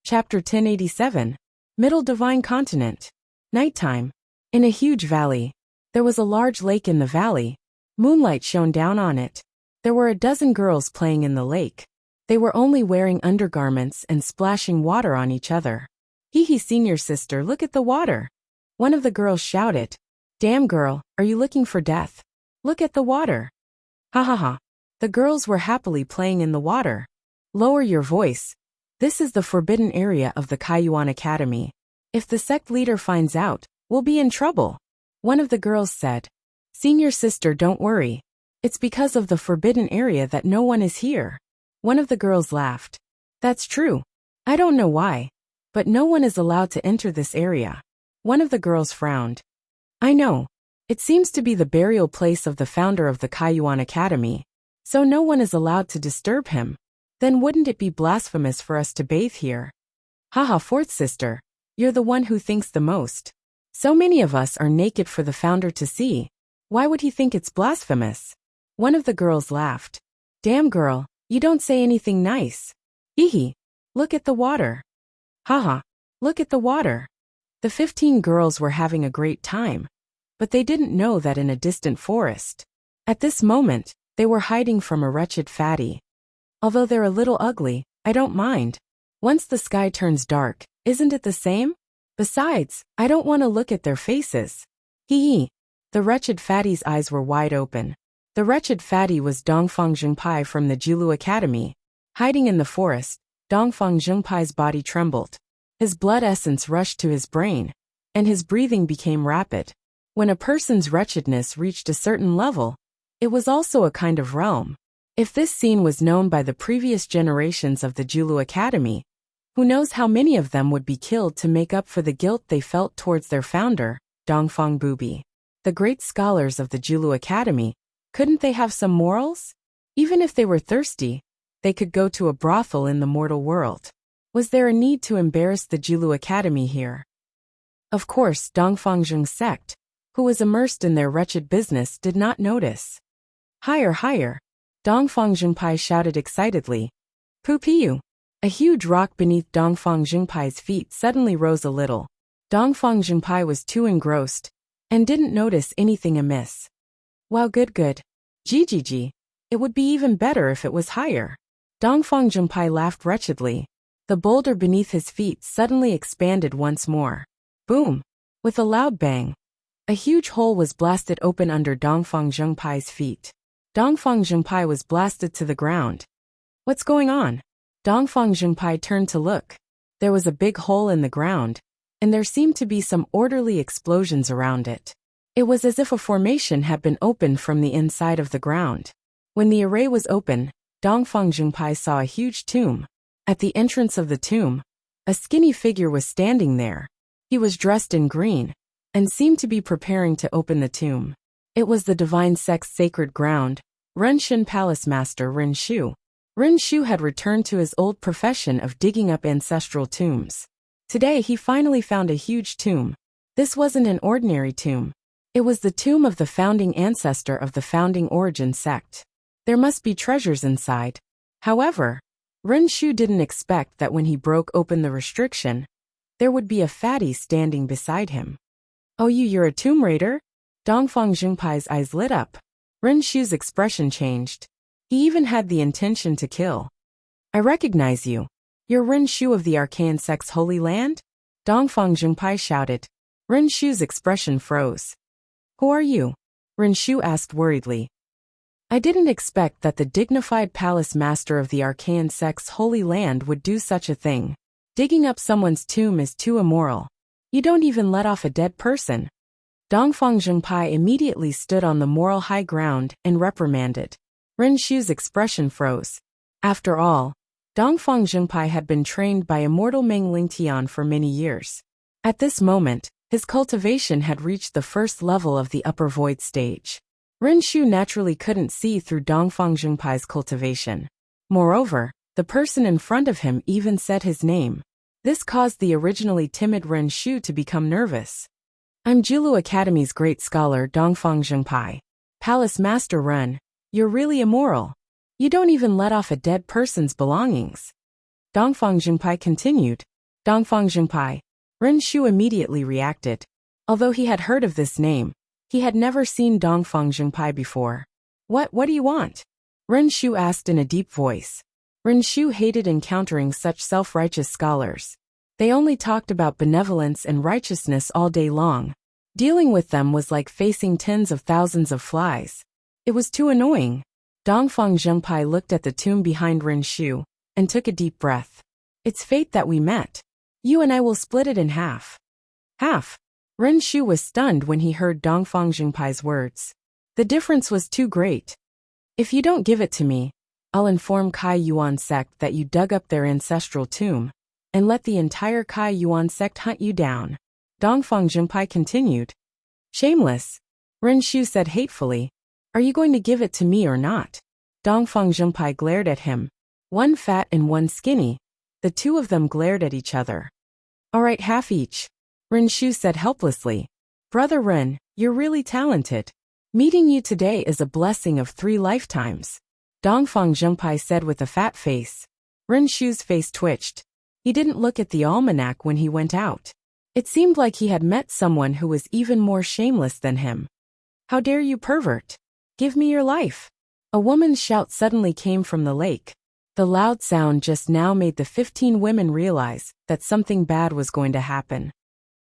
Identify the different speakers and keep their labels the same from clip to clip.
Speaker 1: Chapter 1087. Middle Divine Continent. Nighttime. In a huge valley. There was a large lake in the valley. Moonlight shone down on it. There were a dozen girls playing in the lake. They were only wearing undergarments and splashing water on each other. Hee hee, senior sister, look at the water. One of the girls shouted. Damn girl, are you looking for death? Look at the water. Ha ha ha. The girls were happily playing in the water. Lower your voice. This is the forbidden area of the Kaiyuan Academy. If the sect leader finds out, we'll be in trouble. One of the girls said. Senior sister, don't worry. It's because of the forbidden area that no one is here. One of the girls laughed. That's true. I don't know why, but no one is allowed to enter this area. One of the girls frowned. I know. It seems to be the burial place of the founder of the Kaiyuan Academy, so no one is allowed to disturb him. Then wouldn't it be blasphemous for us to bathe here? Haha, fourth sister, you're the one who thinks the most. So many of us are naked for the founder to see. Why would he think it's blasphemous? One of the girls laughed. Damn girl, you don't say anything nice. Hee hee. Look at the water. Haha, look at the water. The 15 girls were having a great time, but they didn't know that in a distant forest. At this moment, they were hiding from a wretched fatty. Although they're a little ugly, I don't mind. Once the sky turns dark, isn't it the same? Besides, I don't want to look at their faces. Hee hee. The wretched fatty's eyes were wide open. The wretched fatty was Dongfang Zhengpai from the Jilu Academy. Hiding in the forest, Dongfang Zhengpai's body trembled. His blood essence rushed to his brain, and his breathing became rapid. When a person's wretchedness reached a certain level, it was also a kind of realm. If this scene was known by the previous generations of the Jilu Academy, who knows how many of them would be killed to make up for the guilt they felt towards their founder, Dongfang Bubi. The great scholars of the Jilu Academy, couldn't they have some morals? Even if they were thirsty, they could go to a brothel in the mortal world. Was there a need to embarrass the Jilu Academy here? Of course, Dongfang Zheng's sect, who was immersed in their wretched business, did not notice. Higher, higher. Dongfang Zhengpai shouted excitedly. Pu-piu. A huge rock beneath Dongfang Zhengpai's feet suddenly rose a little. Dongfang Zhengpai was too engrossed, and didn't notice anything amiss. Wow, good. Gigi. It would be even better if it was higher. Dongfang Zhengpai laughed wretchedly. The boulder beneath his feet suddenly expanded once more. Boom! With a loud bang. A huge hole was blasted open under Dongfang Zhengpai's feet. Dongfang Zhengpai was blasted to the ground. What's going on? Dongfang Zhengpai turned to look. There was a big hole in the ground, and there seemed to be some orderly explosions around it. It was as if a formation had been opened from the inside of the ground. When the array was open, Dongfang Zhengpai saw a huge tomb. At the entrance of the tomb, a skinny figure was standing there. He was dressed in green, and seemed to be preparing to open the tomb. It was the divine sect's sacred ground, Renshin Palace Master Ren Shu. Ren Shu had returned to his old profession of digging up ancestral tombs. Today he finally found a huge tomb. This wasn't an ordinary tomb. It was the tomb of the founding ancestor of the founding origin sect. There must be treasures inside. However, Ren Shu didn't expect that when he broke open the restriction, there would be a fatty standing beside him. Oh, you're a tomb raider? Dongfang Zhengpai's eyes lit up. Ren Shu's expression changed. He even had the intention to kill. I recognize you. You're Ren Shu of the Arcane Sect's Holy Land? Dongfang Zhengpai shouted. Ren Shu's expression froze. Who are you? Ren Shu asked worriedly. I didn't expect that the dignified palace master of the Arcane Sect's Holy Land would do such a thing. Digging up someone's tomb is too immoral. You don't even let off a dead person. Dongfang Zhengpai immediately stood on the moral high ground and reprimanded. Ren Shu's expression froze. After all, Dongfang Zhengpai had been trained by Immortal Meng Lingtian for many years. At this moment, his cultivation had reached the first level of the upper void stage. Ren Shu naturally couldn't see through Dongfang Zhengpai's cultivation. Moreover, the person in front of him even said his name. This caused the originally timid Ren Shu to become nervous. I'm Jilu Academy's great scholar Dongfang Zhengpai. Palace Master Ren, you're really immoral. You don't even let off a dead person's belongings. Dongfang Zhengpai continued. Dongfang Zhengpai. Ren Shu immediately reacted. Although he had heard of this name, he had never seen Dongfang Zhengpai before. What do you want? Ren Shu asked in a deep voice. Ren Shu hated encountering such self-righteous scholars. They only talked about benevolence and righteousness all day long. Dealing with them was like facing tens of thousands of flies. It was too annoying. Dongfang Zhengpai looked at the tomb behind Ren Shu and took a deep breath. It's fate that we met. You and I will split it in half. Half? Ren Shu was stunned when he heard Dongfang Zhengpai's words. The difference was too great. If you don't give it to me, I'll inform Kai Yuan sect that you dug up their ancestral tomb, and let the entire Kai Yuan sect hunt you down. Dongfang Zhengpai continued. Shameless. Ren Shu said hatefully. Are you going to give it to me or not? Dongfang Zhengpai glared at him. One fat and one skinny. The two of them glared at each other. All right, half each. Ren Shu said helplessly. Brother Ren, you're really talented. Meeting you today is a blessing of 3 lifetimes. Dongfang Zhengpai said with a fat face. Ren Shu's face twitched. He didn't look at the almanac when he went out. It seemed like he had met someone who was even more shameless than him. How dare you, pervert? Give me your life. A woman's shout suddenly came from the lake. The loud sound just now made the 15 women realize that something bad was going to happen.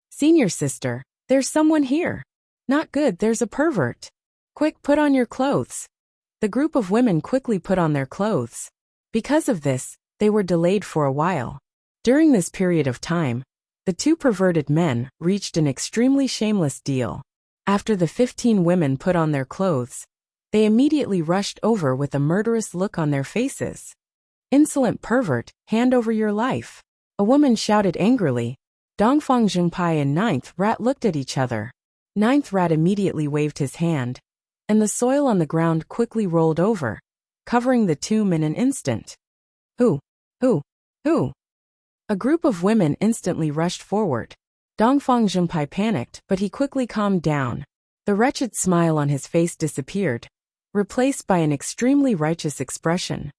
Speaker 1: Senior sister, there's someone here. Not good, there's a pervert. Quick, put on your clothes. The group of women quickly put on their clothes. Because of this, they were delayed for a while. During this period of time, the 2 perverted men reached an extremely shameless deal. After the 15 women put on their clothes, they immediately rushed over with a murderous look on their faces. Insolent pervert, hand over your life. A woman shouted angrily. Dongfang Zhengpai and Ninth Rat looked at each other. Ninth Rat immediately waved his hand, and the soil on the ground quickly rolled over, covering the tomb in an instant. Who? A group of women instantly rushed forward. Dongfang Zhengpai panicked, but he quickly calmed down. The wretched smile on his face disappeared, replaced by an extremely righteous expression.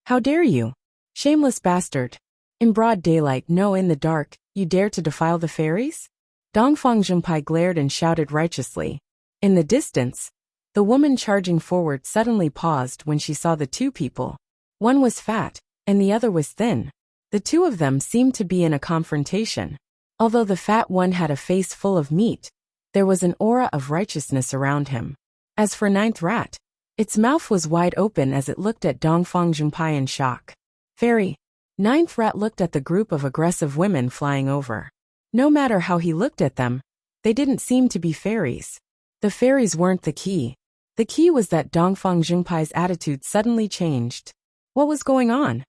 Speaker 1: How dare you? Shameless bastard. In broad daylight, no, in the dark, you dare to defile the fairies? Dongfang Zhengpai glared and shouted righteously. In the distance, the woman charging forward suddenly paused when she saw the 2 people. One was fat, and the other was thin. The 2 of them seemed to be in a confrontation. Although the fat one had a face full of meat, there was an aura of righteousness around him. As for Ninth Rat, its mouth was wide open as it looked at Dongfang Zhengpai in shock. Fairy. Ninth Rat looked at the group of aggressive women flying over. No matter how he looked at them, they didn't seem to be fairies. The fairies weren't the key. The key was that Dongfang Zhengpai's attitude suddenly changed. What was going on?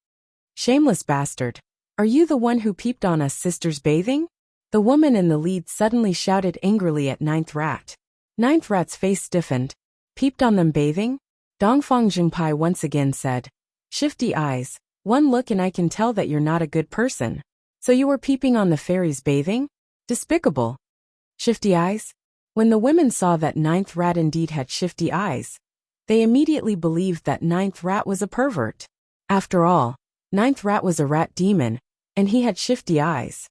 Speaker 1: Shameless bastard. Are you the one who peeped on us sisters bathing? The woman in the lead suddenly shouted angrily at Ninth Rat. Ninth Rat's face stiffened. Peeped on them bathing? Dongfang Zhengpai once again said. Shifty eyes. One look and I can tell that you're not a good person. So you were peeping on the fairies bathing? Despicable. Shifty eyes? When the women saw that Ninth Rat indeed had shifty eyes, they immediately believed that Ninth Rat was a pervert. After all, Ninth Rat was a rat demon, and he had shifty eyes.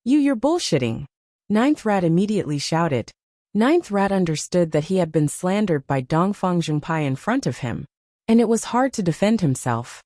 Speaker 1: You're bullshitting. Ninth Rat immediately shouted. Ninth Rat understood that he had been slandered by Dongfang Zhengpai in front of him, and it was hard to defend himself.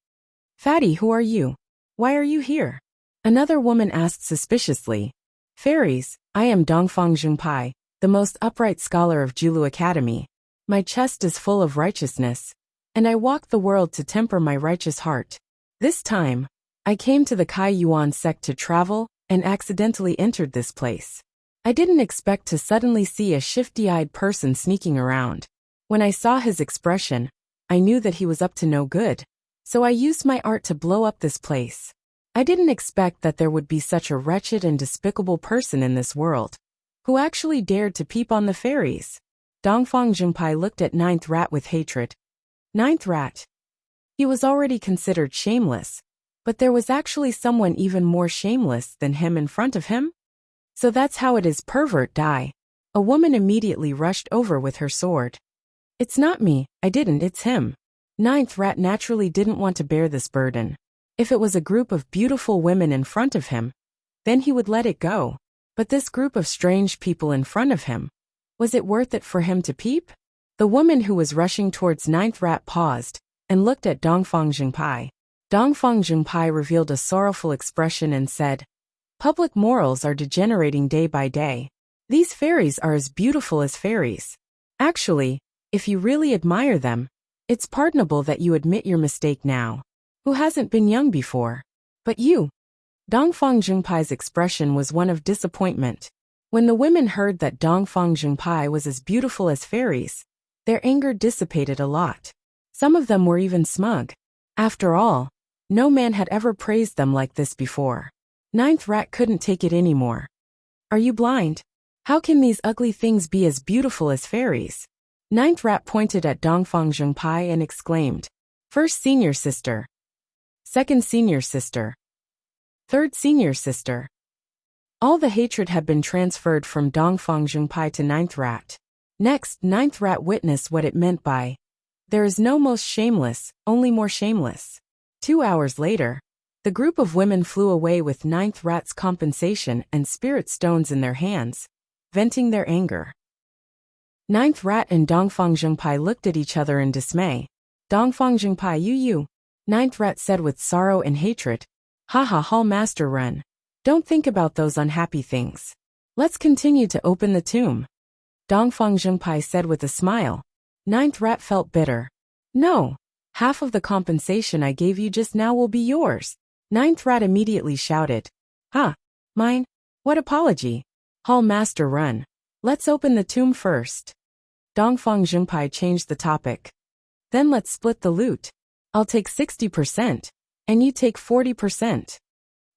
Speaker 1: Fatty, who are you? Why are you here? Another woman asked suspiciously. Fairies, I am Dongfang Zhengpai, the most upright scholar of Julu Academy. My chest is full of righteousness, and I walk the world to temper my righteous heart. This time, I came to the Kai Yuan sect to travel, and accidentally entered this place. I didn't expect to suddenly see a shifty-eyed person sneaking around. When I saw his expression, I knew that he was up to no good, so I used my art to blow up this place. I didn't expect that there would be such a wretched and despicable person in this world, who actually dared to peep on the fairies. Dongfang Zhengpai looked at Ninth Rat with hatred. Ninth Rat. He was already considered shameless, but there was actually someone even more shameless than him in front of him? So that's how it is, pervert, die. A woman immediately rushed over with her sword. It's not me, I didn't, it's him. Ninth Rat naturally didn't want to bear this burden. If it was a group of beautiful women in front of him, Then he would let it go. But this group of strange people in front of him, was it worth it for him to peep? The woman who was rushing towards ninth rat paused and looked at Dongfang Jingpai. Dongfang Jingpai revealed a sorrowful expression and said, "Public morals are degenerating day by day. These fairies are as beautiful as fairies. Actually, if you really admire them, it's pardonable that you admit your mistake now. Who hasn't been young before? But you." Dongfang Jingpai's expression was one of disappointment. When the women heard that Dongfang Jingpai was as beautiful as fairies, their anger dissipated a lot. Some of them were even smug. After all, no man had ever praised them like this before. Ninth rat couldn't take it anymore. "Are you blind? How can these ugly things be as beautiful as fairies?" Ninth rat pointed at Dongfang Jingpai and exclaimed, "First senior sister. Second senior sister. Third senior sister." All the hatred had been transferred from Dongfang Jingpai to ninth rat. Next, ninth rat witnessed what it meant by, "There is no most shameless, only more shameless." 2 hours later, the group of women flew away with ninth rat's compensation and spirit stones in their hands, venting their anger. Ninth rat and Dongfang Jingpai looked at each other in dismay. "Dongfang Jingpai, you. Ninth rat said with sorrow and hatred. "Haha, Hall Master Run. Don't think about those unhappy things. Let's continue to open the tomb." Dongfang Jingpai said with a smile. Ninth rat felt bitter. "No. Half of the compensation I gave you just now will be yours." Ninth rat immediately shouted. "Huh? Mine? What apology? Hall Master Run. Let's open the tomb first." Dongfang Jingpai changed the topic. "Then let's split the loot. I'll take 60%, and you take 40%.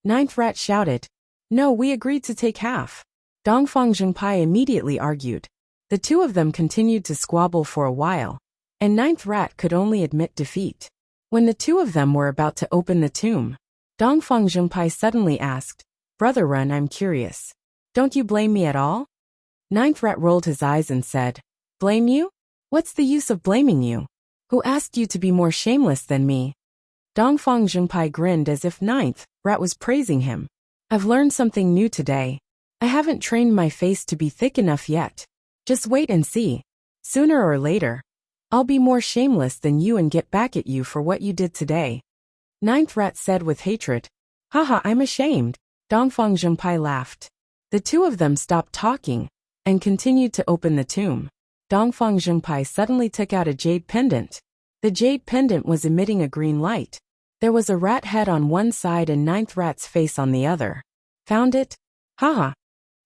Speaker 1: Ninth rat shouted. "No, we agreed to take half." Dongfang Jingpai immediately argued. The two of them continued to squabble for a while, and ninth rat could only admit defeat. When the two of them were about to open the tomb, Dongfang Jingpai suddenly asked, "Brother Run, I'm curious. Don't you blame me at all?" Ninth rat rolled his eyes and said, "Blame you? What's the use of blaming you? Who asked you to be more shameless than me?" Dongfang Jingpai grinned as if ninth rat was praising him. "I've learned something new today. I haven't trained my face to be thick enough yet. Just wait and see. Sooner or later, I'll be more shameless than you and get back at you for what you did today." Ninth rat said with hatred. "Haha, I'm ashamed." Dongfang Jingpai laughed. The two of them stopped talking and continued to open the tomb. Dongfang Jingpai suddenly took out a jade pendant. The jade pendant was emitting a green light. There was a rat head on one side and ninth rat's face on the other. "Found it? Haha!"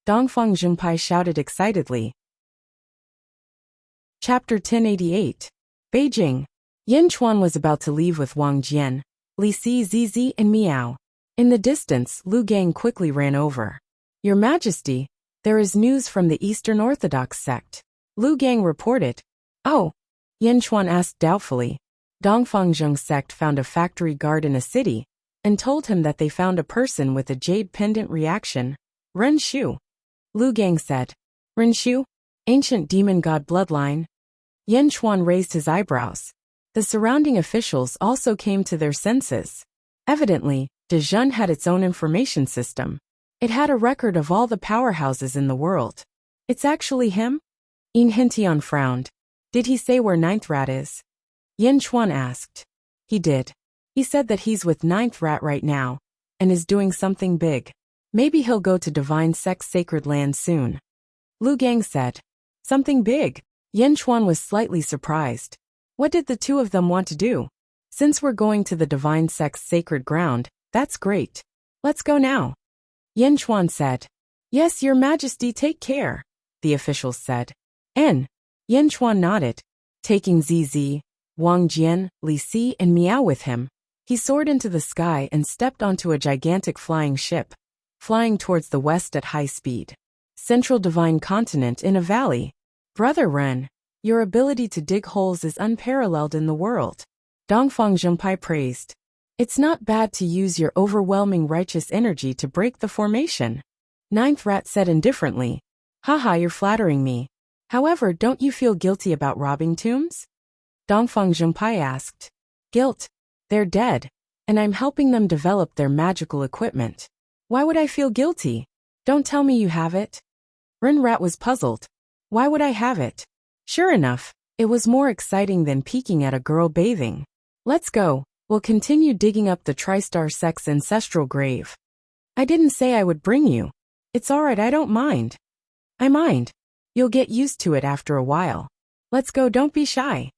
Speaker 1: Dongfang Jingpai shouted excitedly. Chapter 1088. Beijing. Yin Chuan was about to leave with Wang Jian, Li Si, Zizi, and Miao. In the distance, Lu Gang quickly ran over. "Your Majesty, there is news from the Eastern Orthodox sect," Lu Gang reported. "Oh?" Yin Chuan asked doubtfully. Dongfang Zheng's sect found a factory guard in a city and told him that they found a person with a jade pendant reaction. "Ren Shu," Lu Gang said. "Ren Shu? Ancient demon god bloodline?" Yin Chuan raised his eyebrows. The surrounding officials also came to their senses. Evidently, Dezhun had its own information system. It had a record of all the powerhouses in the world. "It's actually him?" Yin Hintian frowned. "Did he say where ninth rat is?" Yin Chuan asked. "He did. He said that he's with ninth rat right now and is doing something big. Maybe he'll go to Divine Sect's sacred land soon." Lu Gang said. "Something big?" Yin Chuan was slightly surprised. What did the two of them want to do? "Since we're going to the Divine Sect's sacred ground, that's great. Let's go now." Yin Chuan said. "Yes, Your Majesty, take care," the officials said. Yin Chuan nodded. Taking Zizi, Wang Jian, Li Si, and Miao with him, he soared into the sky and stepped onto a gigantic flying ship, flying towards the west at high speed. Central Divine Continent in a valley. "Brother Ren, your ability to dig holes is unparalleled in the world," Dongfang Jingpai praised. "It's not bad to use your overwhelming righteous energy to break the formation." Ninth rat said indifferently. "Haha, you're flattering me. However, don't you feel guilty about robbing tombs?" Dongfang Jingpai asked. "Guilt? They're dead, and I'm helping them develop their magical equipment. Why would I feel guilty? Don't tell me you have it. Rinrat was puzzled. Why would I have it? Sure enough, it was more exciting than peeking at a girl bathing. Let's go, we'll continue digging up the Tristar sect's ancestral grave. I didn't say I would bring you. It's alright, I don't mind. I mind. You'll get used to it after a while. Let's go, don't be shy.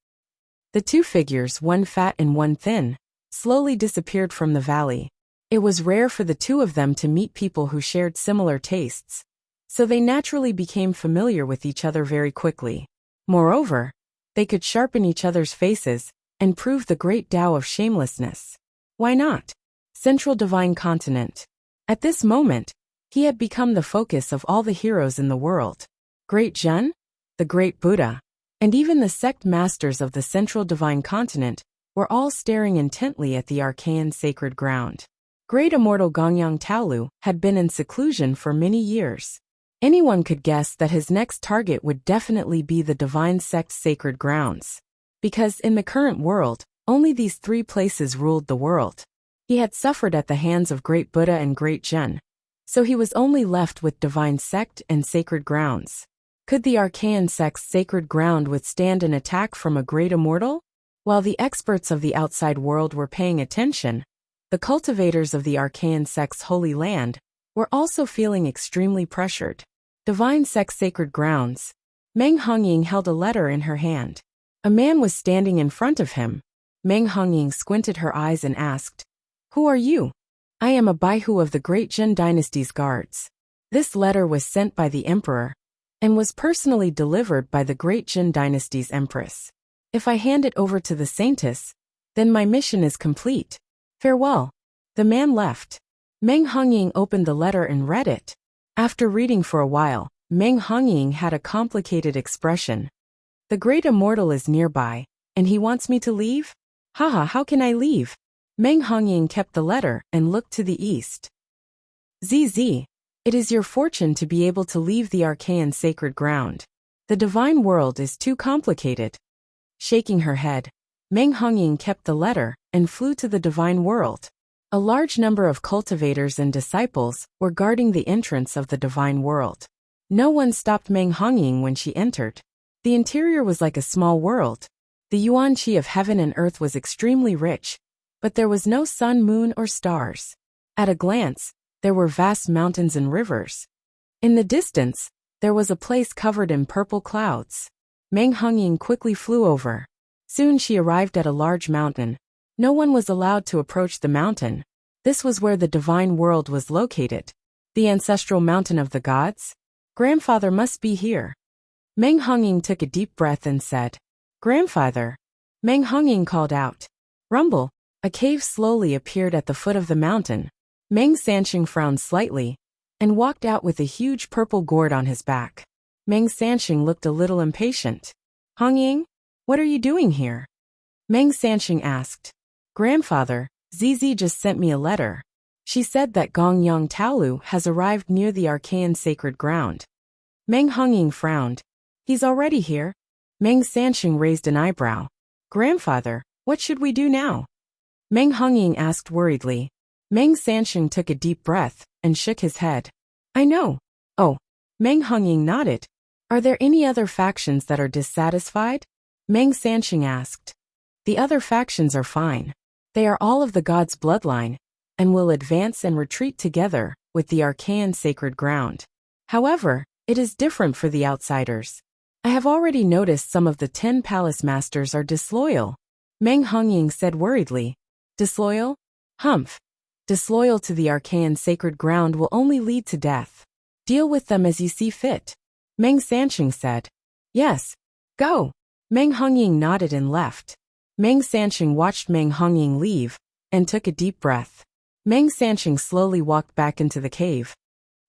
Speaker 1: The two figures, one fat and one thin, slowly disappeared from the valley. It was rare for the two of them to meet people who shared similar tastes, so they naturally became familiar with each other very quickly. Moreover, they could sharpen each other's faces and prove the great Tao of shamelessness. Why not? Central Divine Continent. At this moment, he had become the focus of all the heroes in the world. Great Jun, the Great Buddha, and even the sect masters of the Central Divine Continent were all staring intently at the arcane sacred ground. Great Immortal Gongyang Taolu had been in seclusion for many years. Anyone could guess that his next target would definitely be the Divine Sect's sacred grounds. Because in the current world, only these three places ruled the world. He had suffered at the hands of Great Buddha and Great Jun, so he was only left with Divine Sect and sacred grounds. Could the Archaean Sect's sacred ground withstand an attack from a Great Immortal? While the experts of the outside world were paying attention, the cultivators of the Archaean Sect's holy land were also feeling extremely pressured. Divine Sect's sacred grounds. Meng Hongying held a letter in her hand. A man was standing in front of him. Meng Hongying squinted her eyes and asked, "Who are you?" "I am a Baihu of the Great Jin Dynasty's guards." This letter was sent by the emperor and was personally delivered by the Great Jin Dynasty's empress. If I hand it over to the saintess, then my mission is complete. Farewell. The man left. Meng Hongying opened the letter and read it. After reading for a while, Meng Hongying had a complicated expression. The Great Immortal is nearby, and he wants me to leave? Haha, how can I leave? Meng Hongying kept the letter and looked to the east. ZZ, it is your fortune to be able to leave the Archaean sacred ground. The divine world is too complicated. Shaking her head, Meng Hongying kept the letter and flew to the divine world. A large number of cultivators and disciples were guarding the entrance of the divine world. No one stopped Meng Hongying when she entered. The interior was like a small world. The yuan qi of heaven and earth was extremely rich, but there was no sun, moon, or stars. At a glance, there were vast mountains and rivers. In the distance, there was a place covered in purple clouds. Meng Hongying quickly flew over. Soon she arrived at a large mountain. No one was allowed to approach the mountain. This was where the divine world was located. The ancestral mountain of the gods? Grandfather must be here. Meng Hongying took a deep breath and said, "Grandfather." Meng Hongying called out. Rumble. A cave slowly appeared at the foot of the mountain. Meng Sansheng frowned slightly and walked out with a huge purple gourd on his back. Meng Sansheng looked a little impatient. "Hongying, what are you doing here?" Meng Sansheng asked. "Grandfather, ZZ just sent me a letter. She said that Gongyang Taolu has arrived near the Archaean sacred ground." Meng Hongying frowned. "He's already here?" Meng Sansheng raised an eyebrow. "Grandfather, what should we do now?" Meng Hongying asked worriedly. Meng Sansheng took a deep breath and shook his head. "I know." "Oh." Meng Hongying nodded. "Are there any other factions that are dissatisfied?" Meng Sansheng asked. "The other factions are fine. They are all of the god's bloodline, and will advance and retreat together with the Archaean sacred ground. However, it is different for the outsiders. I have already noticed some of the 10 palace masters are disloyal." Meng Hongying said worriedly. "Disloyal? Humph. Disloyal to the Archaean sacred ground will only lead to death. Deal with them as you see fit." Meng Sansheng said. "Yes. Go." Meng Hongying nodded and left. Meng Sansheng watched Meng Hongying leave and took a deep breath. Meng Sansheng slowly walked back into the cave.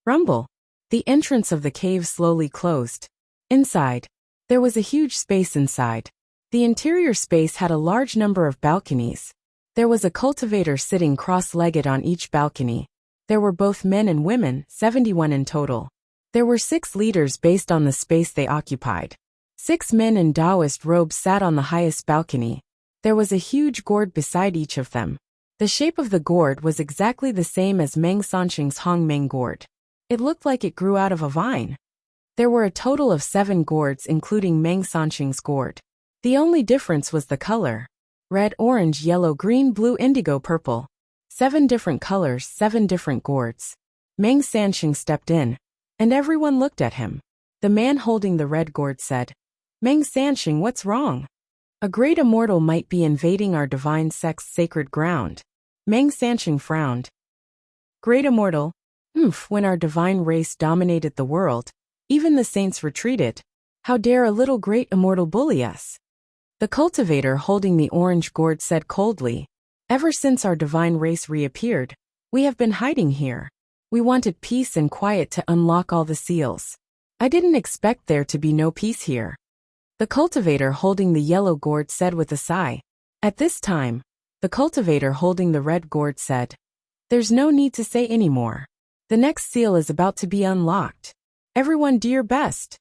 Speaker 1: Rumble. The entrance of the cave slowly closed. Inside, there was a huge space inside. The interior space had a large number of balconies. There was a cultivator sitting cross-legged on each balcony. There were both men and women, 71 in total. There were 6 leaders based on the space they occupied. 6 men in Taoist robes sat on the highest balcony. There was a huge gourd beside each of them. The shape of the gourd was exactly the same as Meng Sanqing's Hongmeng gourd. It looked like it grew out of a vine. There were a total of 7 gourds including Meng Sanqing's gourd. The only difference was the color. Red, orange, yellow, green, blue, indigo, purple. 7 different colors, 7 different gourds. Meng Sanqing stepped in, and everyone looked at him. The man holding the red gourd said, "Meng Sanqing, what's wrong? A great immortal might be invading our divine sect's sacred ground." Meng Sanqing frowned. "Great immortal? When our divine race dominated the world, even the saints retreated. How dare a little great immortal bully us?" The cultivator holding the orange gourd said coldly, "Ever since our divine race reappeared, we have been hiding here. We wanted peace and quiet to unlock all the seals. I didn't expect there to be no peace here." The cultivator holding the yellow gourd said with a sigh. At this time, the cultivator holding the red gourd said, "There's no need to say any more. The next seal is about to be unlocked. Everyone do your best."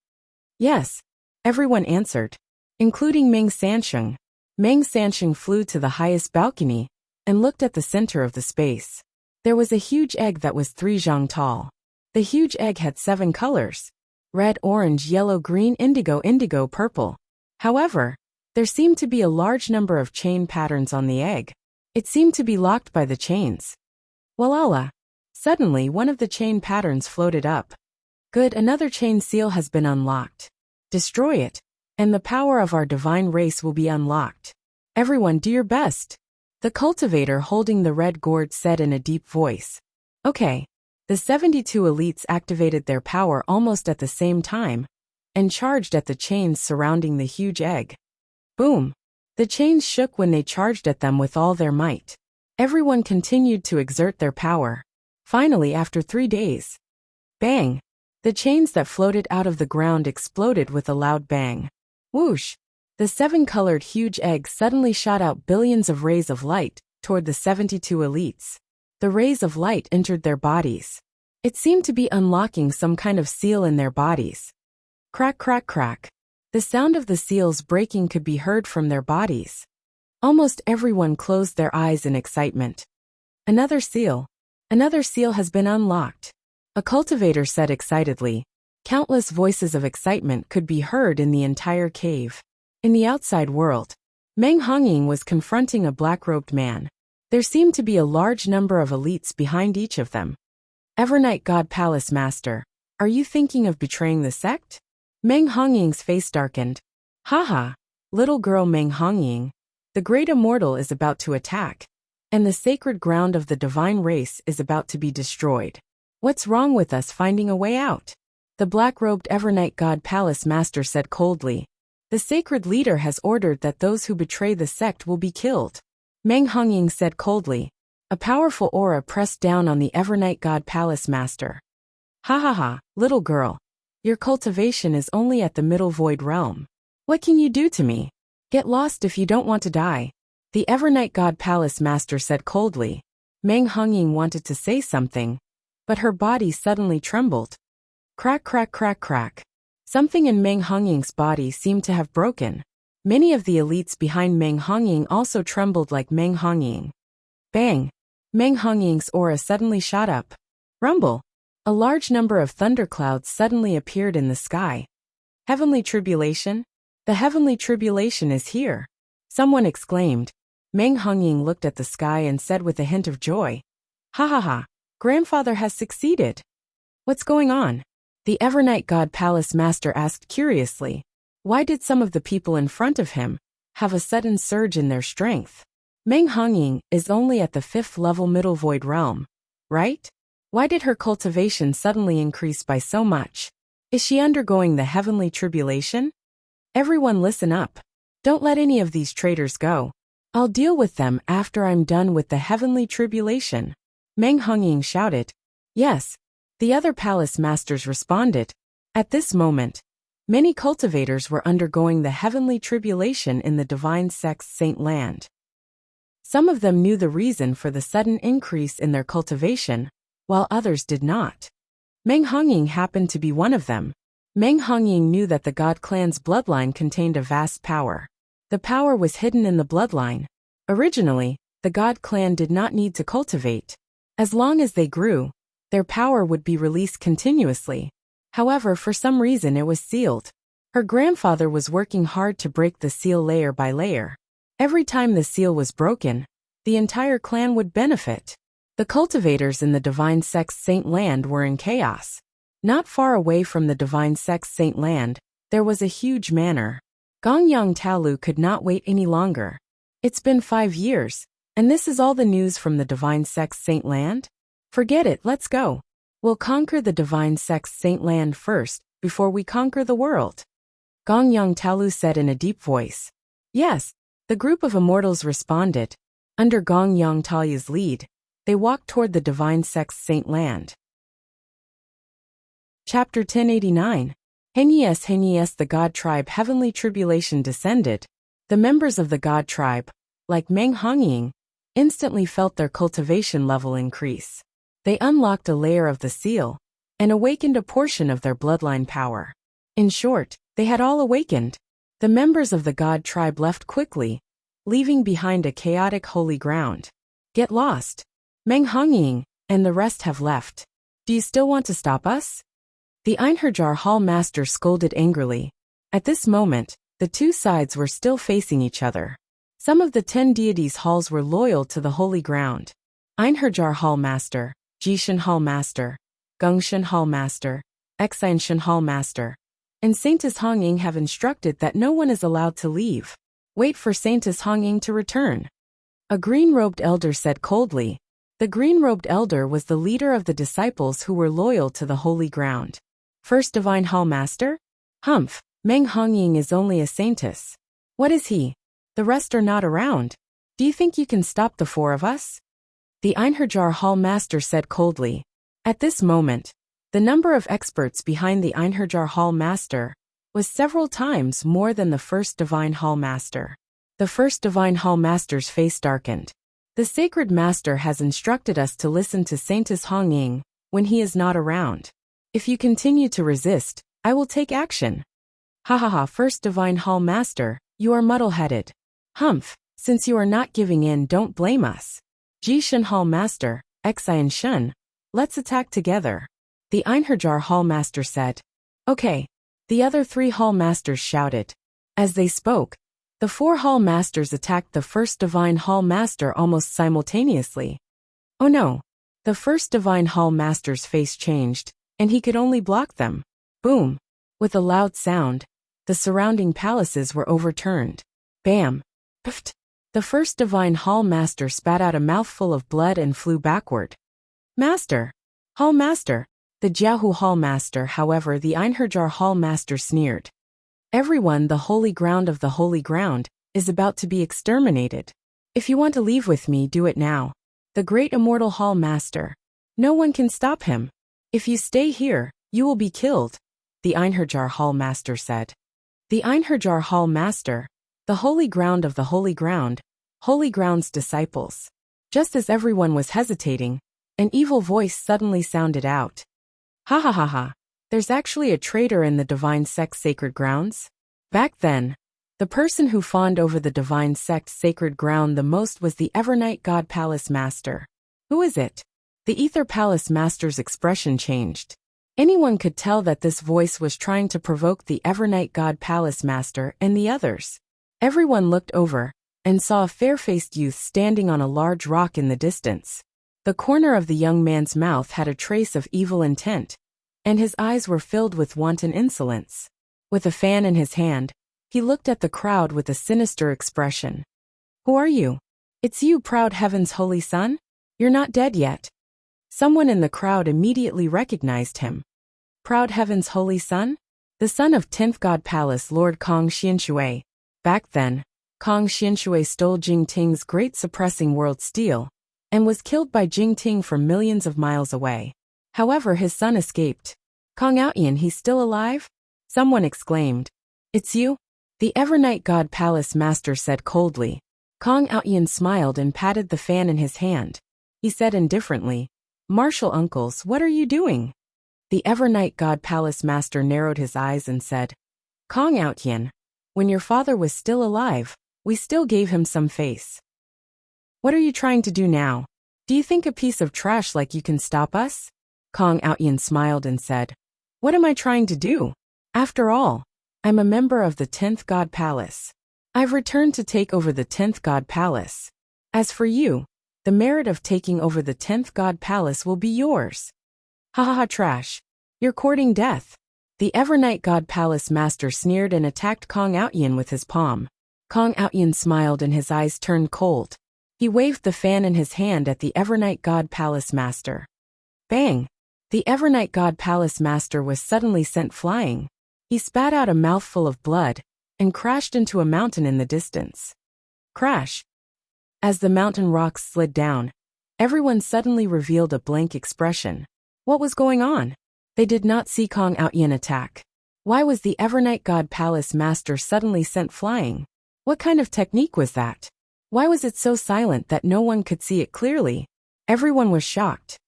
Speaker 1: "Yes," everyone answered, including Meng Sanqing. Meng Sanqing flew to the highest balcony and looked at the center of the space. There was a huge egg that was 3 zhang tall. The huge egg had 7 colors: red, orange, yellow, green, indigo, indigo, purple. However, there seemed to be a large number of chain patterns on the egg. It seemed to be locked by the chains. Walala! Suddenly one of the chain patterns floated up. "Good, another chain seal has been unlocked. Destroy it, and the power of our divine race will be unlocked. Everyone do your best." The cultivator holding the red gourd said in a deep voice. Okay. The 72 elites activated their power almost at the same time and charged at the chains surrounding the huge egg. Boom! The chains shook when they charged at them with all their might. Everyone continued to exert their power. Finally, after 3 days, bang! The chains that floated out of the ground exploded with a loud bang. Whoosh! The 7-colored huge egg suddenly shot out billions of rays of light toward the 72 elites. The rays of light entered their bodies. It seemed to be unlocking some kind of seal in their bodies. Crack, crack, crack. The sound of the seals breaking could be heard from their bodies. Almost everyone closed their eyes in excitement. Another seal has been unlocked," a cultivator said excitedly. Countless voices of excitement could be heard in the entire cave. In the outside world, Meng Hongying was confronting a black-robed man. There seemed to be a large number of elites behind each of them. "Evernight God Palace Master, are you thinking of betraying the sect?" Meng Hongying's face darkened. "Haha, little girl Meng Hongying, the great immortal is about to attack, and the sacred ground of the divine race is about to be destroyed. What's wrong with us finding a way out?" The black-robed Evernight God Palace Master said coldly. "The sacred leader has ordered that those who betray the sect will be killed." Meng Hongying said coldly. A powerful aura pressed down on the Evernight God Palace Master. "Ha ha ha, little girl. Your cultivation is only at the middle void realm. What can you do to me? Get lost if you don't want to die." The Evernight God Palace Master said coldly. Meng Hongying wanted to say something, but her body suddenly trembled. Crack, crack, crack, crack. Something in Meng Hongying's body seemed to have broken. Many of the elites behind Meng Hongying also trembled like Meng Hongying. Bang! Meng Hongying's aura suddenly shot up. Rumble! A large number of thunderclouds suddenly appeared in the sky. "Heavenly tribulation? The heavenly tribulation is here!" someone exclaimed. Meng Hongying looked at the sky and said with a hint of joy, "Ha ha ha! Grandfather has succeeded!" "What's going on?" the Evernight God Palace Master asked curiously. Why did some of the people in front of him have a sudden surge in their strength? Meng Hongying is only at the 5th level middle void realm, right? Why did her cultivation suddenly increase by so much? Is she undergoing the heavenly tribulation? Everyone listen up. Don't let any of these traitors go. I'll deal with them after I'm done with the heavenly tribulation. Meng Hongying shouted. Yes, the other palace masters responded. At this moment, many cultivators were undergoing the heavenly tribulation in the divine sect's Saint Land. Some of them knew the reason for the sudden increase in their cultivation, while others did not. Meng Hongying happened to be one of them. Meng Hongying knew that the God clan's bloodline contained a vast power. The power was hidden in the bloodline. Originally, the God clan did not need to cultivate. As long as they grew, their power would be released continuously. However, for some reason it was sealed. Her grandfather was working hard to break the seal layer by layer. Every time the seal was broken, the entire clan would benefit. The cultivators in the Divine Sex Saint Land were in chaos. Not far away from the Divine Sex Saint Land, there was a huge manor. Gongyang Talu could not wait any longer. It's been 5 years, and this is all the news from the Divine Sex Saint Land? Forget it, let's go. We'll conquer the Divine Sex Saint Land first, before we conquer the world. Gongyang Talu said in a deep voice. Yes, the group of immortals responded. Under Gongyang Talu's lead, they walked toward the Divine Sex Saint Land. Chapter 1089. Henyes, the God tribe heavenly tribulation descended. The members of the God tribe, like Meng Hongying, instantly felt their cultivation level increase. They unlocked a layer of the seal and awakened a portion of their bloodline power. In short, they had all awakened. The members of the God tribe left quickly, leaving behind a chaotic holy ground. Get lost. Meng Hongying and the rest have left. Do you still want to stop us? The Einherjar Hall Master scolded angrily. At this moment, the two sides were still facing each other. Some of the 10 deities' halls were loyal to the holy ground. Einherjar Hall Master, Jishan Hall Master, Gungshan Hall Master, Xianshan Hall Master, and Saintess Hongying have instructed that no one is allowed to leave. Wait for Saintess Hongying to return. A green-robed elder said coldly. The green-robed elder was the leader of the disciples who were loyal to the holy ground. First Divine Hall Master? Humph, Meng Hongying is only a saintess. What is he? The rest are not around. Do you think you can stop the 4 of us? The Einherjar Hall Master said coldly. At this moment, the number of experts behind the Einherjar Hall Master was several times more than the first Divine Hall Master. The first Divine Hall Master's face darkened. The Sacred Master has instructed us to listen to Saintess Hongying when he is not around. If you continue to resist, I will take action. Ha ha ha, First Divine Hall Master, you are muddle-headed. Humph, since you are not giving in, don't blame us. Jishan Hall Master, Xianshan, let's attack together. The Einherjar Hall Master said. Okay. The other 3 Hall Masters shouted. As they spoke, the 4 Hall Masters attacked the first Divine Hall Master almost simultaneously. Oh no. The first Divine Hall Master's face changed, and he could only block them. Boom. With a loud sound, the surrounding palaces were overturned. Bam. Pft. The first Divine Hall Master spat out a mouthful of blood and flew backward. Master. Hall Master. The Jiahu Hall Master, however, the Einherjar Hall Master sneered. Everyone, the holy ground of the holy ground, is about to be exterminated. If you want to leave with me, do it now. The great Immortal Hall Master. No one can stop him. If you stay here, you will be killed, the Einherjar Hall Master said. The Einherjar Hall Master, the holy ground of the holy ground, holy ground's disciples. Just as everyone was hesitating, an evil voice suddenly sounded out. Ha ha ha ha, there's actually a traitor in the Divine Sect Sacred Grounds. Back then, the person who fawned over the Divine Sect Sacred Ground the most was the Evernight God Palace Master. Who is it? The Ether Palace Master's expression changed. Anyone could tell that this voice was trying to provoke the Evernight God Palace Master and the others. Everyone looked over and saw a fair-faced youth standing on a large rock in the distance. The corner of the young man's mouth had a trace of evil intent, and his eyes were filled with wanton insolence. With a fan in his hand, he looked at the crowd with a sinister expression. Who are you? It's you, proud heaven's holy son? You're not dead yet. Someone in the crowd immediately recognized him. Proud heaven's holy son? The son of 10th God Palace Lord Kong Xianshui. Back then, Kong Xianshui stole Jing Ting's great suppressing world steel, and was killed by Jing Ting from millions of miles away. However, his son escaped. Kong Outyan, he's still alive? Someone exclaimed. It's you? The Evernight God Palace Master said coldly. Kong Outyan smiled and patted the fan in his hand. He said indifferently, Martial uncles, what are you doing? The Evernight God Palace Master narrowed his eyes and said, Kong Outyan, when your father was still alive, we still gave him some face. What are you trying to do now? Do you think a piece of trash like you can stop us? Kong Outyin smiled and said, What am I trying to do? After all, I'm a member of the 10th God Palace. I've returned to take over the 10th God Palace. As for you, the merit of taking over the 10th God Palace will be yours. Ha ha ha, trash. You're courting death. The Evernight God Palace Master sneered and attacked Kong Outyin with his palm. Kong Outyin smiled and his eyes turned cold. He waved the fan in his hand at the Evernight God Palace Master. Bang! The Evernight God Palace Master was suddenly sent flying. He spat out a mouthful of blood and crashed into a mountain in the distance. Crash! As the mountain rocks slid down, everyone suddenly revealed a blank expression. What was going on? They did not see Kong Outyin attack. Why was the Evernight God Palace Master suddenly sent flying? What kind of technique was that? Why was it so silent that no one could see it clearly? Everyone was shocked.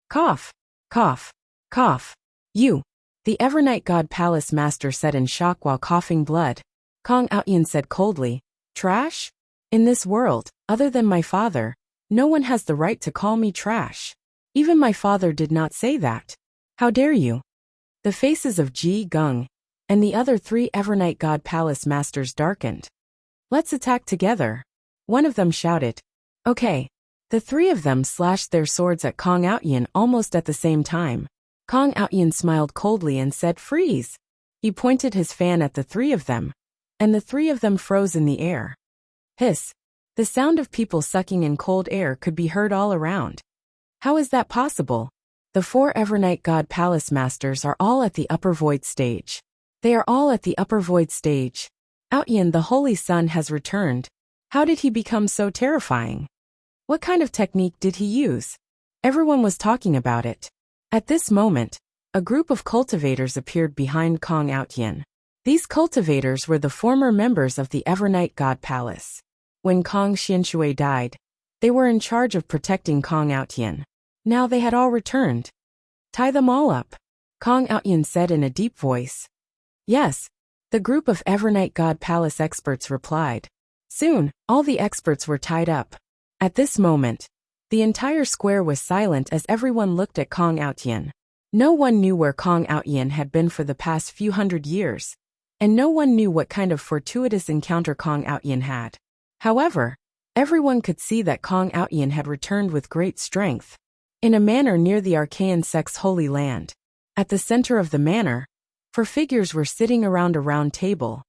Speaker 1: Cough! Cough! Cough! You! The Evernight God Palace Master said in shock while coughing blood. Kong Outyin said coldly, Trash? In this world, other than my father, no one has the right to call me trash. Even my father did not say that. How dare you? The faces of Ji Gung and the other 3 Evernight God Palace Masters darkened. Let's attack together. One of them shouted. Okay. The 3 of them slashed their swords at Kong Outyin almost at the same time. Kong Outyin smiled coldly and said freeze. He pointed his fan at the 3 of them, and the 3 of them froze in the air. Hiss. The sound of people sucking in cold air could be heard all around. How is that possible? The 4 Evernight God Palace Masters are all at the upper void stage. They are all at the upper void stage. Outyin, the Holy Sun, has returned. How did he become so terrifying? What kind of technique did he use? Everyone was talking about it. At this moment, a group of cultivators appeared behind Kong Outyin. These cultivators were the former members of the Evernight God Palace. When Kong Xianshui died, they were in charge of protecting Kong Outyin. Now they had all returned. Tie them all up, Kong Outyin said in a deep voice. Yes, the group of Evernight God Palace experts replied. Soon, all the experts were tied up. At this moment, the entire square was silent as everyone looked at Kong Outyin. No one knew where Kong Outyin had been for the past few hundred years, and no one knew what kind of fortuitous encounter Kong Outyin had. However, everyone could see that Kong Outyin had returned with great strength. In a manor near the Archaean sect's holy land. At the center of the manor, 4 figures were sitting around a round table.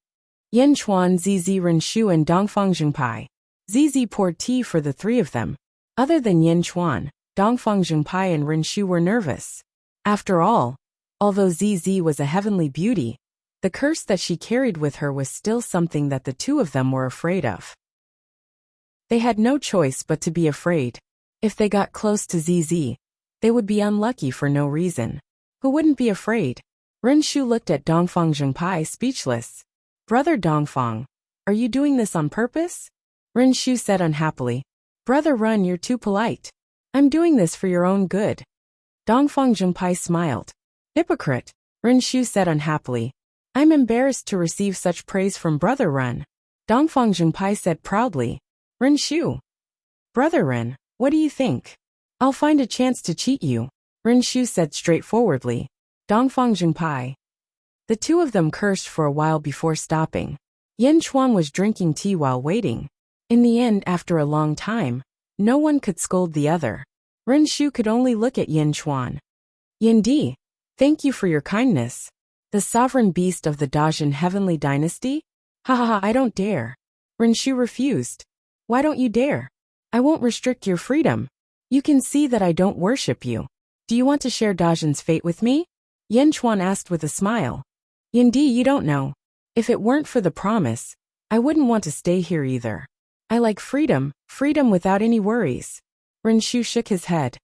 Speaker 1: Yen Chuan, Zizi Renshu and Dongfang Zhengpai. Zizi poured tea for the 3 of them. Other than Yen Chuan, Dongfang Zhengpai and Renshu were nervous. After all, although Zizi was a heavenly beauty, the curse that she carried with her was still something that the 2 of them were afraid of. They had no choice but to be afraid. If they got close to Zizi, they would be unlucky for no reason. Who wouldn't be afraid? Renshu looked at Dongfang Zhengpai speechless. Brother Dongfang, are you doing this on purpose? Renshu said unhappily. Brother Run, you're too polite. I'm doing this for your own good. Dongfang Zhengpai smiled. Hypocrite, Renshu said unhappily. I'm embarrassed to receive such praise from Brother Run. Dongfang Zhengpai said proudly. Renshu. Brother Ren, what do you think? I'll find a chance to cheat you, Renshu said straightforwardly. Dongfang Zhengpai. The 2 of them cursed for a while before stopping. Yen Chuan was drinking tea while waiting. In the end, after a long time, no one could scold the other. Renshu could only look at Yen Chuan. Yen Di, thank you for your kindness. The sovereign beast of the Dajin heavenly dynasty? Ha ha ha, I don't dare. Renshu refused. Why don't you dare? I won't restrict your freedom. You can see that I don't worship you. Do you want to share Dajin's fate with me? Yen Chuan asked with a smile. Yen Di, you don't know. If it weren't for the promise, I wouldn't want to stay here either. I like freedom, freedom without any worries. Renshu shook his head.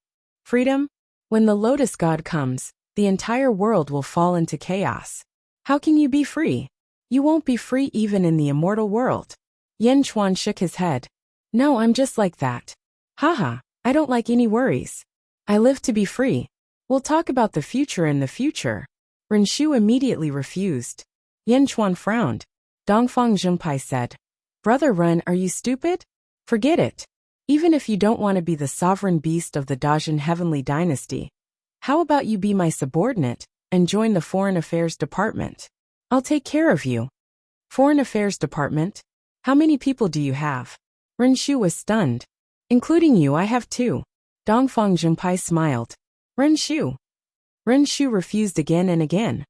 Speaker 1: Freedom? When the Lotus God comes, the entire world will fall into chaos. How can you be free? You won't be free even in the immortal world. Yen Chuan shook his head. No, I'm just like that. Haha, I don't like any worries. I live to be free. We'll talk about the future in the future. Renshu immediately refused. Yen Chuan frowned. Dongfang Zhengpai said, Brother Ren, are you stupid? Forget it. Even if you don't want to be the sovereign beast of the Dajin Heavenly Dynasty, how about you be my subordinate and join the Foreign Affairs Department? I'll take care of you. Foreign Affairs Department? How many people do you have? Renshu was stunned. Including you, I have 2. Dongfang Junpai smiled. Renshu. Renshu refused again and again.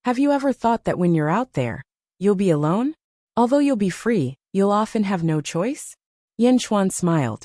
Speaker 1: Have you ever thought that when you're out there, you'll be alone? Although you'll be free, you'll often have no choice? Yan Chuan smiled.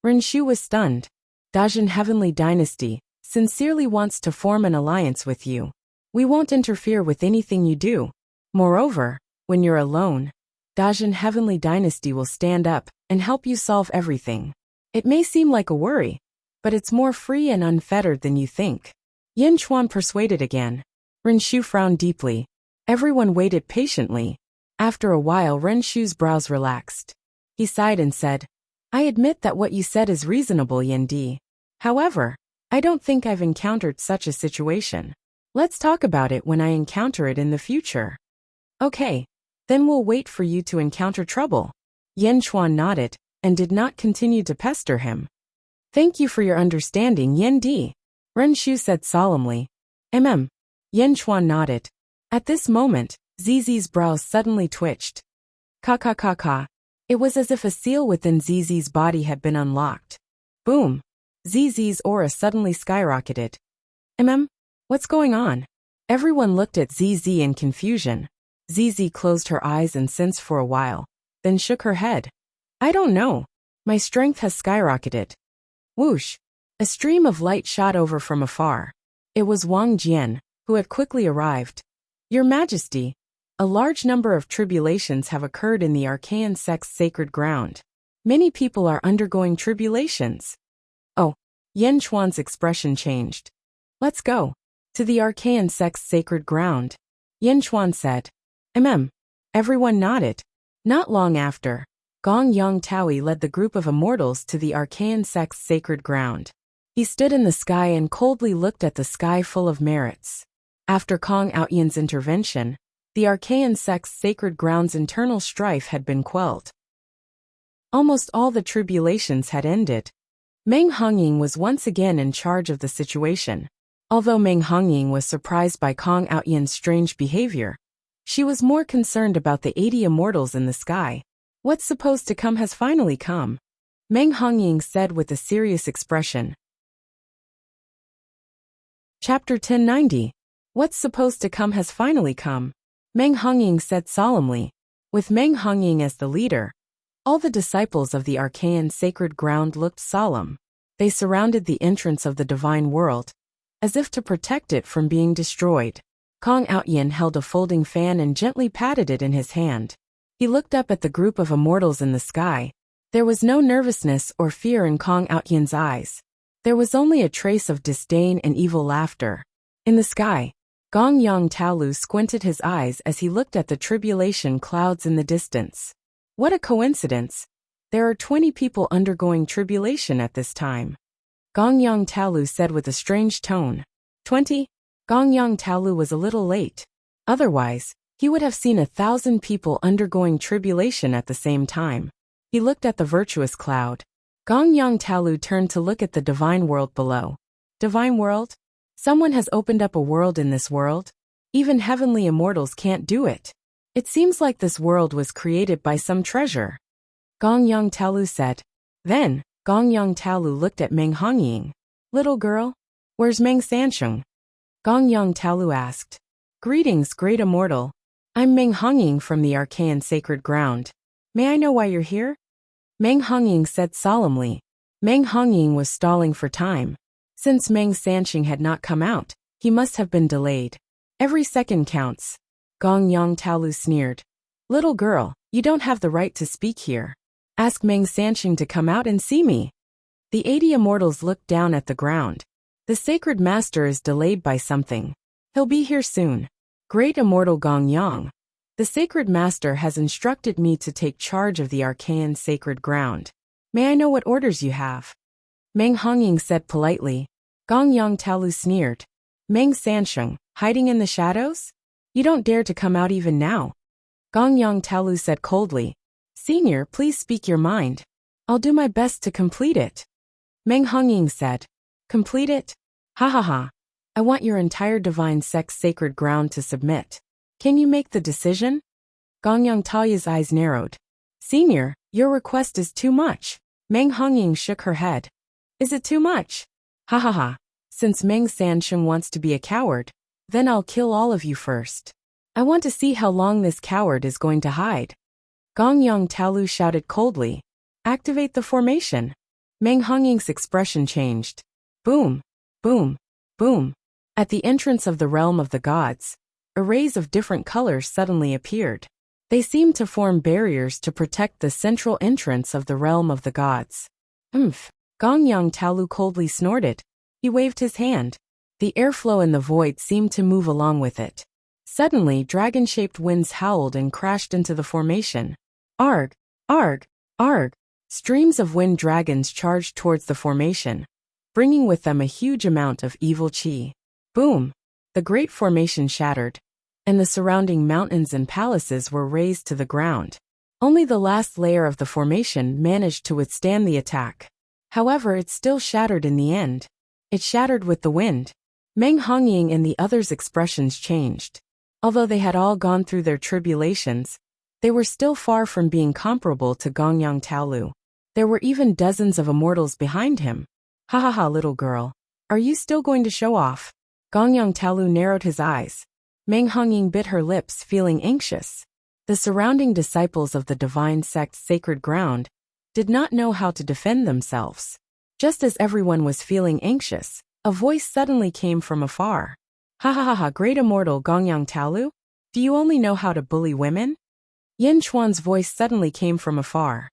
Speaker 1: Renshu was stunned. Dajin Heavenly Dynasty sincerely wants to form an alliance with you. We won't interfere with anything you do. Moreover, when you're alone, Dajin Heavenly Dynasty will stand up and help you solve everything. It may seem like a worry, but it's more free and unfettered than you think. Yan Chuan persuaded again. Renshu frowned deeply. Everyone waited patiently. After a while, Renshu's brows relaxed. He sighed and said, I admit that what you said is reasonable, Yan Di. However, I don't think I've encountered such a situation. Let's talk about it when I encounter it in the future. Okay, then we'll wait for you to encounter trouble. Yan Chuan nodded and did not continue to pester him. Thank you for your understanding, Yan Di. Renshu said solemnly. Yan Chuan nodded. At this moment, Zizi's brows suddenly twitched. Ka. It was as if a seal within Zizi's body had been unlocked. Boom. Zizi's aura suddenly skyrocketed. What's going on? Everyone looked at Zizi in confusion. Zizi closed her eyes and sensed for a while, then shook her head. I don't know. My strength has skyrocketed. Whoosh. A stream of light shot over from afar. It was Wang Jian, who had quickly arrived. Your Majesty, a large number of tribulations have occurred in the Archaean sect's sacred ground. Many people are undergoing tribulations. Oh, Yan Chuan's expression changed. Let's go. To the Archaean sect's sacred ground. Yan Chuan said. Everyone nodded. Not long after, Gong Yang Taoyi led the group of immortals to the Archaean sect's sacred ground. He stood in the sky and coldly looked at the sky full of merits. After Kong Outyan's intervention, the Archaean sect's sacred ground's internal strife had been quelled. Almost all the tribulations had ended. Meng Hongying was once again in charge of the situation. Although Meng Hongying was surprised by Kong Outyan's strange behavior, she was more concerned about the 80 immortals in the sky. What's supposed to come has finally come, Meng Hongying said with a serious expression. Chapter 1090. What's supposed to come has finally come, Meng Hongying said solemnly. With Meng Hongying as the leader, all the disciples of the Archaean sacred ground looked solemn. They surrounded the entrance of the divine world, as if to protect it from being destroyed. Kong Outyan held a folding fan and gently patted it in his hand. He looked up at the group of immortals in the sky. There was no nervousness or fear in Kong Outyan's eyes. There was only a trace of disdain and evil laughter. In the sky, Gong Yang Taolu squinted his eyes as he looked at the tribulation clouds in the distance. What a coincidence! There are 20 people undergoing tribulation at this time. Gong Yang Taolu said with a strange tone. 20? Gong Yang Taolu was a little late. Otherwise, he would have seen 1,000 people undergoing tribulation at the same time. He looked at the virtuous cloud. Gong Yang Taolu turned to look at the divine world below. Divine world? Someone has opened up a world in this world? Even heavenly immortals can't do it. It seems like this world was created by some treasure. Gong Yang Taolu said. Then, Gong Yang Taolu looked at Meng Hongying. Little girl, where's Meng Sansheng? Gong Yang Taolu asked. Greetings, great immortal. I'm Meng Hongying from the Archaean sacred ground. May I know why you're here? Meng Hongying said solemnly. Meng Hongying was stalling for time. Since Meng Sansheng had not come out, he must have been delayed. Every second counts. Gong Yang Taolu sneered. Little girl, you don't have the right to speak here. Ask Meng Sansheng to come out and see me. The 80 immortals looked down at the ground. The sacred master is delayed by something. He'll be here soon. Great immortal Gong Yang. The sacred master has instructed me to take charge of the Archaean sacred ground. May I know what orders you have? Meng Hongying said politely. Gong Yang Taolu sneered. Meng Sansheng, hiding in the shadows? You don't dare to come out even now. Gong Yang Taolu said coldly. Senior, please speak your mind. I'll do my best to complete it. Meng Hongying said. Complete it? Ha ha ha. I want your entire divine sex sacred ground to submit. Can you make the decision? Gongyang Taoyu's eyes narrowed. Senior, your request is too much. Meng Hongying shook her head. Is it too much? Ha ha ha. Since Meng Sansheng wants to be a coward, then I'll kill all of you first. I want to see how long this coward is going to hide. Gongyang Taolu shouted coldly. Activate the formation. Meng Hongying's expression changed. Boom, boom, boom. At the entrance of the realm of the gods, arrays of different colors suddenly appeared. They seemed to form barriers to protect the central entrance of the realm of the gods. Gongyang Taolu coldly snorted. He waved his hand. The airflow in the void seemed to move along with it. Suddenly, dragon-shaped winds howled and crashed into the formation. Arg! Arg! Arg! Streams of wind dragons charged towards the formation, bringing with them a huge amount of evil chi. Boom! The great formation shattered, and the surrounding mountains and palaces were razed to the ground. Only the last layer of the formation managed to withstand the attack. However, it still shattered in the end. It shattered with the wind. Meng Hongying and the others' expressions changed. Although they had all gone through their tribulations, they were still far from being comparable to Gongyang Taolu. There were even dozens of immortals behind him. Ha ha ha, little girl. Are you still going to show off? Gongyang Taolu narrowed his eyes. Meng Hongying bit her lips, feeling anxious. The surrounding disciples of the divine sect's sacred ground did not know how to defend themselves. Just as everyone was feeling anxious, a voice suddenly came from afar. Ha ha ha ha, great immortal Gongyang Taolu? Do you only know how to bully women? Yin Chuan's voice suddenly came from afar.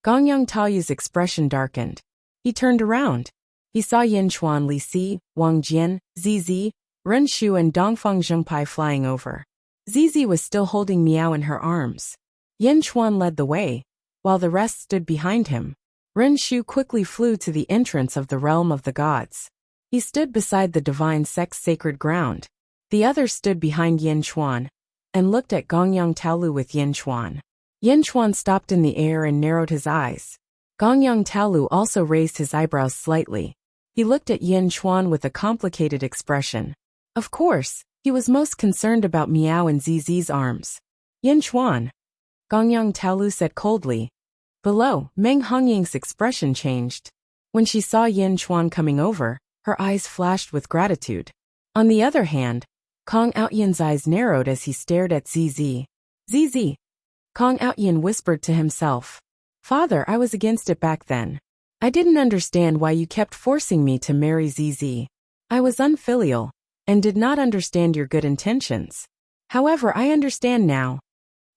Speaker 1: Gongyang Taoyu's expression darkened. He turned around. He saw Yin Chuan, Li Si, Wang Jian, Zizi, Ren Shu and Dongfang Zhengpai flying over. Zizi was still holding Miao in her arms. Yin Chuan led the way, while the rest stood behind him. Ren Shu quickly flew to the entrance of the realm of the gods. He stood beside the divine sect's sacred ground. The others stood behind Yin Chuan and looked at Gongyang Taolu with Yin Chuan. Yin Chuan stopped in the air and narrowed his eyes. Gongyang Taolu also raised his eyebrows slightly. He looked at Yin Chuan with a complicated expression. Of course, he was most concerned about Miao and Zizi's arms. Yin Chuan, Gongyang Taolu said coldly. Below, Meng Hongying's expression changed. When she saw Yin Chuan coming over, her eyes flashed with gratitude. On the other hand, Kong Outyan's eyes narrowed as he stared at Zizi. Zizi. Kong Outyan whispered to himself. Father, I was against it back then. I didn't understand why you kept forcing me to marry Zizi. I was unfilial, and did not understand your good intentions. However, I understand now.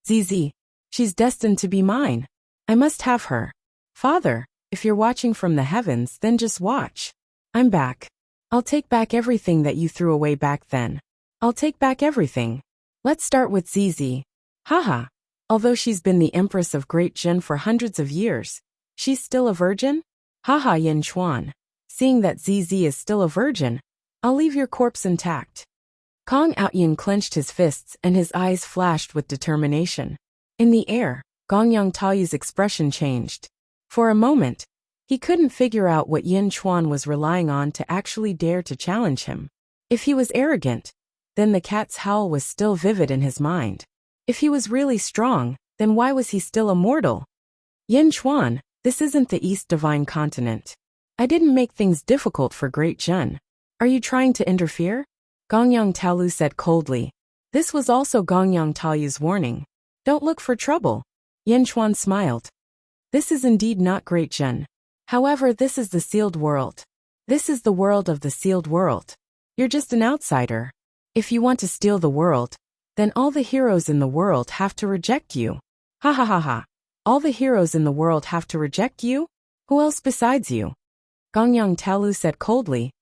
Speaker 1: Zizi. She's destined to be mine. I must have her. Father, if you're watching from the heavens, then just watch. I'm back. I'll take back everything that you threw away back then. I'll take back everything. Let's start with Zizi. Haha. Although she's been the empress of Great Jin for hundreds of years, she's still a virgin? Haha, Yin Chuan. Seeing that Zizi is still a virgin, I'll leave your corpse intact. Kong Outyan clenched his fists and his eyes flashed with determination. In the air, Gongyang Taoyu's expression changed. For a moment, he couldn't figure out what Yin Chuan was relying on to actually dare to challenge him. If he was arrogant, then the cat's howl was still vivid in his mind. If he was really strong, then why was he still immortal? Yin Chuan, this isn't the East Divine Continent. I didn't make things difficult for Great Jin. Are you trying to interfere? Gongyang Taolu said coldly. This was also Gongyang Taoyu's warning. Don't look for trouble. Yin Chuan smiled. This is indeed not Great Jin. However, this is the sealed world. This is the world of the sealed world. You're just an outsider. If you want to steal the world, then all the heroes in the world have to reject you. Ha ha ha ha. All the heroes in the world have to reject you? Who else besides you? Gongyang Taolu said coldly.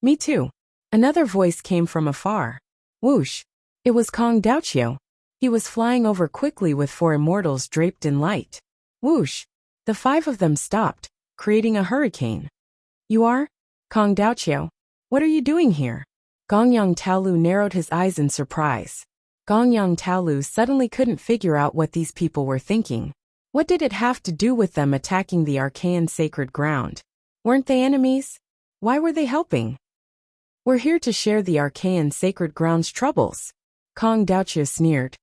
Speaker 1: Me too. Another voice came from afar. Whoosh. It was Kong Daoqiu. He was flying over quickly with 4 immortals draped in light. Whoosh. The 5 of them stopped, creating a hurricane. You are? Kong Daoqiu. What are you doing here? Gongyang Taolu narrowed his eyes in surprise. Gongyang Taolu suddenly couldn't figure out what these people were thinking. What did it have to do with them attacking the arcane sacred ground? Weren't they enemies? Why were they helping? We're here to share the arcane sacred ground's troubles. Kong Daoqiu sneered.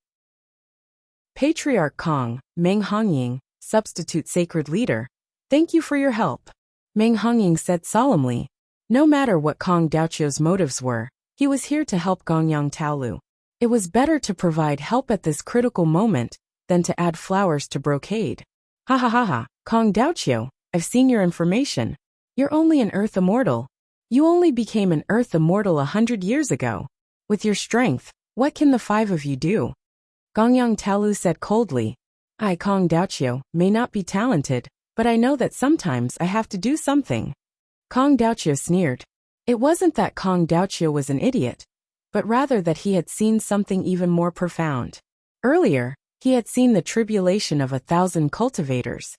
Speaker 1: Patriarch Kong, Meng Hongying, substitute sacred leader. Thank you for your help. Meng Hongying said solemnly. No matter what Kong Daoqiu's motives were, he was here to help Gongyang Taolu. It was better to provide help at this critical moment than to add flowers to brocade. Ha ha ha ha, Kong Daoqiu, I've seen your information. You're only an Earth Immortal. You only became an Earth Immortal 100 years ago. With your strength, what can the five of you do? Gongyang Taolu said coldly. I, Kong Daoqiu, may not be talented, but I know that sometimes I have to do something. Kong Daoqiu sneered. It wasn't that Kong Daoqiu was an idiot, but rather that he had seen something even more profound. Earlier, he had seen the tribulation of 1,000 cultivators,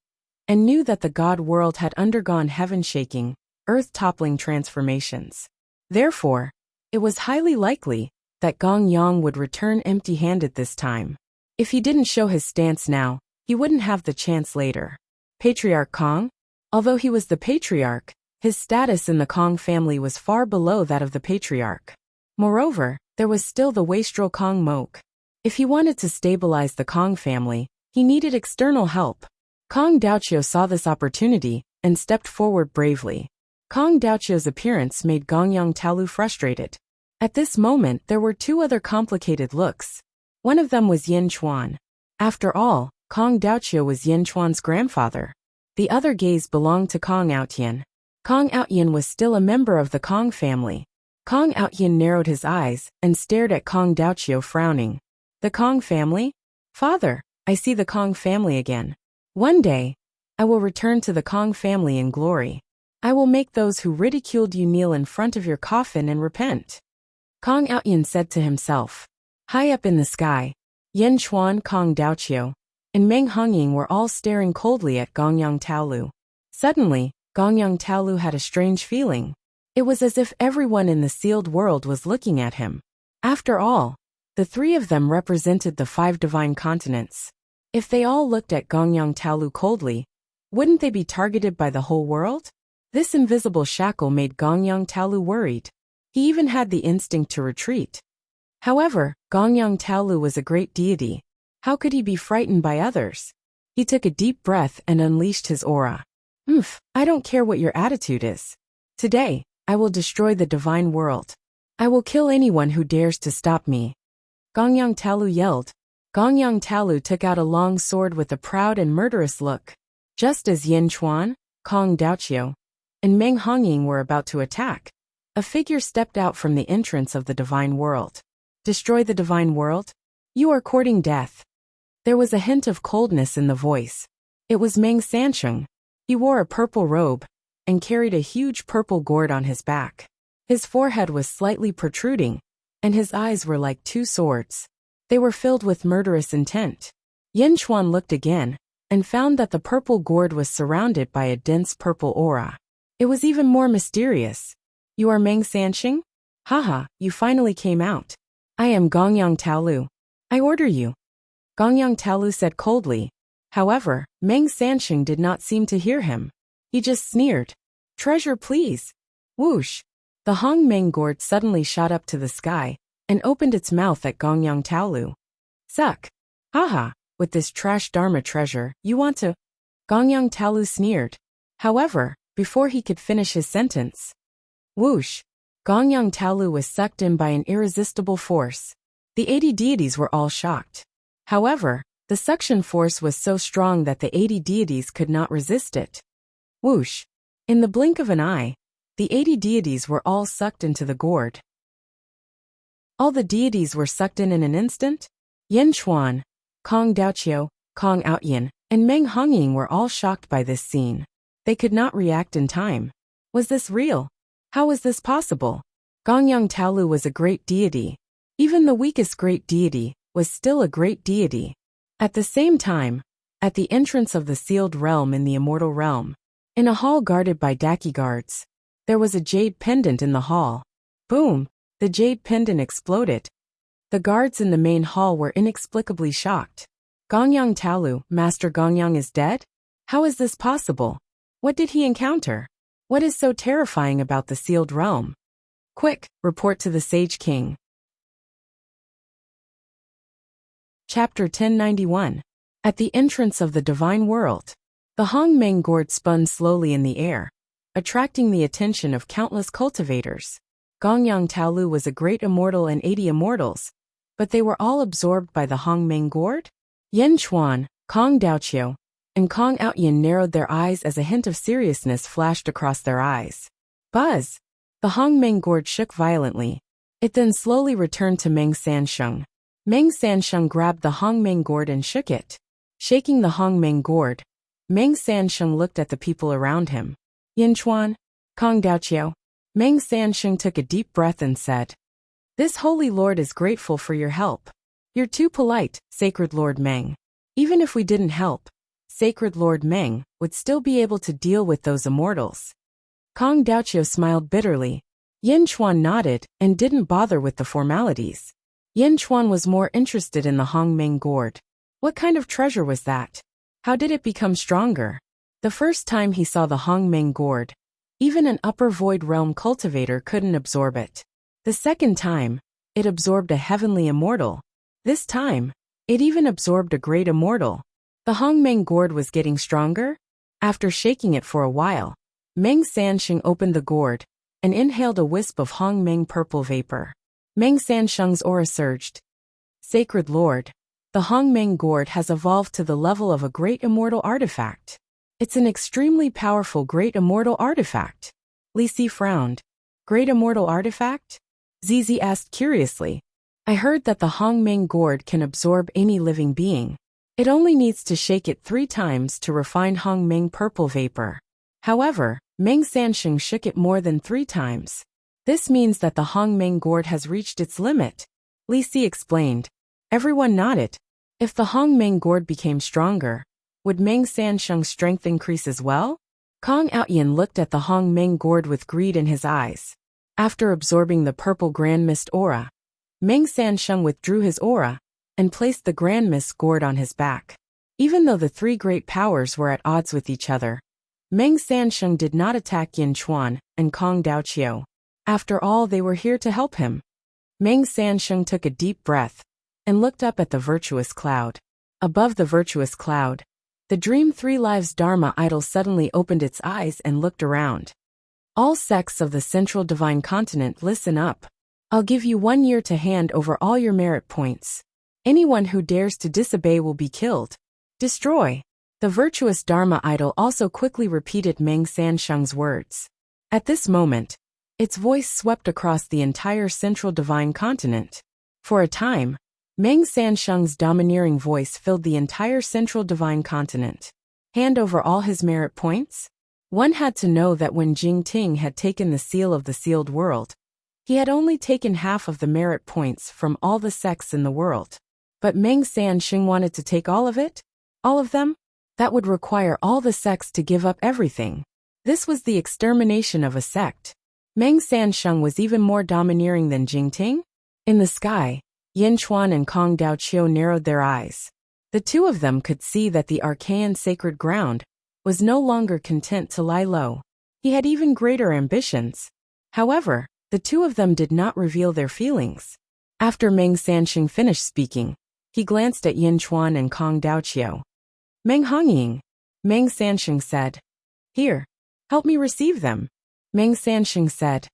Speaker 1: and knew that the god world had undergone heaven-shaking, earth-toppling transformations. Therefore, it was highly likely that Gong Yang would return empty-handed this time. If he didn't show his stance now, he wouldn't have the chance later. Patriarch Kong? Although he was the patriarch, his status in the Kong family was far below that of the patriarch. Moreover, there was still the wastrel Kong Mok. If he wanted to stabilize the Kong family, he needed external help. Kong Daoqiu saw this opportunity and stepped forward bravely. Kong Daoqiu's appearance made Gongyang Taolu frustrated. At this moment there were two other complicated looks. One of them was Yin Chuan. After all, Kong Daoqiu was Yin Chuan's grandfather. The other gaze belonged to Kong Outyin. Kong Outyin was still a member of the Kong family. Kong Outyin narrowed his eyes and stared at Kong Daoqiu frowning. The Kong family? Father, I see the Kong family again. One day, I will return to the Kong family in glory. I will make those who ridiculed you kneel in front of your coffin and repent. Kong Outyin said to himself. High up in the sky, Yin Chuan, Kong Daoqiu, and Meng Hongying were all staring coldly at Gongyang Taolu. Suddenly, Gongyang Taolu had a strange feeling. It was as if everyone in the sealed world was looking at him. After all, the three of them represented the 5 divine continents. If they all looked at Gongyang Taolu coldly, wouldn't they be targeted by the whole world? This invisible shackle made Gongyang Taolu worried. He even had the instinct to retreat. However, Gongyang Taolu was a great deity. How could he be frightened by others? He took a deep breath and unleashed his aura. I don't care what your attitude is. Today, I will destroy the divine world. I will kill anyone who dares to stop me. Gongyang Taolu yelled. Gongyang Taolu took out a long sword with a proud and murderous look. Just as Yin Chuan, Kong Daoqiu, and Meng Hongying were about to attack, a figure stepped out from the entrance of the divine world. Destroy the divine world? You are courting death. There was a hint of coldness in the voice. It was Meng Sansheng. He wore a purple robe and carried a huge purple gourd on his back. His forehead was slightly protruding, and his eyes were like 2 swords. They were filled with murderous intent. Yin Chuan looked again and found that the purple gourd was surrounded by a dense purple aura. It was even more mysterious. You are Meng Sansheng? Haha, you finally came out. I am Gongyang Taolu. I order you. Gongyang Taolu said coldly. However, Meng Sansheng did not seem to hear him. He just sneered. Treasure please. Whoosh. The Hong Meng gourd suddenly shot up to the sky and opened its mouth at Gongyang Taolu. Suck. Haha, with this trash dharma treasure, you want to... Gongyang Taolu sneered. However, before he could finish his sentence. Whoosh. Gongyang Taolu was sucked in by an irresistible force. The 80 deities were all shocked. However, the suction force was so strong that the 80 deities could not resist it. Whoosh. In the blink of an eye, the 80 deities were all sucked into the gourd. All the deities were sucked in an instant? Yin Chuan, Kong Daoqiu, Kong Outyin, and Meng Hongying were all shocked by this scene. They could not react in time. Was this real? How was this possible? Gongyang Taolu was a great deity. Even the weakest great deity was still a great deity. At the same time, at the entrance of the sealed realm in the immortal realm, in a hall guarded by Daki guards, there was a jade pendant in the hall. Boom! The jade pendant exploded. The guards in the main hall were inexplicably shocked. Gongyang Taolu, Master Gongyang is dead? How is this possible? What did he encounter? What is so terrifying about the sealed realm? Quick, report to the Sage King. Chapter 1091. At the entrance of the Divine World. The Hongmeng gourd spun slowly in the air, attracting the attention of countless cultivators. Gongyang Taolu was a great immortal and 80 immortals, but they were all absorbed by the Hongmeng gourd? Yin Chuan, Kong Daoqiu, and Kong Outyin narrowed their eyes as a hint of seriousness flashed across their eyes. Buzz! The Hongmeng gourd shook violently. It then slowly returned to Meng Sansheng. Meng Sansheng grabbed the Hongmeng gourd and shook it. Shaking the Hongmeng gourd, Meng Sansheng looked at the people around him. Yin Chuan, Kong Daoqiu. Meng Sansheng took a deep breath and said, "This holy lord is grateful for your help. You're too polite, Sacred Lord Meng. Even if we didn't help, Sacred Lord Meng would still be able to deal with those immortals." Kong Daoqiu smiled bitterly. Yin Chuan nodded and didn't bother with the formalities. Yin Chuan was more interested in the Hongmeng gourd. What kind of treasure was that? How did it become stronger? The first time he saw the Hongmeng gourd, even an upper void realm cultivator couldn't absorb it. The second time, it absorbed a heavenly immortal. This time, it even absorbed a great immortal. The Hongmeng gourd was getting stronger. After shaking it for a while, Meng Sansheng opened the gourd and inhaled a wisp of Hongmeng purple vapor. Meng Sansheng's aura surged. Sacred Lord, the Hongmeng gourd has evolved to the level of a great immortal artifact. It's an extremely powerful great immortal artifact. Li Si frowned. Great immortal artifact? Zizi asked curiously. I heard that the Hongmeng gourd can absorb any living being. It only needs to shake it 3 times to refine Hongmeng purple vapor. However, Meng Sansheng shook it more than 3 times. This means that the Hongmeng gourd has reached its limit. Li Si explained. Everyone nodded. If the Hongmeng gourd became stronger, would Meng Sansheng's strength increase as well? Kong Outyin looked at the Hongmeng gourd with greed in his eyes. After absorbing the purple Grand Mist aura, Meng Sansheng withdrew his aura and placed the Grand Mist gourd on his back. Even though the 3 great powers were at odds with each other, Meng Sansheng did not attack Yin Chuan and Kong Daoqiu. After all, they were here to help him. Meng Sansheng took a deep breath and looked up at the virtuous cloud. Above the virtuous cloud, the Dream 3 Lives Dharma idol suddenly opened its eyes and looked around. All sects of the Central Divine Continent, listen up. I'll give you 1 year to hand over all your merit points. Anyone who dares to disobey will be killed. Destroy. The virtuous Dharma idol also quickly repeated Meng Sansheng's words. At this moment, its voice swept across the entire Central Divine Continent. For a time, Meng Sansheng's domineering voice filled the entire Central Divine Continent. Hand over all his merit points? One had to know that when Jing Ting had taken the seal of the sealed world, he had only taken half of the merit points from all the sects in the world. But Meng Sansheng wanted to take all of it? All of them? That would require all the sects to give up everything. This was the extermination of a sect. Meng Sansheng was even more domineering than Jing Ting? In the sky, Yin Chuan and Kong Daoqiu narrowed their eyes. The 2 of them could see that the archaic sacred ground was no longer content to lie low. He had even greater ambitions. However, the 2 of them did not reveal their feelings. After Meng Sansheng finished speaking, he glanced at Yin Chuan and Kong Daoqiu. Meng Hongying, Meng Sansheng said. Here, help me receive them. Meng Sansheng said.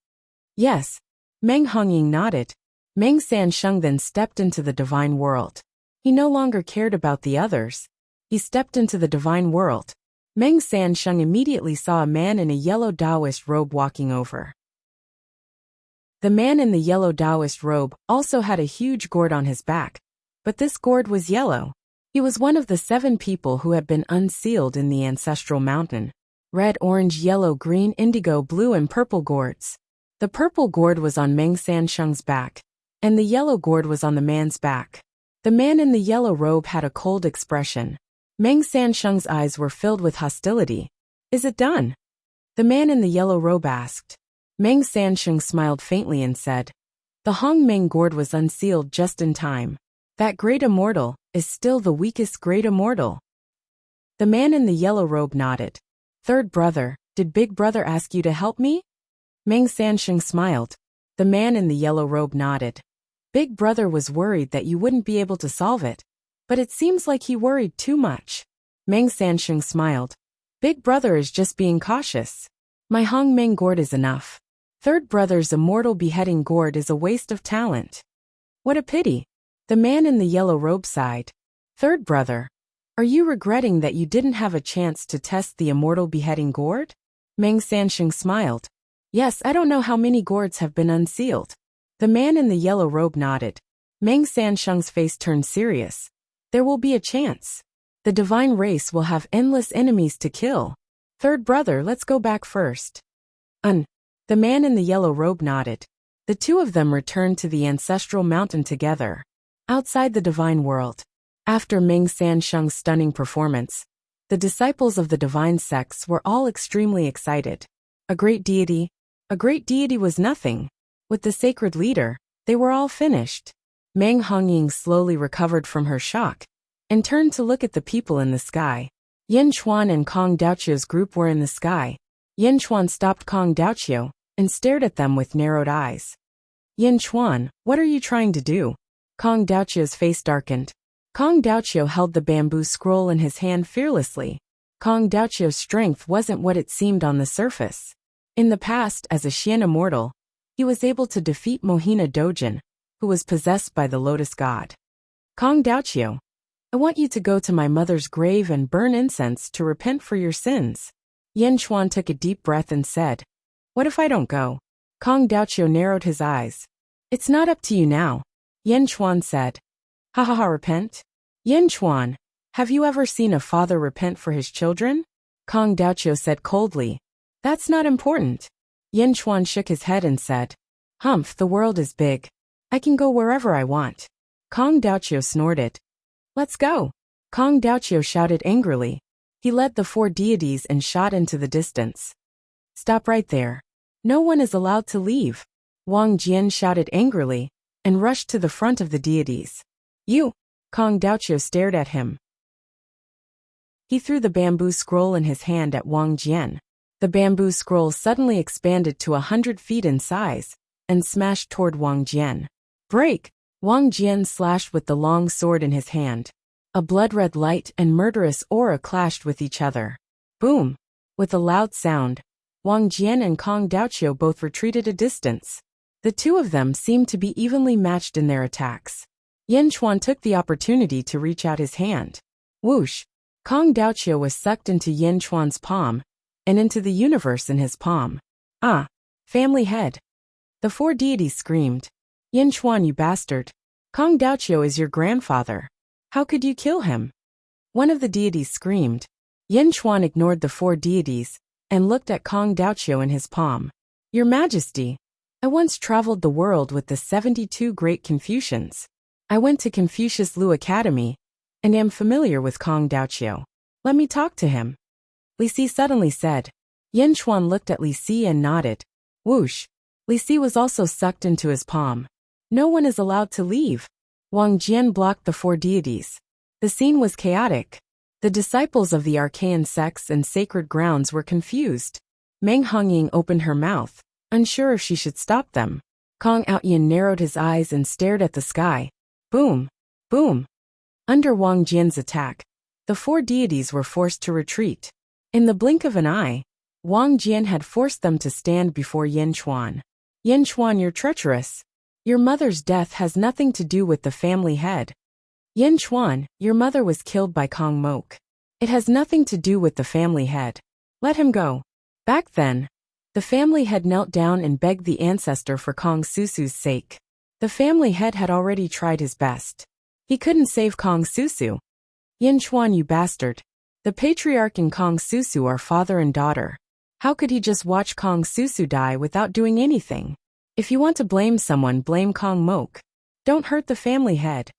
Speaker 1: Yes. Meng Hongying nodded. Meng Sansheng then stepped into the divine world. He no longer cared about the others. He stepped into the divine world. Meng Sansheng immediately saw a man in a yellow Taoist robe walking over. The man in the yellow Taoist robe also had a huge gourd on his back, but this gourd was yellow. He was one of the 7 people who had been unsealed in the ancestral mountain. Red, orange, yellow, green, indigo, blue and purple gourds. The purple gourd was on Meng Sansheng's back, and the yellow gourd was on the man's back. The man in the yellow robe had a cold expression. Meng Sansheng's eyes were filled with hostility. Is it done? The man in the yellow robe asked. Meng Sansheng smiled faintly and said, The Hongmeng gourd was unsealed just in time. That great immortal is still the weakest great immortal. The man in the yellow robe nodded. Third brother, did big brother ask you to help me? Meng Sansheng smiled. The man in the yellow robe nodded. Big brother was worried that you wouldn't be able to solve it. But it seems like he worried too much. Meng Sansheng smiled. Big brother is just being cautious. My Hong Meng gourd is enough. Third brother's immortal beheading gourd is a waste of talent. What a pity. The man in the yellow robe sighed. Third brother, are you regretting that you didn't have a chance to test the immortal beheading gourd? Meng Sansheng smiled. Yes, I don't know how many gourds have been unsealed. The man in the yellow robe nodded. Meng Sansheng's face turned serious. There will be a chance. The divine race will have endless enemies to kill. Third brother, let's go back first. The man in the yellow robe nodded. The two of them returned to the ancestral mountain together. Outside the divine world. After Meng Sansheng's stunning performance, the disciples of the divine sects were all extremely excited. A great deity was nothing. With the sacred leader, they were all finished. Meng Hongying slowly recovered from her shock and turned to look at the people in the sky. Yin Chuan and Kong Daoqiu's group were in the sky. Yin Chuan stopped Kong Daoqiu and stared at them with narrowed eyes. Yin Chuan, what are you trying to do? Kong Daoqiu's face darkened. Kong Daoqiu held the bamboo scroll in his hand fearlessly. Kong Daoqiu's strength wasn't what it seemed on the surface. In the past, as a Xian immortal, he was able to defeat Mohina Dojin, who was possessed by the Lotus God. Kong Daoqiu, I want you to go to my mother's grave and burn incense to repent for your sins. Yin Chuan took a deep breath and said, What if I don't go? Kong Daoqiu narrowed his eyes. It's not up to you now. Yin Chuan said. Ha ha ha, repent? Yin Chuan, have you ever seen a father repent for his children? Kong Daoqiu said coldly. That's not important. Yin Chuan shook his head and said, Humph, the world is big. I can go wherever I want. Kong Daoqiu snorted. Let's go. Kong Daoqiu shouted angrily. He led the four deities and shot into the distance. Stop right there. No one is allowed to leave. Wang Jian shouted angrily and rushed to the front of the deities. You! Kong Daoqiu stared at him. He threw the bamboo scroll in his hand at Wang Jian. The bamboo scroll suddenly expanded to 100 feet in size and smashed toward Wang Jian. Break! Wang Jian slashed with the long sword in his hand. A blood-red light and murderous aura clashed with each other. Boom! With a loud sound, Wang Jian and Kong Daoqiu both retreated a distance. The two of them seemed to be evenly matched in their attacks. Yin Chuan took the opportunity to reach out his hand. Whoosh! Kong Daoqiu was sucked into Yin Chuan's palm and into the universe in his palm. Ah! Family head! The four deities screamed. Yin Chuan, you bastard! Kong Daoqiu is your grandfather. How could you kill him? One of the deities screamed. Yin Chuan ignored the four deities and looked at Kong Daoqiu in his palm. Your Majesty, I once traveled the world with the 72 great Confucians. I went to Confucius Lu Academy and am familiar with Kong Daoqiu. Let me talk to him. Li Si suddenly said. Yin Chuan looked at Li Si and nodded. Whoosh! Li Si was also sucked into his palm. No one is allowed to leave. Wang Jian blocked the four deities. The scene was chaotic. The disciples of the arcane sects and sacred grounds were confused. Meng Hongying opened her mouth, unsure if she should stop them. Kong Outyin narrowed his eyes and stared at the sky. Boom! Boom! Under Wang Jian's attack, the four deities were forced to retreat. In the blink of an eye, Wang Jian had forced them to stand before Yin Chuan. Yin Chuan, you're treacherous. Your mother's death has nothing to do with the family head. Yin Chuan, your mother was killed by Kong Mok. It has nothing to do with the family head. Let him go. Back then, the family head knelt down and begged the ancestor for Kong Susu's sake. The family head had already tried his best. He couldn't save Kong Susu. Yin Chuan, you bastard. The patriarch and Kong Susu are father and daughter. How could he just watch Kong Susu die without doing anything? If you want to blame someone, blame Kong Mok. Don't hurt the family head.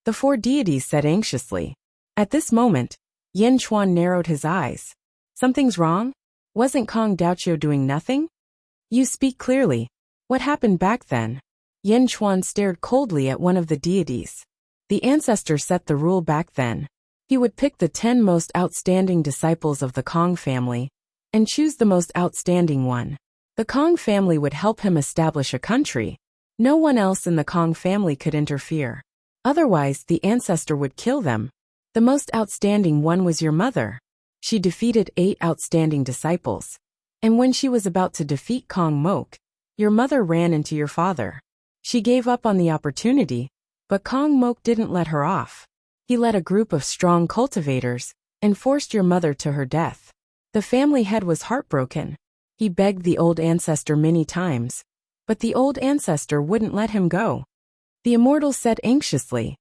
Speaker 1: The four deities said anxiously. At this moment, Yin Chuan narrowed his eyes. Something's wrong? Wasn't Kong Daoqiu doing nothing? You speak clearly. What happened back then? Yin Chuan stared coldly at one of the deities. The ancestor set the rule back then. He would pick the 10 most outstanding disciples of the Kong family and choose the most outstanding one. The Kong family would help him establish a country. No one else in the Kong family could interfere. Otherwise, the ancestor would kill them. The most outstanding one was your mother. She defeated 8 outstanding disciples. And when she was about to defeat Kong Mok, your mother ran into your father. She gave up on the opportunity, but Kong Mok didn't let her off. He led a group of strong cultivators and forced your mother to her death. The family head was heartbroken. He begged the old ancestor many times, but the old ancestor wouldn't let him go. The immortal said anxiously,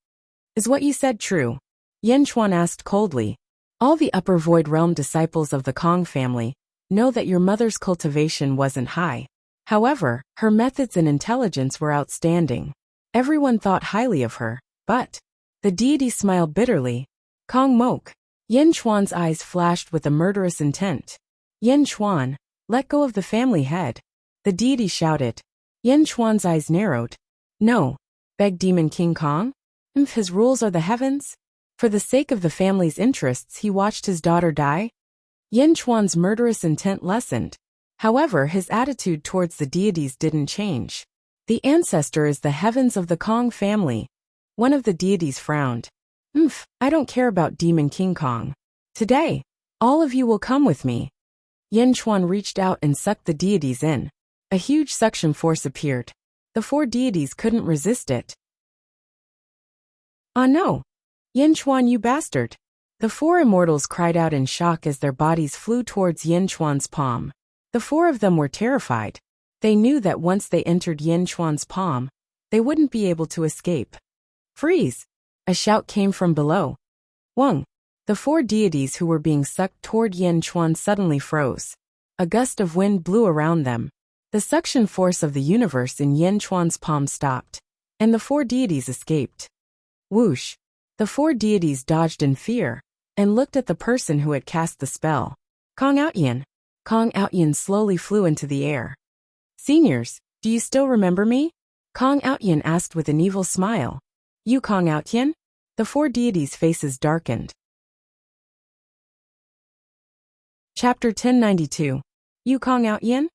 Speaker 1: "Is what you said true?" Yen Chuan asked coldly. All the upper void realm disciples of the Kong family know that your mother's cultivation wasn't high. However, her methods and intelligence were outstanding. Everyone thought highly of her, but the deity smiled bitterly. Kong Mok. Yen Chuan's eyes flashed with a murderous intent. Yen Chuan, let go of the family head. The deity shouted. Yen Chuan's eyes narrowed. No, begged Demon King Kong. If his rules are the heavens? For the sake of the family's interests, he watched his daughter die? Yen Chuan's murderous intent lessened. However, his attitude towards the deities didn't change. The ancestor is the heavens of the Kong family. One of the deities frowned. I don't care about Demon King Kong. Today, all of you will come with me. Yen Chuan reached out and sucked the deities in. A huge suction force appeared. The 4 deities couldn't resist it. Ah no! Yen Chuan, you bastard! The 4 immortals cried out in shock as their bodies flew towards Yen Chuan's palm. The 4 of them were terrified. They knew that once they entered Yen Chuan's palm, they wouldn't be able to escape. Freeze! A shout came from below. Wang! The 4 deities who were being sucked toward Yen Chuan suddenly froze. A gust of wind blew around them. The suction force of the universe in Yen Chuan's palm stopped, and the 4 deities escaped. Whoosh! The 4 deities dodged in fear and looked at the person who had cast the spell. Kong Outyin. Kong Outyin slowly flew into the air. Seniors, do you still remember me? Kong Outyin asked with an evil smile. You Kong Outyin? The 4 deities' faces darkened. Chapter 1092. You Kong Outyin?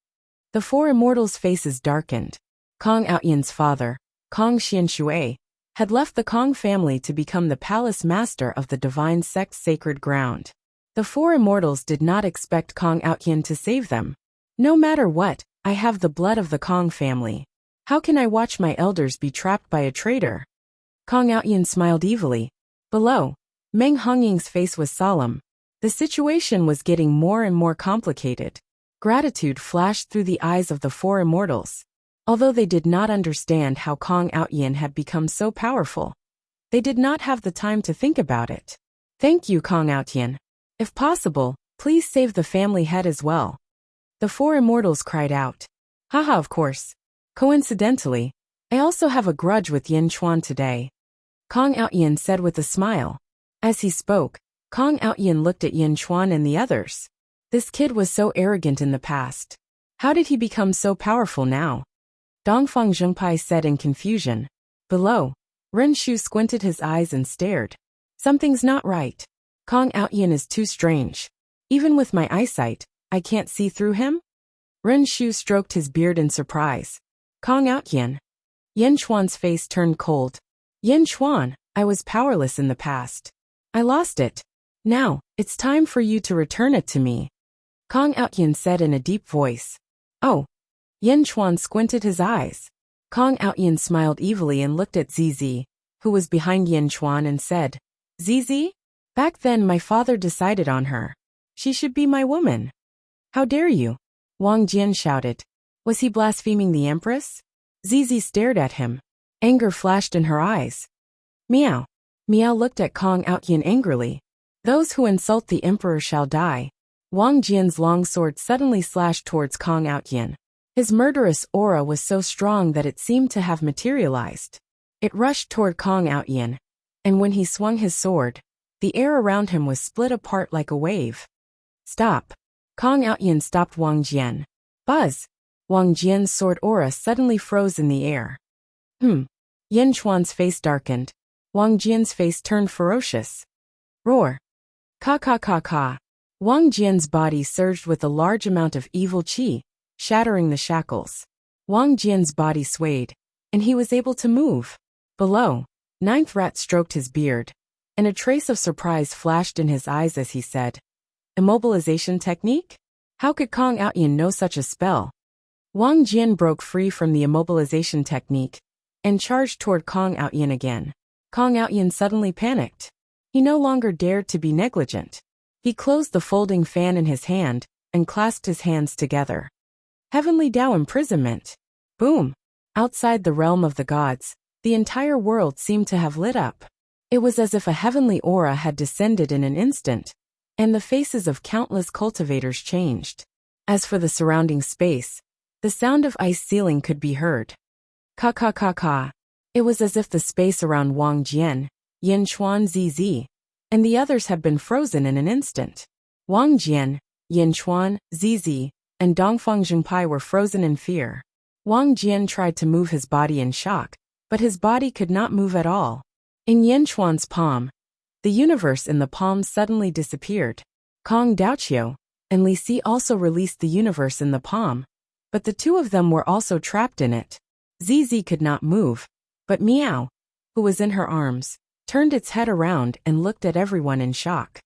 Speaker 1: The 4 immortals' faces darkened. Kong Outyin's father, Kong Xianshui, had left the Kong family to become the palace master of the divine sect's sacred ground. The 4 immortals did not expect Kong Outyin to save them. No matter what, I have the blood of the Kong family. How can I watch my elders be trapped by a traitor? Kong Outyin smiled evilly. Below, Meng Hongying's face was solemn. The situation was getting more and more complicated. Gratitude flashed through the eyes of the 4 immortals. Although they did not understand how Kong Outyin had become so powerful, they did not have the time to think about it. Thank you, Kong Outyin. If possible, please save the family head as well. The 4 immortals cried out. Haha, of course. Coincidentally, I also have a grudge with Yen Chuan today. Kong Outyin said with a smile. As he spoke, Kong Outyin looked at Yen Chuan and the others. This kid was so arrogant in the past. How did he become so powerful now? Dongfang Zhengpai said in confusion. Below, Ren Shu squinted his eyes and stared. Something's not right. Kong Outyin is too strange. Even with my eyesight, I can't see through him? Ren Shu stroked his beard in surprise. Kong Outyin. Yen Chuan's face turned cold. Yen Chuan, I was powerless in the past. I lost it. Now, it's time for you to return it to me. Kong Outyin said in a deep voice. Oh. Yen Chuan squinted his eyes. Kong Outyin smiled evilly and looked at Zizi, who was behind Yen Chuan, and said, Zizi? Back then my father decided on her. She should be my woman. How dare you? Wang Jian shouted. Was he blaspheming the Empress? Zizi stared at him. Anger flashed in her eyes. Meow. Meow looked at Kong Outyin angrily. Those who insult the Emperor shall die. Wang Jian's long sword suddenly slashed towards Kong Outyin. His murderous aura was so strong that it seemed to have materialized. It rushed toward Kong Outyin, and when he swung his sword, the air around him was split apart like a wave. Stop. Kong Outyin stopped Wang Jian. Buzz. Wang Jian's sword aura suddenly froze in the air. Yen Chuan's face darkened. Wang Jian's face turned ferocious. Roar. Ka ka ka ka. Wang Jian's body surged with a large amount of evil qi, shattering the shackles. Wang Jian's body swayed, and he was able to move. Below, Ninth Rat stroked his beard, and a trace of surprise flashed in his eyes as he said, "Immobilization technique? How could Kong Outyin know such a spell?" Wang Jian broke free from the immobilization technique and charged toward Kong Outyin again. Kong Outyin suddenly panicked. He no longer dared to be negligent. He closed the folding fan in his hand and clasped his hands together. Heavenly Tao imprisonment. Boom! Outside the realm of the gods, the entire world seemed to have lit up. It was as if a heavenly aura had descended in an instant, and the faces of countless cultivators changed. As for the surrounding space, the sound of ice ceiling could be heard. Ka ka ka ka. It was as if the space around Wang Jian, Yin Chuan ZZ, and the others had been frozen in an instant. Wang Jian, Yin Chuan, ZZ, and Dongfang Jingpai were frozen in fear. Wang Jian tried to move his body in shock, but his body could not move at all. In Yin Chuan's palm, the universe in the palm suddenly disappeared. Kong Daoqiu and Li Si also released the universe in the palm, but the two of them were also trapped in it. ZZ could not move, but Meow, who was in her arms, turned its head around and looked at everyone in shock.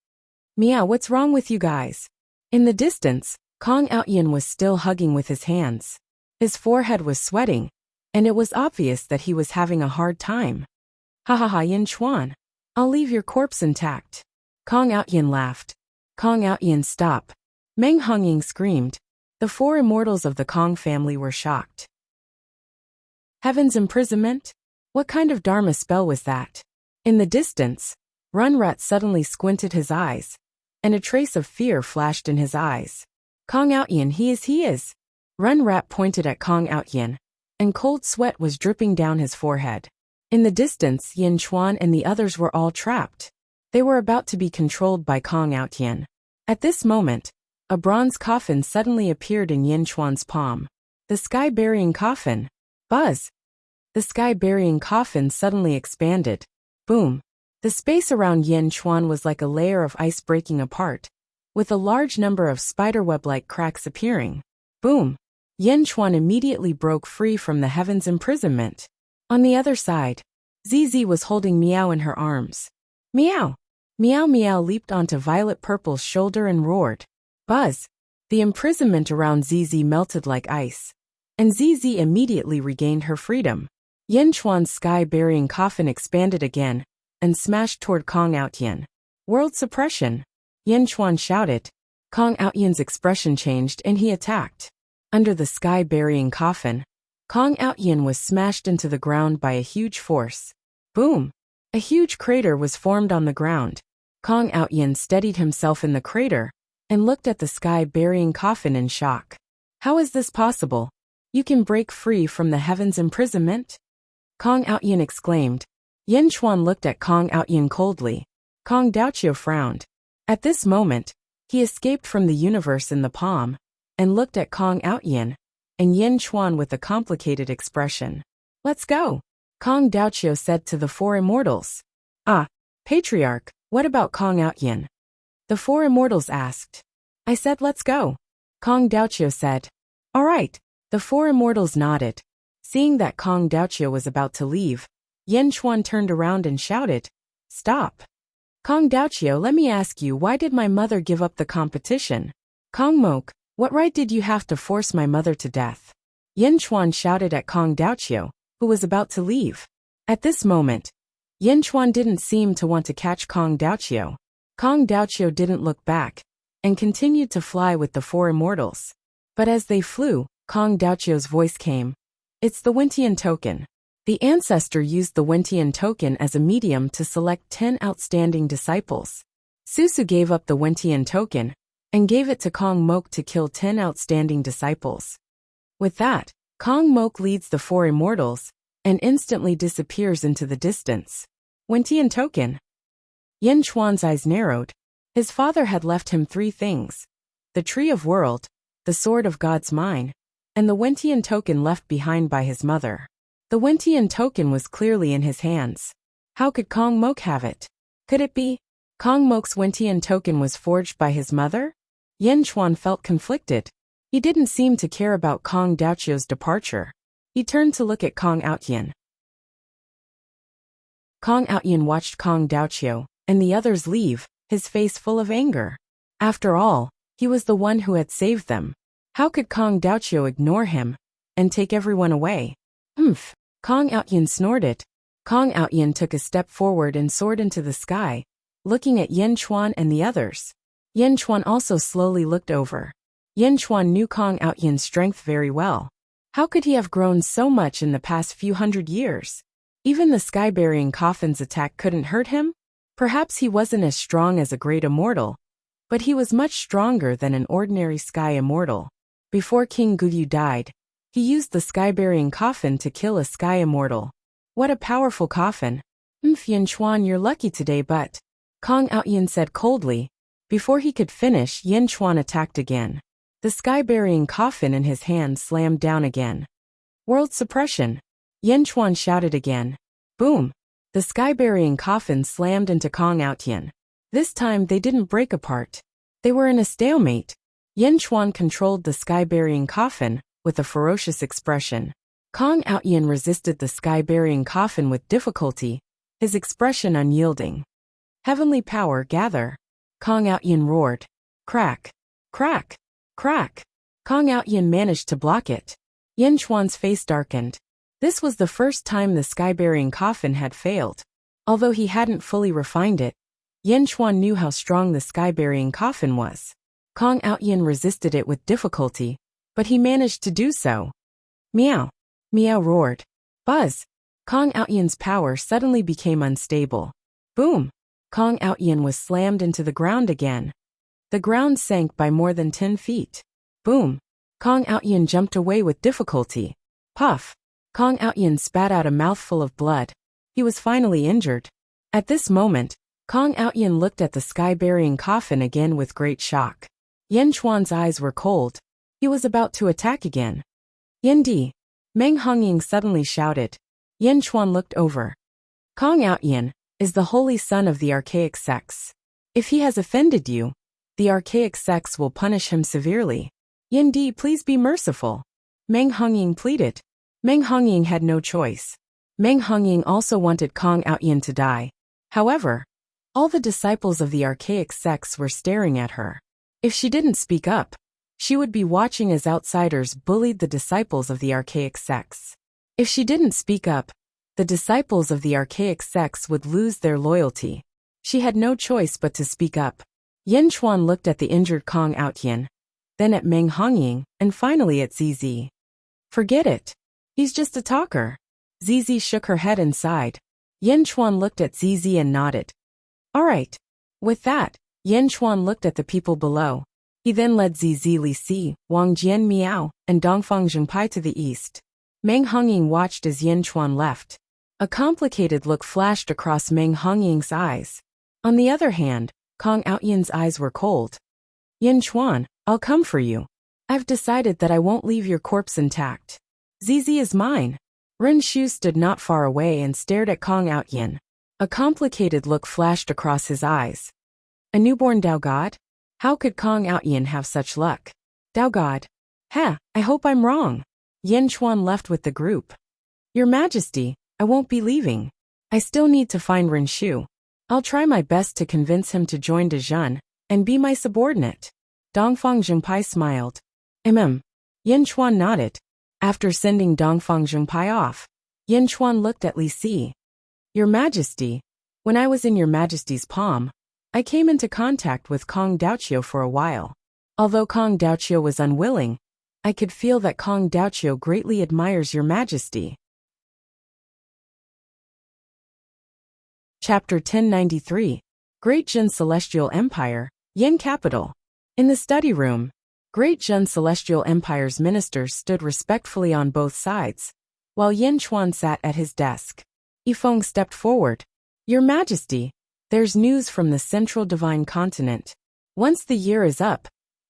Speaker 1: "Meow, what's wrong with you guys?" In the distance, Kong Outyin was still hugging with his hands. His forehead was sweating, and it was obvious that he was having a hard time. "Ha ha ha, Yin Chuan. I'll leave your corpse intact." Kong Outyin laughed. "Kong Outyin, stop." Meng Hongying screamed. The four immortals of the Kong family were shocked. Heaven's imprisonment? What kind of Dharma spell was that? In the distance, Runrat suddenly squinted his eyes, and a trace of fear flashed in his eyes. "Kong Outyin, he is. Runrat pointed at Kong Outyin, and cold sweat was dripping down his forehead. In the distance, Yin Chuan and the others were all trapped. They were about to be controlled by Kong Outyin. At this moment, a bronze coffin suddenly appeared in Yin Chuan's palm. The sky-burying coffin. Buzz! The sky-burying coffin suddenly expanded. Boom! The space around Yin Chuan was like a layer of ice breaking apart, with a large number of spiderweb-like cracks appearing. Boom! Yin Chuan immediately broke free from the heaven's imprisonment. On the other side, ZZ was holding Meow in her arms. "Meow!" Meow Meow leaped onto Violet Purple's shoulder and roared. Buzz! The imprisonment around ZZ melted like ice, and ZZ immediately regained her freedom. Yin Chuan's sky-burying coffin expanded again and smashed toward Kong Outyin. "World suppression!" Yin Chuan shouted. Kong Outyin's expression changed and he attacked. Under the sky-burying coffin, Kong Outyin was smashed into the ground by a huge force. Boom! A huge crater was formed on the ground. Kong Outyin steadied himself in the crater and looked at the sky-burying coffin in shock. "How is this possible? You can break free from the heaven's imprisonment?" Kong Outyin exclaimed. Yin Chuan looked at Kong Outyin coldly. Kong Daoqiu frowned. At this moment, he escaped from the universe in the palm and looked at Kong Outyin and Yin Chuan with a complicated expression. "Let's go," Kong Daoqiu said to the four immortals. "Ah, Patriarch, what about Kong Outyin?" The four immortals asked. "I said let's go," Kong Daoqiu said. "All right." The four immortals nodded. Seeing that Kong Daoqiu was about to leave, Yin Chuan turned around and shouted, "Stop. Kong Daoqiu, let me ask you, why did my mother give up the competition? Kong Mok, what right did you have to force my mother to death?" Yin Chuan shouted at Kong Daoqiu, who was about to leave. At this moment, Yin Chuan didn't seem to want to catch Kong Daoqiu. Kong Daoqiu didn't look back and continued to fly with the four immortals. But as they flew, Kong Daoqiu's voice came. "It's the Wentian token." The ancestor used the Wentian token as a medium to select 10 outstanding disciples. Susu gave up the Wentian token and gave it to Kong Mok to kill 10 outstanding disciples. With that, Kong Mok leads the four immortals and instantly disappears into the distance. Wentian token. Yin Chuan's eyes narrowed. His father had left him 3 things: the Tree of World, the Sword of God's Mine, and the Wentian token left behind by his mother. The Wentian token was clearly in his hands. How could Kong Mok have it? Could it be Kong Mok's Wentian token was forged by his mother? Yen Chuan felt conflicted. He didn't seem to care about Kong Daochio's departure. He turned to look at Kong Outyin. Kong Outyin watched Kong Daochio and the others leave, his face full of anger. After all, he was the one who had saved them. How could Kong Daochio ignore him and take everyone away? Humph! Kong Outyin snorted. Kong Outyin took a step forward and soared into the sky, looking at Yen Chuan and the others. Yen Chuan also slowly looked over. Yen Chuan knew Kong Outyin's strength very well. How could he have grown so much in the past few hundred years? Even the sky-burying coffin's attack couldn't hurt him? Perhaps he wasn't as strong as a great immortal, but he was much stronger than an ordinary sky immortal. Before King Guryu died, he used the sky-burying coffin to kill a sky immortal. What a powerful coffin. Yen Chuan, you're lucky today, but Kong Outyin said coldly. Before he could finish, Yen Chuan attacked again. The sky-burying coffin in his hand slammed down again. World suppression. Yen Chuan shouted again. Boom! The sky-burying coffin slammed into Kong Outyin. This time they didn't break apart. They were in a stalemate. Yen Chuan controlled the sky-burying coffin with a ferocious expression. Kong Outyin resisted the sky-burying coffin with difficulty, his expression unyielding. Heavenly power, gather. Kong Outyin roared. Crack! Crack! Crack! Kong Outyin managed to block it. Yen Chuan's face darkened. This was the first time the sky-burying coffin had failed. Although he hadn't fully refined it, Yen Chuan knew how strong the sky-burying coffin was. Kong Outyin resisted it with difficulty, but he managed to do so. Meow! Meow roared. Buzz! Kong Outyin's power suddenly became unstable. Boom! Kong Outyin was slammed into the ground again. The ground sank by more than 10 feet. Boom! Kong Outyin jumped away with difficulty. Puff! Kong Outyin spat out a mouthful of blood. He was finally injured. At this moment, Kong Outyin looked at the sky-burying coffin again with great shock. Yen Chuan's eyes were cold. He was about to attack again. Yendi! Meng Hongying suddenly shouted. Yen Chuan looked over. Kong Outyin is the holy son of the archaic sex. If he has offended you, the archaic sex will punish him severely. Yendi, please be merciful. Meng Hongying pleaded. Meng Hongying had no choice. Meng Hongying also wanted Kong Outyin to die. However, all the disciples of the archaic sex were staring at her. If she didn't speak up, she would be watching as outsiders bullied the disciples of the archaic sex. If she didn't speak up, the disciples of the archaic sex would lose their loyalty. She had no choice but to speak up. Yen Chuan looked at the injured Kong Outyin, then at Meng Hongying, and finally at ZZ. Forget it. He's just a talker. ZZ shook her head and sighed. Yen Chuan looked at ZZ and nodded. All right. With that, Yen Chuan looked at the people below. He then led ZZ Li Si, Wang Jian Miao, and Dongfang Zhengpai to the east. Meng Hongying watched as Yen Chuan left. A complicated look flashed across Meng Hongying's eyes. On the other hand, Kong Outyin's eyes were cold. Yen Chuan, I'll come for you. I've decided that I won't leave your corpse intact. ZZ is mine. Ren Shu stood not far away and stared at Kong Outyin. A complicated look flashed across his eyes. A newborn Dao God? How could Kong Outyin have such luck? Dao God. I hope I'm wrong. Yen Chuan left with the group. Your Majesty, I won't be leaving. I still need to find Ren Shu. I'll try my best to convince him to join Dezhun and be my subordinate. Dongfang Zhengpai smiled. Yen Chuan nodded. After sending Dongfang Zhengpai off, Yen Chuan looked at Li Si. Your Majesty, when I was in Your Majesty's palm, I came into contact with Kong Daochio for a while. Although Kong Daochio was unwilling, I could feel that Kong Daochio greatly admires Your Majesty. Chapter 1093. Great Jin Celestial Empire, Yin Capital. In the study room, Great Jin Celestial Empire's ministers stood respectfully on both sides, while Yen Chuan sat at his desk. Yifeng stepped forward. Your Majesty, there's news from the Central Divine Continent. Once the year is up,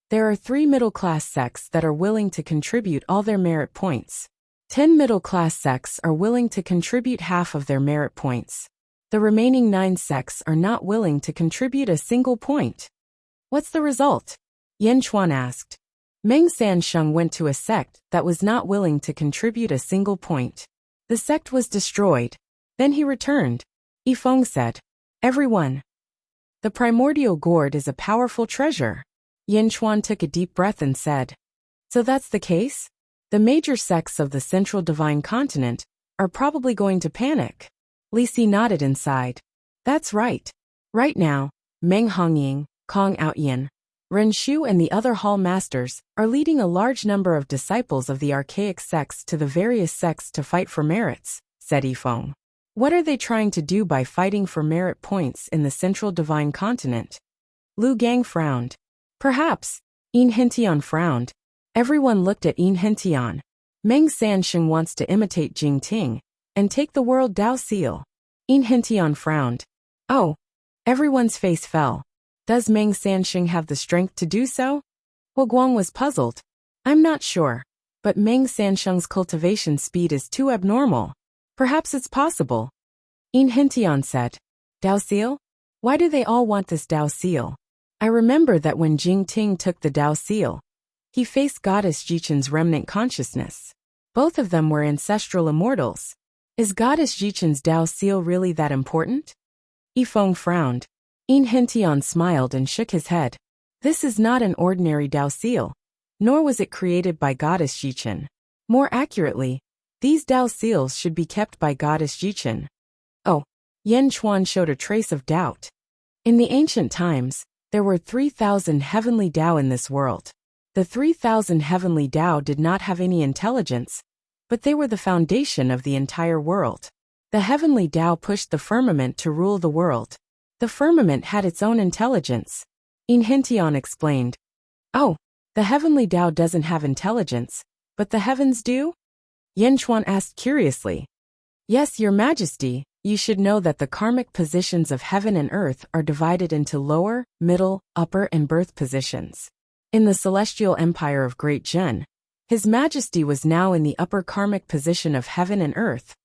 Speaker 1: there are 3 middle-class sects that are willing to contribute all their merit points. 10 middle-class sects are willing to contribute half of their merit points. The remaining 9 sects are not willing to contribute a single point. What's the result? Yan Chuan asked. Meng Sansheng went to a sect that was not willing to contribute a single point. The sect was destroyed. Then he returned. Yifeng said. Everyone. The primordial gourd is a powerful treasure. Yan Chuan took a deep breath and said. So that's the case? The major sects of the central divine continent are probably going to panic. Li Si nodded inside. That's right. Right now, Meng Hongying, Kong Outyan, Ren Shu and the other hall masters are leading a large number of disciples of the archaic sects to the various sects to fight for merits, said Yifeng. What are they trying to do by fighting for merit points in the central divine continent? Lu Gang frowned. Perhaps. Yin Hentian frowned. Everyone looked at Yin Hentian. Meng Sansheng wants to imitate Jing Ting and take the world Dao seal. Yin Hentian frowned. Oh. Everyone's face fell. Does Meng Sansheng have the strength to do so? Hu Guang was puzzled. I'm not sure. But Meng Sansheng's cultivation speed is too abnormal. Perhaps it's possible. Yin Hentian said. Dao seal? Why do they all want this Dao seal? I remember that when Jing Ting took the Dao seal, he faced Goddess Jichen's remnant consciousness. Both of them were ancestral immortals. Is Goddess Jichen's Dao seal really that important? Yifeng frowned. Yin Hentian smiled and shook his head. This is not an ordinary Dao seal, nor was it created by Goddess Jichen. More accurately, these Dao seals should be kept by Goddess Jichen. Oh, Yan Chuan showed a trace of doubt. In the ancient times, there were 3,000 heavenly Dao in this world. The 3,000 heavenly Dao did not have any intelligence, but they were the foundation of the entire world. The heavenly Dao pushed the firmament to rule the world. The firmament had its own intelligence. Yin Hentian explained. Oh, the heavenly Dao doesn't have intelligence, but the heavens do? Yan Chuan asked curiously. Yes, Your Majesty, you should know that the karmic positions of heaven and earth are divided into lower, middle, upper and birth positions. In the celestial empire of Great Zhen, His Majesty was now in the upper karmic position of heaven and earth,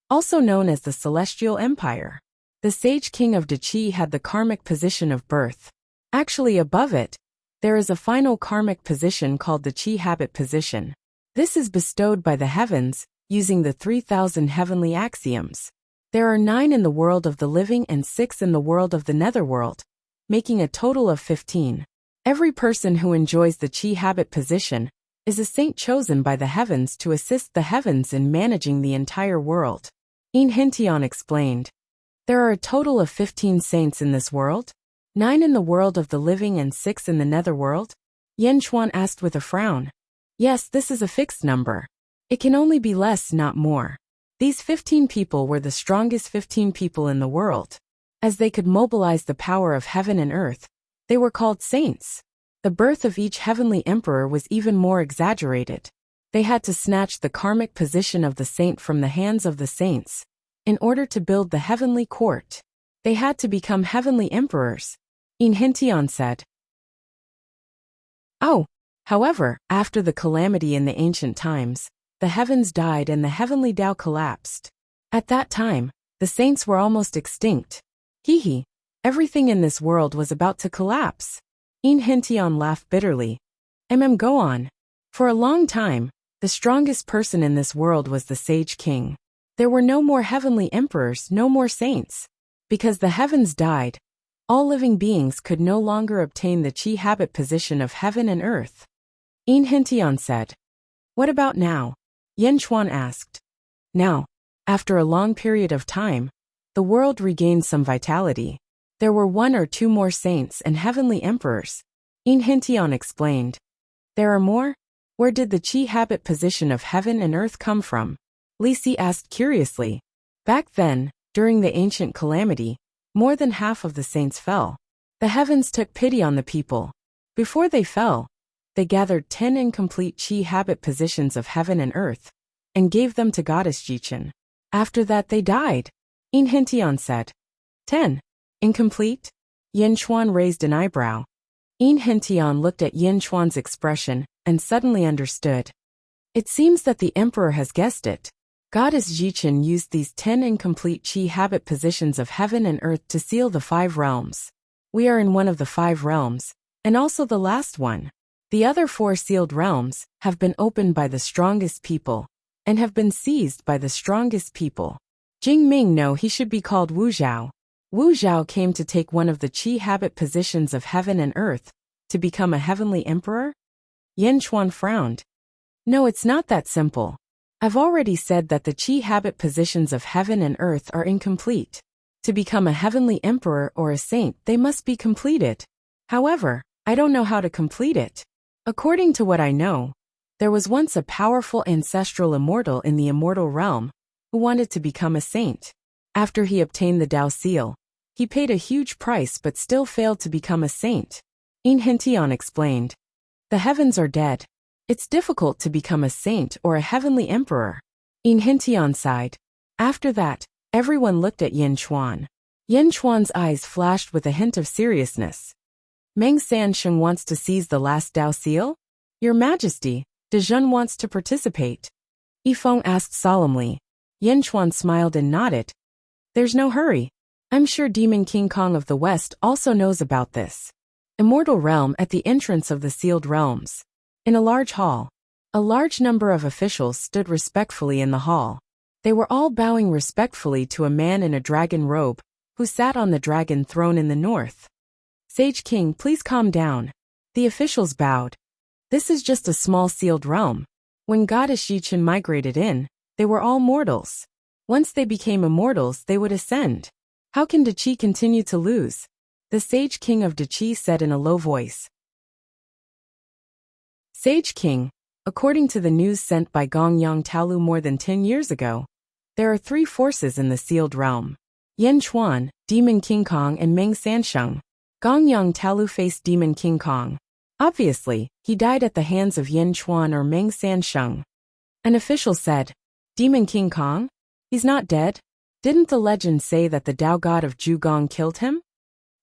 Speaker 1: also known as the celestial empire. The sage king of Deqi had the karmic position of birth. Actually above it, there is a final karmic position called the Qi habit position. This is bestowed by the heavens, using the 3,000 heavenly axioms. There are 9 in the world of the living and 6 in the world of the netherworld, making a total of 15. Every person who enjoys the Qi habit position is a saint chosen by the heavens to assist the heavens in managing the entire world. Yin Hentian explained. There are a total of 15 saints in this world? 9 in the world of the living and 6 in the netherworld? Yan Chuan asked with a frown. Yes, this is a fixed number. It can only be less, not more. These 15 people were the strongest 15 people in the world. As they could mobilize the power of heaven and earth, they were called saints. The birth of each heavenly emperor was even more exaggerated. They had to snatch the karmic position of the saint from the hands of the saints. In order to build the heavenly court, they had to become heavenly emperors. Yin Hentian said. Oh, however, after the calamity in the ancient times, the heavens died and the heavenly Tao collapsed. At that time, the saints were almost extinct. Hee, everything in this world was about to collapse. Yin Hentian laughed bitterly. Go on. For a long time, the strongest person in this world was the sage king. There were no more heavenly emperors, no more saints. Because the heavens died, all living beings could no longer obtain the Qi habit position of heaven and earth. Yin Hentian said. What about now? Yan Chuan asked. Now, after a long period of time, the world regained some vitality. There were 1 or 2 more saints and heavenly emperors. Yin Hentian explained. There are more? Where did the Qi habit position of heaven and earth come from? Li Si asked curiously. Back then, during the ancient calamity, more than half of the saints fell. The heavens took pity on the people. Before they fell, they gathered 10 incomplete Qi habit positions of heaven and earth, and gave them to Goddess Jichen. After that they died. Yin Hentian said. 10. Incomplete? Yan Chuan raised an eyebrow. Yin Hentian looked at Yan Chuan's expression, and suddenly understood. It seems that the emperor has guessed it. Goddess Jichin used these 10 incomplete chi habit positions of heaven and earth to seal the 5 realms. We are in one of the 5 realms, and also the last one. The other 4 sealed realms have been opened by the strongest people, and have been seized by the strongest people. Jing Ming know he should be called Wu Zhao. Wu Zhao came to take one of the chi habit positions of heaven and earth, to become a heavenly emperor? Yan Chuan frowned. No, it's not that simple. I've already said that the chi habit positions of heaven and earth are incomplete. To become a heavenly emperor or a saint, they must be completed. However, I don't know how to complete it. According to what I know, there was once a powerful ancestral immortal in the immortal realm who wanted to become a saint. After he obtained the Dao seal, he paid a huge price but still failed to become a saint. In Hintian explained. The heavens are dead. It's difficult to become a saint or a heavenly emperor. In Hintian sighed. After that, everyone looked at Yin Chuan. Yin Chuan's eyes flashed with a hint of seriousness. Meng Sansheng wants to seize the last Dao seal? Your Majesty, Dezhun wants to participate. Yifeng asked solemnly. Yin Chuan smiled and nodded. There's no hurry. I'm sure Demon King Kong of the West also knows about this. Immortal realm at the entrance of the sealed realms. In a large hall, a large number of officials stood respectfully in the hall. They were all bowing respectfully to a man in a dragon robe, who sat on the dragon throne in the north. Sage King, please calm down. The officials bowed. This is just a small sealed realm. When Goddess Jichin migrated in, they were all mortals. Once they became immortals, they would ascend. How can Da Qi continue to lose? The Sage King of Da Qi said in a low voice. Sage King, according to the news sent by Gong Yang Taolu more than 10 years ago, there are 3 forces in the sealed realm. Yan Chuan, Demon King Kong and Meng Sansheng. Gong Yang Taolu faced Demon King Kong. Obviously, he died at the hands of Yan Chuan or Meng Sansheng. An official said, Demon King Kong? He's not dead? Didn't the legend say that the Dao god of Zhugong killed him?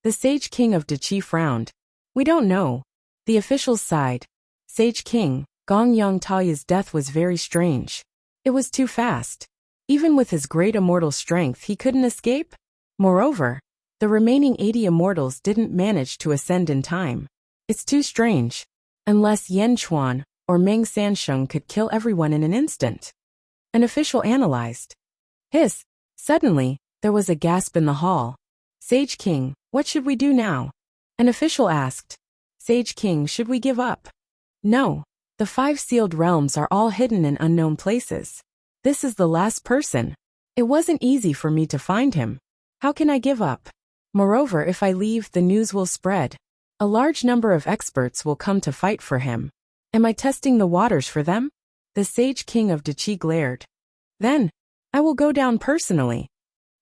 Speaker 1: The Sage King of Da Qi frowned. We don't know. The officials sighed. Sage King, Gong Yang Taoya's death was very strange. It was too fast. Even with his great immortal strength, he couldn't escape. Moreover, the remaining 80 immortals didn't manage to ascend in time. It's too strange. Unless Yan Chuan or Meng Sansheng could kill everyone in an instant. An official analyzed. Hiss. Suddenly, there was a gasp in the hall. Sage King, what should we do now? An official asked. Sage King, should we give up? No. The 5 sealed realms are all hidden in unknown places. This is the last person. It wasn't easy for me to find him. How can I give up? Moreover, if I leave, the news will spread. A large number of experts will come to fight for him. Am I testing the waters for them? The Sage King of Da Qi glared. Then, I will go down personally.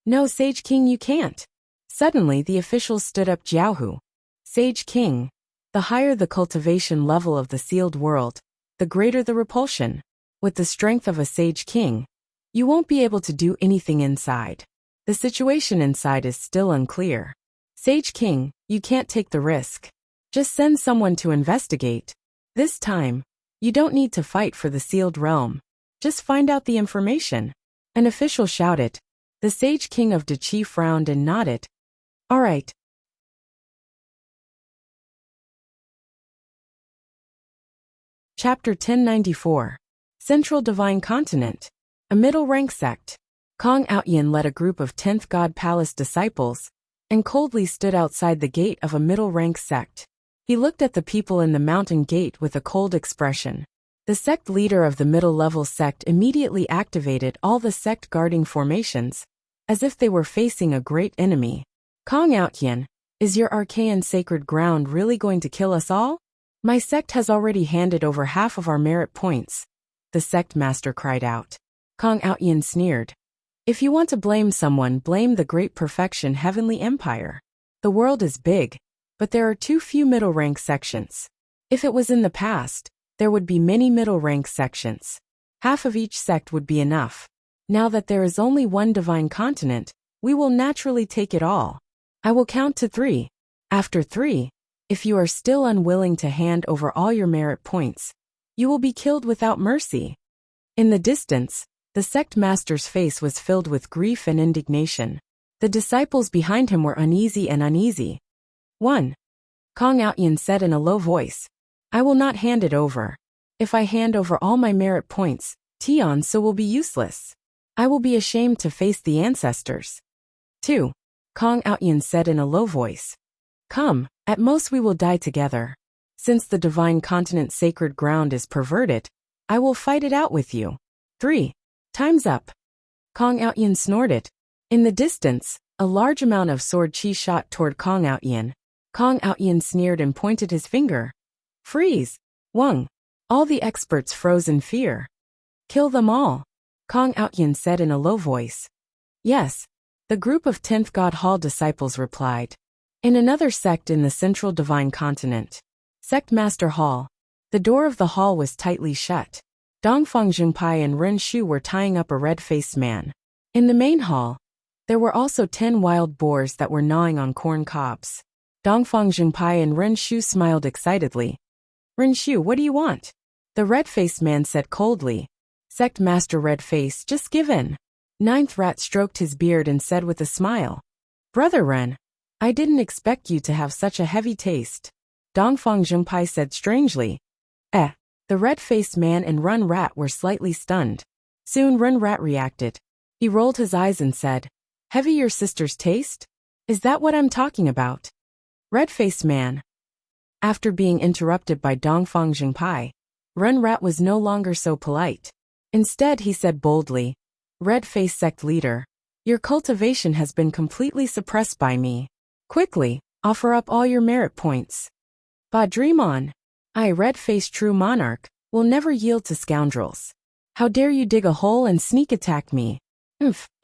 Speaker 1: No, Sage King, you can't. Suddenly, the officials stood up. Jiaohu. Sage King. The higher the cultivation level of the sealed world, the greater the repulsion. With the strength of a Sage King, you won't be able to do anything inside. The situation inside is still unclear. Sage King, you can't take the risk. Just send someone to investigate. This time, you don't need to fight for the sealed realm. Just find out the information. An official shouted. The Sage King of Da Qi frowned and nodded. All right. Chapter 1094. Central Divine Continent. A middle-rank sect. Kong Outyin led a group of 10th God Palace disciples, and coldly stood outside the gate of a middle-rank sect. He looked at the people in the mountain gate with a cold expression. The sect leader of the middle-level sect immediately activated all the sect-guarding formations, as if they were facing a great enemy. Kong Outyin, is your arcane sacred ground really going to kill us all? My sect has already handed over half of our merit points. The sect master cried out. Kong Outyin sneered. If you want to blame someone, blame the great perfection heavenly empire. The world is big, but there are too few middle-rank sections. If it was in the past, there would be many middle-rank sections. Half of each sect would be enough. Now that there is only one divine continent, we will naturally take it all. I will count to 3. After 3, if you are still unwilling to hand over all your merit points, you will be killed without mercy. In the distance, The sect master's face was filled with grief and indignation. The disciples behind him were uneasy and uneasy. 1. Kong Outyin said in a low voice, I will not hand it over. If I hand over all my merit points, Tian so will be useless. I will be ashamed to face the ancestors. 2. Kong Outyin said in a low voice, Come, at most we will die together. Since the divine continent's sacred ground is perverted, I will fight it out with you. 3. Time's up. Kong Outyin snorted. In the distance, a large amount of sword chi shot toward Kong Outyin. Kong Outyin sneered and pointed his finger. Freeze! Wang! All the experts froze in fear. Kill them all, Kong Outyin said in a low voice. Yes, the group of 10th God Hall disciples replied. In another sect in the central divine continent, Sect Master Hall, the door of the hall was tightly shut. Dongfang Junpai and Ren Shu were tying up a red-faced man. In the main hall, there were also 10 wild boars that were gnawing on corn cobs. Dongfang Junpai and Ren Shu smiled excitedly. Ren Shu, what do you want? The red-faced man said coldly. Sect Master Red-Face, just give in. Ninth Rat stroked his beard and said with a smile. Brother Ren, I didn't expect you to have such a heavy taste. Dongfang Junpai said strangely. The red-faced man and Run Rat were slightly stunned. Soon Run Rat reacted. He rolled his eyes and said, Heavy your sister's taste? Is that what I'm talking about? Red-faced man. After being interrupted by Dongfang Junpai, Run Rat was no longer so polite. Instead he said boldly, Red-faced sect leader, your cultivation has been completely suppressed by me. Quickly, offer up all your merit points. Dream on. I, red-faced true monarch, will never yield to scoundrels. How dare you dig a hole and sneak attack me?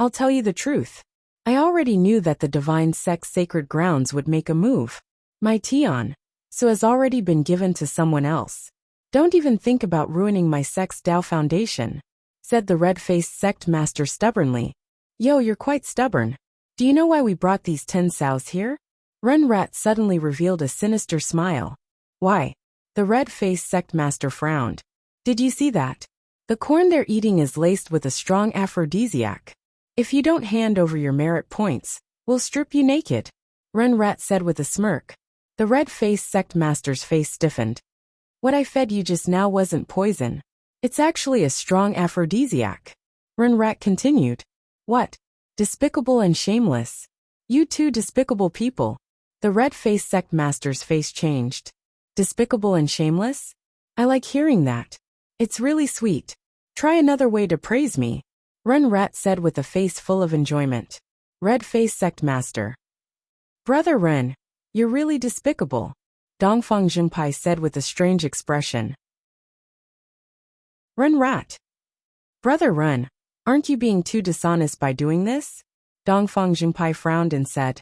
Speaker 1: I'll tell you the truth. I already knew that the divine sect's sacred grounds would make a move. My Tian, so has already been given to someone else. Don't even think about ruining my sect's Tao foundation, said the red-faced sect master stubbornly. Yo, you're quite stubborn. Do you know why we brought these 10 sows here? Run Rat suddenly revealed a sinister smile. Why? The red-faced sect master frowned. Did you see that? The corn they're eating is laced with a strong aphrodisiac. If you don't hand over your merit points, we'll strip you naked, Run Rat said with a smirk. The red-faced sect master's face stiffened. What I fed you just now wasn't poison. It's actually a strong aphrodisiac. Run Rat continued. What? Despicable and shameless. You two despicable people. The red-faced sect master's face changed. Despicable and shameless? I like hearing that. It's really sweet. Try another way to praise me, Run Rat said with a face full of enjoyment. Red-faced sect master. Brother Ren, you're really despicable, Dongfang Junpai said with a strange expression. Run Rat. Brother Ren, aren't you being too dishonest by doing this? Dongfang Junpai frowned and said.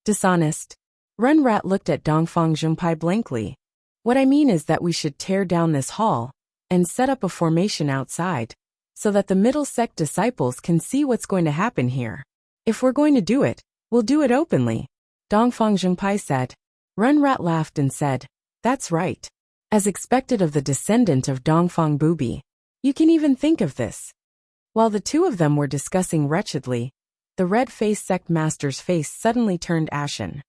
Speaker 1: Dishonest? Run Rat looked at Dongfang Junpai blankly. What I mean is that we should tear down this hall and set up a formation outside so that the middle sect disciples can see what's going to happen here. If we're going to do it, we'll do it openly, Dongfang Junpai said. Run Rat laughed and said, That's right. As expected of the descendant of Dongfang Bubi. You can even think of this. While the two of them were discussing wretchedly, the red-faced sect master's face suddenly turned ashen.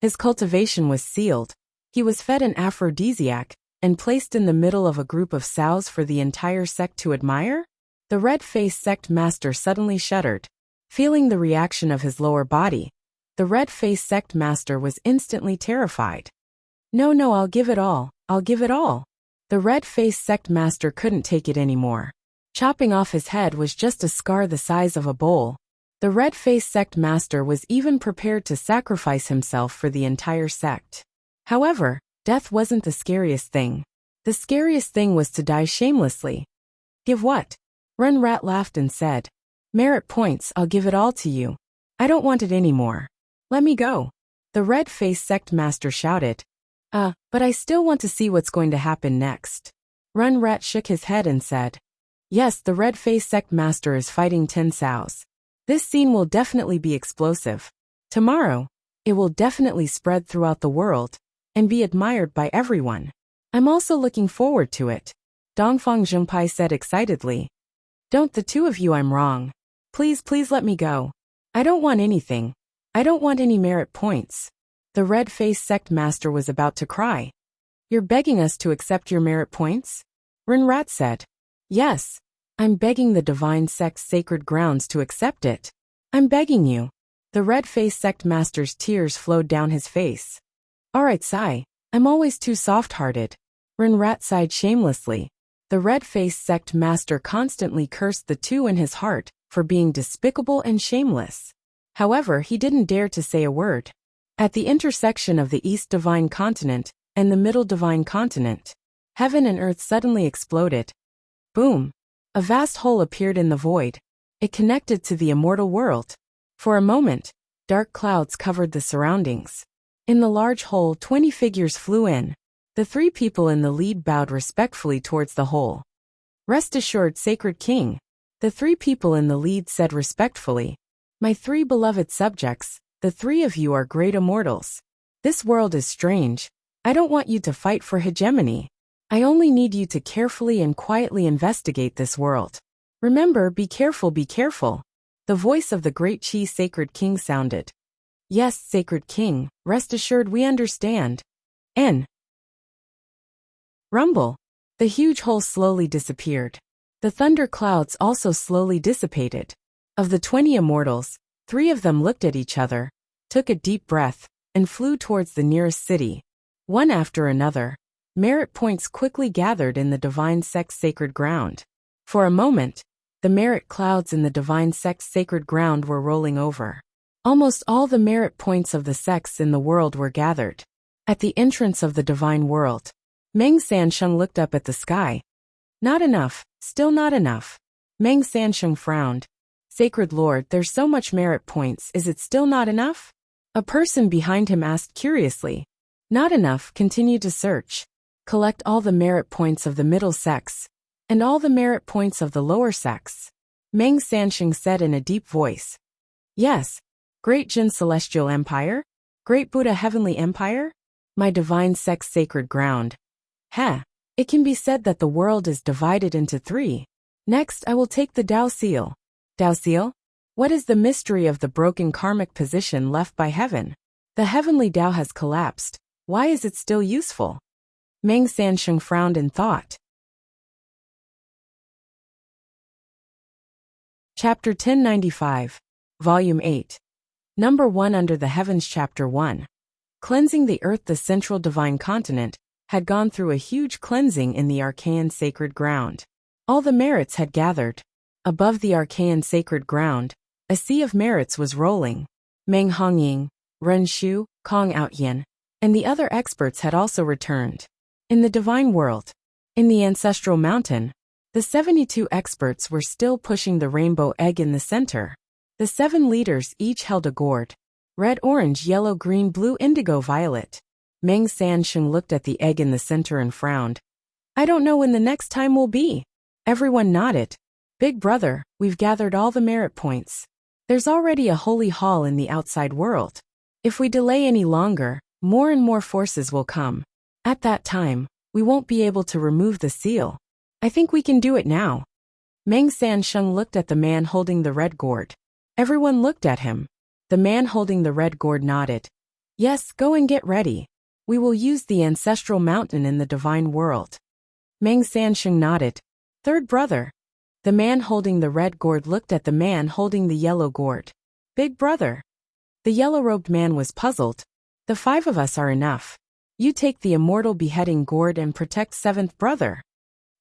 Speaker 1: His cultivation was sealed. He was fed an aphrodisiac and placed in the middle of a group of sows for the entire sect to admire? The red-faced sect master suddenly shuddered. Feeling the reaction of his lower body, the red-faced sect master was instantly terrified. No, I'll give it all. I'll give it all. The red-faced sect master couldn't take it anymore. Chopping off his head was just a scar the size of a bowl. The red-faced sect master was even prepared to sacrifice himself for the entire sect. However, death wasn't the scariest thing. The scariest thing was to die shamelessly. Give what? Run Rat laughed and said. Merit points, I'll give it all to you. I don't want it anymore. Let me go. The red-faced sect master shouted. But I still want to see what's going to happen next. Run Rat shook his head and said. Yes, the red-faced sect master is fighting 10 sows. This scene will definitely be explosive. Tomorrow, it will definitely spread throughout the world and be admired by everyone. I'm also looking forward to it, Dongfang Junpai said excitedly. Don't the two of you, I'm wrong. Please, please let me go. I don't want anything. I don't want any merit points. The red-faced sect master was about to cry. You're begging us to accept your merit points? Rinrat said. Yes. I'm begging the divine sect's sacred grounds to accept it. I'm begging you. The red-faced sect master's tears flowed down his face. Alright, Sai. I'm always too soft-hearted. Rinrat sighed shamelessly. The red-faced sect master constantly cursed the two in his heart for being despicable and shameless. However, he didn't dare to say a word. At the intersection of the East Divine Continent and the Middle Divine Continent, heaven and earth suddenly exploded. Boom! A vast hole appeared in the void. It connected to the immortal world. For a moment, dark clouds covered the surroundings. In the large hole, 20 figures flew in. The three people in the lead bowed respectfully towards the hole. Rest assured, Sacred King. The three people in the lead said respectfully. My three beloved subjects, the three of you are great immortals. This world is strange. I don't want you to fight for hegemony. I only need you to carefully and quietly investigate this world. Remember, be careful, be careful. The voice of the great Chi Sacred King sounded. Yes, Sacred King, rest assured we understand. N. Rumble. The huge hole slowly disappeared. The thunder clouds also slowly dissipated. Of the 20 immortals, 3 of them looked at each other, took a deep breath, and flew towards the nearest city. One after another, merit points quickly gathered in the divine sect's sacred ground. For a moment, the merit clouds in the divine sect's sacred ground were rolling over. Almost all the merit points of the sects in the world were gathered. At the entrance of the divine world, Meng Sansheng looked up at the sky. Not enough, still not enough. Meng Sansheng frowned. Sacred Lord, there's so much merit points, is it still not enough? A person behind him asked curiously. Not enough, continue to search. Collect all the merit points of the middle sects, and all the merit points of the lower sects. Meng Sansheng said in a deep voice. Yes. Great Jin Celestial Empire? Great Buddha Heavenly Empire? My divine sect's sacred ground. Heh. It can be said that the world is divided into 3. Next, I will take the Dao Seal. Dao Seal? What is the mystery of the broken karmic position left by heaven? The heavenly Dao has collapsed. Why is it still useful? Meng Sansheng frowned in thought. Chapter 1095. Volume 8. Number 1 Under the Heavens. Chapter 1. Cleansing the earth. The central divine continent had gone through a huge cleansing in the arcane sacred ground. All the merits had gathered. Above the arcane sacred ground, a sea of merits was rolling. Meng Hongying, Ren Shu, Kong Outyin, and the other experts had also returned. In the divine world, in the ancestral mountain, the 72 experts were still pushing the rainbow egg in the center. The 7 leaders each held a gourd. Red, orange, yellow, green, blue, indigo, violet. Meng Sansheng looked at the egg in the center and frowned. I don't know when the next time will be. Everyone nodded. Big brother, we've gathered all the merit points. There's already a holy hall in the outside world. If we delay any longer, more and more forces will come. At that time, we won't be able to remove the seal. I think we can do it now. Meng Sansheng looked at the man holding the red gourd. Everyone looked at him. The man holding the red gourd nodded. Yes, go and get ready. We will use the ancestral mountain in the divine world. Meng Sansheng nodded. Third brother. The man holding the red gourd looked at the man holding the yellow gourd. Big brother. The yellow-robed man was puzzled. The 5 of us are enough. You take the immortal beheading gourd and protect 7th brother.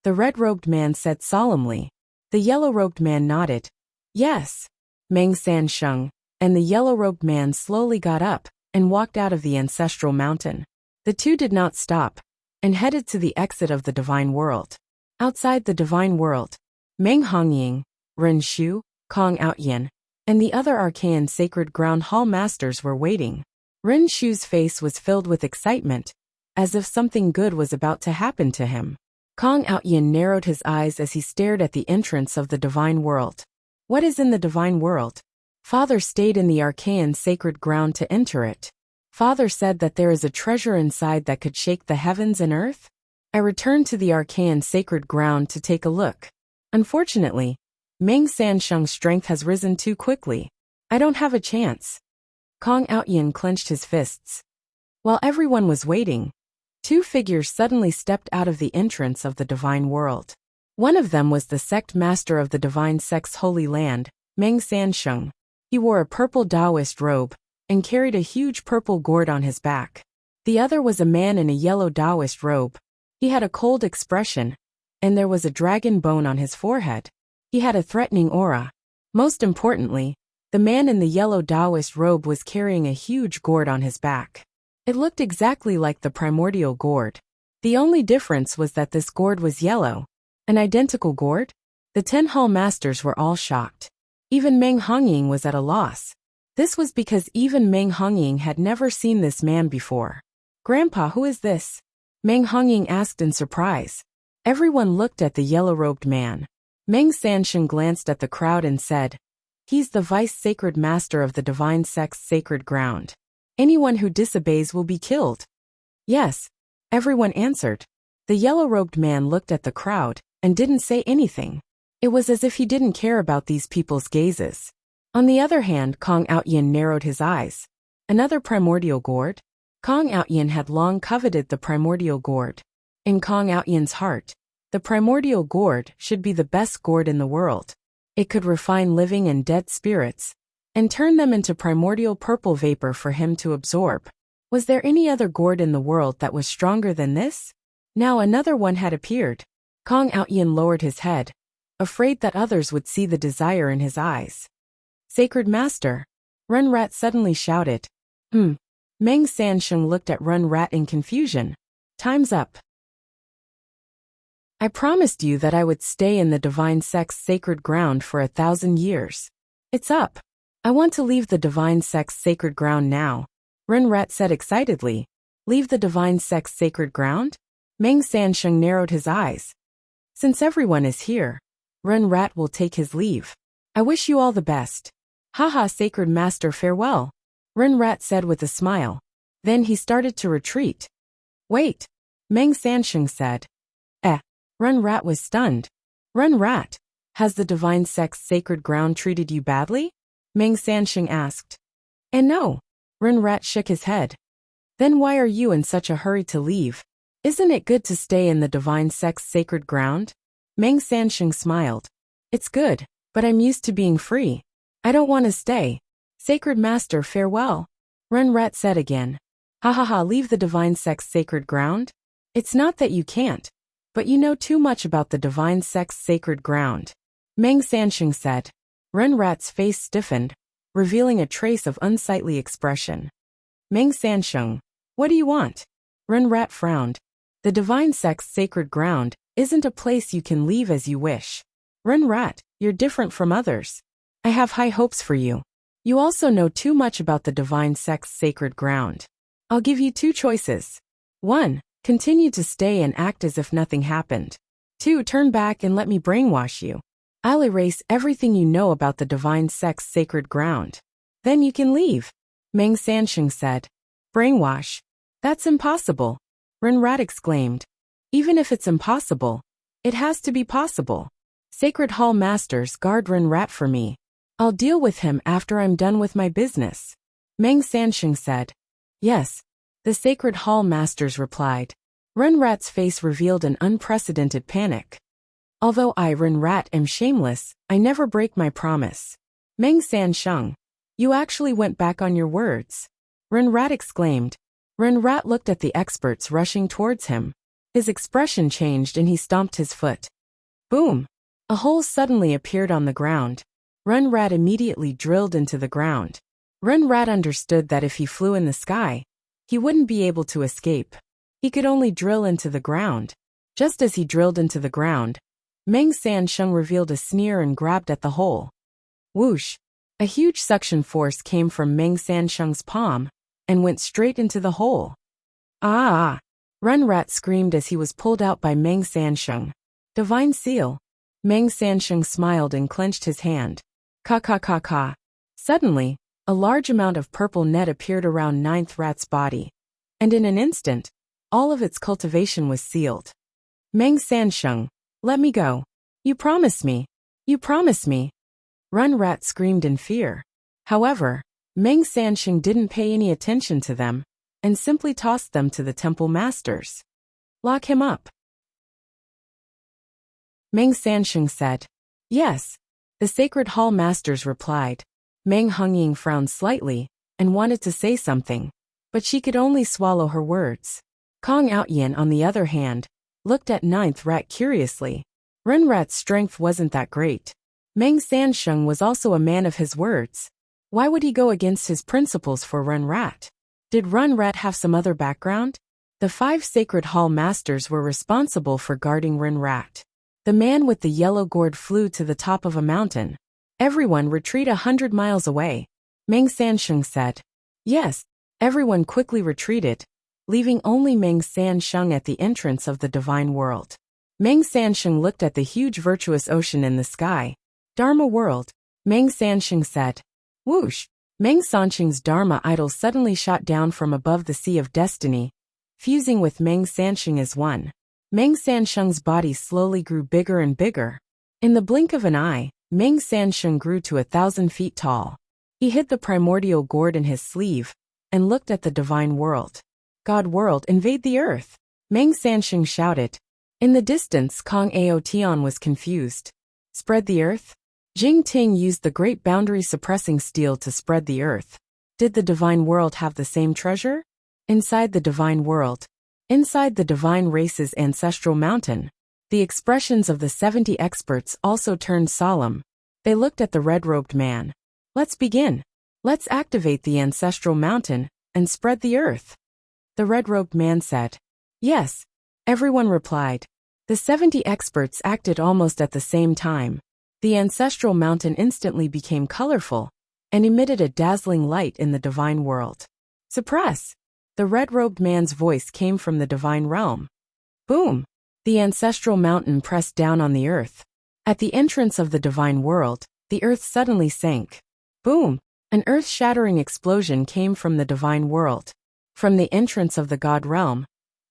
Speaker 1: The red-robed man said solemnly. The yellow-robed man nodded. Yes. Meng Sansheng, and the yellow-robed man slowly got up and walked out of the ancestral mountain. The 2 did not stop, and headed to the exit of the divine world. Outside the divine world, Meng Hongying, Ren Shu, Kong Outyin, and the other arcane sacred ground hall masters were waiting. Ren Shu's face was filled with excitement, as if something good was about to happen to him. Kong Outyin narrowed his eyes as he stared at the entrance of the divine world. What is in the divine world? Father stayed in the arcane sacred ground to enter it. Father said that there is a treasure inside that could shake the heavens and earth. I returned to the arcane sacred ground to take a look. Unfortunately, Meng Sansheng's strength has risen too quickly. I don't have a chance. Kong Outyin clenched his fists. While everyone was waiting, two figures suddenly stepped out of the entrance of the divine world. One of them was the sect master of the divine sect's holy land, Meng Sansheng. He wore a purple Taoist robe and carried a huge purple gourd on his back. The other was a man in a yellow Taoist robe. He had a cold expression, and there was a dragon bone on his forehead. He had a threatening aura. Most importantly, the man in the yellow Taoist robe was carrying a huge gourd on his back. It looked exactly like the primordial gourd. The only difference was that this gourd was yellow. An identical gourd? The 10 hall masters were all shocked. Even Meng Hongying was at a loss. This was because even Meng Hongying had never seen this man before. Grandpa, who is this? Meng Hongying asked in surprise. Everyone looked at the yellow-robed man. Meng Sansheng glanced at the crowd and said, "He's the vice-sacred master of the divine sect's sacred ground. Anyone who disobeys will be killed." "Yes," everyone answered. The yellow-robed man looked at the crowd and didn't say anything. It was as if he didn't care about these people's gazes. On the other hand, Kong Outyin narrowed his eyes. Another primordial gourd? Kong Outyin had long coveted the primordial gourd. In Kong Outyin's heart, the primordial gourd should be the best gourd in the world. It could refine living and dead spirits and turn them into primordial purple vapor for him to absorb. Was there any other gourd in the world that was stronger than this? Now another one had appeared. Kong Outyin lowered his head, afraid that others would see the desire in his eyes. "Sacred Master!" Run Rat suddenly shouted. Meng Sansheng looked at Run Rat in confusion. "Time's up. I promised you that I would stay in the divine sect's sacred ground for 1,000 years. It's up. I want to leave the divine sect's sacred ground now," Run Rat said excitedly. "Leave the divine sect's sacred ground?" Meng Sansheng narrowed his eyes. "Since everyone is here, Run Rat will take his leave. I wish you all the best." "Haha, Sacred Master, farewell," Run Rat said with a smile. Then he started to retreat. "Wait," Meng Sansheng said. Run Rat was stunned. "Run Rat, has the divine sect's sacred ground treated you badly?" Meng Sansheng asked. "And no," Run Rat shook his head. "Then why are you in such a hurry to leave? Isn't it good to stay in the divine sect's sacred ground?" Meng Sansheng smiled. "It's good, but I'm used to being free. I don't want to stay. Sacred Master, farewell," Run Rat said again. "Ha, leave the divine sect's sacred ground? It's not that you can't, but you know too much about the divine sect's sacred ground," Meng Sansheng said. Run Rat's face stiffened, revealing a trace of unsightly expression. "Meng Sansheng, what do you want?" Run Rat frowned. "The divine sect's sacred ground isn't a place you can leave as you wish. Run Rat, you're different from others. I have high hopes for you. You also know too much about the divine sect's sacred ground. I'll give you 2 choices. 1. Continue to stay and act as if nothing happened. 2. Turn back and let me brainwash you. I'll erase everything you know about the divine sect's sacred ground. Then you can leave," Meng Sansheng said. "Brainwash? That's impossible," Run Rat exclaimed. "Even if it's impossible, it has to be possible. Sacred Hall Masters guard Run Rat for me. I'll deal with him after I'm done with my business," Meng Sansheng said. "Yes," the Sacred Hall Masters replied. Run Rat's face revealed an unprecedented panic. "Although I, Run Rat, am shameless, I never break my promise." "Meng Sansheng, you actually went back on your words," Run Rat exclaimed. Run Rat looked at the experts rushing towards him. His expression changed and he stomped his foot. Boom! A hole suddenly appeared on the ground. Run Rat immediately drilled into the ground. Run Rat understood that if he flew in the sky, he wouldn't be able to escape. He could only drill into the ground. Just as he drilled into the ground, Meng Sansheng revealed a sneer and grabbed at the hole. Whoosh! A huge suction force came from Meng Sansheng's palm and went straight into the hole. Ah! Run Rat screamed as he was pulled out by Meng Sansheng. Divine seal! Meng Sansheng smiled and clenched his hand. Ka. Suddenly, a large amount of purple net appeared around Ninth Rat's body, and in an instant, all of its cultivation was sealed. Meng Sansheng, let me go. You promised me. You promise me. Run Rat screamed in fear. However, Meng Sansheng didn't pay any attention to them and simply tossed them to the temple masters. Lock him up. Meng Sansheng said. Yes. The Sacred Hall masters replied. Meng Hongying frowned slightly and wanted to say something, but she could only swallow her words. Kong Outyin, on the other hand, looked at Ninth Rat curiously. Run Rat's strength wasn't that great. Meng Sansheng was also a man of his words. Why would he go against his principles for Run Rat? Did Run Rat have some other background? The 5 Sacred Hall masters were responsible for guarding Run Rat. The man with the yellow gourd flew to the top of a mountain. Everyone retreat 100 miles away. Meng Sansheng said. Yes. Everyone quickly retreated, leaving only Meng Sansheng at the entrance of the divine world. Meng Sansheng looked at the huge virtuous ocean in the sky. Dharma world. Meng Sansheng said. Whoosh! Meng Sansheng's Dharma idol suddenly shot down from above the Sea of Destiny, fusing with Meng Sansheng as one. Meng Sansheng's body slowly grew bigger and bigger. In the blink of an eye, Meng Sansheng grew to 1,000 feet tall. He hid the primordial gourd in his sleeve and looked at the divine world. God world, invade the earth! Meng Sansheng shouted. In the distance, Kong Aotian was confused. Spread the earth? Jing Ting used the great boundary suppressing steel to spread the earth. Did the divine world have the same treasure? Inside the divine world. Inside the divine race's ancestral mountain. The expressions of the 70 experts also turned solemn. They looked at the red-robed man. Let's begin. Let's activate the ancestral mountain and spread the earth. The red-robed man said. Yes. Everyone replied. The 70 experts acted almost at the same time. The ancestral mountain instantly became colorful and emitted a dazzling light in the divine world. Suppress! The red-robed man's voice came from the divine realm. Boom! The ancestral mountain pressed down on the earth. At the entrance of the divine world, the earth suddenly sank. Boom! An earth-shattering explosion came from the divine world. From the entrance of the god realm,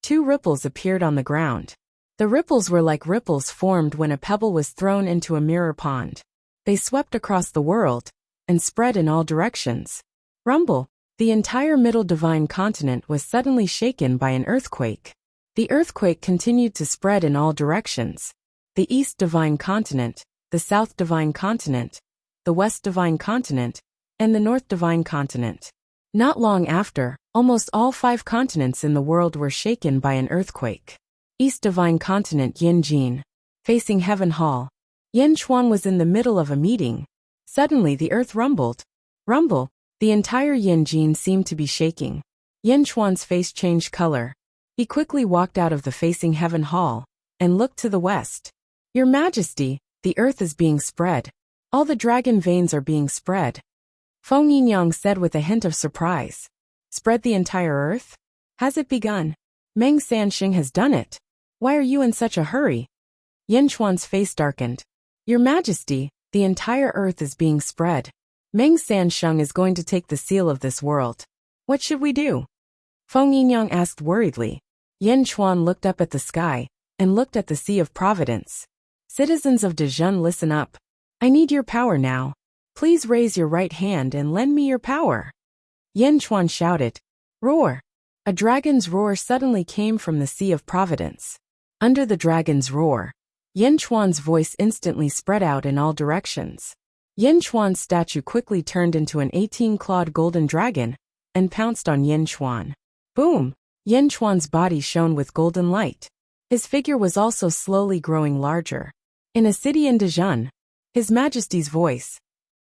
Speaker 1: 2 ripples appeared on the ground. The ripples were like ripples formed when a pebble was thrown into a mirror pond. They swept across the world and spread in all directions. Rumble! The entire middle divine continent was suddenly shaken by an earthquake. The earthquake continued to spread in all directions. The east divine continent, the south divine continent, the west divine continent, and the north divine continent. Not long after, almost all 5 continents in the world were shaken by an earthquake. East divine continent Yinjin. Facing Heaven Hall. Yen Chuan was in the middle of a meeting. Suddenly the earth rumbled. Rumble! The entire Yinjin seemed to be shaking. Yen Chuan's face changed color. He quickly walked out of the Facing Heaven Hall and looked to the west. Your Majesty, the earth is being spread. All the dragon veins are being spread. Feng Yinyang said with a hint of surprise. Spread the entire earth? Has it begun? Meng Sansheng has done it. Why are you in such a hurry? Yen Chuan's face darkened. Your Majesty, the entire earth is being spread. Meng Sansheng is going to take the seal of this world. What should we do? Feng Yinyang asked worriedly. Yen Chuan looked up at the sky and looked at the Sea of Providence. Citizens of Dezhun, listen up. I need your power now. Please raise your right hand and lend me your power. Yen Chuan shouted. Roar! A dragon's roar suddenly came from the Sea of Providence. Under the dragon's roar, Yen Chuan's voice instantly spread out in all directions. Yen Chuan's statue quickly turned into an 18-clawed golden dragon and pounced on Yen Chuan. Boom! Yen Chuan's body shone with golden light. His figure was also slowly growing larger. In a city in Dezhun, His Majesty's voice.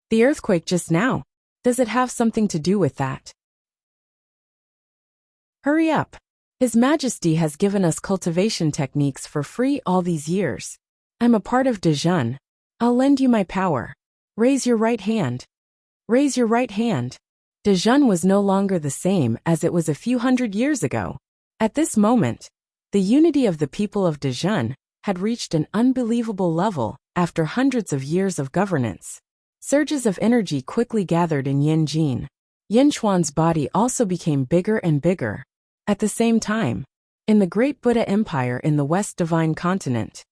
Speaker 1: The earthquake just now. Does it have something to do with that? Hurry up. His Majesty has given us cultivation techniques for free all these years. I'm a part of Dezhun. I'll lend you my power. Raise your right hand. Raise your right hand. Dezhun was no longer the same as it was a few hundred years ago. At this moment, the unity of the people of Dezhun had reached an unbelievable level after hundreds of years of governance. Surges of energy quickly gathered in Yinjin. Yen Chuan's body also became bigger and bigger. At the same time, in the Great Buddha Empire in the West Divine Continent,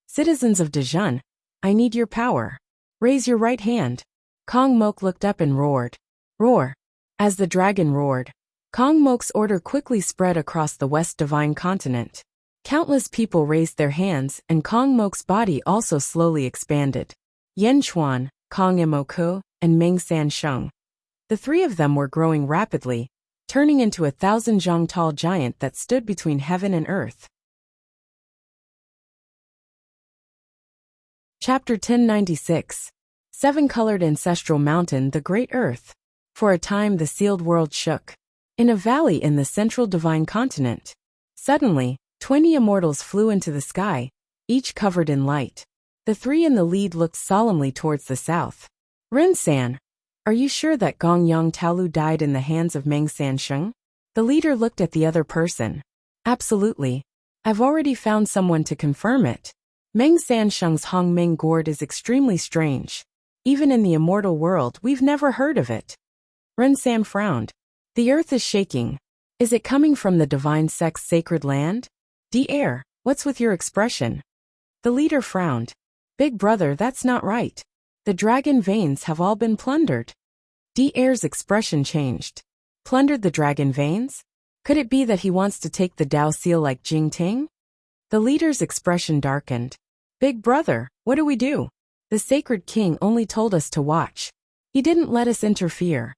Speaker 1: citizens of Dezhun, I need your power. Raise your right hand. Kong Mok looked up and roared. Roar. As the dragon roared, Kong Mok's order quickly spread across the West Divine Continent. Countless people raised their hands, and Kong Mok's body also slowly expanded. Yen Chuan, Kong Imoku, and Meng San Sheng. The three of them were growing rapidly, turning into 1,000 zhang tall giant that stood between heaven and earth. Chapter 1096. Seven-colored ancestral mountain, the Great Earth. For a time the sealed world shook. In a valley in the central divine continent. Suddenly, 20 immortals flew into the sky, each covered in light. The three in the lead looked solemnly towards the south. Rin-san, are you sure that Gong Yang Taolu died in the hands of Meng San Sheng? The leader looked at the other person. Absolutely. I've already found someone to confirm it. Meng San Sheng's Hong Ming gourd is extremely strange. Even in the immortal world, we've never heard of it. Rin-san frowned. The earth is shaking. Is it coming from the divine sect's sacred land? D-Air, what's with your expression? The leader frowned. Big brother, that's not right. The dragon veins have all been plundered. D-Air's expression changed. Plundered the dragon veins? Could it be that he wants to take the Dao seal like Jing Ting? The leader's expression darkened. Big brother, what do we do? The sacred king only told us to watch. He didn't let us interfere.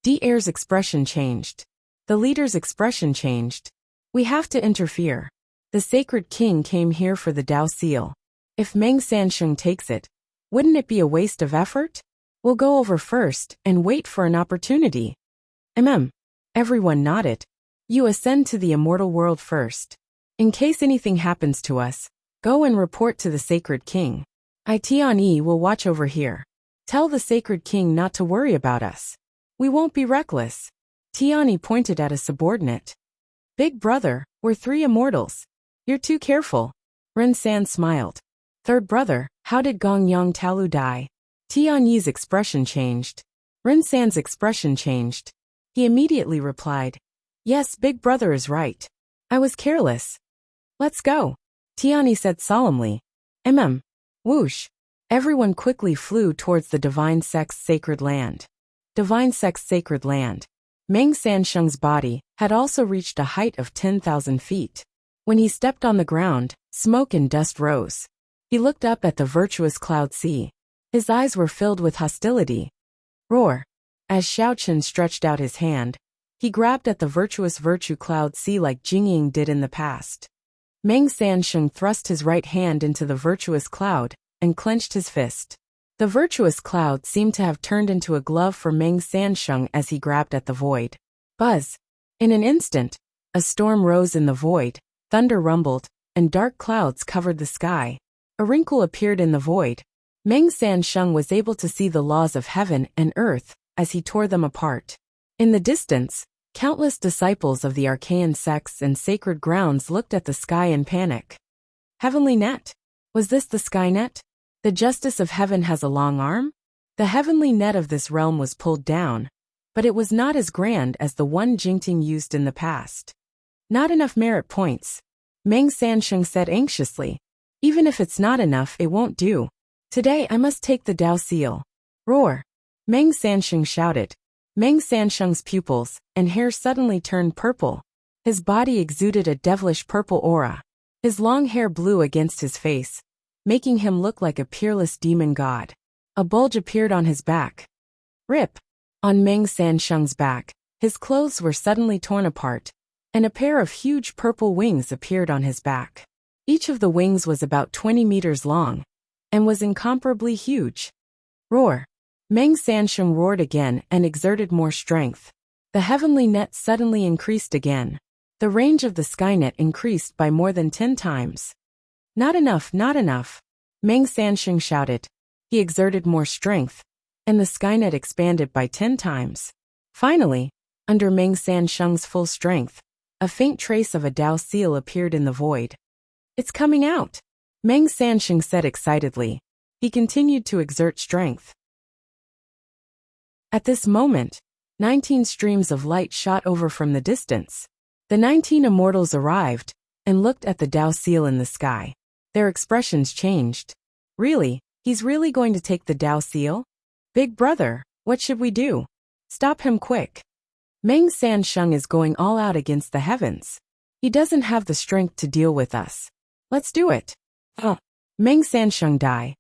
Speaker 1: D-Air's expression changed. The leader's expression changed. We have to interfere. The sacred king came here for the Dao seal. If Meng San Sheng takes it, wouldn't it be a waste of effort? We'll go over first and wait for an opportunity. Everyone nodded. You ascend to the immortal world first. In case anything happens to us, go and report to the sacred king. Tianyi will watch over here. Tell the sacred king not to worry about us. We won't be reckless. Tianyi pointed at a subordinate. Big brother, we're three immortals. You're too careful. Rin-san smiled. Third brother, how did Gong Yang Taolu die? Tianyi's expression changed. Rin-san's expression changed. He immediately replied. Yes, big brother is right. I was careless. Let's go. Tianyi said solemnly. Whoosh. Everyone quickly flew towards the divine sect's sacred land. Divine sect's sacred land. Meng San Sheng's body had also reached a height of 10,000 feet. When he stepped on the ground, smoke and dust rose. He looked up at the virtuous cloud sea. His eyes were filled with hostility. Roar. As Xiaochen stretched out his hand, he grabbed at the virtuous virtue cloud sea like Jingying did in the past. Meng San Sheng thrust his right hand into the virtuous cloud and clenched his fist. The virtuous cloud seemed to have turned into a glove for Meng San Sheng as he grabbed at the void. Buzz. In an instant, a storm rose in the void, thunder rumbled, and dark clouds covered the sky. A wrinkle appeared in the void. Meng San Sheng was able to see the laws of heaven and earth as he tore them apart. In the distance, countless disciples of the arcane sects and sacred grounds looked at the sky in panic. Heavenly net? Was this the sky net? The justice of heaven has a long arm? The heavenly net of this realm was pulled down, but it was not as grand as the one Jingting used in the past. Not enough merit points. Meng San Sheng said anxiously. Even if it's not enough, it won't do. Today I must take the Dao seal. Roar. Meng San Sheng shouted. Meng San Sheng's pupils and hair suddenly turned purple. His body exuded a devilish purple aura. His long hair blew against his face, making him look like a peerless demon god. A bulge appeared on his back. Rip. On Meng San Sheng's back, his clothes were suddenly torn apart, and a pair of huge purple wings appeared on his back. Each of the wings was about 20 meters long, and was incomparably huge. Roar. Meng San Sheng roared again and exerted more strength. The heavenly net suddenly increased again. The range of the Skynet increased by more than 10 times. Not enough, not enough. Meng San Sheng shouted. He exerted more strength, and the Skynet expanded by 10 times. Finally, under Meng San Sheng's full strength, a faint trace of a Dao seal appeared in the void. It's coming out, Meng San Sheng said excitedly. He continued to exert strength. At this moment, 19 streams of light shot over from the distance. The 19 immortals arrived and looked at the Dao seal in the sky. Their expressions changed. Really, He's really going to take the Dao seal? Big brother, what should we do? Stop him quick. Meng Sansheng is going all out against the heavens. He doesn't have the strength to deal with us. Let's do it. Meng Sansheng die.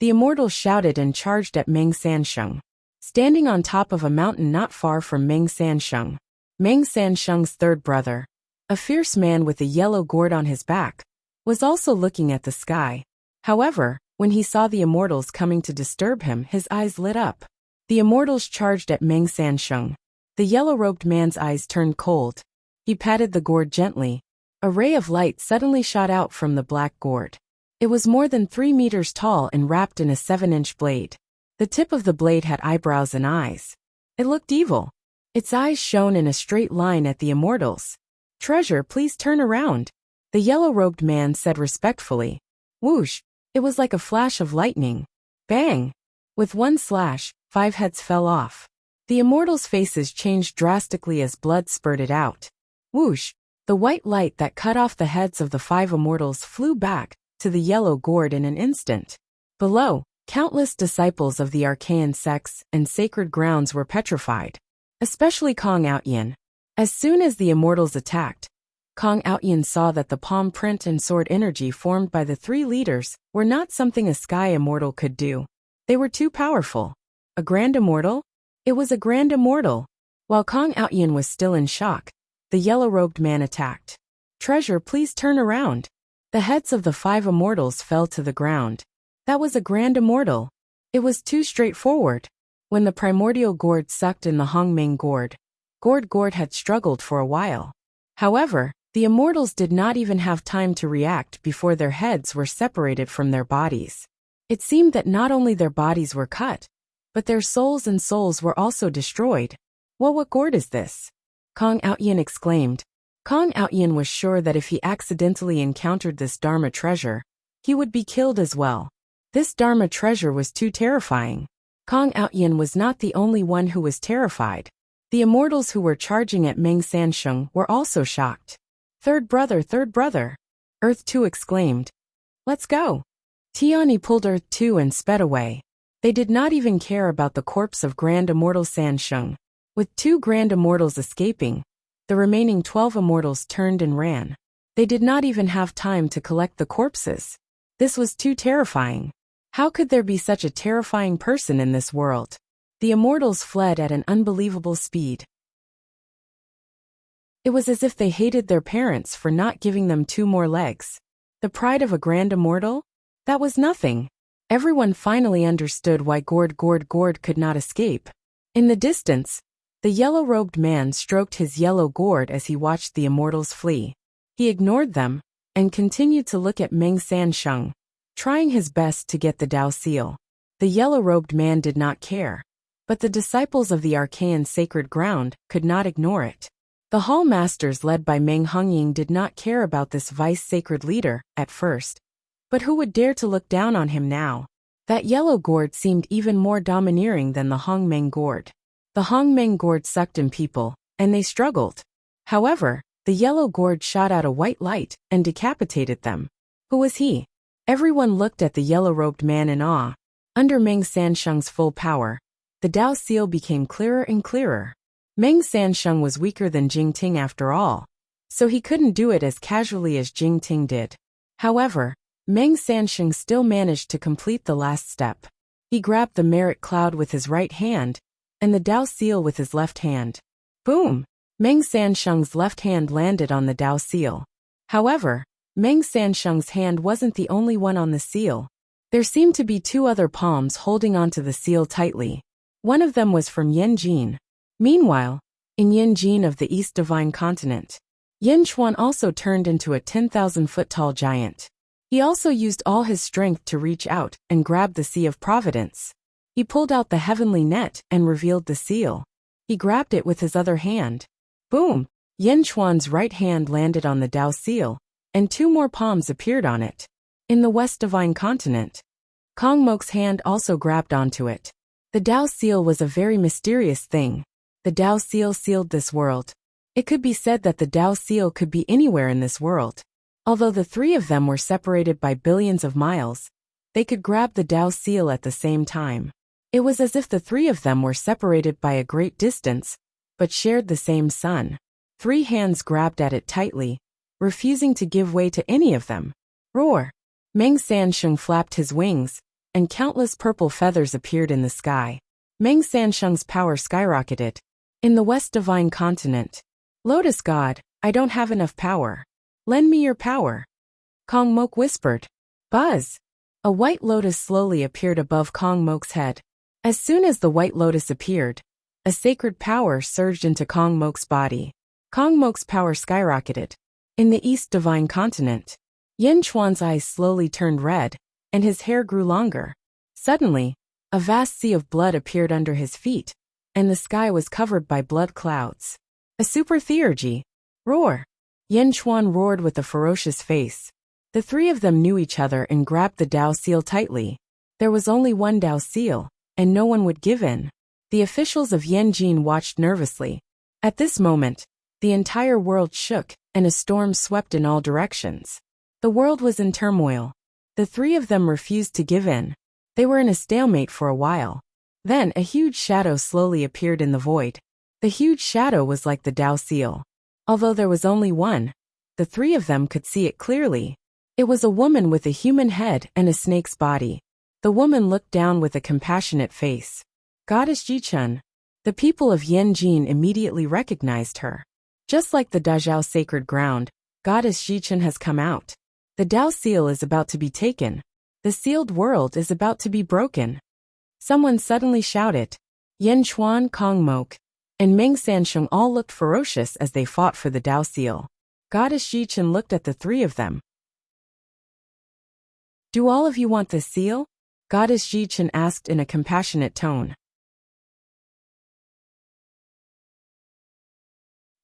Speaker 1: The immortals shouted and charged at Meng Sansheng. Standing on top of a mountain not far from Meng Sansheng's third brother, a fierce man with a yellow gourd on his back, was also looking at the sky. However, when he saw the immortals coming to disturb him, his eyes lit up. The immortals charged at Meng Sansheng. The yellow-robed man's eyes turned cold. He patted the gourd gently. A ray of light suddenly shot out from the black gourd. It was more than 3 meters tall and wrapped in a 7-inch blade. The tip of the blade had eyebrows and eyes. It looked evil. Its eyes shone in a straight line at the immortals. Treasure, please turn around, the yellow-robed man said respectfully. Whoosh! It was like a flash of lightning. Bang! With one slash, 5 heads fell off. The immortals' faces changed drastically as blood spurted out. Whoosh! The white light that cut off the heads of the 5 immortals flew back to the yellow gourd in an instant. Below, countless disciples of the arcane sects and sacred grounds were petrified, especially Kong Outyin. As soon as the immortals attacked, Kong Outyin saw that the palm print and sword energy formed by the 3 leaders were not something a sky immortal could do. They were too powerful. A grand immortal? It was a grand immortal. While Kong Outyin was still in shock, the yellow-robed man attacked. Treasure, please turn around. The heads of the 5 immortals fell to the ground. That was a grand immortal. It was too straightforward. When the primordial gourd sucked in the Hongmeng gourd, Gourd had struggled for a while. However, the immortals did not even have time to react before their heads were separated from their bodies. It seemed that not only their bodies were cut, but their souls were also destroyed. What gourd is this? Kong Outyin exclaimed. Kong Outyin was sure that if he accidentally encountered this Dharma treasure, he would be killed as well. This Dharma treasure was too terrifying. Kong Outyin was not the only one who was terrified. The immortals who were charging at Meng Sansheng were also shocked. Third brother, Earth 2 exclaimed. Let's go. Tiani pulled Earth 2 and sped away. They did not even care about the corpse of Grand Immortal Sansheng. With 2 Grand Immortals escaping, the remaining 12 immortals turned and ran. They did not even have time to collect the corpses. This was too terrifying. How could there be such a terrifying person in this world? The immortals fled at an unbelievable speed. It was as if they hated their parents for not giving them 2 more legs. The pride of a grand immortal? That was nothing. Everyone finally understood why Gourd could not escape. In the distance, the yellow-robed man stroked his yellow gourd as he watched the immortals flee. He ignored them and continued to look at Meng Sansheng, trying his best to get the Dao seal. The yellow-robed man did not care. But the disciples of the arcane sacred ground could not ignore it. The hall masters led by Meng Hongying did not care about this vice-sacred leader at first. But who would dare to look down on him now? That yellow gourd seemed even more domineering than the Hongmeng gourd. The Hongmeng gourd sucked in people, and they struggled. However, the yellow gourd shot out a white light and decapitated them. Who was he? Everyone looked at the yellow-robed man in awe. Under Meng Sansheng's full power, the Dao seal became clearer and clearer. Meng Sansheng was weaker than Jingting after all, so he couldn't do it as casually as Jingting did. However, Meng Sansheng still managed to complete the last step. He grabbed the merit cloud with his right hand, and the Dao seal with his left hand. Boom! Meng Sansheng's left hand landed on the Dao seal. However, Meng Sansheng's hand wasn't the only one on the seal. There seemed to be 2 other palms holding onto the seal tightly. One of them was from Yen Jin. Meanwhile, in Yen Jin of the East Divine Continent, Yen Chuan also turned into a 10,000-foot-tall giant. He also used all his strength to reach out and grab the Sea of Providence. He pulled out the heavenly net and revealed the seal. He grabbed it with his other hand. Boom! Yen Chuan's right hand landed on the Dao seal, and 2 more palms appeared on it. In the West Divine Continent, Kong Mok's hand also grabbed onto it. The Dao seal was a very mysterious thing. The Dao seal sealed this world. It could be said that the Dao seal could be anywhere in this world. Although the 3 of them were separated by billions of miles, They could grab the Dao seal at the same time. It was as if the three of them were separated by a great distance, but shared the same sun. 3 hands grabbed at it tightly, refusing to give way to any of them. Roar! Meng Sansheng flapped his wings, and countless purple feathers appeared in the sky. Meng Sansheng's power skyrocketed. In the West Divine Continent. Lotus God, I don't have enough power. Lend me your power. Kong Mok whispered. Buzz! A white lotus slowly appeared above Kong Mok's head. As soon as the white lotus appeared, a sacred power surged into Kong Mok's body. Kong Mok's power skyrocketed. In the East Divine Continent, Yin Chuan's eyes slowly turned red, and his hair grew longer. Suddenly, a vast sea of blood appeared under his feet, and the sky was covered by blood clouds. A super theurgy. Roar! Yin Chuan roared with a ferocious face. The three of them knew each other and grabbed the Dao seal tightly. There was only one Dao seal, and no one would give in. The officials of Yanjin watched nervously. At this moment, the entire world shook, and a storm swept in all directions. The world was in turmoil. The three of them refused to give in. They were in a stalemate for a while. Then a huge shadow slowly appeared in the void. The huge shadow was like the Dao seal. Although there was only one, the three of them could see it clearly. It was a woman with a human head and a snake's body. The woman looked down with a compassionate face. Goddess Jichun. The people of Yanjin immediately recognized her. Just like the Dazhao sacred ground, Goddess Jichun has come out. The Dao seal is about to be taken. The sealed world is about to be broken. Someone suddenly shouted. Yin Chuan, Kong Mok, and Meng Sansheng all looked ferocious as they fought for the Dao seal. Goddess Jichun looked at the three of them. Do all of you want the seal? Goddess Jichun asked in a compassionate tone.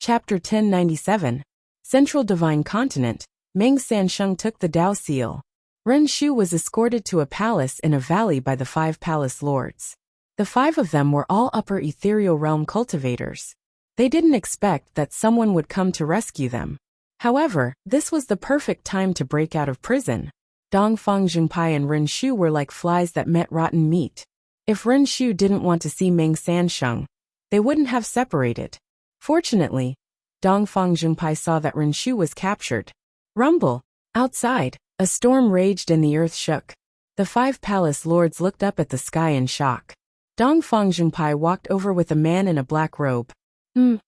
Speaker 1: Chapter 1097. Central Divine Continent. Meng Sansheng took the Dao seal. Ren Shu was escorted to a palace in a valley by the 5 palace lords. The 5 of them were all upper ethereal realm cultivators. They didn't expect that someone would come to rescue them. However, this was the perfect time to break out of prison. Dongfang Zhengpai and Ren Shu were like flies that met rotten meat. If Ren Shu didn't want to see Meng Sansheng, they wouldn't have separated. Fortunately, Dongfang Zhengpai saw that Ren Shu was captured. Rumble! Outside, a storm raged and the earth shook. The 5 palace lords looked up at the sky in shock. Dongfang Zhengpai walked over with a man in a black robe. Who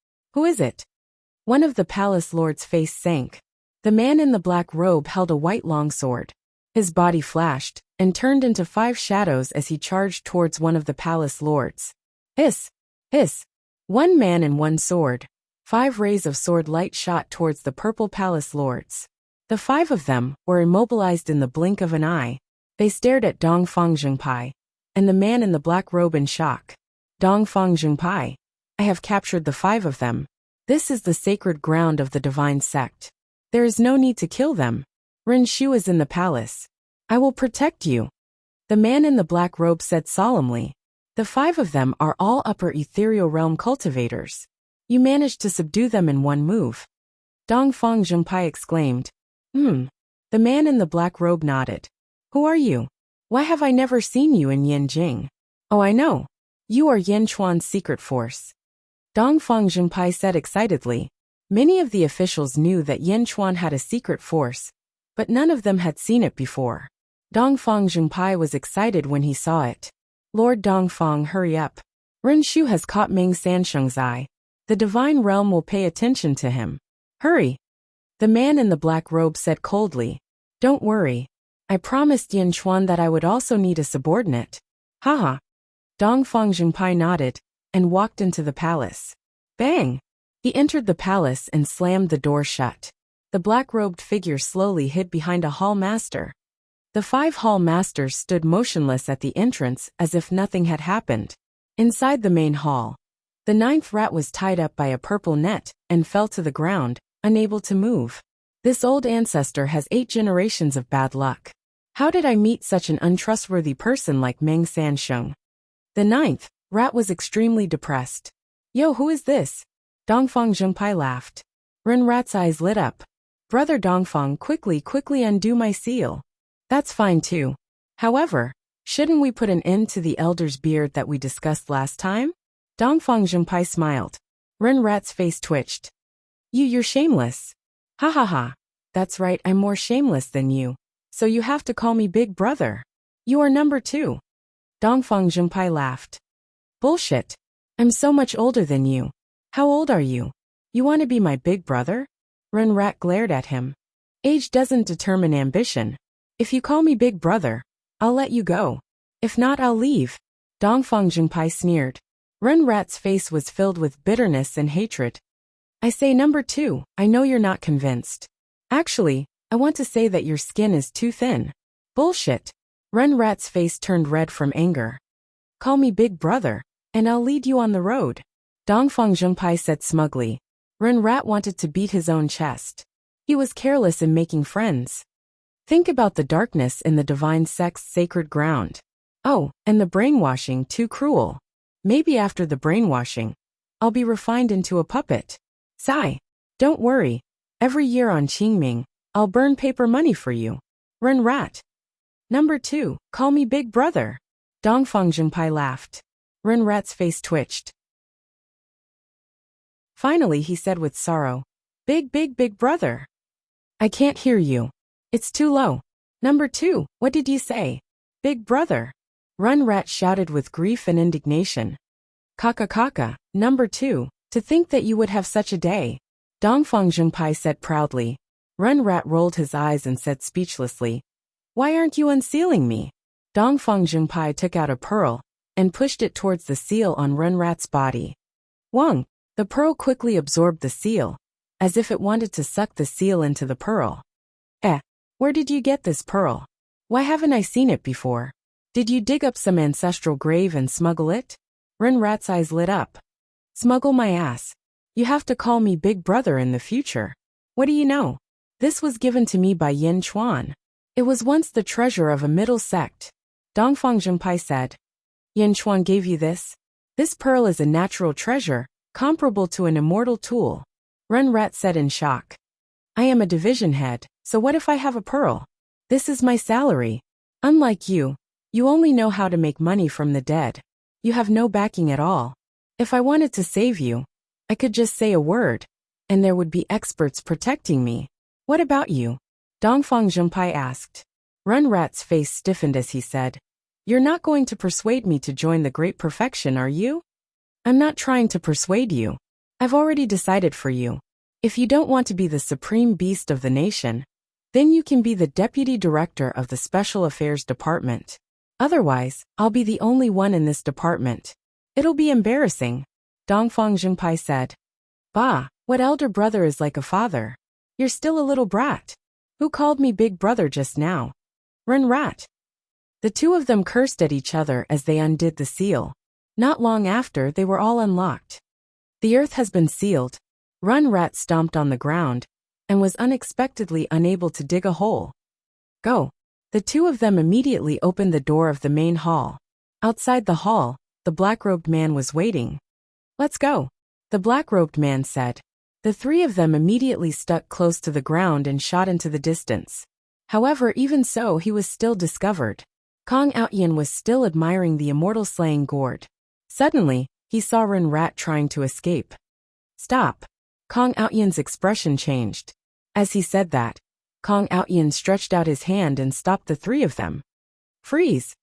Speaker 1: is it? One of the palace lords' face sank. The man in the black robe held a white longsword. His body flashed, and turned into 5 shadows as he charged towards one of the palace lords. Hiss! Hiss! 1 man and 1 sword. 5 rays of sword light shot towards the purple palace lords. The 5 of them were immobilized in the blink of an eye. They stared at Dongfang Zhengpai, and the man in the black robe in shock. Dongfang Zhengpai, I have captured the 5 of them. This is the sacred ground of the divine sect. There is no need to kill them. Ren Shu is in the palace. I will protect you. The man in the black robe said solemnly. The 5 of them are all upper ethereal realm cultivators. You managed to subdue them in one move. Dongfang Zhengpai exclaimed. The man in the black robe nodded. Who are you? Why have I never seen you in Yanjing? Oh, I know. You are Yin Chuan's secret force. Dongfang Zhengpai said excitedly. Many of the officials knew that Yin Chuan had a secret force, but none of them had seen it before. Dongfang Zhengpai was excited when he saw it. Lord Dongfang, hurry up. Ren Shu has caught Meng Sansheng's eye. The divine realm will pay attention to him. Hurry. The man in the black robe said coldly. Don't worry. I promised Yin Chuan that I would also need a subordinate. Haha. Dongfang Zhengpai nodded, and walked into the palace. Bang! He entered the palace and slammed the door shut. The black-robed figure slowly hid behind a hall master. The 5 hall masters stood motionless at the entrance as if nothing had happened. Inside the main hall, the 9th rat was tied up by a purple net and fell to the ground, unable to move. This old ancestor has 8 generations of bad luck. How did I meet such an untrustworthy person like Meng Sansheng? The 9th rat was extremely depressed. Yo, who is this? Dongfang Zhengpai laughed. Ren Rat's eyes lit up. Brother Dongfang, quickly undo my seal. That's fine too. However, shouldn't we put an end to the elder's beard that we discussed last time? Dongfang Zhenpai smiled. Ren Rat's face twitched. You're shameless. Ha ha ha. That's right, I'm more shameless than you. So you have to call me big brother. You are number 2. Dongfang Zhenpai laughed. Bullshit. I'm so much older than you. How old are you? You want to be my big brother? Ren Rat glared at him. Age doesn't determine ambition. If you call me big brother, I'll let you go. If not, I'll leave. Dongfang Zhenpai sneered. Ren Rat's face was filled with bitterness and hatred. I say number 2, I know you're not convinced. Actually, I want to say that your skin is too thin. Bullshit. Ren Rat's face turned red from anger. Call me big brother, and I'll lead you on the road. Dongfang Zhenpai said smugly. Ren Rat wanted to beat his own chest. He was careless in making friends. Think about the darkness in the divine sect's sacred ground. Oh, and the brainwashing, too cruel. Maybe after the brainwashing, I'll be refined into a puppet. Sigh. Don't worry. Every year on Qingming, I'll burn paper money for you. Ren Rat. Number 2, call me big brother. Dongfang Zhenpai laughed. Ren Rat's face twitched. Finally he said with sorrow, big brother. I can't hear you. It's too low. Number 2, what did you say? Big brother. Ren Rat shouted with grief and indignation. Kaka, number 2, to think that you would have such a day. Dongfang Zhenpai said proudly. Ren Rat rolled his eyes and said speechlessly, Why aren't you unsealing me? Dongfang Zhenpai took out a pearl and pushed it towards the seal on Ren Rat's body. Wang! The pearl quickly absorbed the seal, as if it wanted to suck the seal into the pearl. Where did you get this pearl? Why haven't I seen it before? Did you dig up some ancestral grave and smuggle it? Ren Rat's eyes lit up. Smuggle my ass. You have to call me big brother in the future. What do you know? This was given to me by Yin Chuan. It was once the treasure of a middle sect. Dongfang Zhenpai said. Yin Chuan gave you this? This pearl is a natural treasure, comparable to an immortal tool. Ren Rat said in shock. I am a division head, so what if I have a pearl? This is my salary. Unlike you, you only know how to make money from the dead. You have no backing at all. If I wanted to save you, I could just say a word, and there would be experts protecting me. What about you? Dongfang Zhenpai asked. Ren Rat's face stiffened as he said, You're not going to persuade me to join the Great Perfection, are you? I'm not trying to persuade you. I've already decided for you. If you don't want to be the supreme beast of the nation, then you can be the deputy director of the Special Affairs Department. Otherwise, I'll be the only one in this department. It'll be embarrassing. Dongfang Zhenpai said. Bah, what elder brother is like a father? You're still a little brat. Who called me big brother just now? Ren Rat. The two of them cursed at each other as they undid the seal. Not long after, they were all unlocked. The earth has been sealed. Ren Rat stomped on the ground and was unexpectedly unable to dig a hole. Go. The two of them immediately opened the door of the main hall. Outside the hall, the black-robed man was waiting. Let's go, the black-robed man said. The three of them immediately stuck close to the ground and shot into the distance. However, even so, he was still discovered. Kong Outyin was still admiring the immortal slaying gourd. Suddenly, he saw Ren Rat trying to escape. Stop. Kong Outyin's expression changed. As he said that, Kong Outyin stretched out his hand and stopped the three of them. Freeze!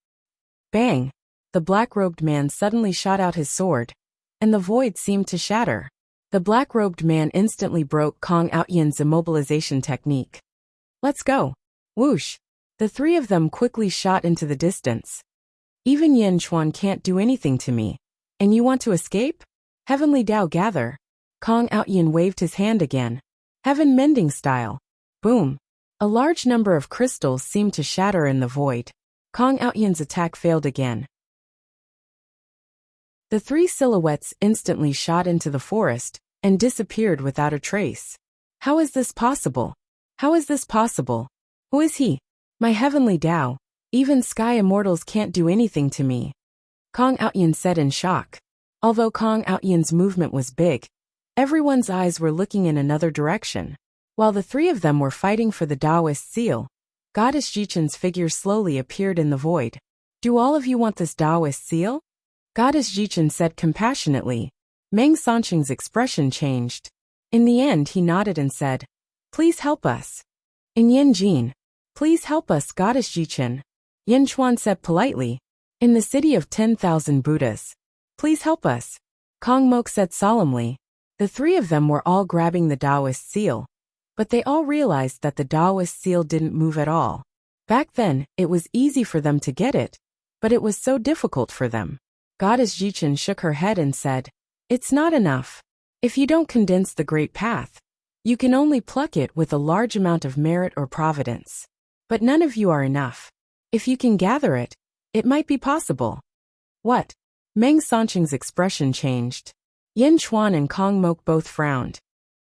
Speaker 1: Bang! The black-robed man suddenly shot out his sword, and the void seemed to shatter. The black-robed man instantly broke Kong Outyin's immobilization technique. Let's go! Whoosh! The three of them quickly shot into the distance. Even Yin Chuan can't do anything to me. And you want to escape? Heavenly Tao gather. Kong Outyin waved his hand again. Heaven mending style. Boom. A large number of crystals seemed to shatter in the void. Kong Outyin's attack failed again. The three silhouettes instantly shot into the forest and disappeared without a trace. How is this possible? How is this possible? Who is he? My heavenly Tao. Even sky immortals can't do anything to me. Kong Outyin said in shock. Although Kong Outyin's movement was big, everyone's eyes were looking in another direction. While the three of them were fighting for the Taoist seal, Goddess Jichen's figure slowly appeared in the void. Do all of you want this Taoist seal? Goddess Jichen said compassionately. Meng Sanqing's expression changed. In the end he nodded and said, please help us. In Yin Jin, please help us Goddess Jichen. Yin Chuan said politely. In the city of 10,000 Buddhas. Please help us. Kong Mok said solemnly. The three of them were all grabbing the Taoist seal. But they all realized that the Taoist seal didn't move at all. Back then, it was easy for them to get it. But it was so difficult for them. Goddess Jichen shook her head and said, it's not enough. If you don't condense the great path, you can only pluck it with a large amount of merit or providence. But none of you are enough. If you can gather it, it might be possible. What? Meng Sanqing's expression changed. Yin Chuan and Kong Mok both frowned.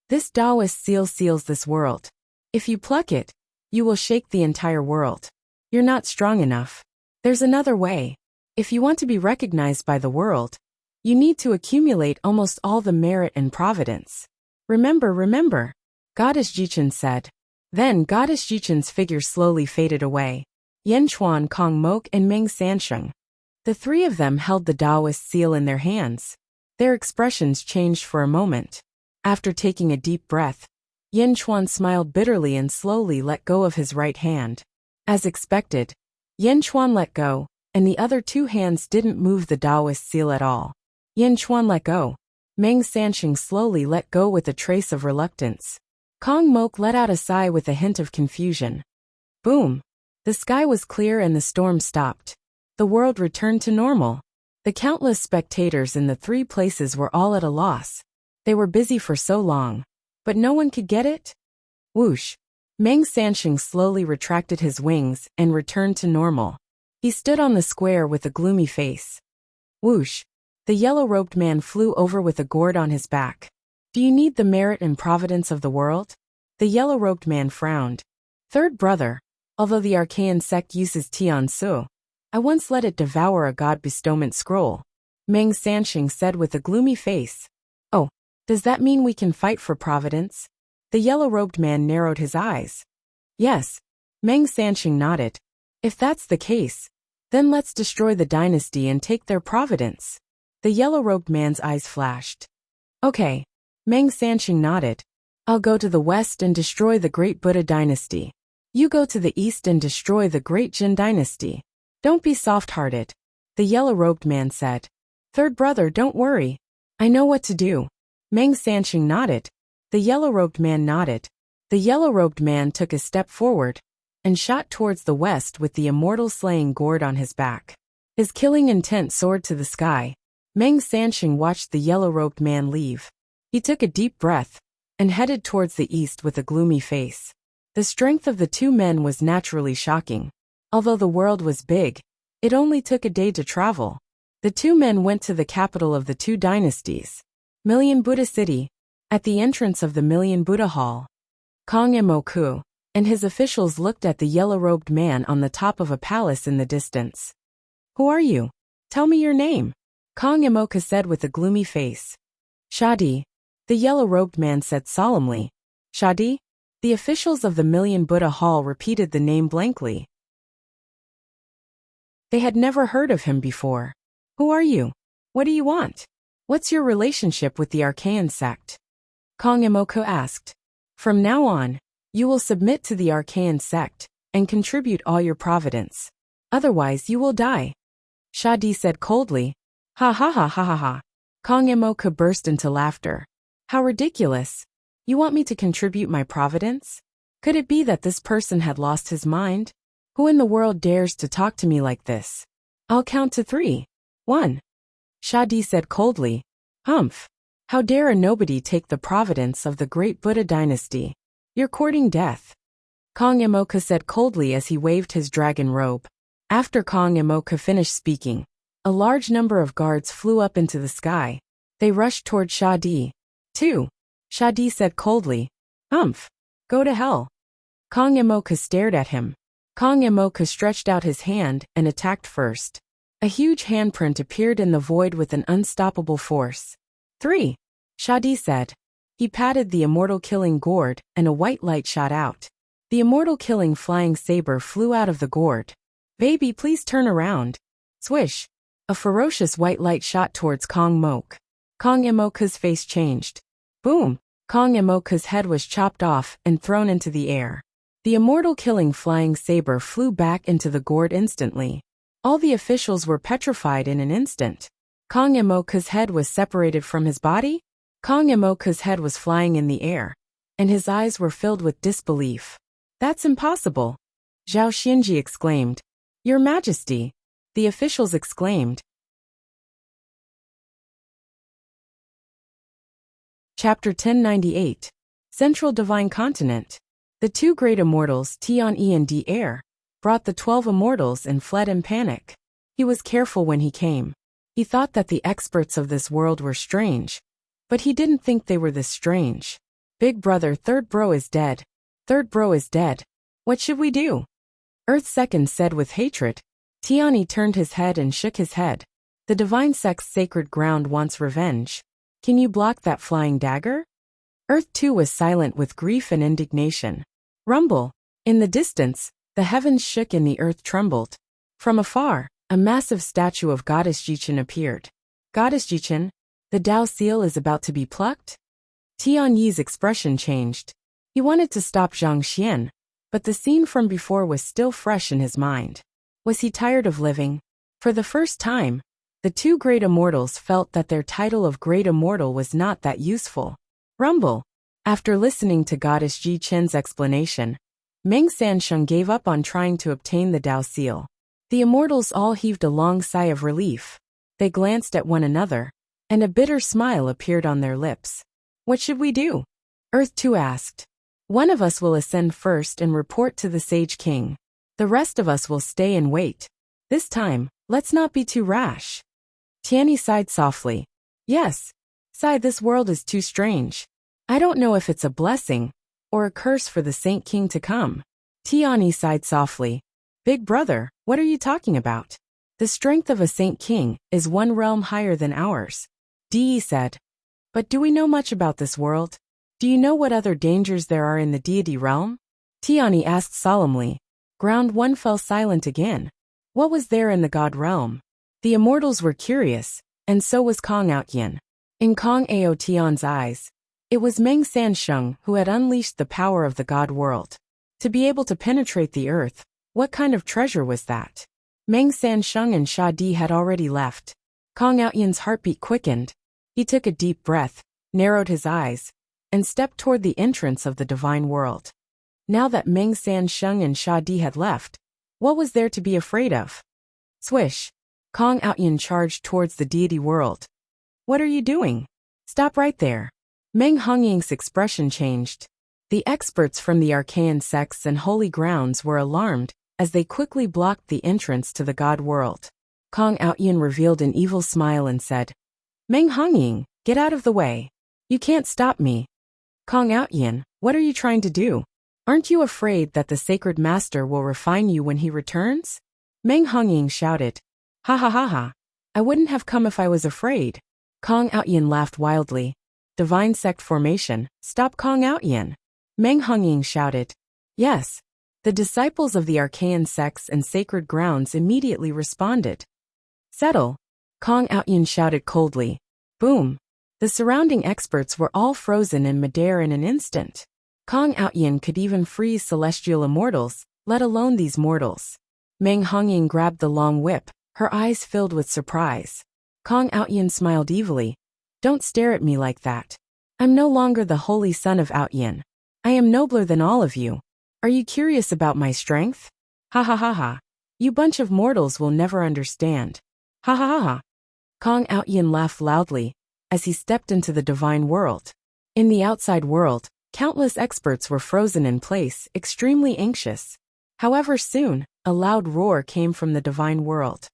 Speaker 1: This Taoist seal seals this world. If you pluck it, you will shake the entire world. You're not strong enough. There's another way. If you want to be recognized by the world, you need to accumulate almost all the merit and providence. Remember, Goddess Jichen said. Then Goddess Jichen's figure slowly faded away. Yin Chuan, Kong Mok, and Meng Sanqing. The three of them held the Taoist seal in their hands. Their expressions changed for a moment. After taking a deep breath, Yin Chuan smiled bitterly and slowly let go of his right hand. As expected, Yin Chuan let go, and the other two hands didn't move the Taoist seal at all. Yin Chuan let go. Meng Sanqing slowly let go with a trace of reluctance. Kong Mok let out a sigh with a hint of confusion. Boom! The sky was clear and the storm stopped. The world returned to normal. The countless spectators in the three places were all at a loss. They were busy for so long. But no one could get it? Whoosh! Meng Sanqing slowly retracted his wings and returned to normal. He stood on the square with a gloomy face. Whoosh! The yellow-robed man flew over with a gourd on his back. Do you need the merit and providence of the world? The yellow-robed man frowned. Third brother, although the archaic sect uses Tian Su, I once let it devour a god bestowment scroll. Meng Sanqing said with a gloomy face. Oh, does that mean we can fight for providence? The yellow-robed man narrowed his eyes. Yes. Meng Sanqing nodded. If that's the case, then let's destroy the dynasty and take their providence. The yellow-robed man's eyes flashed. Okay. Meng Sanqing nodded. I'll go to the west and destroy the great Buddha dynasty. You go to the east and destroy the great Jin dynasty. Don't be soft-hearted. The yellow-robed man said. Third brother, don't worry. I know what to do. Meng Sanqing nodded. The yellow-robed man nodded. The yellow-robed man took a step forward and shot towards the west with the immortal slaying gourd on his back. His killing intent soared to the sky. Meng Sanqing watched the yellow-robed man leave. He took a deep breath and headed towards the east with a gloomy face. The strength of the two men was naturally shocking. Although the world was big, it only took a day to travel. The two men went to the capital of the two dynasties, Million Buddha City, at the entrance of the Million Buddha Hall. Kong Emoku and his officials looked at the yellow-robed man on the top of a palace in the distance. Who are you? Tell me your name. Kong Emoku said with a gloomy face. Shadi. The yellow-robed man said solemnly. Shadi? The officials of the Million Buddha Hall repeated the name blankly. They had never heard of him before. Who are you? What do you want? What's your relationship with the archaic sect? Kong Emoku asked. From now on, you will submit to the archaic sect and contribute all your providence. Otherwise you will die. Shadi said coldly. Ha ha ha ha ha ha. Kong Emoku burst into laughter. How ridiculous. You want me to contribute my providence? Could it be that this person had lost his mind? Who in the world dares to talk to me like this? I'll count to 3. 1. Shadi said coldly. Humph. How dare a nobody take the providence of the great Buddha dynasty? You're courting death. Kong Emoku said coldly as he waved his dragon robe. After Kong Emoku finished speaking, a large number of guards flew up into the sky. They rushed toward Shadi. 2. Shadi said coldly. Humph. Go to hell. Kong Emoku stared at him. Kong Emoku stretched out his hand and attacked first. A huge handprint appeared in the void with an unstoppable force. 3. Shadi said. He patted the immortal killing gourd and a white light shot out. The immortal killing flying saber flew out of the gourd. Baby, please turn around. Swish. A ferocious white light shot towards Kong Mok. Kong Imoka's face changed. Boom. Kong Imoka's head was chopped off and thrown into the air. The immortal killing flying saber flew back into the gourd instantly. All the officials were petrified in an instant. Kong Imoka's head was separated from his body? Kong Imoka's head was flying in the air, and his eyes were filled with disbelief. That's impossible. Zhao Xinji exclaimed. Your Majesty. The officials exclaimed. Chapter 1098. Central Divine Continent. The two great immortals, Tian-Yi and Di-Er, brought the 12 immortals and fled in panic. He was careful when he came. He thought that the experts of this world were strange, but he didn't think they were this strange. Big brother, third bro is dead. Third bro is dead. What should we do? Earth Second said with hatred. Tian-Yi turned his head and shook his head. The divine sect's sacred ground wants revenge. Can you block that flying dagger? Earth 2 was silent with grief and indignation. Rumble. In the distance, the heavens shook and the earth trembled. From afar, a massive statue of Goddess Jichen appeared. Goddess Jichen, the Dao seal is about to be plucked? Tian-Yi's expression changed. He wanted to stop Zhang Xian, but the scene from before was still fresh in his mind. Was he tired of living? For the first time, the two great immortals felt that their title of Great Immortal was not that useful. Rumble. After listening to Goddess Ji Chen's explanation, Meng Sansheng gave up on trying to obtain the Dao seal. The immortals all heaved a long sigh of relief. They glanced at one another, and a bitter smile appeared on their lips. What should we do? Earth 2 asked. One of us will ascend first and report to the Sage King. The rest of us will stay and wait. This time, let's not be too rash. Tian-Yi sighed softly. Yes. Sigh, this world is too strange. I don't know if it's a blessing or a curse for the Saint King to come. Tian-Yi sighed softly. Big brother, what are you talking about? The strength of a Saint King is one realm higher than ours. Di said. But do we know much about this world? Do you know what other dangers there are in the deity realm? Tian-Yi asked solemnly. Ground 1 fell silent again. What was there in the god realm? The immortals were curious, and so was Kong Outyin. In Kong Ao Tian's eyes, it was Meng Sansheng who had unleashed the power of the god world. To be able to penetrate the earth, what kind of treasure was that? Meng Sansheng and Sha Di had already left. Kong Outyin's heartbeat quickened. He took a deep breath, narrowed his eyes, and stepped toward the entrance of the divine world. Now that Meng Sansheng and Sha Di had left, what was there to be afraid of? Swish. Kong Outyin charged towards the deity world. What are you doing? Stop right there. Meng Hongying's expression changed. The experts from the arcane sects and holy grounds were alarmed as they quickly blocked the entrance to the god world. Kong Outyin revealed an evil smile and said, Meng Hongying, get out of the way. You can't stop me. Kong Outyin, what are you trying to do? Aren't you afraid that the sacred master will refine you when he returns? Meng Hongying shouted. Ha ha ha ha. I wouldn't have come if I was afraid. Kong Outyin laughed wildly. Divine sect formation, stop Kong Outyin. Meng Hongying shouted. Yes. The disciples of the arcane sects and sacred grounds immediately responded. Settle. Kong Outyin shouted coldly. Boom. The surrounding experts were all frozen in midair in an instant. Kong Outyin could even freeze celestial immortals, let alone these mortals. Meng Hongying grabbed the long whip, her eyes filled with surprise. Kong Outyin smiled evilly. Don't stare at me like that. I'm no longer the holy son of Outyin. I am nobler than all of you. Are you curious about my strength? Ha ha ha ha. You bunch of mortals will never understand. Ha ha ha ha. Kong Outyin laughed loudly as he stepped into the divine world. In the outside world, countless experts were frozen in place, extremely anxious. However, soon, a loud roar came from the divine world.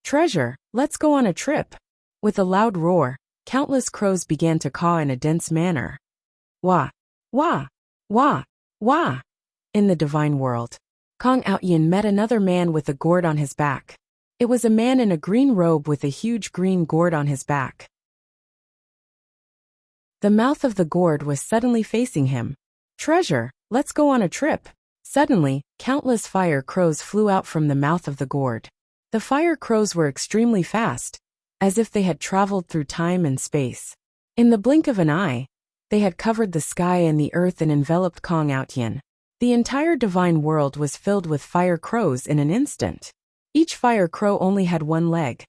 Speaker 1: Treasure, let's go on a trip. With a loud roar, countless crows began to caw in a dense manner. Wah, wah, wah, wah. In the divine world, Kong Outyin met another man with a gourd on his back. It was a man in a green robe with a huge green gourd on his back. The mouth of the gourd was suddenly facing him. Treasure, let's go on a trip. Suddenly, countless fire crows flew out from the mouth of the gourd. The fire crows were extremely fast, as if they had traveled through time and space. In the blink of an eye, they had covered the sky and the earth and enveloped Kong Outyin. The entire divine world was filled with fire crows in an instant. Each fire crow only had one leg.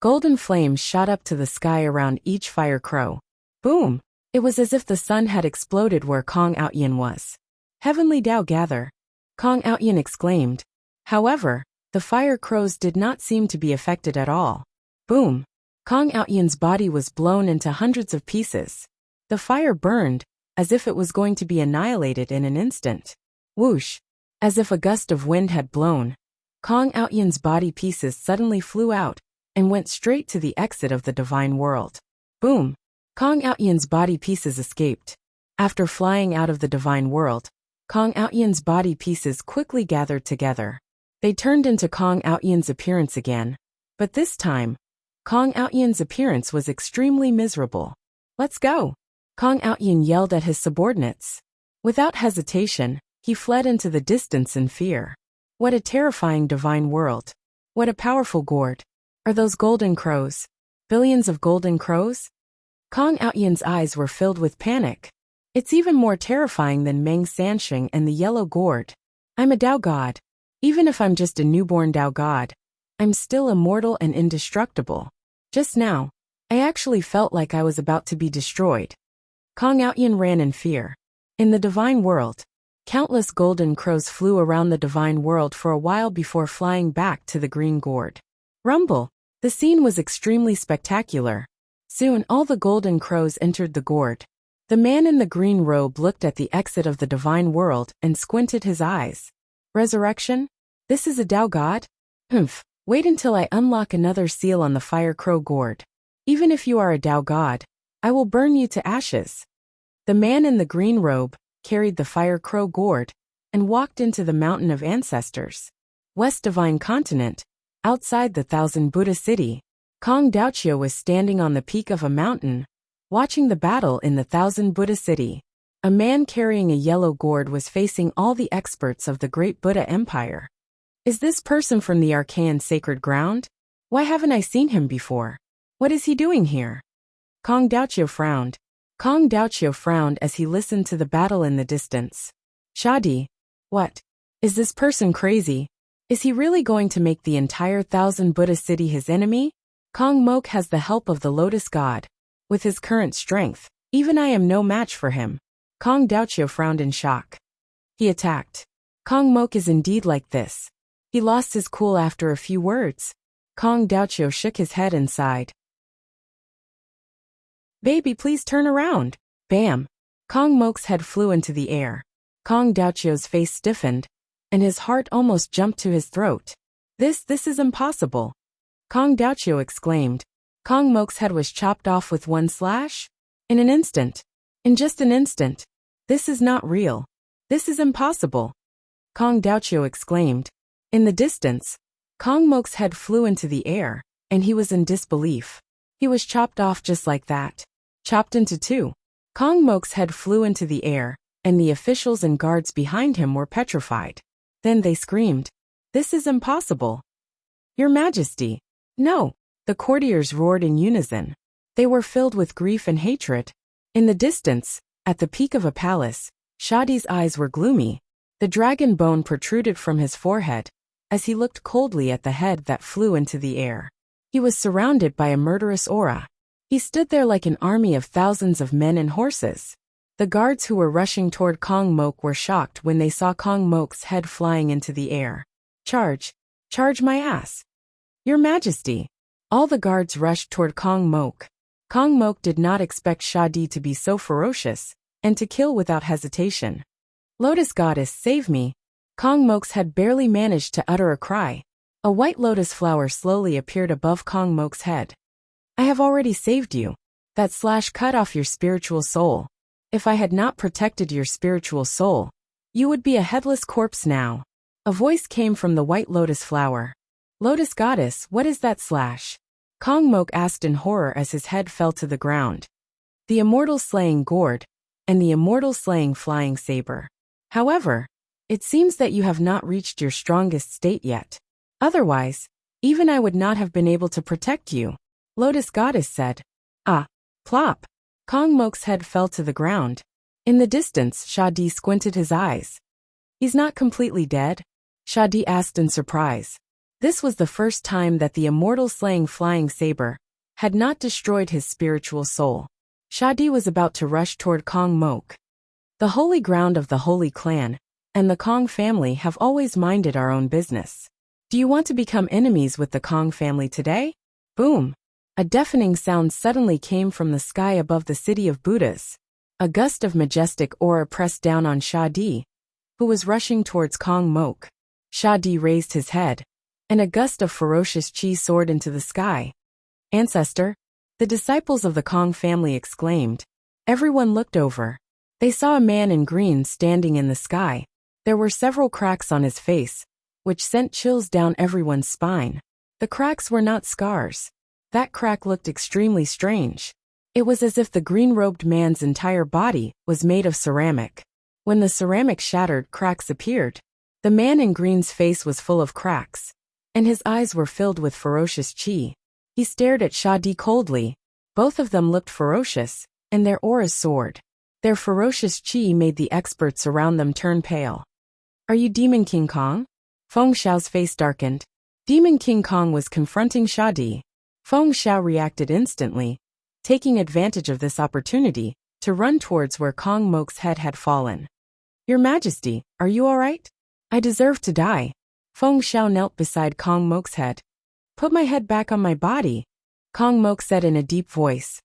Speaker 1: Golden flames shot up to the sky around each fire crow. Boom! It was as if the sun had exploded where Kong Outyin was. Heavenly Tao gather, Kong Outyin exclaimed. However, the fire crows did not seem to be affected at all. Boom! Kong Outyin's body was blown into hundreds of pieces. The fire burned, as if it was going to be annihilated in an instant. Whoosh! As if a gust of wind had blown, Kong Outyin's body pieces suddenly flew out and went straight to the exit of the divine world. Boom! Kong Outyin's body pieces escaped. After flying out of the divine world, Kong Outyin's body pieces quickly gathered together. They turned into Kong Outyin's appearance again, but this time, Kong Outyin's appearance was extremely miserable. Let's go! Kong Outyin yelled at his subordinates. Without hesitation, he fled into the distance in fear. What a terrifying divine world. What a powerful gourd. Are those golden crows? Billions of golden crows? Kong Outyin's eyes were filled with panic. It's even more terrifying than Meng Sansheng and the yellow gourd. I'm a Tao god. Even if I'm just a newborn Tao god, I'm still immortal and indestructible. Just now, I actually felt like I was about to be destroyed. Kong Outyin ran in fear. In the divine world, countless golden crows flew around the divine world for a while before flying back to the green gourd. Rumble! The scene was extremely spectacular. Soon all the golden crows entered the gourd. The man in the green robe looked at the exit of the divine world and squinted his eyes. Resurrection? This is a Tao god? Humph. Wait until I unlock another seal on the fire crow gourd. Even if you are a Tao god, I will burn you to ashes. The man in the green robe carried the fire crow gourd and walked into the mountain of ancestors. West Divine Continent, outside the Thousand Buddha City, Kong Daoqiu was standing on the peak of a mountain, watching the battle in the Thousand Buddha City. A man carrying a yellow gourd was facing all the experts of the Great Buddha Empire. Is this person from the Archaean sacred ground? Why haven't I seen him before? What is he doing here? Kong Daoqiu frowned. Kong Daoqiu frowned as he listened to the battle in the distance. Shadi. What? Is this person crazy? Is he really going to make the entire Thousand Buddha City his enemy? Kong Mok has the help of the Lotus God. With his current strength, even I am no match for him. Kong Daoqiu frowned in shock. He attacked. Kong Mok is indeed like this. He lost his cool after a few words. Kong Daoqiu shook his head and sighed. Baby, please turn around. Bam! Kong Mok's head flew into the air. Kong Daoqiu's face stiffened, and his heart almost jumped to his throat. This is impossible. Kong Daoqiu exclaimed. Kong Mok's head was chopped off with one slash? In an instant. In just an instant. This is not real. This is impossible. Kong Daoqiu exclaimed. In the distance, Kong Mok's head flew into the air, and he was in disbelief. He was chopped off just like that. Chopped into two. Kong Mok's head flew into the air, and the officials and guards behind him were petrified. Then they screamed. This is impossible. Your Majesty. No. The courtiers roared in unison. They were filled with grief and hatred. In the distance, at the peak of a palace, Shadi's eyes were gloomy. The dragon bone protruded from his forehead, as he looked coldly at the head that flew into the air. He was surrounded by a murderous aura. He stood there like an army of thousands of men and horses. The guards who were rushing toward Kong Mok were shocked when they saw Kong Mok's head flying into the air. Charge! Charge my ass! Your Majesty! All the guards rushed toward Kong Mok. Kong Mok did not expect Shadi to be so ferocious, and to kill without hesitation. Lotus Goddess, save me! Kong Mok's head barely managed to utter a cry. A white lotus flower slowly appeared above Kong Mok's head. I have already saved you. That slash cut off your spiritual soul. If I had not protected your spiritual soul, you would be a headless corpse now. A voice came from the white lotus flower. Lotus Goddess, what is that slash? Kong Mok asked in horror as his head fell to the ground. The immortal slaying gourd, and the immortal slaying flying saber. However, It seems that you have not reached your strongest state yet. Otherwise, even I would not have been able to protect you, Lotus Goddess said. Ah, plop. Kong Mok's head fell to the ground. In the distance, Shadi squinted his eyes. He's not completely dead? Shadi asked in surprise. This was the first time that the immortal slaying flying saber had not destroyed his spiritual soul. Shadi was about to rush toward Kong Mok. The holy ground of the Holy Clan and the Kong family have always minded our own business. Do you want to become enemies with the Kong family today? Boom! A deafening sound suddenly came from the sky above the city of Buddhas. A gust of majestic aura pressed down on Shadi, who was rushing towards Kong Mok. Shadi raised his head, and a gust of ferocious chi soared into the sky. Ancestor, the disciples of the Kong family exclaimed. Everyone looked over. They saw a man in green standing in the sky. There were several cracks on his face, which sent chills down everyone's spine. The cracks were not scars. That crack looked extremely strange. It was as if the green-robed man's entire body was made of ceramic. When the ceramic shattered, cracks appeared. The man in green's face was full of cracks, and his eyes were filled with ferocious chi. He stared at Shadi coldly. Both of them looked ferocious, and their auras soared. Their ferocious chi made the experts around them turn pale. Are you Demon King Kong? Feng Xiao's face darkened. Demon King Kong was confronting Shadi. Feng Xiao reacted instantly, taking advantage of this opportunity to run towards where Kong Mok's head had fallen. Your Majesty, are you all right? I deserve to die. Feng Xiao knelt beside Kong Mok's head. Put my head back on my body, Kong Mok said in a deep voice.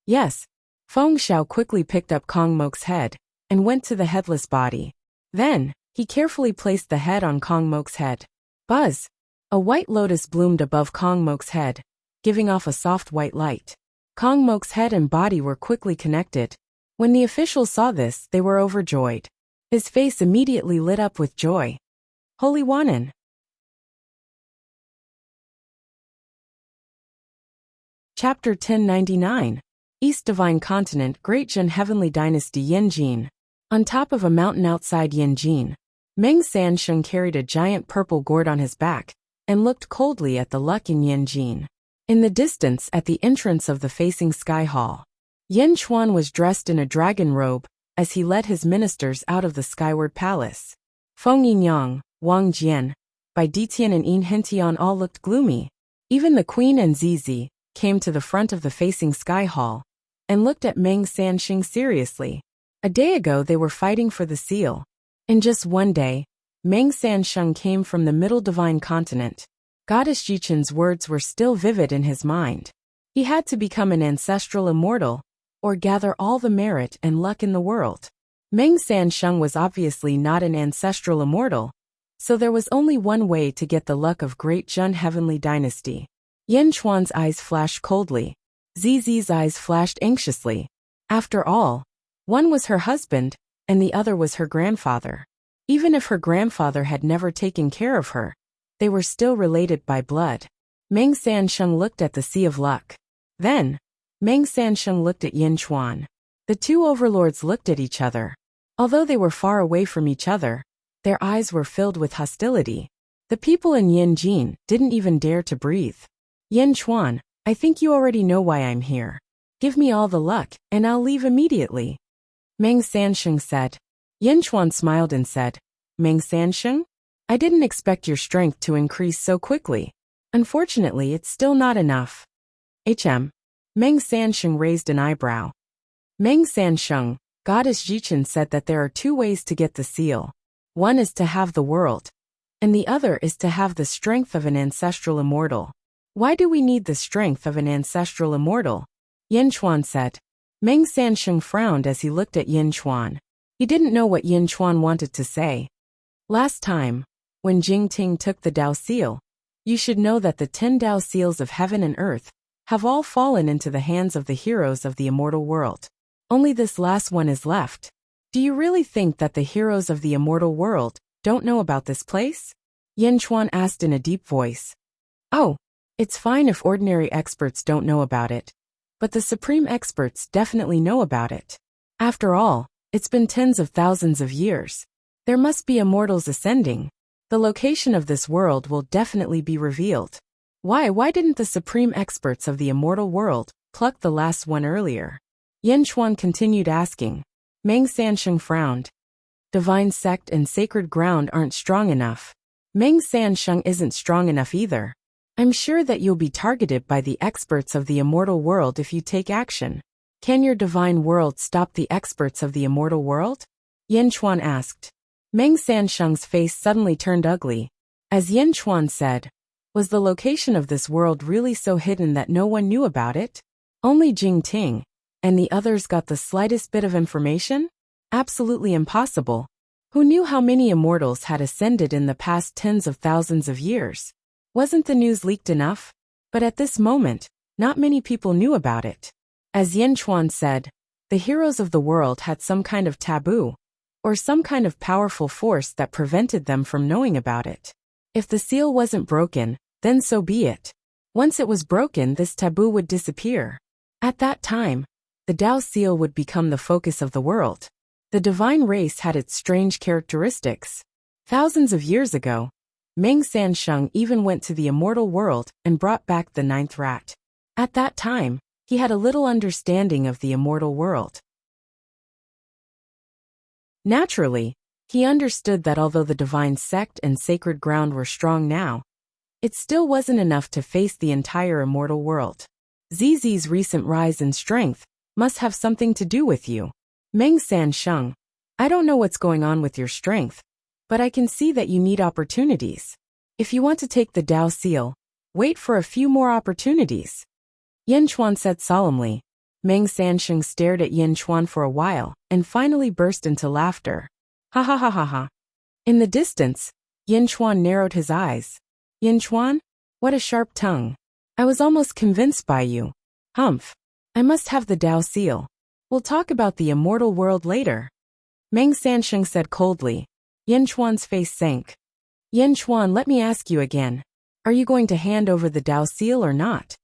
Speaker 1: Yes. Feng Xiao quickly picked up Kong Mok's head and went to the headless body. Then, he carefully placed the head on Kong Mok's head. Buzz! A white lotus bloomed above Kong Mok's head, giving off a soft white light. Kong Mok's head and body were quickly connected. When the officials saw this, they were overjoyed. His face immediately lit up with joy. Holy Wanan. Chapter 1099. East Divine Continent, Great Jin Heavenly Dynasty, Yanjin. On top of a mountain outside Yanjin, Meng Sansheng carried a giant purple gourd on his back and looked coldly at the luck in Yanjin. In the distance, at the entrance of the facing Sky Hall, Yen Chuan was dressed in a dragon robe as he led his ministers out of the skyward palace. Feng Yinyang, Wang Jian, Bai Ditian and Yin Hentian all looked gloomy. Even the queen and Zizi came to the front of the facing Sky Hall and looked at Meng Sansheng seriously. A day ago they were fighting for the seal. In just one day, Meng Sansheng came from the Middle Divine Continent. Goddess Jichen's words were still vivid in his mind. He had to become an ancestral immortal, or gather all the merit and luck in the world. Meng Sansheng was obviously not an ancestral immortal, so there was only one way to get the luck of Great Jun Heavenly Dynasty. Yen Chuan's eyes flashed coldly. Zizi's eyes flashed anxiously. After all, one was her husband, and the other was her grandfather. Even if her grandfather had never taken care of her, they were still related by blood. Meng Sansheng looked at the Sea of Luck. Then, Meng Sansheng looked at Yin Chuan. The two overlords looked at each other. Although they were far away from each other, their eyes were filled with hostility. The people in Yanjin didn't even dare to breathe. Yin Chuan, I think you already know why I'm here. Give me all the luck, and I'll leave immediately. Meng Sansheng said. Yin Chuan smiled and said, Meng Sansheng? I didn't expect your strength to increase so quickly. Unfortunately, it's still not enough. Meng Sansheng raised an eyebrow. Meng Sansheng, Goddess Jichen said that there are two ways to get the seal. One is to have the world, and the other is to have the strength of an ancestral immortal. Why do we need the strength of an ancestral immortal? Yin Chuan said. Meng Sansheng frowned as he looked at Yin Chuan. He didn't know what Yin Chuan wanted to say. Last time, when Jing Ting took the Dao seal, you should know that the 10 Dao seals of heaven and earth have all fallen into the hands of the heroes of the immortal world. Only this last one is left. Do you really think that the heroes of the immortal world don't know about this place? Yin Chuan asked in a deep voice. Oh, it's fine if ordinary experts don't know about it, but the supreme experts definitely know about it. After all, it's been tens of thousands of years. There must be immortals ascending. The location of this world will definitely be revealed. Why didn't the supreme experts of the immortal world pluck the last one earlier? Yin Chuan continued asking. Meng Sansheng frowned. Divine sect and sacred ground aren't strong enough. Meng Sansheng isn't strong enough either. I'm sure that you'll be targeted by the experts of the immortal world if you take action. Can your divine world stop the experts of the immortal world? Yin Chuan asked. Meng Sansheng's face suddenly turned ugly. As Yin Chuan said, was the location of this world really so hidden that no one knew about it? Only Jing Ting and the others got the slightest bit of information? Absolutely impossible. Who knew how many immortals had ascended in the past tens of thousands of years? Wasn't the news leaked enough? But at this moment, not many people knew about it. As Yin Chuan said, the heroes of the world had some kind of taboo, or some kind of powerful force that prevented them from knowing about it. If the seal wasn't broken, then so be it. Once it was broken, this taboo would disappear. At that time, the Tao seal would become the focus of the world. The divine race had its strange characteristics. Thousands of years ago, Meng Sansheng even went to the immortal world and brought back the ninth rat. At that time, he had a little understanding of the immortal world. Naturally, he understood that although the divine sect and sacred ground were strong now, it still wasn't enough to face the entire immortal world. ZZ's recent rise in strength must have something to do with you. Meng Sansheng, I don't know what's going on with your strength, but I can see that you need opportunities. If you want to take the Tao seal, wait for a few more opportunities. Yin Chuan said solemnly. Meng Sansheng stared at Yin Chuan for a while and finally burst into laughter. Ha ha ha ha ha. In the distance, Yin Chuan narrowed his eyes. Yin Chuan? What a sharp tongue. I was almost convinced by you. Humph. I must have the Tao seal. We'll talk about the immortal world later. Meng Sansheng said coldly. Yin Chuan's face sank. Yin Chuan, let me ask you again. Are you going to hand over the Tao seal or not?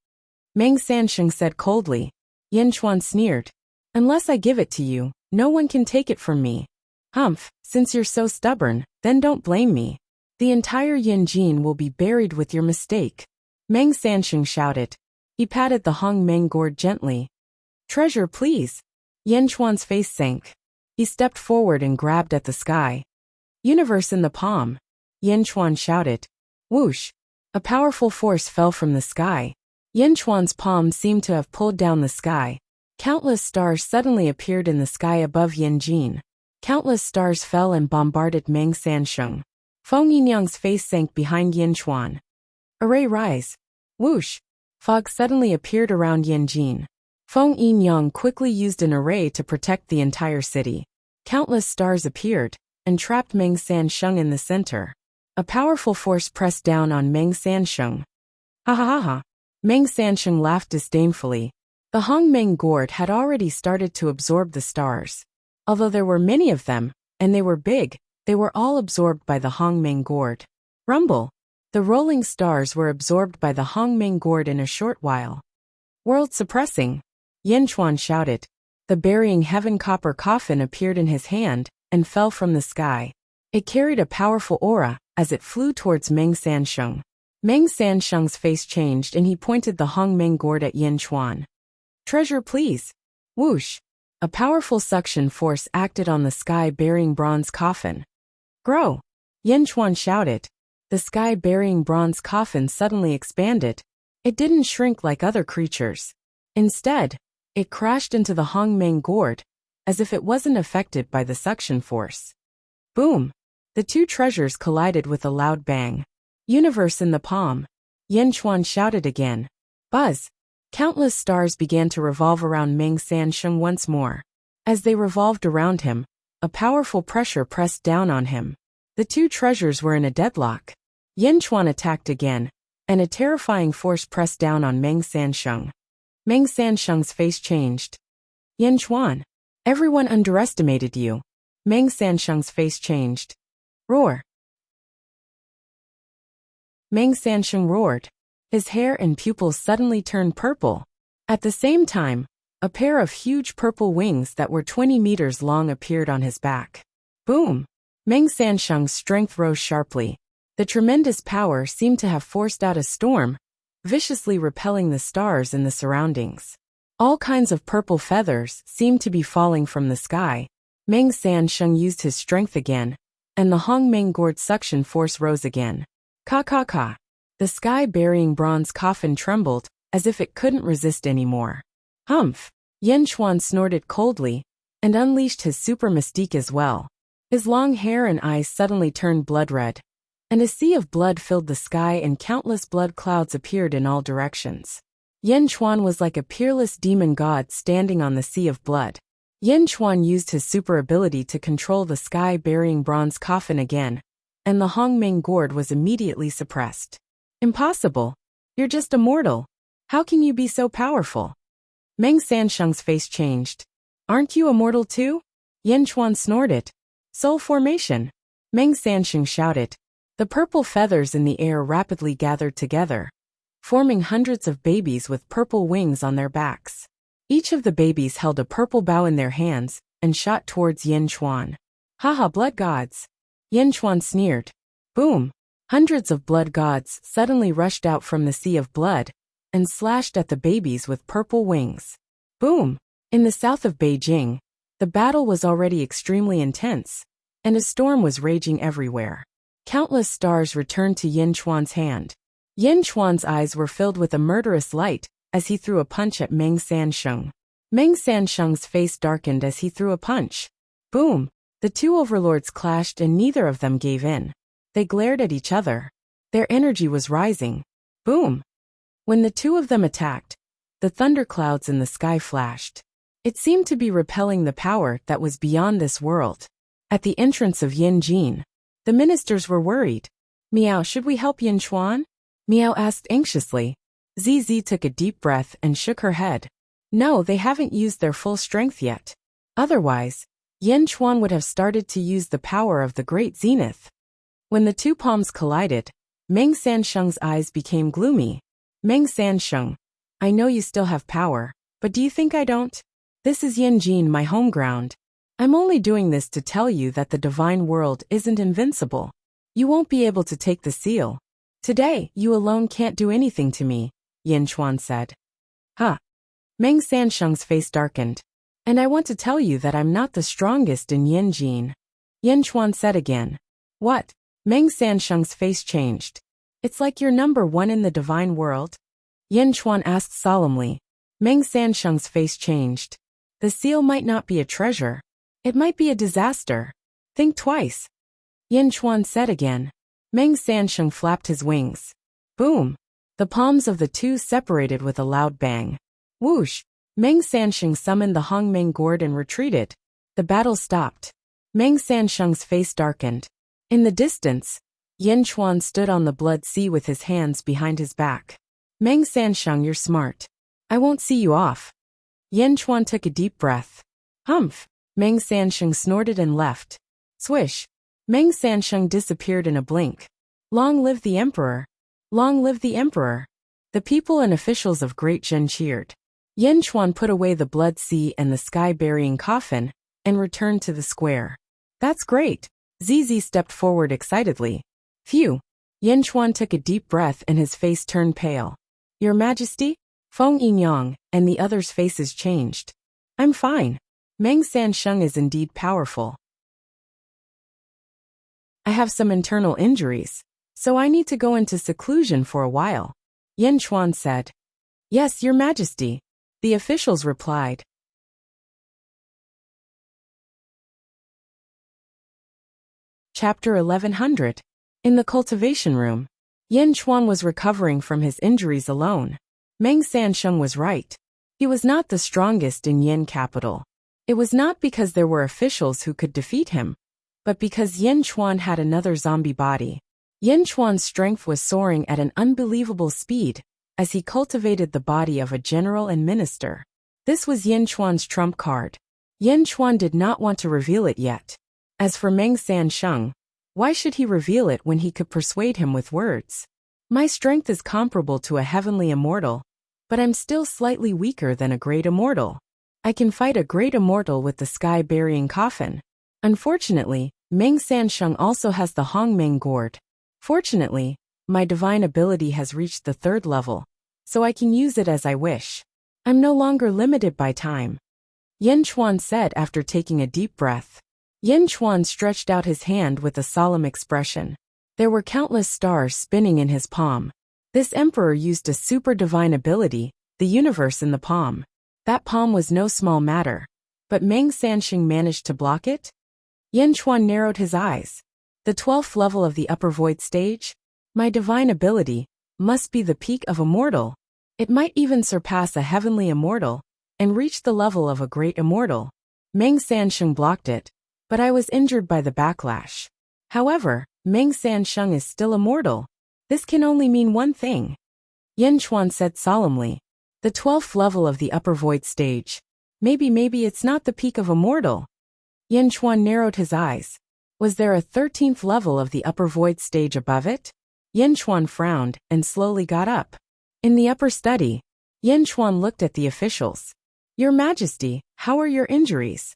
Speaker 1: Meng Sansheng said coldly. Yin Chuan sneered. Unless I give it to you, no one can take it from me. Humph, since you're so stubborn, then don't blame me. The entire Yin Jin will be buried with your mistake. Meng Sansheng shouted. He patted the Hong Meng gourd gently. Treasure, please. Yin Chuan's face sank. He stepped forward and grabbed at the sky. Universe in the palm. Yin Chuan shouted. Whoosh. A powerful force fell from the sky. Yin Chuan's palm seemed to have pulled down the sky. Countless stars suddenly appeared in the sky above Yin Jin. Countless stars fell and bombarded Meng Sansheng. Feng Yinyang's face sank behind Yin Chuan. Array rise. Whoosh. Fog suddenly appeared around Yin Jin. Feng Yinyang quickly used an array to protect the entire city. Countless stars appeared and trapped Meng Sansheng in the center. A powerful force pressed down on Meng Sansheng. Ha ha ha ha. Meng Sansheng laughed disdainfully. The Hong Meng gourd had already started to absorb the stars. Although there were many of them, and they were big, they were all absorbed by the Hong Meng gourd. Rumble. The rolling stars were absorbed by the Hong Meng gourd in a short while. World suppressing. Yin Chuan shouted. The burying heaven copper coffin appeared in his hand and fell from the sky. It carried a powerful aura as it flew towards Meng Sansheng. Meng Sansheng's face changed and he pointed the Hong Meng gourd at Yin Chuan. Treasure, please. Whoosh. A powerful suction force acted on the sky-bearing bronze coffin. Grow. Yin Chuan shouted. The sky-bearing bronze coffin suddenly expanded. It didn't shrink like other creatures. Instead, it crashed into the Hong Meng gourd, as if it wasn't affected by the suction force. Boom! The two treasures collided with a loud bang. Universe in the palm. Yin Chuan shouted again. Buzz! Countless stars began to revolve around Meng Sansheng once more. As they revolved around him, a powerful pressure pressed down on him. The two treasures were in a deadlock. Yin Chuan attacked again, and a terrifying force pressed down on Meng Sansheng. Meng Sansheng's face changed. Yin Chuan, everyone underestimated you. Meng Sansheng's face changed. Roar. Meng Sansheng roared. His hair and pupils suddenly turned purple. At the same time, a pair of huge purple wings that were 20 meters long appeared on his back. Boom! Meng Sansheng's strength rose sharply. The tremendous power seemed to have forced out a storm, viciously repelling the stars in the surroundings. All kinds of purple feathers seemed to be falling from the sky. Meng Sansheng used his strength again, and the Hongmeng gourd suction force rose again. Ka ka ka. The sky-burying bronze coffin trembled, as if it couldn't resist anymore. Humph! Yen Chuan snorted coldly, and unleashed his super mystique as well. His long hair and eyes suddenly turned blood-red, and a sea of blood filled the sky and countless blood clouds appeared in all directions. Yen Chuan was like a peerless demon god standing on the sea of blood. Yen Chuan used his super ability to control the sky-burying bronze coffin again, and the Hongmeng gourd was immediately suppressed. Impossible! You're just a mortal. How can you be so powerful? Meng Sansheng's face changed. Aren't you immortal too? Yen Chuan snorted. Soul formation. Meng Sansheng shouted. The purple feathers in the air rapidly gathered together, forming hundreds of babies with purple wings on their backs. Each of the babies held a purple bow in their hands and shot towards Yen Chuan. Haha, blood gods! Yen Chuan sneered. Boom! Hundreds of blood gods suddenly rushed out from the sea of blood and slashed at the babies with purple wings. Boom! In the south of Beijing, the battle was already extremely intense, and a storm was raging everywhere. Countless stars returned to Yen Chuan's hand. Yen Chuan's eyes were filled with a murderous light as he threw a punch at Meng Sansheng. Meng Sansheng's face darkened as he threw a punch. Boom! The two overlords clashed and neither of them gave in. They glared at each other. Their energy was rising. Boom! When the two of them attacked, the thunderclouds in the sky flashed. It seemed to be repelling the power that was beyond this world. At the entrance of Yanjin, the ministers were worried. Miao, should we help Yen Chuan? Miao asked anxiously. Zizi took a deep breath and shook her head. No, they haven't used their full strength yet. Otherwise, Yen Chuan would have started to use the power of the Great Zenith. When the two palms collided, Meng Sansheng's eyes became gloomy. Meng Sansheng, I know you still have power, but do you think I don't? This is Yanjin, my home ground. I'm only doing this to tell you that the divine world isn't invincible. You won't be able to take the seal. Today, you alone can't do anything to me, Yen Chuan said. Huh. Meng Sansheng's face darkened. And I want to tell you that I'm not the strongest in Yanjin. Yen Chuan said again. What? Meng Sansheng's face changed. It's like you're number one in the divine world? Yen Chuan asked solemnly. Meng Sansheng's face changed. The seal might not be a treasure. It might be a disaster. Think twice. Yen Chuan said again. Meng Sansheng flapped his wings. Boom! The palms of the two separated with a loud bang. Whoosh! Meng Sansheng summoned the Hongmeng gourd and retreated. The battle stopped. Meng Sansheng's face darkened. In the distance, Yen Chuan stood on the blood sea with his hands behind his back. Meng Sansheng, you're smart. I won't see you off. Yen Chuan took a deep breath. Humph! Meng Sansheng snorted and left. Swish! Meng Sansheng disappeared in a blink. Long live the emperor! Long live the emperor! The people and officials of Great Zhen cheered. Yen Chuan put away the blood sea and the sky-burying coffin, and returned to the square. That's great! Zizi stepped forward excitedly. Phew! Yen Chuan took a deep breath and his face turned pale. Your Majesty? Feng Yingyang and the others' faces changed. I'm fine. Meng Sansheng is indeed powerful. I have some internal injuries, so I need to go into seclusion for a while, Yen Chuan said. Yes, Your Majesty, the officials replied. Chapter 1100. In the cultivation room, Yen Chuan was recovering from his injuries alone. Meng Sansheng was right. He was not the strongest in Yen capital. It was not because there were officials who could defeat him, but because Yen Chuan had another zombie body. Yen Chuan's strength was soaring at an unbelievable speed as he cultivated the body of a general and minister. This was Yen Chuan's trump card. Yen Chuan did not want to reveal it yet. As for Meng Sansheng, why should he reveal it when he could persuade him with words? My strength is comparable to a heavenly immortal, but I'm still slightly weaker than a great immortal. I can fight a great immortal with the sky-burying coffin. Unfortunately, Meng Sansheng also has the Hongmeng gourd. Fortunately, my divine ability has reached the 3rd level, so I can use it as I wish. I'm no longer limited by time. Yin Chuan said after taking a deep breath. Yin Chuan stretched out his hand with a solemn expression. There were countless stars spinning in his palm. This emperor used a super divine ability, the universe in the palm. That palm was no small matter. But Meng Sansheng managed to block it? Yin Chuan narrowed his eyes. The 12th level of the upper void stage? My divine ability must be the peak of a mortal. It might even surpass a heavenly immortal and reach the level of a great immortal. Meng Sansheng blocked it, but I was injured by the backlash. However, Meng Sansheng is still immortal. This can only mean one thing. Yin Chuan said solemnly. The 12th level of the upper void stage. Maybe it's not the peak of a mortal. Yin Chuan narrowed his eyes. Was there a 13th level of the upper void stage above it? Yin Chuan frowned and slowly got up. In the upper study, Yin Chuan looked at the officials. Your Majesty, how are your injuries?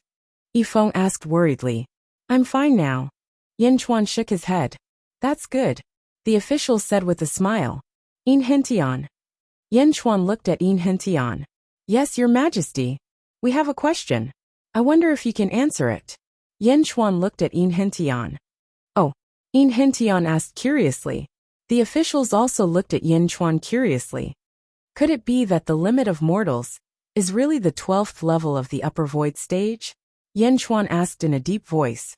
Speaker 1: Yifeng asked worriedly. I'm fine now. Yin Chuan shook his head. That's good. The officials said with a smile. Yin Hentian. Yin Chuan looked at Yin Hentian. Yes, Your Majesty. We have a question. I wonder if you can answer it. Yin Chuan looked at Yin Hentian. Oh. Yin Hentian asked curiously. The officials also looked at Yin Chuan curiously. Could it be that the limit of mortals is really the 12th level of the upper void stage? Yin Chuan asked in a deep voice.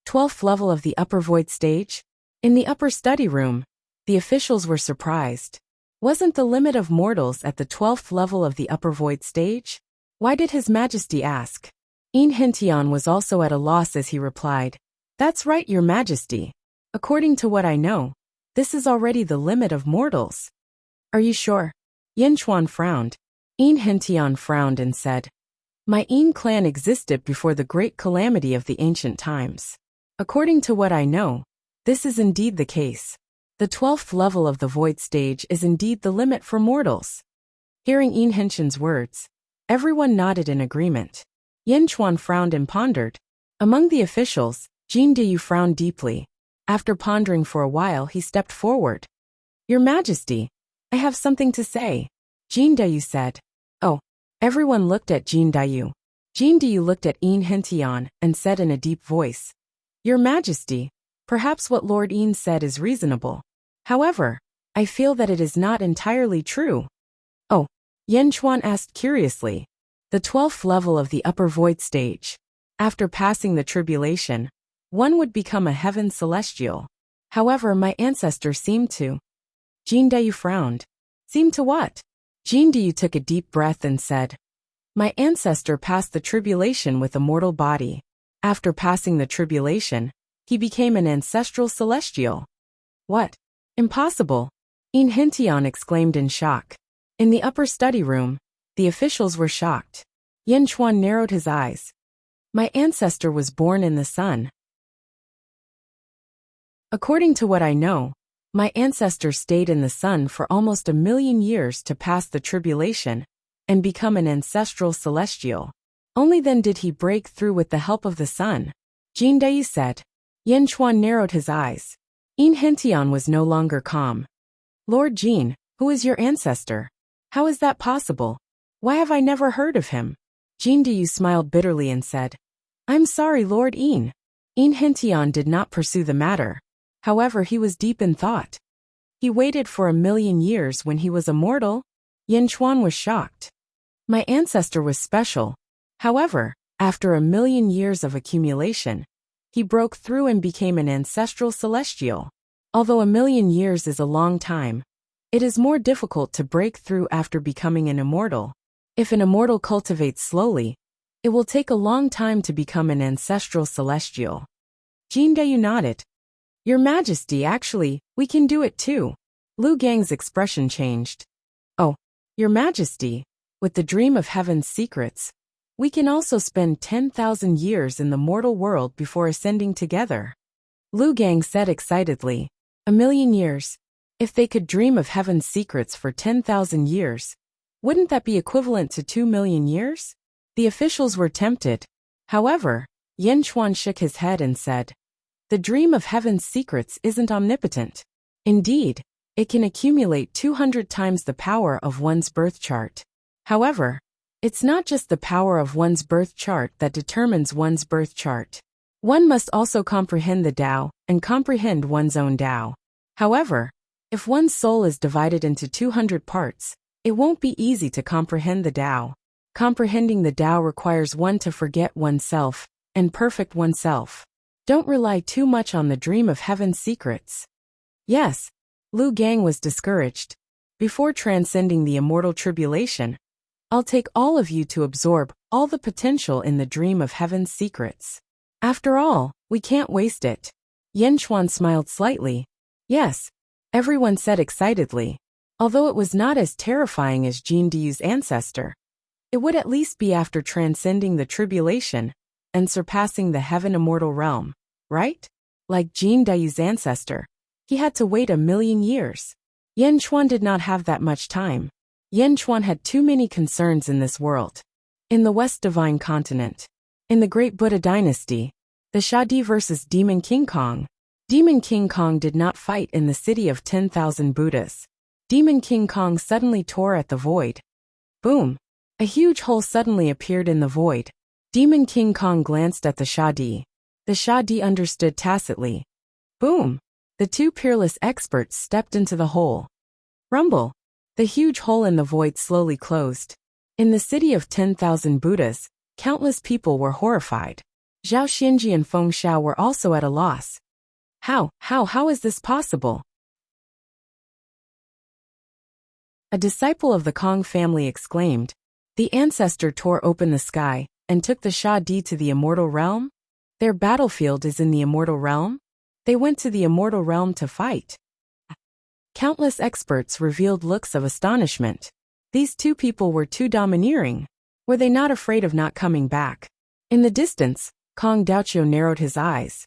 Speaker 1: 12th level of the upper void stage? In the upper study room, the officials were surprised. Wasn't the limit of mortals at the 12th level of the upper void stage? Why did His Majesty ask? Yin Hentian was also at a loss as he replied. That's right, Your Majesty. According to what I know, this is already the limit of mortals. Are you sure? Yin Chuan frowned. Yin Hentian frowned and said, My Yin clan existed before the great calamity of the ancient times. According to what I know, this is indeed the case. The 12th level of the void stage is indeed the limit for mortals. Hearing Yin Hentian's words, everyone nodded in agreement. Yin Chuan frowned and pondered. Among the officials, Jin Deyu frowned deeply. After pondering for a while, he stepped forward. Your Majesty, I have something to say. Jin Deyu said. Oh. Everyone looked at Jin Deyu. Jin Deyu looked at Yin Hentian and said in a deep voice. Your Majesty, perhaps what Lord Yin said is reasonable. However, I feel that it is not entirely true. Oh. Yin Chuan asked curiously. The 12th level of the upper void stage. After passing the tribulation, one would become a heaven celestial. However, my ancestor seemed to. Jin Deyu frowned. Seemed to what? Jin Deyu took a deep breath and said. My ancestor passed the tribulation with a mortal body. After passing the tribulation, he became an ancestral celestial. What? Impossible! Yin Hentian exclaimed in shock. In the upper study room, the officials were shocked. Yin Chuan narrowed his eyes. My ancestor was born in the sun. According to what I know, my ancestor stayed in the sun for almost 1,000,000 years to pass the tribulation and become an ancestral celestial. Only then did he break through with the help of the sun. Jin Deyu said. Yin Chuan narrowed his eyes. Yin Hentian was no longer calm. Lord Jin, who is your ancestor? How is that possible? Why have I never heard of him? Jin Deyu smiled bitterly and said. I'm sorry, Lord Yin. Yin Hentian did not pursue the matter. However, he was deep in thought. He waited for 1,000,000 years when he was immortal? Yin Chuan was shocked. My ancestor was special. However, after 1,000,000 years of accumulation, he broke through and became an ancestral celestial. Although 1,000,000 years is a long time, it is more difficult to break through after becoming an immortal. If an immortal cultivates slowly, it will take a long time to become an ancestral celestial. Jin Deyu nodded. Your Majesty, actually, we can do it too. Lu Gang's expression changed. Oh, Your Majesty, with the dream of heaven's secrets, we can also spend 10,000 years in the mortal world before ascending together. Lu Gang said excitedly. 1,000,000 years. If they could dream of heaven's secrets for 10,000 years, wouldn't that be equivalent to 2,000,000 years? The officials were tempted. However, Yin Chuan shook his head and said, The dream of heaven's secrets isn't omnipotent. Indeed, it can accumulate 200 times the power of one's birth chart. However, it's not just the power of one's birth chart that determines one's birth chart. One must also comprehend the Tao and comprehend one's own Tao. However, if one's soul is divided into 200 parts, it won't be easy to comprehend the Tao. Comprehending the Tao requires one to forget oneself and perfect oneself. Don't rely too much on the dream of heaven's secrets. Yes, Lu Gang was discouraged. Before transcending the immortal tribulation, I'll take all of you to absorb all the potential in the dream of heaven's secrets. After all, we can't waste it. Yan Xuan smiled slightly. Yes, everyone said excitedly. Although it was not as terrifying as Jin Diyu's ancestor, it would at least be after transcending the tribulation and surpassing the heaven immortal realm, right? Like Jin Diyu's ancestor, he had to wait 1,000,000 years. Yan Xuan did not have that much time. Yan Xuan had too many concerns in this world. In the West Divine Continent, in the Great Buddha Dynasty, the Shadi versus Demon King Kong. Demon King Kong did not fight in the city of 10,000 Buddhas. Demon King Kong suddenly tore at the void. Boom! A huge hole suddenly appeared in the void. Demon King Kong glanced at the Shadi. The Shadi understood tacitly. Boom! The two peerless experts stepped into the hole. Rumble! The huge hole in the void slowly closed. In the city of 10,000 Buddhas, countless people were horrified. Zhao Xinji and Feng Xiao were also at a loss. How is this possible? A disciple of the Kong family exclaimed. The ancestor tore open the sky and took the Shadi to the immortal realm? Their battlefield is in the immortal realm? They went to the immortal realm to fight. Countless experts revealed looks of astonishment. These two people were too domineering. Were they not afraid of not coming back? In the distance, Kong Daoqiu narrowed his eyes.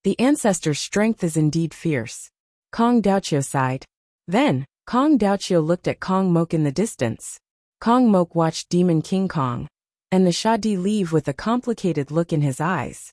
Speaker 1: The ancestor's strength is indeed fierce. Kong Daoqiu sighed. Then, Kong Daoqiu looked at Kong Mok in the distance. Kong Mok watched Demon King Kong, and the Shadi leave with a complicated look in his eyes.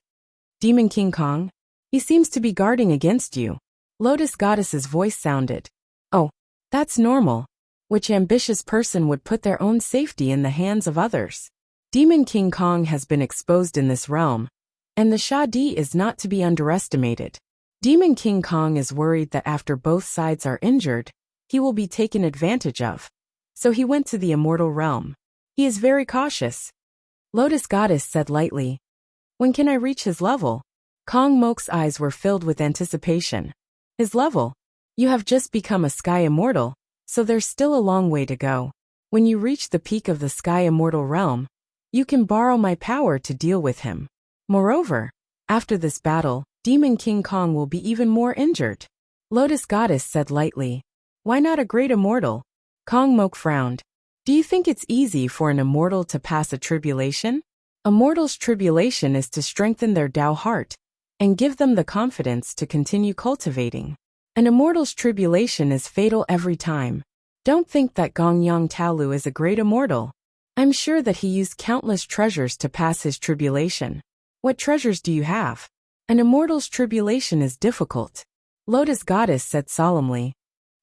Speaker 1: Demon King Kong? He seems to be guarding against you. Lotus Goddess's voice sounded. Oh, that's normal. Which ambitious person would put their own safety in the hands of others? Demon King Kong has been exposed in this realm, and the Shadi is not to be underestimated. Demon King Kong is worried that after both sides are injured, he will be taken advantage of. So he went to the immortal realm. He is very cautious. Lotus Goddess said lightly. When can I reach his level? Kong Mok's eyes were filled with anticipation. His level? You have just become a Sky Immortal, so there's still a long way to go. When you reach the peak of the Sky Immortal realm, you can borrow my power to deal with him. Moreover, after this battle, Demon King Kong will be even more injured. Lotus Goddess said lightly. Why not a great immortal? Kong Mok frowned. Do you think it's easy for an immortal to pass a tribulation? A mortal's tribulation is to strengthen their Tao heart and give them the confidence to continue cultivating. An immortal's tribulation is fatal every time. Don't think that Gongyang Taolu is a great immortal. I'm sure that he used countless treasures to pass his tribulation. What treasures do you have? An immortal's tribulation is difficult. Lotus Goddess said solemnly.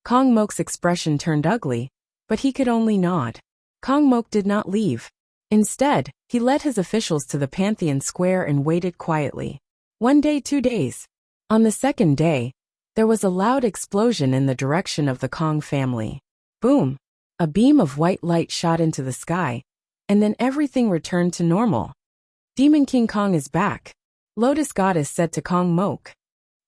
Speaker 1: Kong Mok's expression turned ugly, but he could only nod. Kong Mok did not leave. Instead, he led his officials to the Pantheon Square and waited quietly. 1 day, 2 days. On the second day, there was a loud explosion in the direction of the Kong family. Boom! A beam of white light shot into the sky, and then everything returned to normal. Demon King Kong is back, Lotus Goddess said to Kong Mok.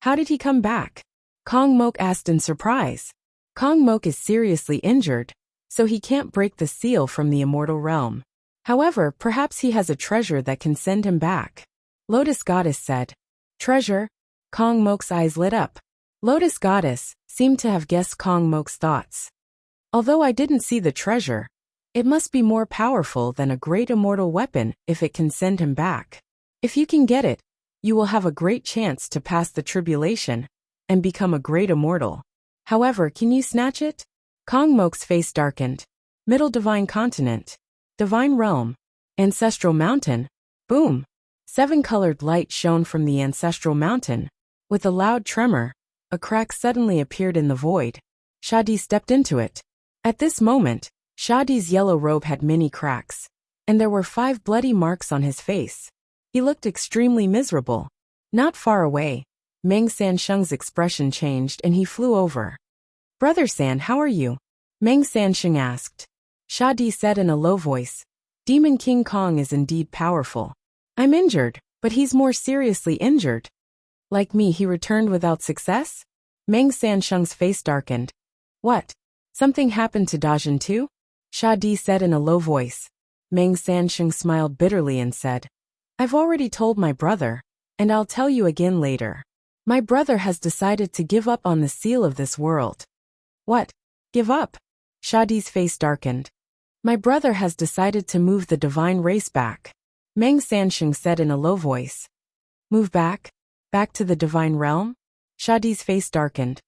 Speaker 1: How did he come back? Kong Mok asked in surprise. Kong Mok is seriously injured, so he can't break the seal from the immortal realm. However, perhaps he has a treasure that can send him back. Lotus Goddess said. Treasure? Kong Mok's eyes lit up. Lotus Goddess seemed to have guessed Kong Mok's thoughts. Although I didn't see the treasure, it must be more powerful than a great immortal weapon if it can send him back. If you can get it, you will have a great chance to pass the tribulation and become a great immortal. However, can you snatch it? Kong Mok's face darkened. Middle Divine Continent. Divine Realm. Ancestral Mountain. Boom! 7-colored light shone from the Ancestral Mountain. With a loud tremor, a crack suddenly appeared in the void. Shadi stepped into it. At this moment, Shadi's yellow robe had many cracks, and there were 5 bloody marks on his face. He looked extremely miserable. Not far away, Meng Sansheng's expression changed and he flew over. "Brother San, how are you?" Meng Sansheng asked. Shadi said in a low voice, "Demon King Kong is indeed powerful. I'm injured, but he's more seriously injured." "Like me, he returned without success?" Meng Sansheng's face darkened. "What? Something happened to Dajin too?" Shadi said in a low voice. Meng Sansheng smiled bitterly and said, "I've already told my brother, and I'll tell you again later. My brother has decided to give up on the seal of this world." "What? Give up?" Shadi's face darkened. "My brother has decided to move the divine race back," Meng Sansheng said in a low voice. "Move back? Back to the divine realm?" Shadi's face darkened.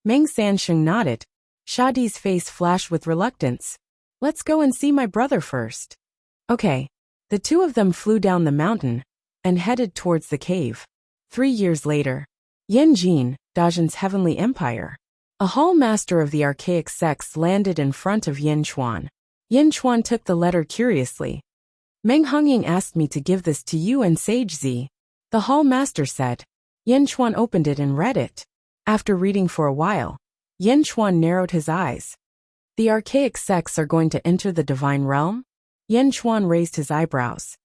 Speaker 1: Meng Sansheng nodded. Shadi's face flashed with reluctance. "Let's go and see my brother first." Okay. The two of them flew down the mountain and headed towards the cave. 3 years later, Yanjin, Dajin's heavenly empire. A hall master of the archaic sects landed in front of Yin Chuan. Yin Chuan took the letter curiously. "Meng Hongying asked me to give this to you and Sage Z," the hall master said. Yin Chuan opened it and read it. After reading for a while, Yin Chuan narrowed his eyes. "The archaic sects are going to enter the divine realm?" Yin Chuan raised his eyebrows.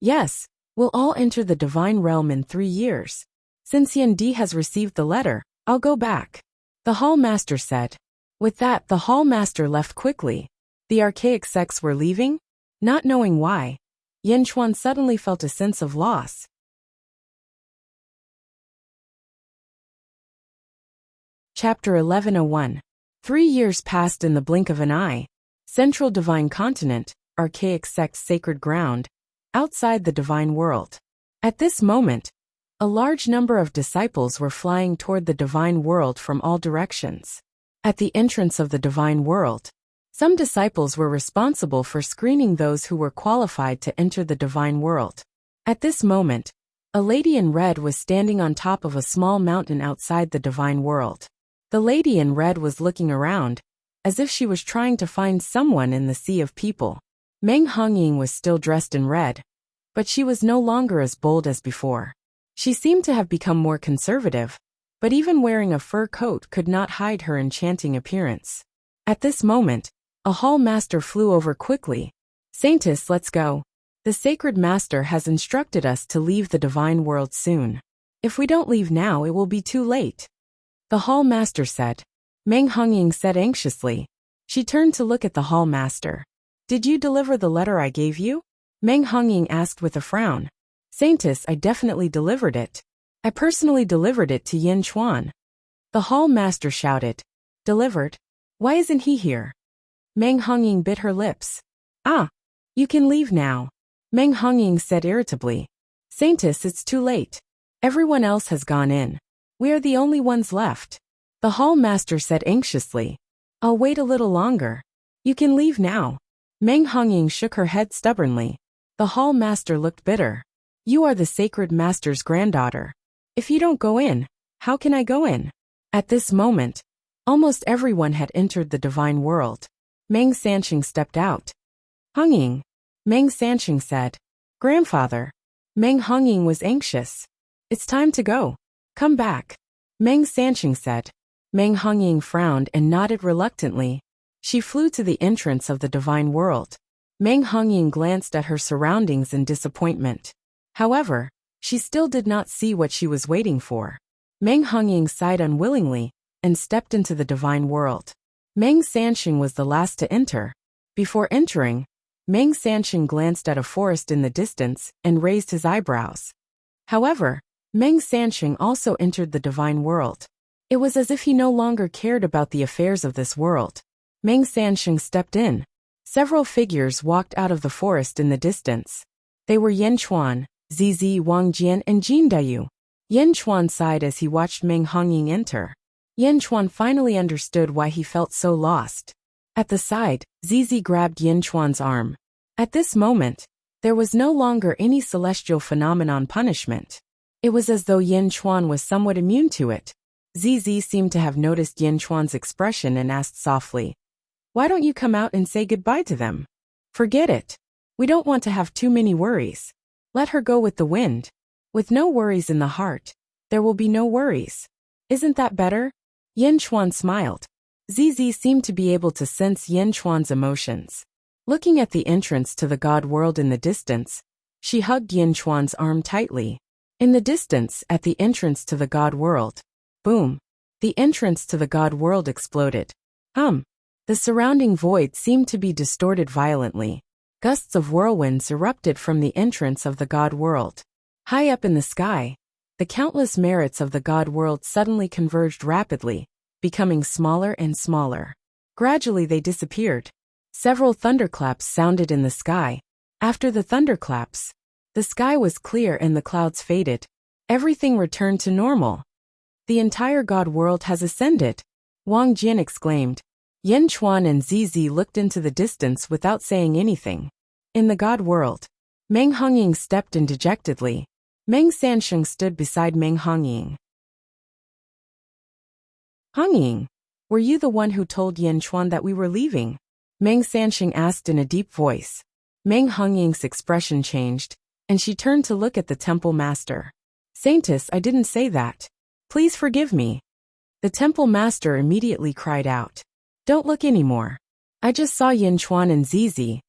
Speaker 1: "Yes, we'll all enter the divine realm in 3 years. Since Yin Di has received the letter, I'll go back," the hall master said. With that, the hall master left quickly. The archaic sects were leaving? Not knowing why, Yin Chuan suddenly felt a sense of loss. Chapter 1101. 3 years passed in the blink of an eye. Central Divine Continent, archaic sect's sacred ground, outside the divine world. At this moment, a large number of disciples were flying toward the divine world from all directions. At the entrance of the divine world, some disciples were responsible for screening those who were qualified to enter the divine world. At this moment, a lady in red was standing on top of a small mountain outside the divine world. The lady in red was looking around, as if she was trying to find someone in the sea of people. Meng Hongying was still dressed in red, but she was no longer as bold as before. She seemed to have become more conservative, but even wearing a fur coat could not hide her enchanting appearance. At this moment, a hall master flew over quickly. "Saintess, let's go. The sacred master has instructed us to leave the divine world soon. If we don't leave now, it will be too late," the hall master said. Meng Hongying said anxiously. She turned to look at the hall master. "Did you deliver the letter I gave you?" Meng Hongying asked with a frown. "Saintess, I definitely delivered it. I personally delivered it to Yin Chuan." The hall master shouted. "Delivered? Why isn't he here?" Meng Hongying bit her lips. "Ah, you can leave now," Meng Hongying said irritably. "Saintess, it's too late. Everyone else has gone in. We are the only ones left," the hall master said anxiously. "I'll wait a little longer. You can leave now." Meng Hongying shook her head stubbornly. The hall master looked bitter. "You are the sacred master's granddaughter. If you don't go in, how can I go in?" At this moment, almost everyone had entered the divine world. Meng Sansheng stepped out. "Hongying," Meng Sansheng said. "Grandfather." Meng Hongying was anxious. "It's time to go. Come back," Meng Sansheng said. Meng Hongying frowned and nodded reluctantly. She flew to the entrance of the divine world. Meng Hongying glanced at her surroundings in disappointment. However, she still did not see what she was waiting for. Meng Hongying sighed unwillingly and stepped into the divine world. Meng Sansheng was the last to enter. Before entering, Meng Sansheng glanced at a forest in the distance and raised his eyebrows. However, Meng Sansheng also entered the divine world. It was as if he no longer cared about the affairs of this world. Meng Sansheng stepped in. Several figures walked out of the forest in the distance. They were Yin Chuan, Zizi Wangjian, and Jin Dayu. Yin Chuan sighed as he watched Meng Hongying enter. Yin Chuan finally understood why he felt so lost. At the side, Zizi grabbed Yin Chuan's arm. At this moment, there was no longer any celestial phenomenon punishment. It was as though Yin Chuan was somewhat immune to it. ZZ seemed to have noticed Yin Chuan's expression and asked softly, "Why don't you come out and say goodbye to them? Forget it. We don't want to have too many worries. Let her go with the wind. With no worries in the heart, there will be no worries. Isn't that better?" Yin Chuan smiled. ZZ seemed to be able to sense Yin Chuan's emotions. Looking at the entrance to the God world in the distance, she hugged Yin Chuan's arm tightly. In the distance, at the entrance to the God world, boom, the entrance to the God world exploded. The surrounding void seemed to be distorted violently. Gusts of whirlwinds erupted from the entrance of the God world. High up in the sky, the countless merits of the God world suddenly converged rapidly, becoming smaller and smaller. Gradually they disappeared. Several thunderclaps sounded in the sky. After the thunderclaps, the sky was clear and the clouds faded. Everything returned to normal. "The entire God world has ascended," Wang Jin exclaimed. Yin Chuan and ZZ looked into the distance without saying anything. In the God world, Meng Hongying stepped in dejectedly. Meng Sansheng stood beside Meng Hongying. "Hongying, were you the one who told Yin Chuan that we were leaving?" Meng Sansheng asked in a deep voice. Meng Hongying's expression changed, and she turned to look at the temple master. "Saintess, I didn't say that. Please forgive me." The temple master immediately cried out, "Don't look anymore. I just saw Yin Chuan and ZZ."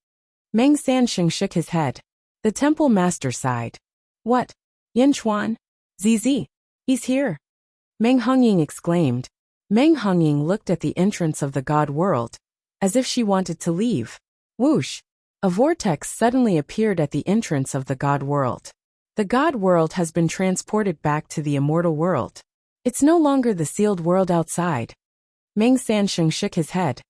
Speaker 1: Meng Sansheng shook his head. The temple master sighed. "What? Yin Chuan? ZZ? He's here." Meng Hongying exclaimed. Meng Hongying looked at the entrance of the God world, as if she wanted to leave. Whoosh! A vortex suddenly appeared at the entrance of the God world. The God world has been transported back to the immortal world. It's no longer the sealed world outside. Meng Sansheng shook his head.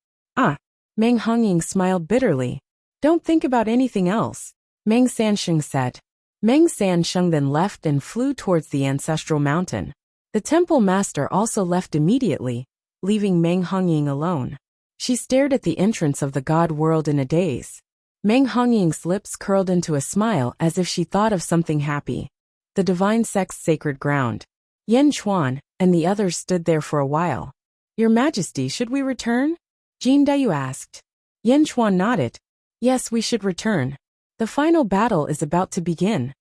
Speaker 1: Meng Hongying smiled bitterly. "Don't think about anything else," Meng Sansheng said. Meng Sansheng then left and flew towards the ancestral mountain. The temple master also left immediately, leaving Meng Hongying alone. She stared at the entrance of the God world in a daze. Meng Hongying's lips curled into a smile as if she thought of something happy. The divine sect's sacred ground. Yin Chuan and the others stood there for a while. "Your Majesty, should we return?" Jin Dayu asked. Yin Chuan nodded. "Yes, we should return. The final battle is about to begin."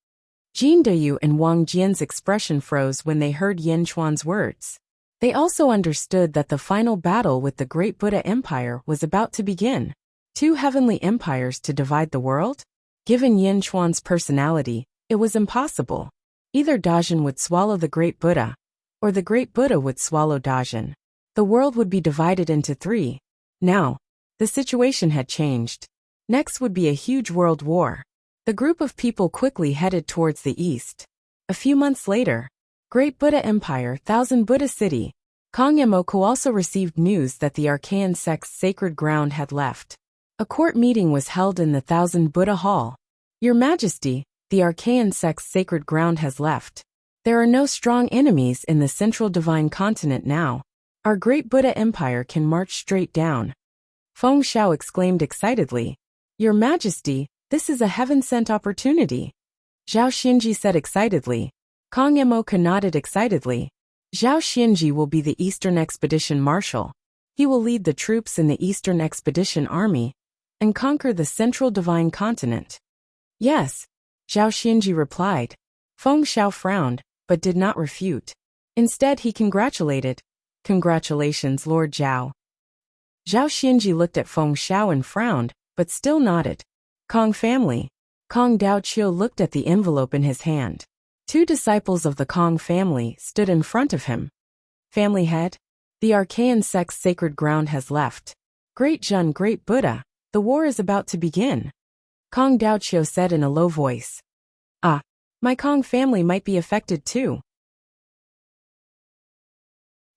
Speaker 1: Jin Dayu and Wang Jian's expression froze when they heard Yin Chuan's words. They also understood that the final battle with the Great Buddha Empire was about to begin. Two heavenly empires to divide the world? Given Yin Chuan's personality, it was impossible. Either Dajin would swallow the Great Buddha, or the Great Buddha would swallow Dajin. The world would be divided into three. Now, the situation had changed. Next would be a huge world war. The group of people quickly headed towards the east. A few months later, Great Buddha Empire, Thousand Buddha City, Kong Emoku also received news that the Archaean sect's sacred ground had left. A court meeting was held in the Thousand Buddha Hall. "Your Majesty, the Archaean sect's sacred ground has left. There are no strong enemies in the central divine continent now. Our Great Buddha Empire can march straight down." Feng Xiao exclaimed excitedly. "Your Majesty, this is a heaven-sent opportunity." Zhao Xinji said excitedly. Kong Emoku nodded excitedly. Zhao Xinji will be the Eastern Expedition Marshal. He will lead the troops in the Eastern Expedition Army and conquer the central divine continent. "Yes," Zhao Xinji replied. Feng Xiao frowned, but did not refute. Instead he congratulated. "Congratulations, Lord Zhao." Zhao Xinji looked at Feng Xiao and frowned, but still nodded. "Kong family." Kong Daoqiu looked at the envelope in his hand. Two disciples of the Kong family stood in front of him. "Family head, the Archaean sect's sacred ground has left. Great Jun, Great Buddha, the war is about to begin." Kong Daoqiu said in a low voice. My Kong family might be affected too."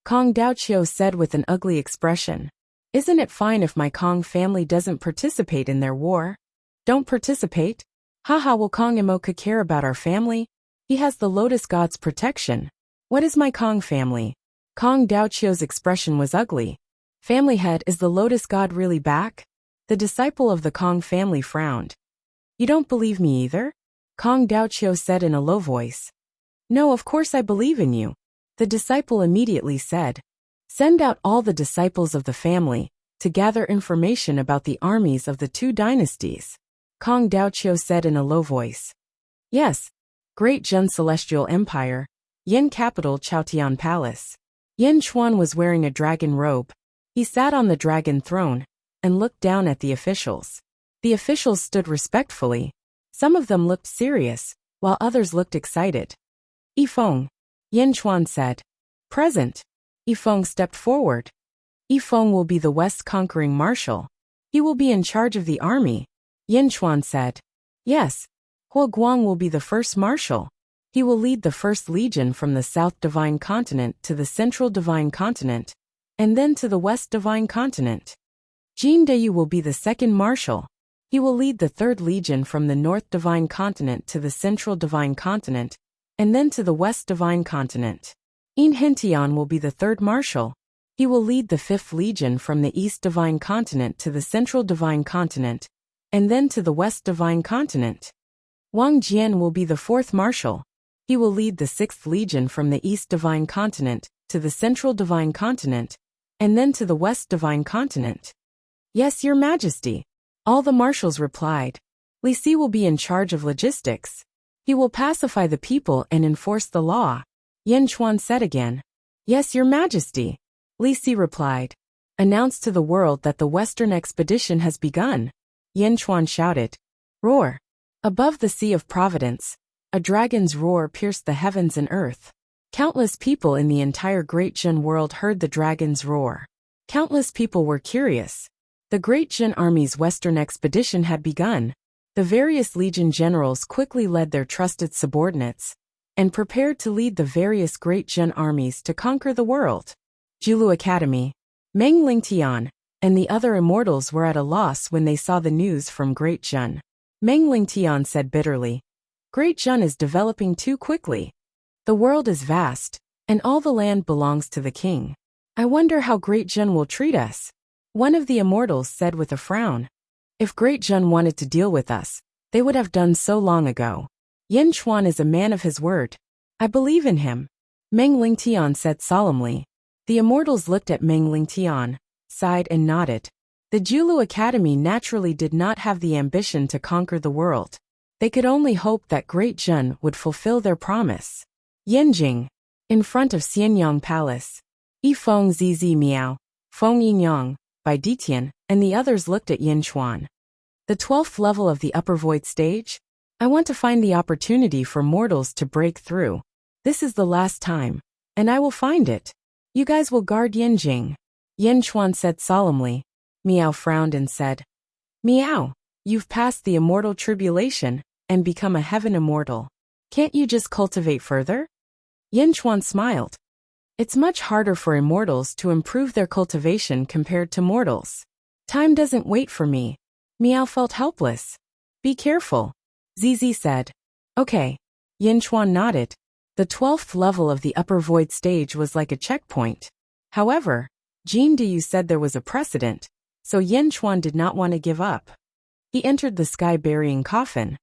Speaker 1: Kong Daoqiu said with an ugly expression. "Isn't it fine if my Kong family doesn't participate in their war?" "Don't participate? Haha, will Kong Emoku care about our family? He has the Lotus God's protection. What is my Kong family?" Kong Daoqiu's expression was ugly. "Family head, is the Lotus God really back?" The disciple of the Kong family frowned. "You don't believe me either?" Kong Daoqiu said in a low voice. No, of course I believe in you. The disciple immediately said. Send out all the disciples of the family to gather information about the armies of the two dynasties. Kong Daoqiu said in a low voice. Yes. Great Jun Celestial Empire, Yin capital Chaotian Palace. Yin Chuan was wearing a dragon robe. He sat on the dragon throne and looked down at the officials. The officials stood respectfully. Some of them looked serious, while others looked excited. Yifeng, Yin Chuan said. Present. Yifeng stepped forward. Yifeng will be the West conquering marshal. He will be in charge of the army. Yin Chuan said. Yes. Hua Guang will be the first marshal. He will lead the first legion from the South Divine Continent to the Central Divine Continent, and then to the West Divine Continent. Jin Deyu will be the second marshal. He will lead the third legion from the North Divine Continent to the Central Divine Continent, and then to the West Divine Continent. Yin Hentian will be the third marshal. He will lead the fifth legion from the East Divine Continent to the Central Divine Continent, and then to the West Divine Continent. Wang Jian will be the fourth marshal. He will lead the sixth legion from the East Divine Continent to the Central Divine Continent, and then to the West Divine Continent. Yes, Your Majesty. All the marshals replied. Li Si will be in charge of logistics. He will pacify the people and enforce the law. Yin Chuan said again. Yes, Your Majesty. Li Si replied. Announce to the world that the Western expedition has begun. Yin Chuan shouted. Roar. Above the Sea of Providence, a dragon's roar pierced the heavens and earth. Countless people in the entire Great Jin world heard the dragon's roar. Countless people were curious. The Great Jin army's western expedition had begun. The various legion generals quickly led their trusted subordinates and prepared to lead the various Great Jin armies to conquer the world. Julu Academy, Meng Lingtian, and the other immortals were at a loss when they saw the news from Great Jin. Meng Lingtian said bitterly. Great Jin is developing too quickly. The world is vast, and all the land belongs to the king. I wonder how Great Jin will treat us. One of the immortals said with a frown. If Great Jin wanted to deal with us, they would have done so long ago. Yin Chuan is a man of his word. I believe in him. Meng Lingtian said solemnly. The immortals looked at Meng Lingtian, sighed and nodded. The Julu Academy naturally did not have the ambition to conquer the world. They could only hope that Great Jin would fulfill their promise. Yinjing, in front of Xianyang Palace. Yifeng Zizi Miao, Feng Yinyang, Bai Ditian, and the others looked at Yin Chuan. The 12th level of the upper void stage? I want to find the opportunity for mortals to break through. This is the last time, and I will find it. You guys will guard Yinjing. Yin Chuan said solemnly. Miao frowned and said, Miao, you've passed the immortal tribulation and become a heaven immortal. Can't you just cultivate further? Yin Chuan smiled. It's much harder for immortals to improve their cultivation compared to mortals. Time doesn't wait for me. Miao felt helpless. Be careful. Zizi said. Okay. Yin Chuan nodded. The 12th level of the upper void stage was like a checkpoint. However, Jin Deyu said there was a precedent, so Yin Chuan did not want to give up. He entered the sky-burying coffin.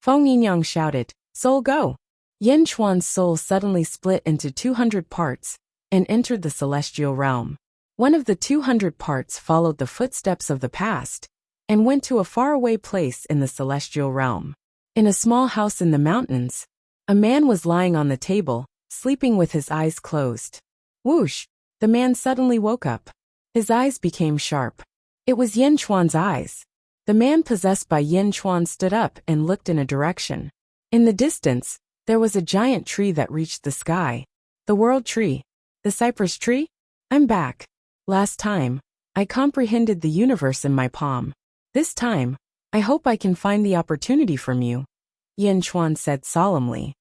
Speaker 1: Feng Yinyang shouted, Soul go! Yin Chuan's soul suddenly split into 200 parts and entered the celestial realm. One of the 200 parts followed the footsteps of the past and went to a faraway place in the celestial realm. In a small house in the mountains, a man was lying on the table, sleeping with his eyes closed. Whoosh! The man suddenly woke up. His eyes became sharp. It was Yin Chuan's eyes. The man possessed by Yin Chuan stood up and looked in a direction. In the distance, there was a giant tree that reached the sky. The world tree. The cypress tree? I'm back. Last time, I comprehended the universe in my palm. This time, I hope I can find the opportunity from you. Yin Chuan said solemnly.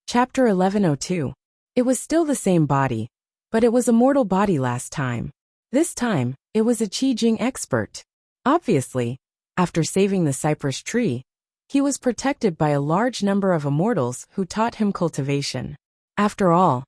Speaker 1: Chapter 1102. It was still the same body, but it was a mortal body last time. This time, it was a Qi Jing expert. Obviously, after saving the cypress tree, he was protected by a large number of immortals who taught him cultivation. After all,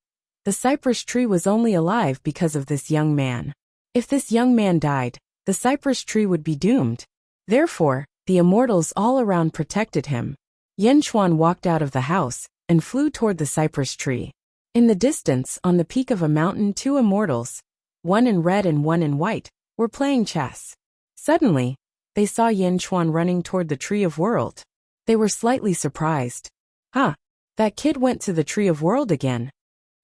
Speaker 1: the cypress tree was only alive because of this young man. If this young man died, the cypress tree would be doomed. Therefore, the immortals all around protected him. Yan Xuan walked out of the house and flew toward the cypress tree. In the distance, on the peak of a mountain, two immortals, one in red and one in white, were playing chess. Suddenly, they saw Yan Xuan running toward the Tree of World. They were slightly surprised. That kid went to the Tree of World again.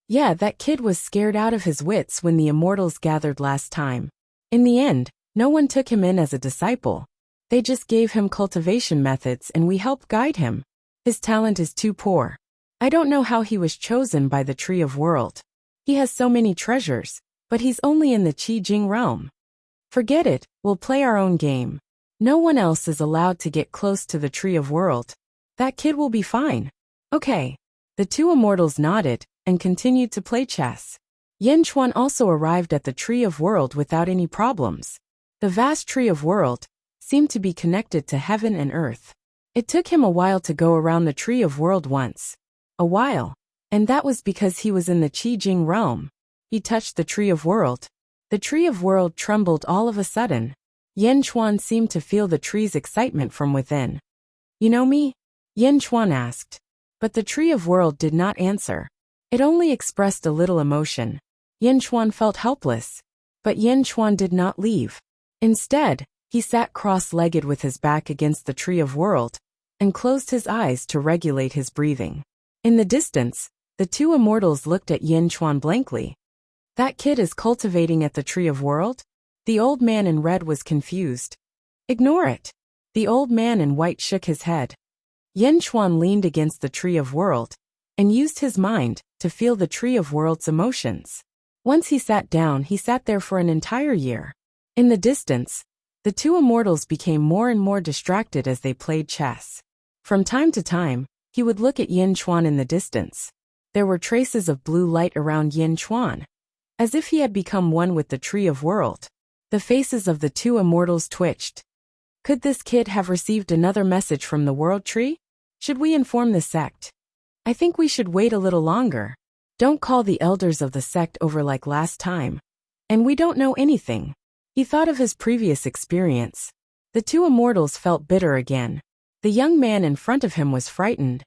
Speaker 1: Yeah, that kid was scared out of his wits when the immortals gathered last time. In the end, no one took him in as a disciple. They just gave him cultivation methods and we helped guide him. His talent is too poor. I don't know how he was chosen by the Tree of World. He has so many treasures, but he's only in the Qi Jing realm. Forget it, we'll play our own game. No one else is allowed to get close to the Tree of World. That kid will be fine. Okay. The two immortals nodded and continued to play chess. Yan Xuan also arrived at the Tree of World without any problems. The vast Tree of World seemed to be connected to heaven and earth. It took him a while to go around the Tree of World once. A while. And that was because he was in the Qi Jing realm. He touched the Tree of World. The Tree of World trembled all of a sudden. Yan Xuan seemed to feel the tree's excitement from within. You know me? Yan Xuan asked. But the Tree of World did not answer. It only expressed a little emotion. Yan Xuan felt helpless. But Yan Xuan did not leave. Instead, he sat cross-legged with his back against the Tree of World and closed his eyes to regulate his breathing. In the distance, the two immortals looked at Yan Xuan blankly. That kid is cultivating at the Tree of World? The old man in red was confused. Ignore it. The old man in white shook his head. Yan Xuan leaned against the Tree of World and used his mind to feel the Tree of World's emotions. Once he sat down, he sat there for an entire year. In the distance, the two immortals became more and more distracted as they played chess. From time to time, he would look at Yan Xuan in the distance. There were traces of blue light around Yan Xuan, as if he had become one with the Tree of World. The faces of the two immortals twitched. Could this kid have received another message from the World Tree? Should we inform the sect? I think we should wait a little longer. Don't call the elders of the sect over like last time. And we don't know anything. He thought of his previous experience. The two immortals felt bitter again. The young man in front of him was frightened.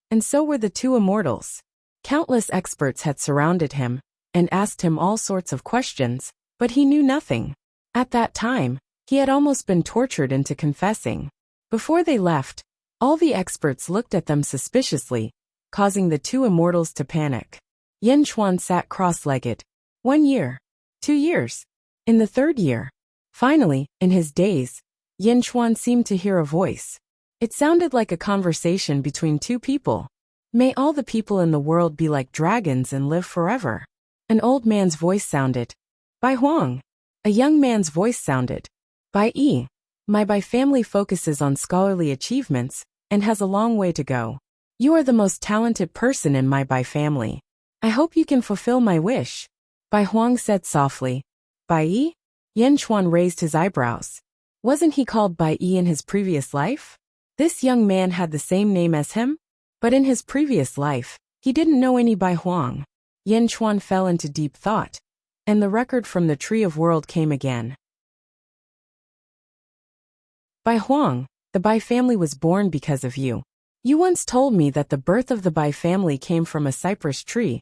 Speaker 1: And so were the two immortals. Countless experts had surrounded him and asked him all sorts of questions, but he knew nothing. At that time, he had almost been tortured into confessing. Before they left, all the experts looked at them suspiciously, causing the two immortals to panic. Yan Xuan sat cross-legged. 1 year. 2 years. In the 3rd year. Finally, in his daze, Yan Xuan seemed to hear a voice. It sounded like a conversation between two people. May all the people in the world be like dragons and live forever. An old man's voice sounded. Bai Huang. A young man's voice sounded. Bai Yi. My Bai family focuses on scholarly achievements and has a long way to go. You are the most talented person in my Bai family. I hope you can fulfill my wish. Bai Huang said softly. Bai Yi? Yan Xuan raised his eyebrows. Wasn't he called Bai Yi in his previous life? This young man had the same name as him? But in his previous life, he didn't know any Bai Huang. Yan Xuan fell into deep thought. And the record from the Tree of World came again. Bai Huang, the Bai family was born because of you. You once told me that the birth of the Bai family came from a cypress tree.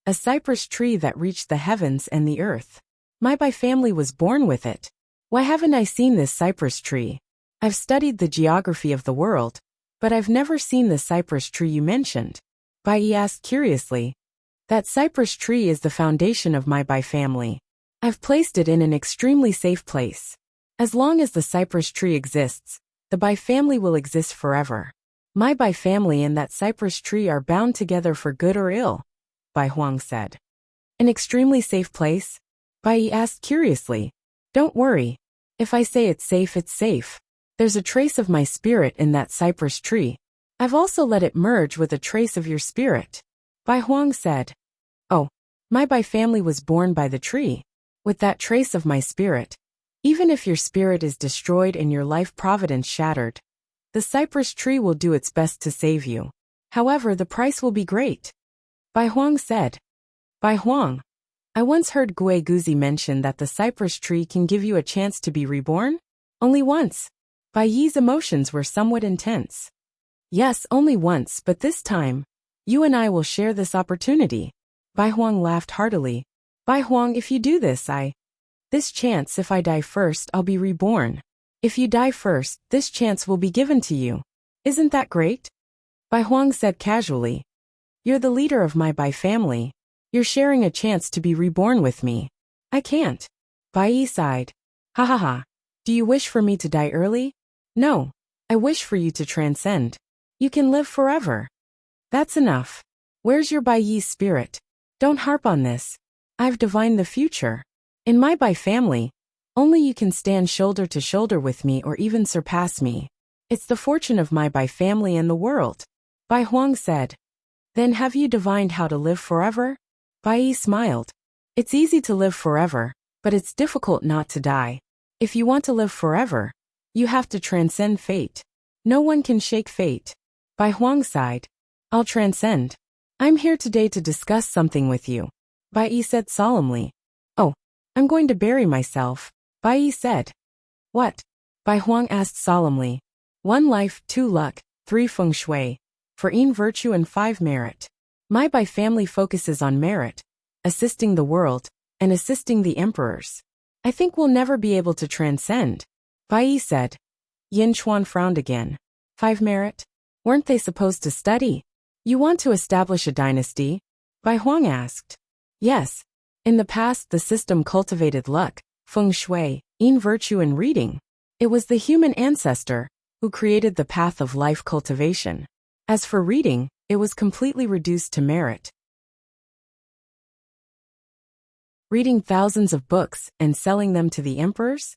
Speaker 1: A cypress tree that reached the heavens and the earth. My Bai family was born with it. Why haven't I seen this cypress tree? I've studied the geography of the world, but I've never seen the cypress tree you mentioned. Bai Yi asked curiously. That cypress tree is the foundation of my Bai family. I've placed it in an extremely safe place. As long as the cypress tree exists, the Bai family will exist forever. My Bai family and that cypress tree are bound together for good or ill, Bai Huang said. An extremely safe place? Bai Yi asked curiously. Don't worry. If I say it's safe, it's safe. There's a trace of my spirit in that cypress tree. I've also let it merge with a trace of your spirit. Bai Huang said. Oh, my Bai family was born by the tree. With that trace of my spirit. Even if your spirit is destroyed and your life providence shattered, the cypress tree will do its best to save you. However, the price will be great. Bai Huang said. Bai Huang. I once heard Gue Guzi mention that the cypress tree can give you a chance to be reborn? Only once. Bai Yi's emotions were somewhat intense. Yes, only once, but this time, you and I will share this opportunity. Bai Huang laughed heartily. Bai Huang, if you do this, This chance, if I die first, I'll be reborn. If you die first, this chance will be given to you. Isn't that great? Bai Huang said casually. You're the leader of my Bai family. You're sharing a chance to be reborn with me. I can't. Bai Yi sighed. Ha ha ha. Do you wish for me to die early? No. I wish for you to transcend. You can live forever. That's enough. Where's your Bai Yi spirit? Don't harp on this. I've divined the future. In my Bai family, only you can stand shoulder to shoulder with me or even surpass me. It's the fortune of my Bai family and the world. Bai Huang said. Then have you divined how to live forever? Bai Yi smiled. It's easy to live forever, but it's difficult not to die. If you want to live forever, you have to transcend fate. No one can shake fate. Bai Huang sighed. I'll transcend. I'm here today to discuss something with you. Bai Yi said solemnly. Oh, I'm going to bury myself. Bai Yi said. What? Bai Huang asked solemnly. 1 life, 2 luck, 3 feng shui. 4 virtue and 5 merit. My Bai family focuses on merit, assisting the world, and assisting the emperors. I think we'll never be able to transcend. Bai Yi said. Yin Chuan frowned again. 5 merit? Weren't they supposed to study? You want to establish a dynasty? Bai Huang asked. Yes. In the past the system cultivated luck, feng shui, yin virtue and reading. It was the human ancestor who created the path of life cultivation. As for reading, it was completely reduced to merit. Reading thousands of books and selling them to the emperors?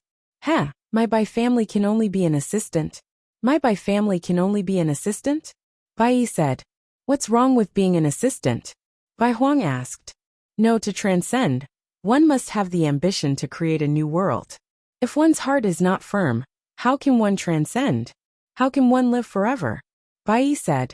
Speaker 1: My Bai family can only be an assistant. My Bai family can only be an assistant? Bai Yi said. What's wrong with being an assistant? Bai Huang asked. No, to transcend, one must have the ambition to create a new world. If one's heart is not firm, how can one transcend? How can one live forever? Bai Yi said.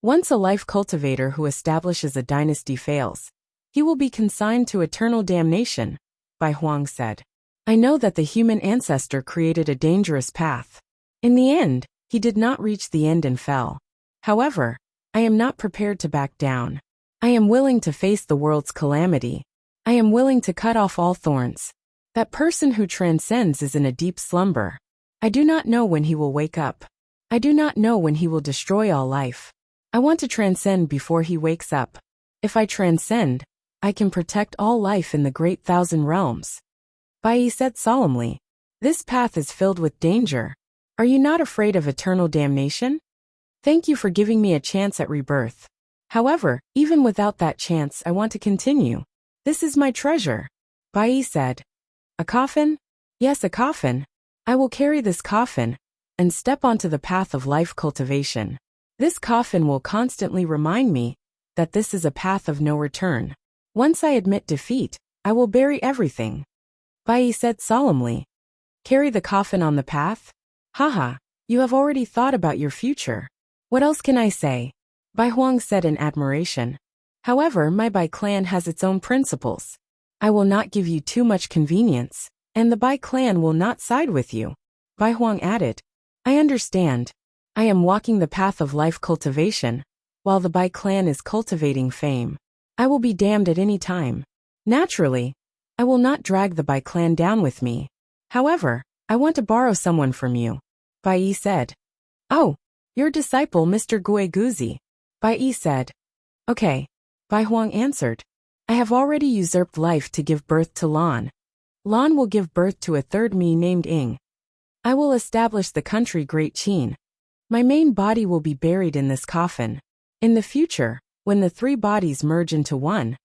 Speaker 1: Once a life cultivator who establishes a dynasty fails, he will be consigned to eternal damnation, Bai Huang said. I know that the human ancestor created a dangerous path. In the end, he did not reach the end and fell. However, I am not prepared to back down. I am willing to face the world's calamity. I am willing to cut off all thorns. That person who transcends is in a deep slumber. I do not know when he will wake up. I do not know when he will destroy all life. I want to transcend before he wakes up. If I transcend, I can protect all life in the great 1,000 realms. Bai Yi said solemnly. This path is filled with danger. Are you not afraid of eternal damnation? Thank you for giving me a chance at rebirth. However, even without that chance, I want to continue. This is my treasure. Bai Yi said. A coffin? Yes, a coffin. I will carry this coffin and step onto the path of life cultivation. This coffin will constantly remind me that this is a path of no return. Once I admit defeat, I will bury everything. Bai Yi said solemnly. Carry the coffin on the path? Haha, you have already thought about your future. What else can I say? Bai Huang said in admiration. However, my Bai clan has its own principles. I will not give you too much convenience, and the Bai clan will not side with you. Bai Huang added. I understand. I am walking the path of life cultivation, while the Bai clan is cultivating fame. I will be damned at any time. Naturally, I will not drag the Bai clan down with me. However, I want to borrow someone from you. Bai Yi said. Oh, your disciple Mr. Gue Guzi. Bai Yi said. Okay. Bai Huang answered. I have already usurped life to give birth to Lan. Lan will give birth to a third me named Ying. I will establish the country Great Qin. My main body will be buried in this coffin. In the future, when the 3 bodies merge into one,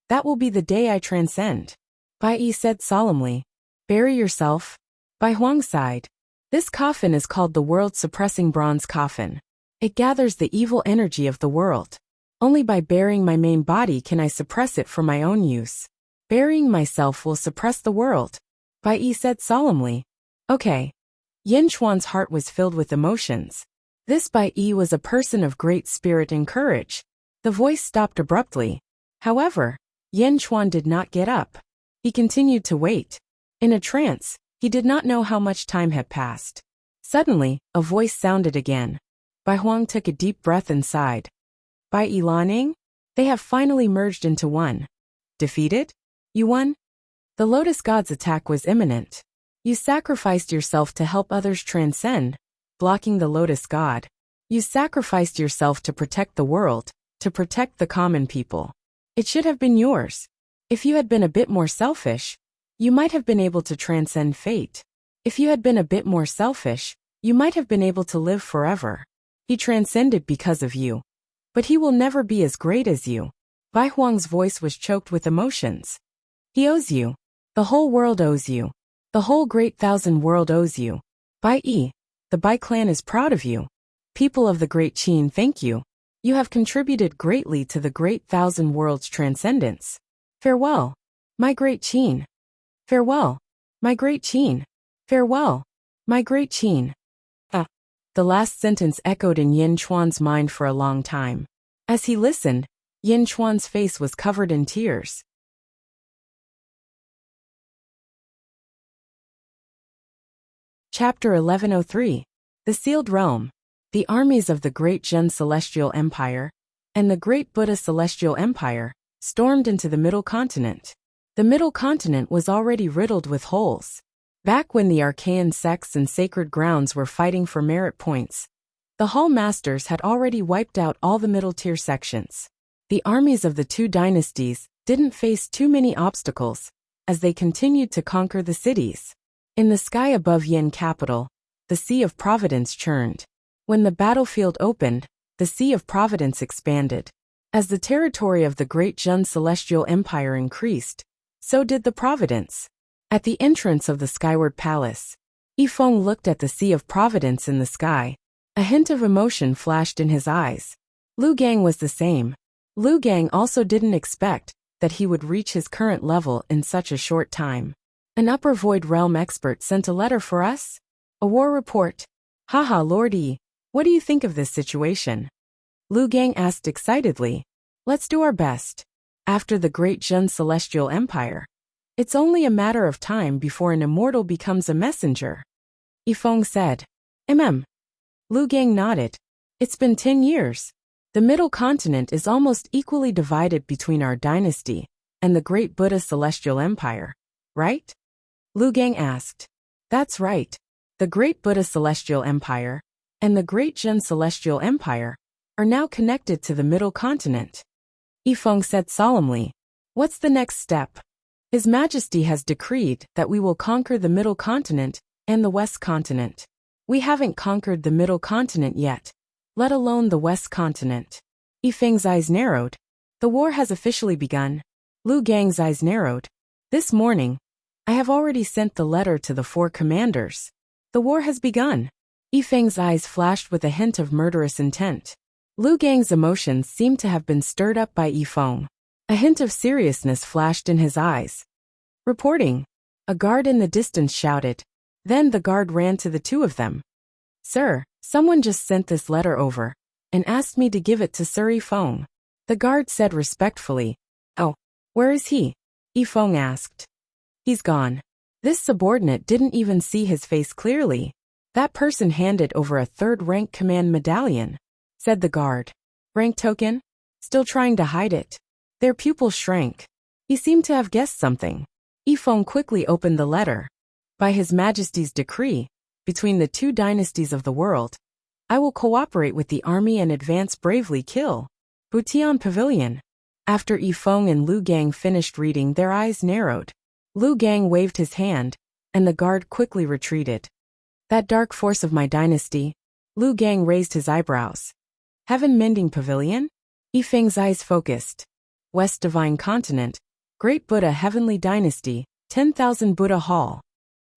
Speaker 1: that will be the day I transcend. Bai Yi said solemnly. Bury yourself. Bai Huang sighed. This coffin is called the world-suppressing bronze coffin. It gathers the evil energy of the world. Only by burying my main body can I suppress it for my own use. Burying myself will suppress the world. Bai Yi said solemnly. Okay. Yin Chuan's heart was filled with emotions. This Bai Yi was a person of great spirit and courage. The voice stopped abruptly. However, Yen Chuan did not get up. He continued to wait. In a trance, he did not know how much time had passed. Suddenly, a voice sounded again. Bai Huang took a deep breath and sighed. Bai Yilaning? They have finally merged into one. Defeated? You won? The Lotus God's attack was imminent. You sacrificed yourself to help others transcend, blocking the Lotus God. You sacrificed yourself to protect the world, to protect the common people. It should have been yours. If you had been a bit more selfish, you might have been able to transcend fate. If you had been a bit more selfish, you might have been able to live forever. He transcended because of you. But he will never be as great as you. Bai Huang's voice was choked with emotions. He owes you. The whole world owes you. The whole great thousand world owes you. Bai Yi, the Bai clan is proud of you. People of the Great Qin thank you. You have contributed greatly to the great thousand world's transcendence. Farewell, my Great Qin. Farewell, my Great Qin. Farewell, my Great Qin. The last sentence echoed in Yin Chuan's mind for a long time. As he listened, Yin Chuan's face was covered in tears. Chapter 1103. The Sealed Realm. The armies of the Great Zhen Celestial Empire and the Great Buddha Celestial Empire stormed into the Middle Continent. The Middle Continent was already riddled with holes. Back when the arcane sects and sacred grounds were fighting for merit points, the Hall Masters had already wiped out all the middle-tier sections. The armies of the two dynasties didn't face too many obstacles as they continued to conquer the cities. In the sky above Yin capital, the Sea of Providence churned. When the battlefield opened, the Sea of Providence expanded. As the territory of the Great Zhen Celestial Empire increased, so did the Providence. At the entrance of the Skyward Palace, Yifeng looked at the Sea of Providence in the sky. A hint of emotion flashed in his eyes. Lu Gang was the same. Lu Gang also didn't expect that he would reach his current level in such a short time. An Upper Void Realm expert sent a letter for us? A war report? Haha, Lord Yi, what do you think of this situation? Lu Gang asked excitedly. Let's do our best. After the Great Zhen Celestial Empire, it's only a matter of time before an immortal becomes a messenger. Yifeng said. Lu Gang nodded. It's been 10 years. The Middle Continent is almost equally divided between our dynasty and the Great Buddha Celestial Empire, right? Lu Gang asked. That's right. The Great Buddha Celestial Empire and the Great Zhen Celestial Empire are now connected to the Middle Continent. Yifeng said solemnly. What's the next step? His Majesty has decreed that we will conquer the Middle Continent and the West Continent. We haven't conquered the Middle Continent yet, let alone the West Continent. Yifeng's eyes narrowed. The war has officially begun. Lu Gang's eyes narrowed. This morning, I have already sent the letter to the 4 commanders. The war has begun. Yifeng's eyes flashed with a hint of murderous intent. Lu Gang's emotions seemed to have been stirred up by Yifeng. A hint of seriousness flashed in his eyes. Reporting. A guard in the distance shouted. Then the guard ran to the 2 of them. Sir, someone just sent this letter over and asked me to give it to Sir Yifeng. The guard said respectfully. Oh, where is he? Yifeng asked. He's gone. This subordinate didn't even see his face clearly. That person handed over a 3rd rank command medallion, said the guard. Rank token? Still trying to hide it. Their pupils shrank. He seemed to have guessed something. Yifeng quickly opened the letter. By His Majesty's decree, between the 2 dynasties of the world, I will cooperate with the army and advance bravely kill. Butian Pavilion. After Yifeng and Lu Gang finished reading, their eyes narrowed. Lu Gang waved his hand, and the guard quickly retreated. That dark force of my dynasty? Lu Gang raised his eyebrows. Heaven Mending Pavilion? Yifeng's eyes focused. West Divine Continent, Great Buddha Heavenly Dynasty, 10,000 Buddha Hall.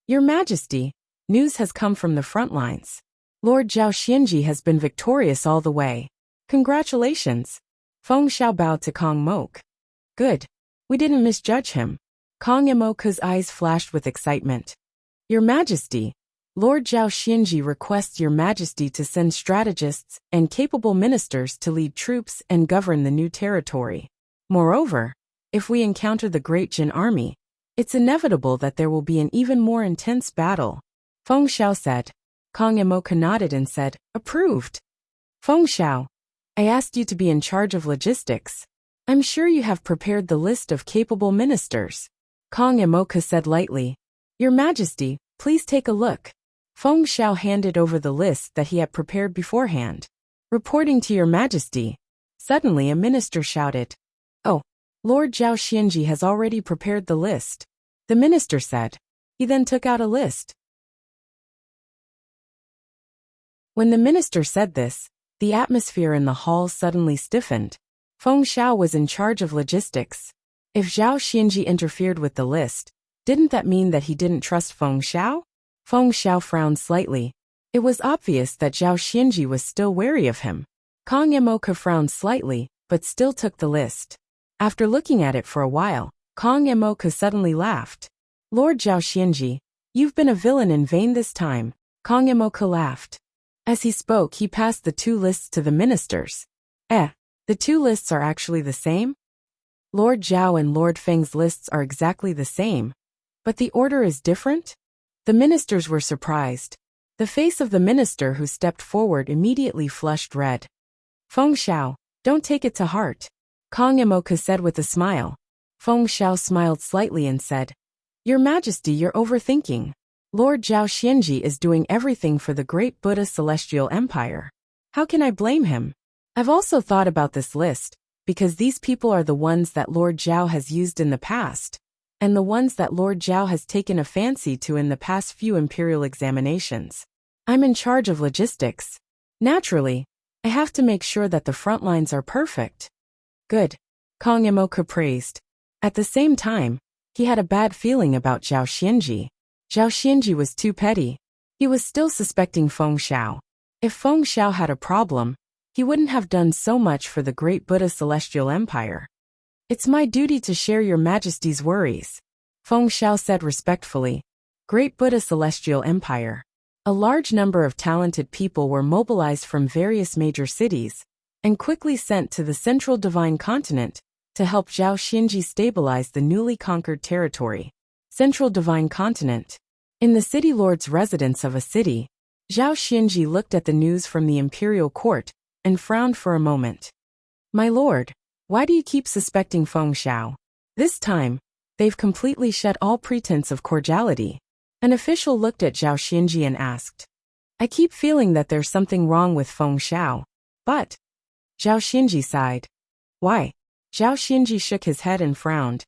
Speaker 1: Your Majesty, news has come from the front lines. Lord Zhao Xianji has been victorious all the way. Congratulations. Feng Xiao bowed to Kong Mok. Good. We didn't misjudge him. Kong Moka's eyes flashed with excitement. Your Majesty, Lord Zhao Xianji requests Your Majesty to send strategists and capable ministers to lead troops and govern the new territory. Moreover, If we encounter the Great Jin army, it's inevitable that there will be an even more intense battle. Feng Xiao said. Kong Imoka nodded and said, approved. Feng Xiao, I asked you to be in charge of logistics. I'm sure you have prepared the list of capable ministers. Kong Imoka said lightly. Your Majesty, please take a look. Feng Xiao handed over the list that he had prepared beforehand. Reporting to your Majesty. Suddenly a minister shouted. Oh, Lord Zhao Xianji has already prepared the list. The minister said. He then took out a list. When the minister said this, the atmosphere in the hall suddenly stiffened. Feng Xiao was in charge of logistics. If Zhao Xianji interfered with the list, didn't that mean that he didn't trust Feng Xiao? Feng Xiao frowned slightly. It was obvious that Zhao Xianji was still wary of him. Kong Imoka frowned slightly, but still took the list. After looking at it for a while, Kong Imoka suddenly laughed. Lord Zhao Xianji, you've been a villain in vain this time. Kong Imoka laughed. As he spoke, he passed the two lists to the ministers. The two lists are actually the same? Lord Zhao and Lord Feng's lists are exactly the same. But the order is different? The ministers were surprised. The face of the minister who stepped forward immediately flushed red. Feng Xiao, don't take it to heart. Kong Imoka said with a smile. Feng Xiao smiled slightly and said, Your Majesty, you're overthinking. Lord Zhao Xianji is doing everything for the great Buddha Celestial Empire. How can I blame him? I've also thought about this list, because these people are the ones that Lord Zhao has used in the past, and the ones that Lord Zhao has taken a fancy to in the past few imperial examinations. I'm in charge of logistics. Naturally, I have to make sure that the front lines are perfect. Good. Kong Imoka praised. At the same time, he had a bad feeling about Zhao Xianji. Zhao Xianji was too petty. He was still suspecting Feng Xiao. If Feng Xiao had a problem, he wouldn't have done so much for the great Buddha Celestial Empire. It's my duty to share your Majesty's worries. Feng Xiao said respectfully. Great Buddha Celestial Empire. A large number of talented people were mobilized from various major cities and quickly sent to the central divine continent to help Zhao Xianji stabilize the newly conquered territory. Central Divine Continent. In the city lord's residence of a city, Zhao Xianji looked at the news from the imperial court and frowned for a moment. My lord, why do you keep suspecting Feng Xiao? This time, they've completely shed all pretense of cordiality. An official looked at Zhao Xianji and asked. I keep feeling that there's something wrong with Feng Xiao. But, Zhao Xianji sighed. Why? Zhao Xianji shook his head and frowned.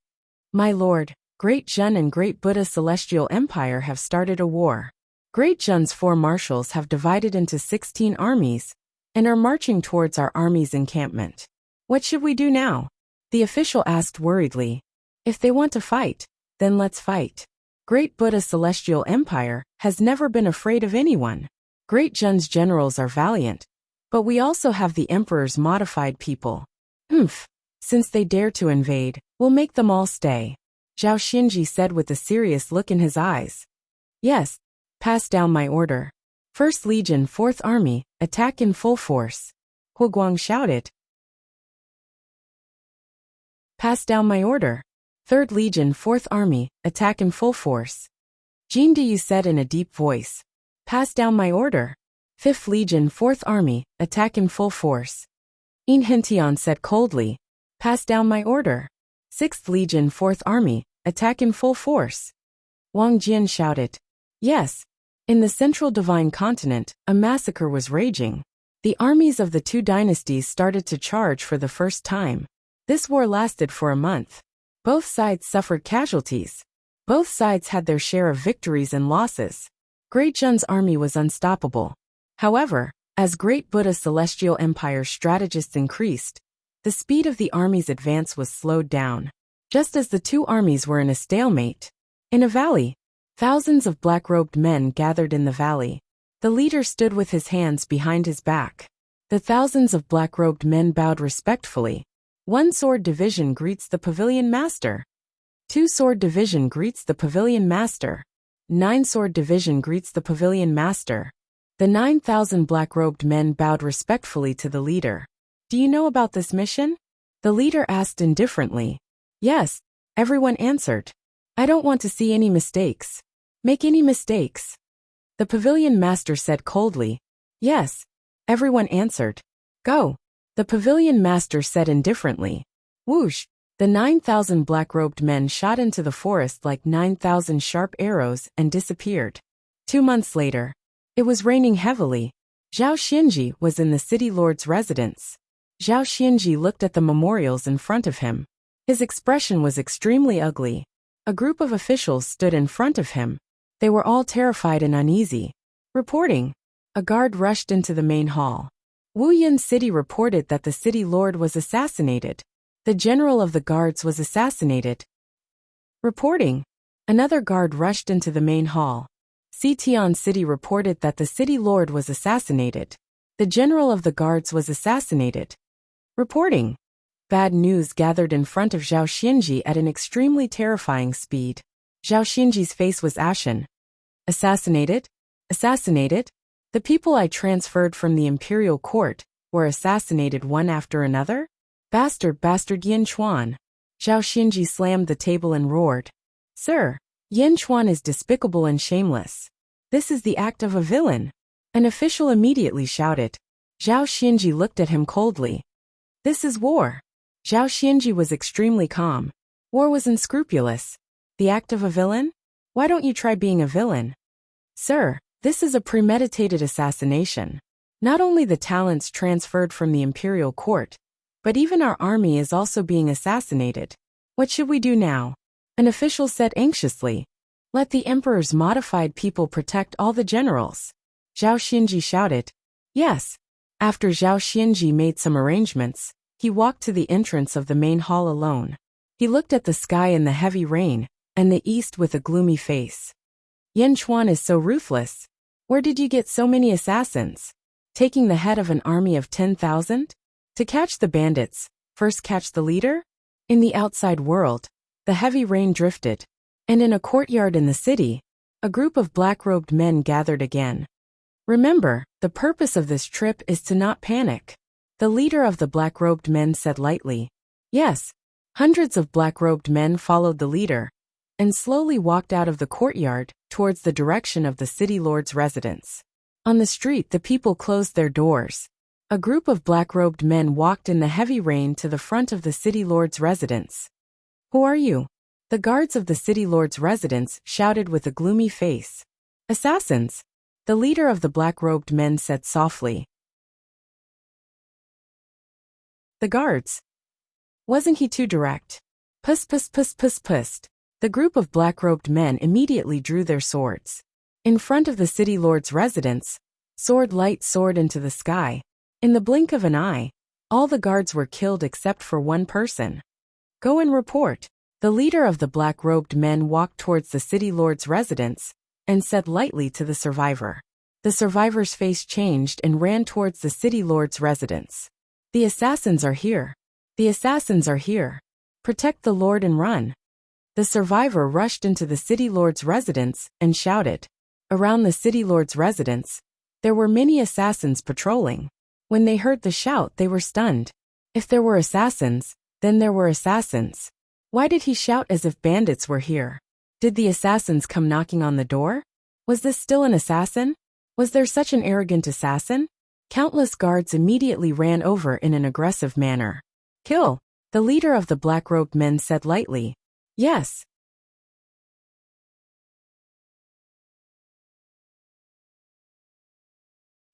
Speaker 1: My lord, Great Jun and Great Buddha Celestial Empire have started a war. Great Jun's 4 marshals have divided into 16 armies and are marching towards our army's encampment. What should we do now? The official asked worriedly. If they want to fight, then let's fight. Great Buddha Celestial Empire has never been afraid of anyone. Great Jun's generals are valiant, but we also have the Emperor's modified people. Since they dare to invade, we'll make them all stay. Zhao Xianji said with a serious look in his eyes. Yes, pass down my order. 1st Legion 4th Army, attack in full force. Hu Guang shouted. Pass down my order. 3rd Legion 4th Army, attack in full force. Jin Diyu said in a deep voice. Pass down my order. 5th Legion 4th Army, attack in full force. In Hentian said coldly. Pass down my order. 6th Legion 4th Army, attack in full force. Wang Jian shouted. Yes. In the central divine continent, a massacre was raging. The armies of the 2 dynasties started to charge for the first time. This war lasted for a month. Both sides suffered casualties. Both sides had their share of victories and losses. Great Jun's army was unstoppable. However, as Great Buddha Celestial Empire strategists increased, the speed of the army's advance was slowed down. Just as the 2 armies were in a stalemate. In a valley, thousands of black-robed men gathered in the valley. The leader stood with his hands behind his back. The thousands of black-robed men bowed respectfully. 1 sword division greets the pavilion master. 2 sword division greets the pavilion master. 9 sword division greets the pavilion master. The 9,000 black-robed men bowed respectfully to the leader. Do you know about this mission? The leader asked indifferently. Yes, everyone answered. I don't want to see any mistakes. Make any mistakes. The pavilion master said coldly. Yes, everyone answered. Go. The pavilion master said indifferently. Whoosh! The 9,000 black-robed men shot into the forest like 9,000 sharp arrows and disappeared. 2 months later. It was raining heavily. Zhao Xianji was in the city lord's residence. Zhao Xianji looked at the memorials in front of him. His expression was extremely ugly. A group of officials stood in front of him. They were all terrified and uneasy. Reporting. A guard rushed into the main hall. Wuyan City reported that the city lord was assassinated. The general of the guards was assassinated. Reporting. Another guard rushed into the main hall. Xi'an City reported that the city lord was assassinated. The general of the guards was assassinated. Reporting. Bad news gathered in front of Zhao Xianji at an extremely terrifying speed. Zhao Xianji's face was ashen. Assassinated? Assassinated? The people I transferred from the imperial court were assassinated one after another? Bastard Yin Chuan. Zhao Xianji slammed the table and roared. Sir, Yin Chuan is despicable and shameless. This is the act of a villain. An official immediately shouted. Zhao Xianji looked at him coldly. This is war. Zhao Xianji was extremely calm. War was unscrupulous. The act of a villain? Why don't you try being a villain? Sir, this is a premeditated assassination. Not only the talents transferred from the imperial court, but even our army is also being assassinated. What should we do now? An official said anxiously. Let the emperor's modified people protect all the generals. Zhao Xianji shouted. Yes. After Zhao Xianji made some arrangements, he walked to the entrance of the main hall alone. He looked at the sky and the heavy rain, and the east with a gloomy face. Yin Chuan is so ruthless. Where did you get so many assassins? Taking the head of an army of 10,000? To catch the bandits, first catch the leader? In the outside world, the heavy rain drifted, and in a courtyard in the city, a group of black-robed men gathered again. Remember, the purpose of this trip is to not panic. The leader of the black-robed men said lightly. Yes. Hundreds of black-robed men followed the leader, and slowly walked out of the courtyard towards the direction of the city lord's residence. On the street, the people closed their doors. A group of black-robed men walked in the heavy rain to the front of the city lord's residence. Who are you? The guards of the city lord's residence shouted with a gloomy face. Assassins! The leader of the black-robed men said softly. The guards. Wasn't he too direct? Puss. The group of black-robed men immediately drew their swords. In front of the city lord's residence, sword light soared into the sky. In the blink of an eye, all the guards were killed except for one person. Go and report. The leader of the black-robed men walked towards the city lord's residence and said lightly to the survivor. The survivor's face changed and ran towards the city lord's residence. The assassins are here. The assassins are here. Protect the lord and run. The survivor rushed into the city lord's residence and shouted. Around the city lord's residence, there were many assassins patrolling. When they heard the shout, they were stunned. If there were assassins, then there were assassins. Why did he shout as if bandits were here? Did the assassins come knocking on the door? Was this still an assassin? Was there such an arrogant assassin? Countless guards immediately ran over in an aggressive manner. Kill! The leader of the black-robed men said lightly. Yes.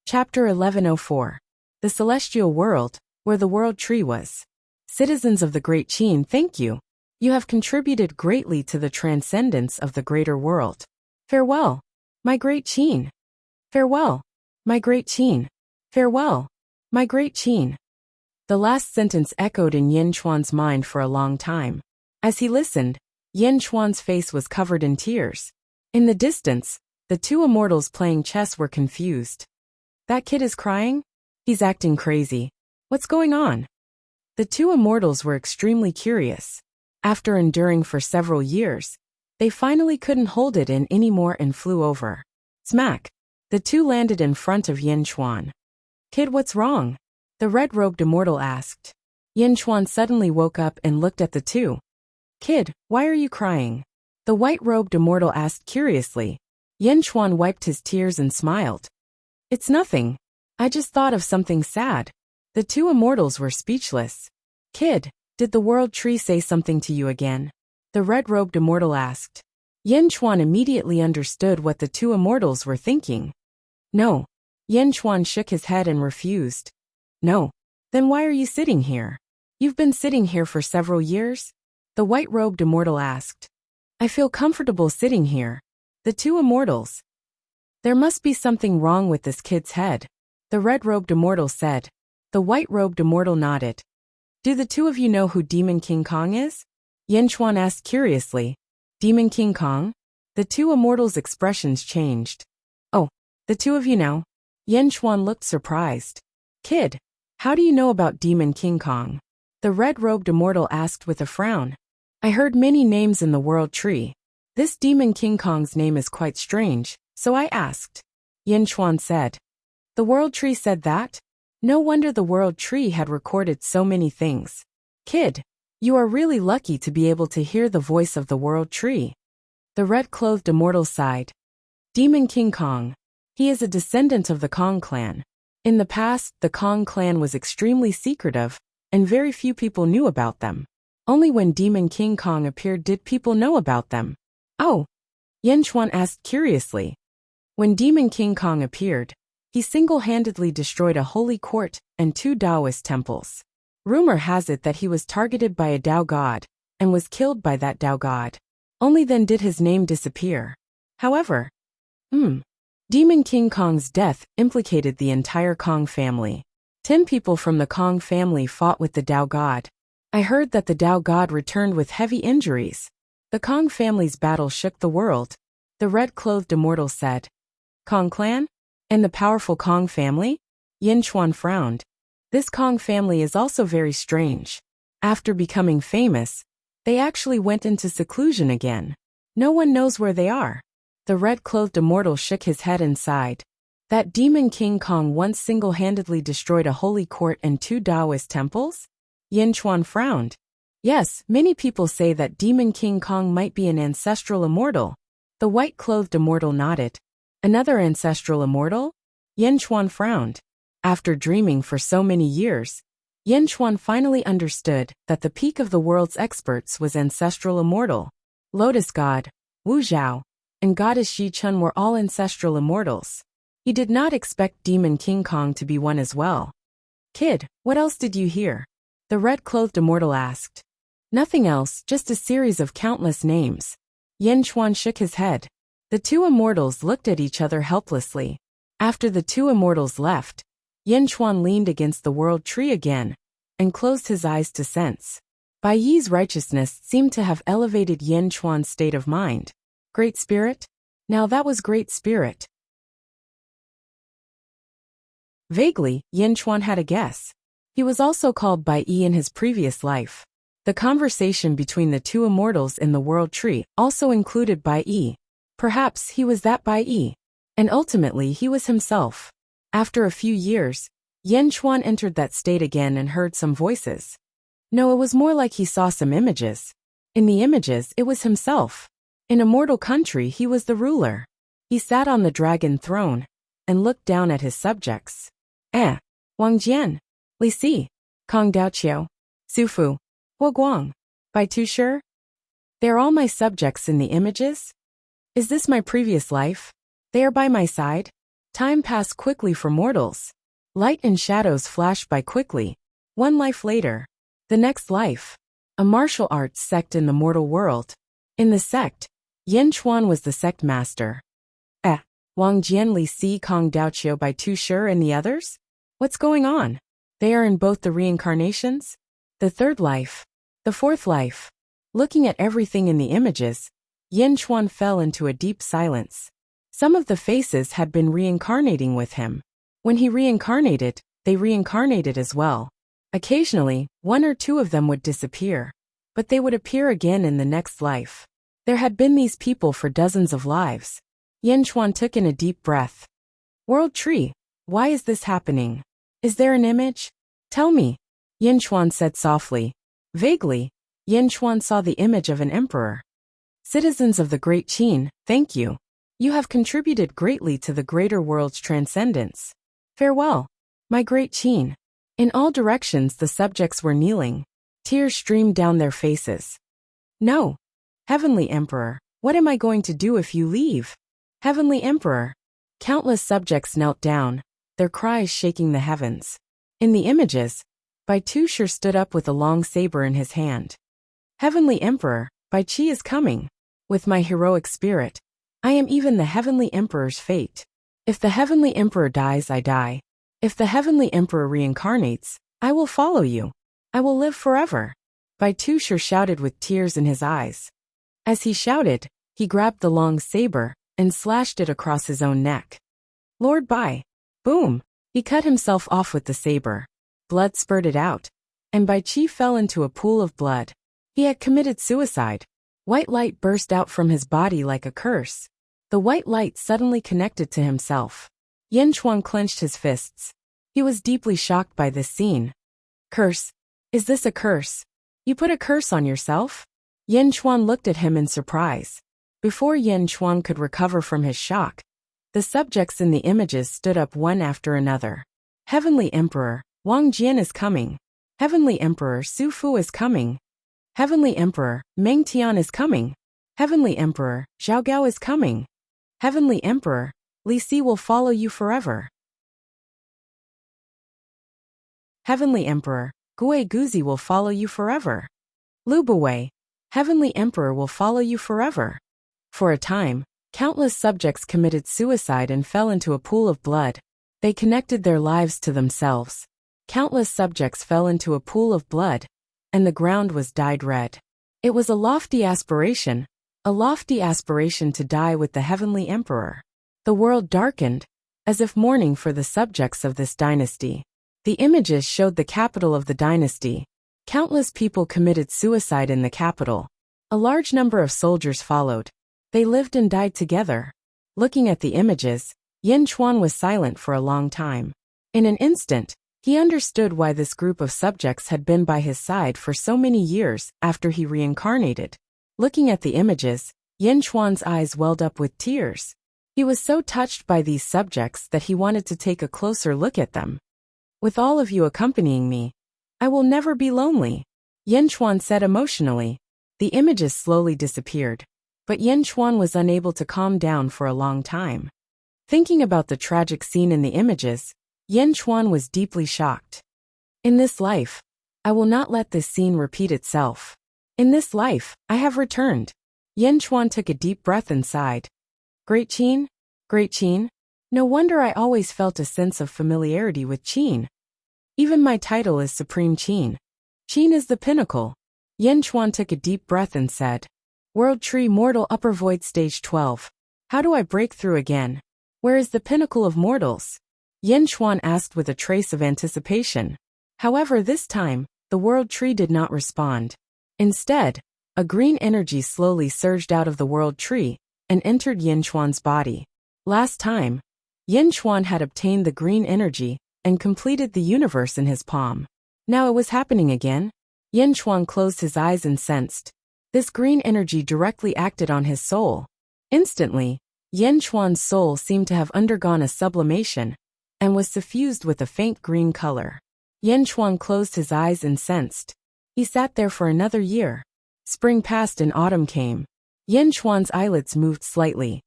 Speaker 1: Chapter 1104. The Celestial World, where the World Tree was. Citizens of the Great Qin, thank you. You have contributed greatly to the transcendence of the greater world. Farewell, my Great Qin. Farewell, my Great Qin. Farewell, my Great Qin. The last sentence echoed in Yin Chuan's mind for a long time. As he listened, Yin Chuan's face was covered in tears. In the distance, the two immortals playing chess were confused. That kid is crying? He's acting crazy. What's going on? The two immortals were extremely curious. After enduring for several years, they finally couldn't hold it in anymore and flew over. Smack! The two landed in front of Yin Chuan. Kid, what's wrong? The red-robed immortal asked. Yin Chuan suddenly woke up and looked at the two. Kid, why are you crying? The white-robed immortal asked curiously. Yen Chuan wiped his tears and smiled. It's nothing. I just thought of something sad. The two immortals were speechless. Kid, did the world tree say something to you again? The red-robed immortal asked. Yen Chuan immediately understood what the two immortals were thinking. No. Yen Chuan shook his head and refused. No. Then why are you sitting here? You've been sitting here for several years? The white-robed immortal asked. I feel comfortable sitting here. The two immortals. There must be something wrong with this kid's head, the red-robed immortal said. The white-robed immortal nodded. Do the two of you know who Demon King Kong is? Yen Chuan asked curiously. Demon King Kong? The two immortals' expressions changed. Oh, the two of you know? Yen Chuan looked surprised. Kid, how do you know about Demon King Kong? The red-robed immortal asked with a frown. I heard many names in the world tree. This Demon King Kong's name is quite strange, so I asked. Yen Chuan said. The world tree said that? No wonder the world tree had recorded so many things. Kid, you are really lucky to be able to hear the voice of the world tree. The red-clothed immortal sighed. Demon King Kong. He is a descendant of the Kong clan. In the past, the Kong clan was extremely secretive, and very few people knew about them. Only when Demon King Kong appeared did people know about them. Oh, Yen Chuan asked curiously. When Demon King Kong appeared, he single-handedly destroyed a holy court and 2 Taoist temples. Rumor has it that he was targeted by a Tao god, and was killed by that Tao god. Only then did his name disappear. However, Demon King Kong's death implicated the entire Kong family. 10 people from the Kong family fought with the Tao god. I heard that the Tao god returned with heavy injuries. The Kong family's battle shook the world. The red-clothed immortal said. Kong clan? And the powerful Kong family? Yen Chuan frowned. This Kong family is also very strange. After becoming famous, they actually went into seclusion again. No one knows where they are. The red-clothed immortal shook his head and sighed. That Demon King Kong once single-handedly destroyed a holy court and 2 Taoist temples? Yen Chuan frowned. Yes, many people say that Demon King Kong might be an ancestral immortal. The white-clothed immortal nodded. Another ancestral immortal? Yen Chuan frowned. After dreaming for so many years, Yen Chuan finally understood that the peak of the world's experts was ancestral immortal. Lotus God, Wuxia, and Goddess Shi Chun were all ancestral immortals. He did not expect Demon King Kong to be one as well. Kid, what else did you hear? The red-clothed immortal asked. Nothing else, just a series of countless names. Yen Chuan shook his head. The two immortals looked at each other helplessly. After the two immortals left, Yen Chuan leaned against the world tree again, and closed his eyes to sense. Bai Yi's righteousness seemed to have elevated Yen Chuan's state of mind. Great Spirit? Now that was Great Spirit. Vaguely, Yen Chuan had a guess. He was also called Bai Yi in his previous life. The conversation between the two immortals in the world tree also included Bai Yi. Perhaps he was that Bai Yi. And ultimately he was himself. After a few years, Yen Chuan entered that state again and heard some voices. No, it was more like he saw some images. In the images, it was himself. In a mortal country, he was the ruler. He sat on the dragon throne and looked down at his subjects. Wang Jian, Li Si, Kong Daoqiu, Su Fu, Huo Guang, Bai Tu Shi. They are all my subjects in the images? Is this my previous life? They are by my side? Time passed quickly for mortals. Light and shadows flashed by quickly. One life later. The next life. A martial arts sect in the mortal world. In the sect, Yen Chuan was the sect master. Wang Jian, Li Si, Kong Daoqiu, Bai Tu Shi, and the others? What's going on? They are in both the reincarnations? The third life. The fourth life. Looking at everything in the images, Yen Chuan fell into a deep silence. Some of the faces had been reincarnating with him. When he reincarnated, they reincarnated as well. Occasionally, 1 or 2 of them would disappear, but they would appear again in the next life. There had been these people for dozens of lives. Yen Chuan took in a deep breath. World Tree, why is this happening? Is there an image? Tell me, Yen Chuan said softly. Vaguely, Yin Chuan saw the image of an emperor. Citizens of the Great Qin, thank you. You have contributed greatly to the greater world's transcendence. Farewell, my Great Qin. In all directions the subjects were kneeling. Tears streamed down their faces. No. Heavenly Emperor, what am I going to do if you leave? Heavenly Emperor. Countless subjects knelt down, their cries shaking the heavens. In the images, Bai Tushar stood up with a long saber in his hand. Heavenly Emperor, Bai Qi is coming. With my heroic spirit, I am even the Heavenly Emperor's fate. If the Heavenly Emperor dies, I die. If the Heavenly Emperor reincarnates, I will follow you. I will live forever. Bai Tushar shouted with tears in his eyes. As he shouted, he grabbed the long saber and slashed it across his own neck. Lord Bai. Boom! He cut himself off with the saber. Blood spurted out, and Bai Qi fell into a pool of blood. He had committed suicide. White light burst out from his body like a curse. The white light suddenly connected to himself. Yin Chuan clenched his fists. He was deeply shocked by this scene. Curse? Is this a curse? You put a curse on yourself? Yin Chuan looked at him in surprise. Before Yin Chuan could recover from his shock, the subjects in the images stood up one after another. Heavenly Emperor, Wang Jian is coming. Heavenly Emperor, Su Fu is coming. Heavenly Emperor, Meng Tian is coming. Heavenly Emperor, Zhao Gao is coming. Heavenly Emperor, Li Si will follow you forever. Heavenly Emperor, Gui Guzi will follow you forever. Lu Buwei, Heavenly Emperor will follow you forever. For a time, countless subjects committed suicide and fell into a pool of blood. They connected their lives to themselves. Countless subjects fell into a pool of blood, and the ground was dyed red. It was a lofty aspiration to die with the Heavenly Emperor. The world darkened, as if mourning for the subjects of this dynasty. The images showed the capital of the dynasty. Countless people committed suicide in the capital. A large number of soldiers followed. They lived and died together. Looking at the images, Yin Chuan was silent for a long time. In an instant, he understood why this group of subjects had been by his side for so many years after he reincarnated. Looking at the images, Yin Chuan's eyes welled up with tears. He was so touched by these subjects that he wanted to take a closer look at them. With all of you accompanying me, I will never be lonely, Yin Chuan said emotionally. The images slowly disappeared, but Yin Chuan was unable to calm down for a long time. Thinking about the tragic scene in the images, Yin Chuan was deeply shocked. In this life, I will not let this scene repeat itself. In this life, I have returned. Yin Chuan took a deep breath and sighed. Great Qin? Great Qin? No wonder I always felt a sense of familiarity with Qin. Even my title is Supreme Qin. Qin is the pinnacle. Yin Chuan took a deep breath and said, World Tree Mortal Upper Void Stage 12. How do I break through again? Where is the pinnacle of mortals? Yin Chuan asked with a trace of anticipation. However, this time, the World Tree did not respond. Instead, a green energy slowly surged out of the World Tree and entered Yin Chuan's body. Last time, Yin Chuan had obtained the green energy and completed the universe in his palm. Now it was happening again. Yin Chuan closed his eyes and sensed. This green energy directly acted on his soul. Instantly, Yin Chuan's soul seemed to have undergone a sublimation and was suffused with a faint green color. Yin Chuan closed his eyes and sensed. He sat there for another year. Spring passed and autumn came. Yin Chuan's eyelids moved slightly.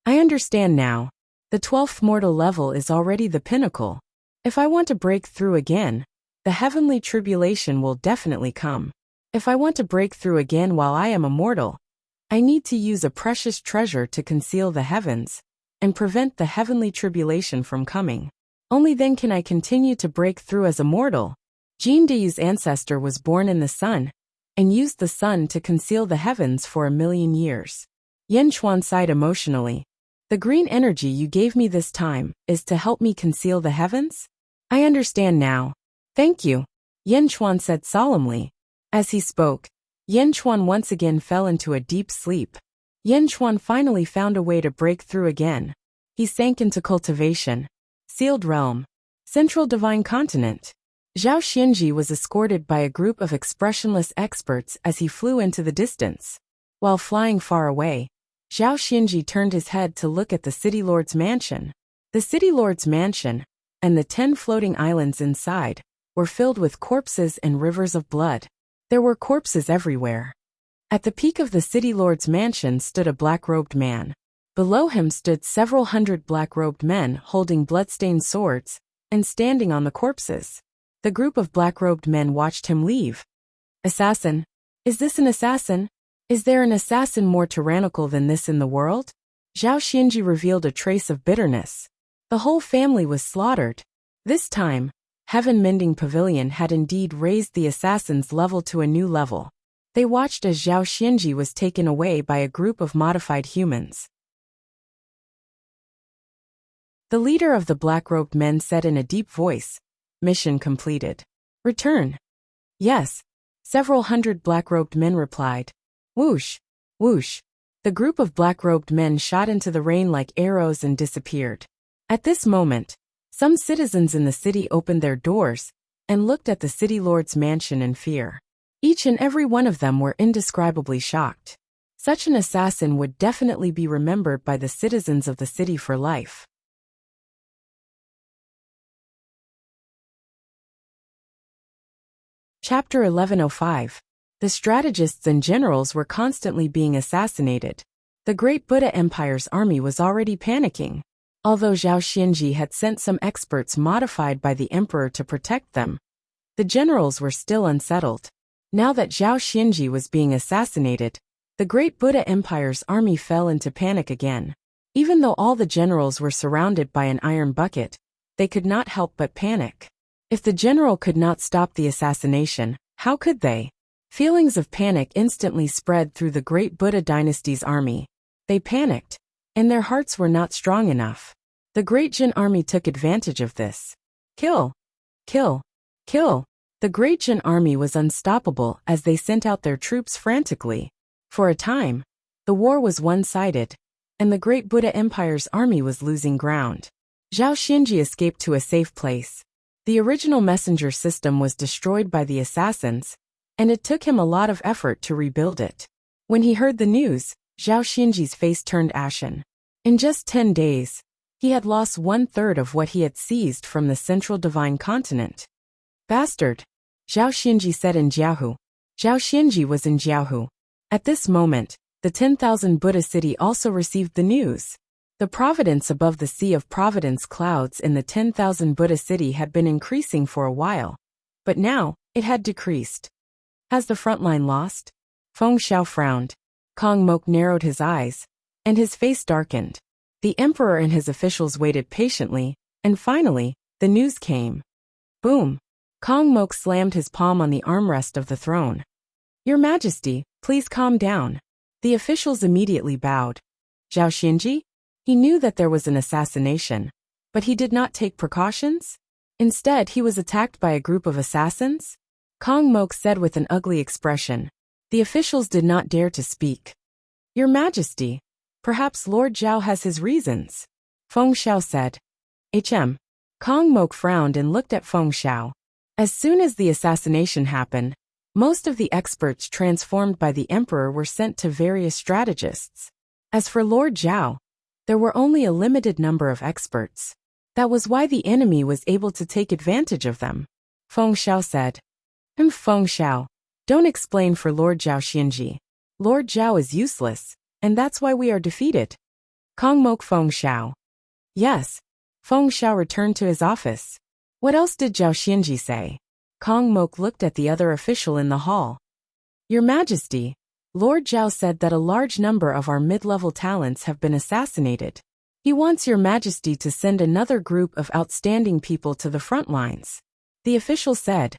Speaker 1: I understand now. The 12th mortal level is already the pinnacle. If I want to break through again, the heavenly tribulation will definitely come. If I want to break through again while I am a mortal, I need to use a precious treasure to conceal the heavens and prevent the heavenly tribulation from coming. Only then can I continue to break through as a mortal. Jin Deyu's ancestor was born in the sun and used the sun to conceal the heavens for 1,000,000 years. Yin Chuan sighed emotionally. The green energy you gave me this time is to help me conceal the heavens? I understand now. Thank you, Yin Chuan said solemnly. As he spoke, Yin Chuan once again fell into a deep sleep. Yin Chuan finally found a way to break through again. He sank into cultivation. Sealed realm. Central divine continent. Zhao Xianji was escorted by a group of expressionless experts as he flew into the distance. While flying far away, Zhao Xianji turned his head to look at the city lord's mansion. The city lord's mansion, and the 10 floating islands inside, were filled with corpses and rivers of blood. There were corpses everywhere. At the peak of the city lord's mansion stood a black-robed man. Below him stood several hundred black-robed men holding blood-stained swords and standing on the corpses. The group of black-robed men watched him leave. Assassin? Is this an assassin? Is there an assassin more tyrannical than this in the world? Zhao Xianji revealed a trace of bitterness. The whole family was slaughtered. This time, Heaven Mending Pavilion had indeed raised the assassin's level to a new level. They watched as Zhao Xianji was taken away by a group of modified humans. The leader of the black-robed men said in a deep voice, "Mission completed. Return." "Yes." Several hundred black-robed men replied. Whoosh! Whoosh! The group of black-robed men shot into the rain like arrows and disappeared. At this moment, some citizens in the city opened their doors and looked at the city lord's mansion in fear. Each and every one of them were indescribably shocked. Such an assassin would definitely be remembered by the citizens of the city for life. Chapter 1105. The strategists and generals were constantly being assassinated. The Great Buddha Empire's army was already panicking. Although Zhao Xianji had sent some experts modified by the emperor to protect them, the generals were still unsettled. Now that Zhao Xianji was being assassinated, the Great Buddha Empire's army fell into panic again. Even though all the generals were surrounded by an iron bucket, they could not help but panic. If the general could not stop the assassination, how could they? Feelings of panic instantly spread through the Great Buddha Dynasty's army. They panicked, and their hearts were not strong enough. The Great Jin army took advantage of this. Kill! Kill! Kill! The Great Jin army was unstoppable as they sent out their troops frantically. For a time, the war was one-sided, and the Great Buddha Empire's army was losing ground. Zhao Xianji escaped to a safe place. The original messenger system was destroyed by the assassins, and it took him a lot of effort to rebuild it. When he heard the news, Zhao Xianji's face turned ashen. In just 10 days, he had lost 1/3 of what he had seized from the central divine continent. Bastard! Zhao Xianji said in Jiahu. Zhao Xianji was in Jiahu. At this moment, the 10,000 Buddha city also received the news. The providence above the Sea of Providence clouds in the 10,000 Buddha city had been increasing for a while, but now, it had decreased. Has the front line lost? Feng Xiao frowned. Kong Mok narrowed his eyes, and his face darkened. The emperor and his officials waited patiently, and finally, the news came. Boom! Kong Mok slammed his palm on the armrest of the throne. Your Majesty, please calm down. The officials immediately bowed. Zhao Xianji? He knew that there was an assassination, but he did not take precautions. Instead, he was attacked by a group of assassins. Kong Mok said with an ugly expression. The officials did not dare to speak. Your Majesty, perhaps Lord Zhao has his reasons. Feng Xiao said. Kong Mok frowned and looked at Feng Xiao. As soon as the assassination happened, most of the experts transformed by the emperor were sent to various strategists. As for Lord Zhao, there were only a limited number of experts. That was why the enemy was able to take advantage of them. Feng Xiao said. Feng Xiao, don't explain for Lord Zhao Xianji. Lord Zhao is useless, and that's why we are defeated. Kong Mok Feng Xiao. Yes. Feng Xiao returned to his office. What else did Zhao Xianji say? Kong Mok looked at the other official in the hall. Your Majesty, Lord Zhao said that a large number of our mid-level talents have been assassinated. He wants Your Majesty to send another group of outstanding people to the front lines. The official said.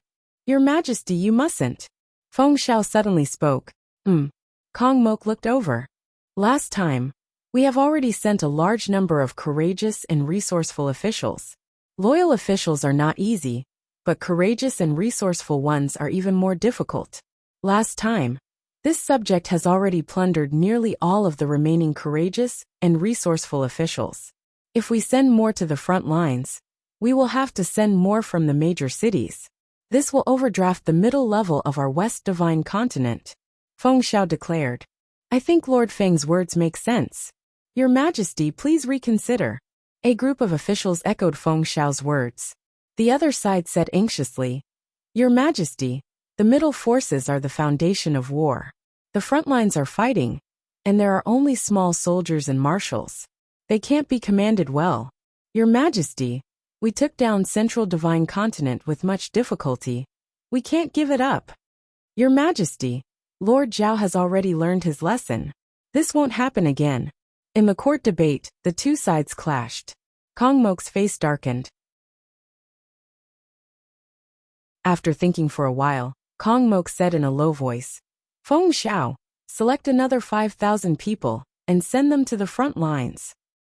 Speaker 1: Your Majesty, you mustn't. Feng Xiao suddenly spoke. Kong Mok looked over. Last time, we have already sent a large number of courageous and resourceful officials. Loyal officials are not easy, but courageous and resourceful ones are even more difficult. Last time, this subject has already plundered nearly all of the remaining courageous and resourceful officials. If we send more to the front lines, we will have to send more from the major cities. This will overdraft the middle level of our West Divine Continent, Feng Xiao declared. I think Lord Feng's words make sense. Your Majesty, please reconsider. A group of officials echoed Feng Xiao's words. The other side said anxiously, Your Majesty, the middle forces are the foundation of war. The front lines are fighting, and there are only small soldiers and marshals. They can't be commanded well. Your Majesty, we took down Central Divine Continent with much difficulty. We can't give it up. Your Majesty, Lord Zhao has already learned his lesson. This won't happen again. In the court debate, the two sides clashed. Kong Mok's face darkened. After thinking for a while, Kong Mok said in a low voice, Feng Xiao, select another 5,000 people, and send them to the front lines.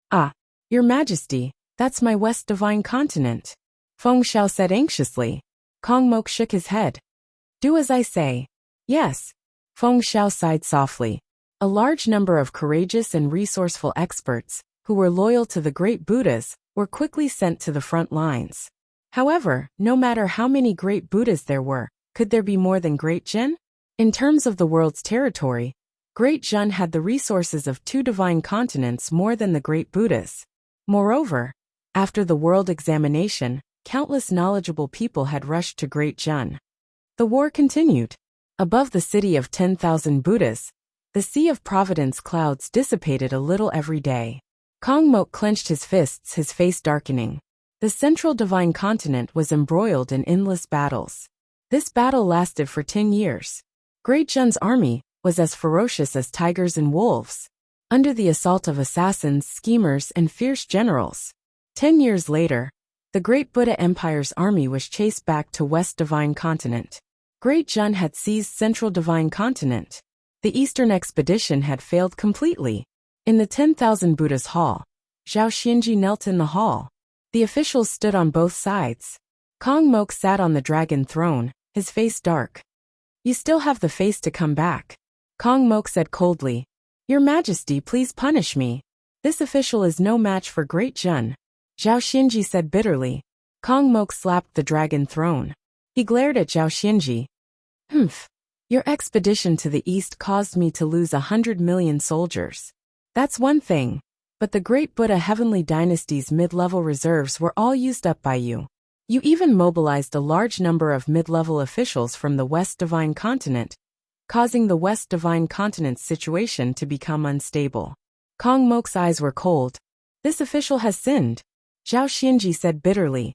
Speaker 1: Ah, Your Majesty, that's my West Divine Continent. Feng Xiao said anxiously. Kong Mok shook his head. Do as I say. Yes. Feng Xiao sighed softly. A large number of courageous and resourceful experts, who were loyal to the great Buddhas, were quickly sent to the front lines. However, no matter how many great Buddhas there were, could there be more than Great Jin? In terms of the world's territory, Great Jin had the resources of 2 divine continents more than the great Buddhas. Moreover, after the world examination, countless knowledgeable people had rushed to Great Jin. The war continued. Above the city of 10,000 Buddhas, the sea of providence clouds dissipated a little every day. Kong Mok clenched his fists, his face darkening. The central divine continent was embroiled in endless battles. This battle lasted for 10 years. Great Jin's army was as ferocious as tigers and wolves, under the assault of assassins, schemers, and fierce generals. 10 years later, the Great Buddha Empire's army was chased back to West Divine Continent. Great Jin had seized Central Divine Continent. The Eastern expedition had failed completely. In the 10,000 Buddhas Hall, Zhao Xianji knelt in the hall. The officials stood on both sides. Kong Mok sat on the dragon throne, his face dark. You still have the face to come back. Kong Mok said coldly. Your Majesty, please punish me. This official is no match for Great Jin. Zhao Xianji said bitterly. Kong Mok slapped the dragon throne. He glared at Zhao Xianji. Humph. Your expedition to the east caused me to lose 100 million soldiers. That's one thing. But the great Buddha Heavenly Dynasty's mid-level reserves were all used up by you. You even mobilized a large number of mid-level officials from the West Divine Continent, causing the West Divine Continent's situation to become unstable. Kong Mok's eyes were cold. This official has sinned. Zhao Xianji said bitterly.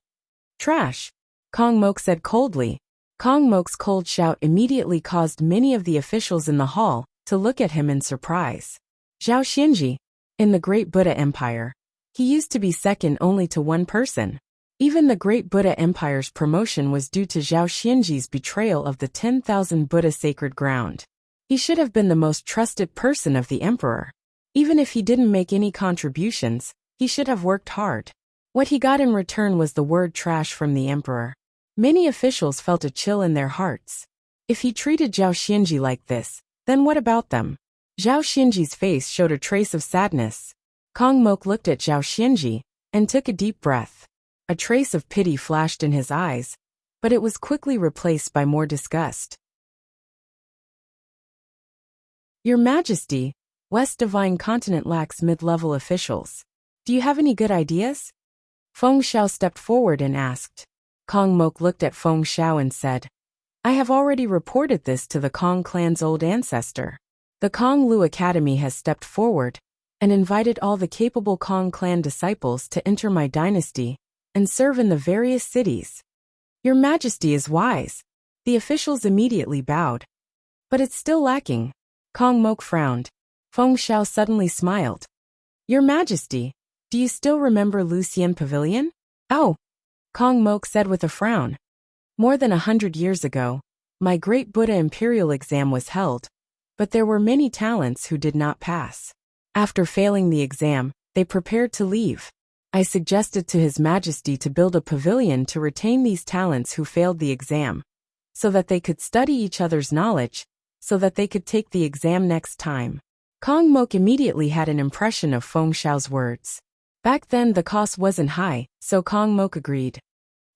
Speaker 1: Trash. Kong Mok said coldly. Kong Mok's cold shout immediately caused many of the officials in the hall to look at him in surprise. Zhao Xianji, in the Great Buddha Empire, he used to be second only to one person. Even the Great Buddha Empire's promotion was due to Zhao Xianji's betrayal of the 10,000 Buddha sacred ground. He should have been the most trusted person of the emperor. Even if he didn't make any contributions, he should have worked hard. What he got in return was the word trash from the emperor. Many officials felt a chill in their hearts. If he treated Zhao Xianji like this, then what about them? Zhao Xianji's face showed a trace of sadness. Kong Mok looked at Zhao Xianji and took a deep breath. A trace of pity flashed in his eyes, but it was quickly replaced by more disgust. Your Majesty, West Divine Continent lacks mid-level officials. Do you have any good ideas? Feng Xiao stepped forward and asked. Kong Mok looked at Feng Xiao and said, I have already reported this to the Kong clan's old ancestor. The Kong Lu Academy has stepped forward and invited all the capable Kong clan disciples to enter my dynasty and serve in the various cities. Your Majesty is wise. The officials immediately bowed. But it's still lacking. Kong Mok frowned. Feng Xiao suddenly smiled. Your Majesty, do you still remember Wuxia Pavilion? Oh, Kong Mok said with a frown. More than 100 years ago, my great Buddha Imperial exam was held, but there were many talents who did not pass. After failing the exam, they prepared to leave. I suggested to His Majesty to build a pavilion to retain these talents who failed the exam, so that they could study each other's knowledge, so that they could take the exam next time. Kong Mok immediately had an impression of Feng Xiao's words. Back then the cost wasn't high, so Kong Mok agreed.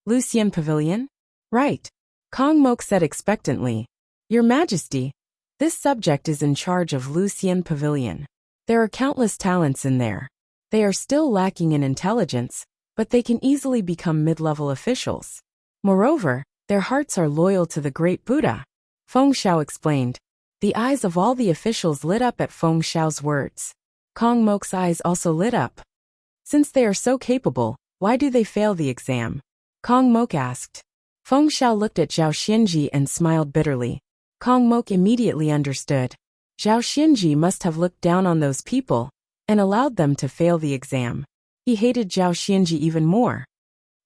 Speaker 1: Wuxia Pavilion? Right. Kong Mok said expectantly. Your Majesty, this subject is in charge of Lucian Pavilion. There are countless talents in there. They are still lacking in intelligence, but they can easily become mid-level officials. Moreover, their hearts are loyal to the great Buddha. Feng Xiao explained. The eyes of all the officials lit up at Feng Xiao's words. Kong Mok's eyes also lit up. Since they are so capable, why do they fail the exam? Kong Mok asked. Feng Xiao looked at Zhao Xinji and smiled bitterly. Kong Mok immediately understood. Zhao Xinji must have looked down on those people and allowed them to fail the exam. He hated Zhao Xinji even more.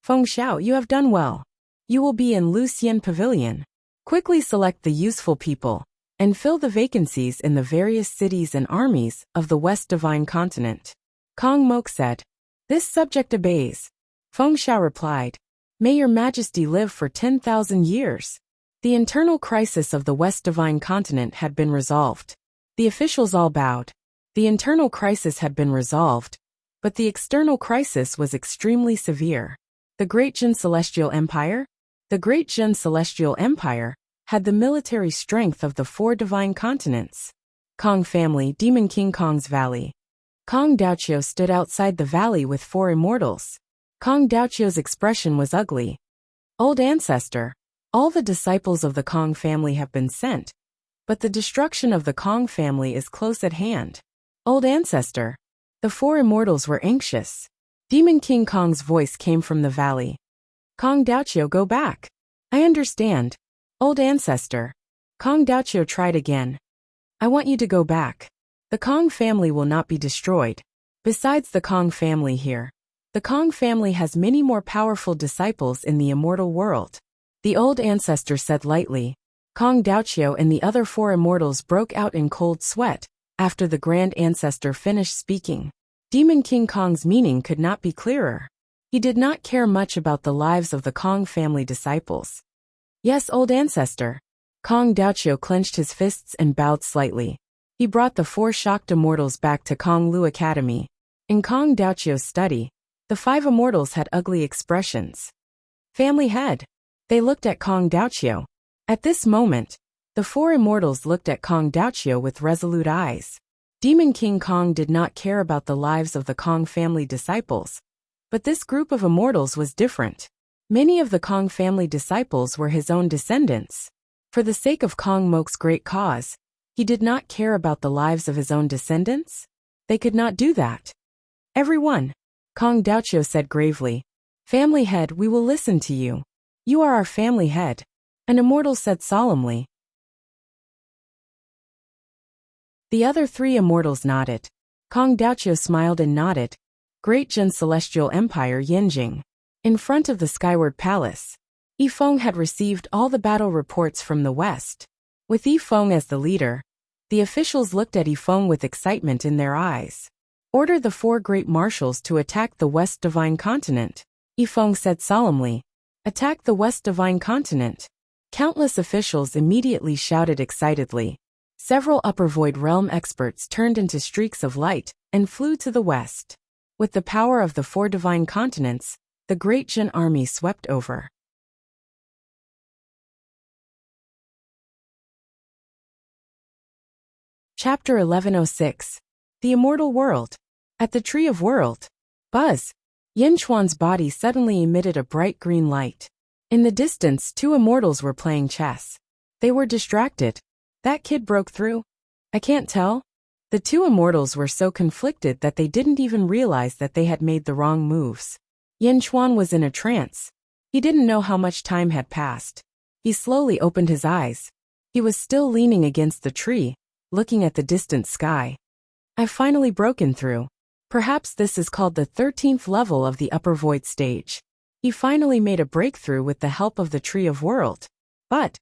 Speaker 1: Feng Xiao, you have done well. You will be in Lucian Pavilion. Quickly select the useful people and fill the vacancies in the various cities and armies of the West Divine Continent. Kong Mok said. This subject obeys. Feng Xiao replied. May your Majesty live for 10,000 years. The internal crisis of the West Divine Continent had been resolved. The officials all bowed. The internal crisis had been resolved, but the external crisis was extremely severe. The Great Jin Celestial Empire? The Great Jin Celestial Empire had the military strength of the 4 divine continents. Kong family, Demon King Kong's Valley. Kong Daoqiu stood outside the valley with 4 immortals. Kong Daoqiu's expression was ugly. Old ancestor, all the disciples of the Kong family have been sent, but the destruction of the Kong family is close at hand. Old ancestor. The 4 immortals were anxious. Demon King Kong's voice came from the valley. Kong Daoqiu, go back. I understand. Old ancestor. Kong Daoqiu tried again. I want you to go back. The Kong family will not be destroyed. Besides the Kong family here, the Kong family has many more powerful disciples in the immortal world. The old ancestor said lightly. Kong Daoqiu and the other 4 immortals broke out in cold sweat after the grand ancestor finished speaking. Demon King Kong's meaning could not be clearer. He did not care much about the lives of the Kong family disciples. Yes, old ancestor. Kong Daoqiu clenched his fists and bowed slightly. He brought the 4 shocked immortals back to Kong Lu Academy. In Kong Daoqiu's study, the 5 immortals had ugly expressions. Family head. They looked at Kong Daoqiu. At this moment, the 4 immortals looked at Kong Daoqiu with resolute eyes. Demon King Kong did not care about the lives of the Kong family disciples, but this group of immortals was different. Many of the Kong family disciples were his own descendants. For the sake of Kong Mok's great cause, he did not care about the lives of his own descendants? They could not do that. Everyone, Kong Daoqiu said gravely. Family head, we will listen to you. You are our family head. An immortal said solemnly. The other 3 immortals nodded. Kong Daoqiu smiled and nodded. Great Jin Celestial Empire Yinjing. In front of the Skyward Palace, Yifeng had received all the battle reports from the west. With Yifeng as the leader, the officials looked at Yifeng with excitement in their eyes. Order the 4 great marshals to attack the West Divine Continent, Yifeng said solemnly. Attack the West Divine Continent. Countless officials immediately shouted excitedly. Several Upper Void Realm experts turned into streaks of light and flew to the west. With the power of the 4 divine continents, the Great Jin army swept over. Chapter 1106. The Immortal World. At the Tree of World. Buzz. Yin Chuan's body suddenly emitted a bright green light. In the distance, 2 immortals were playing chess. They were distracted. That kid broke through? I can't tell. The 2 immortals were so conflicted that they didn't even realize that they had made the wrong moves. Yin Chuan was in a trance. He didn't know how much time had passed. He slowly opened his eyes. He was still leaning against the tree, looking at the distant sky. I've finally broken through. Perhaps this is called the 13th level of the Upper Void stage. He finally made a breakthrough with the help of the Tree of World. But,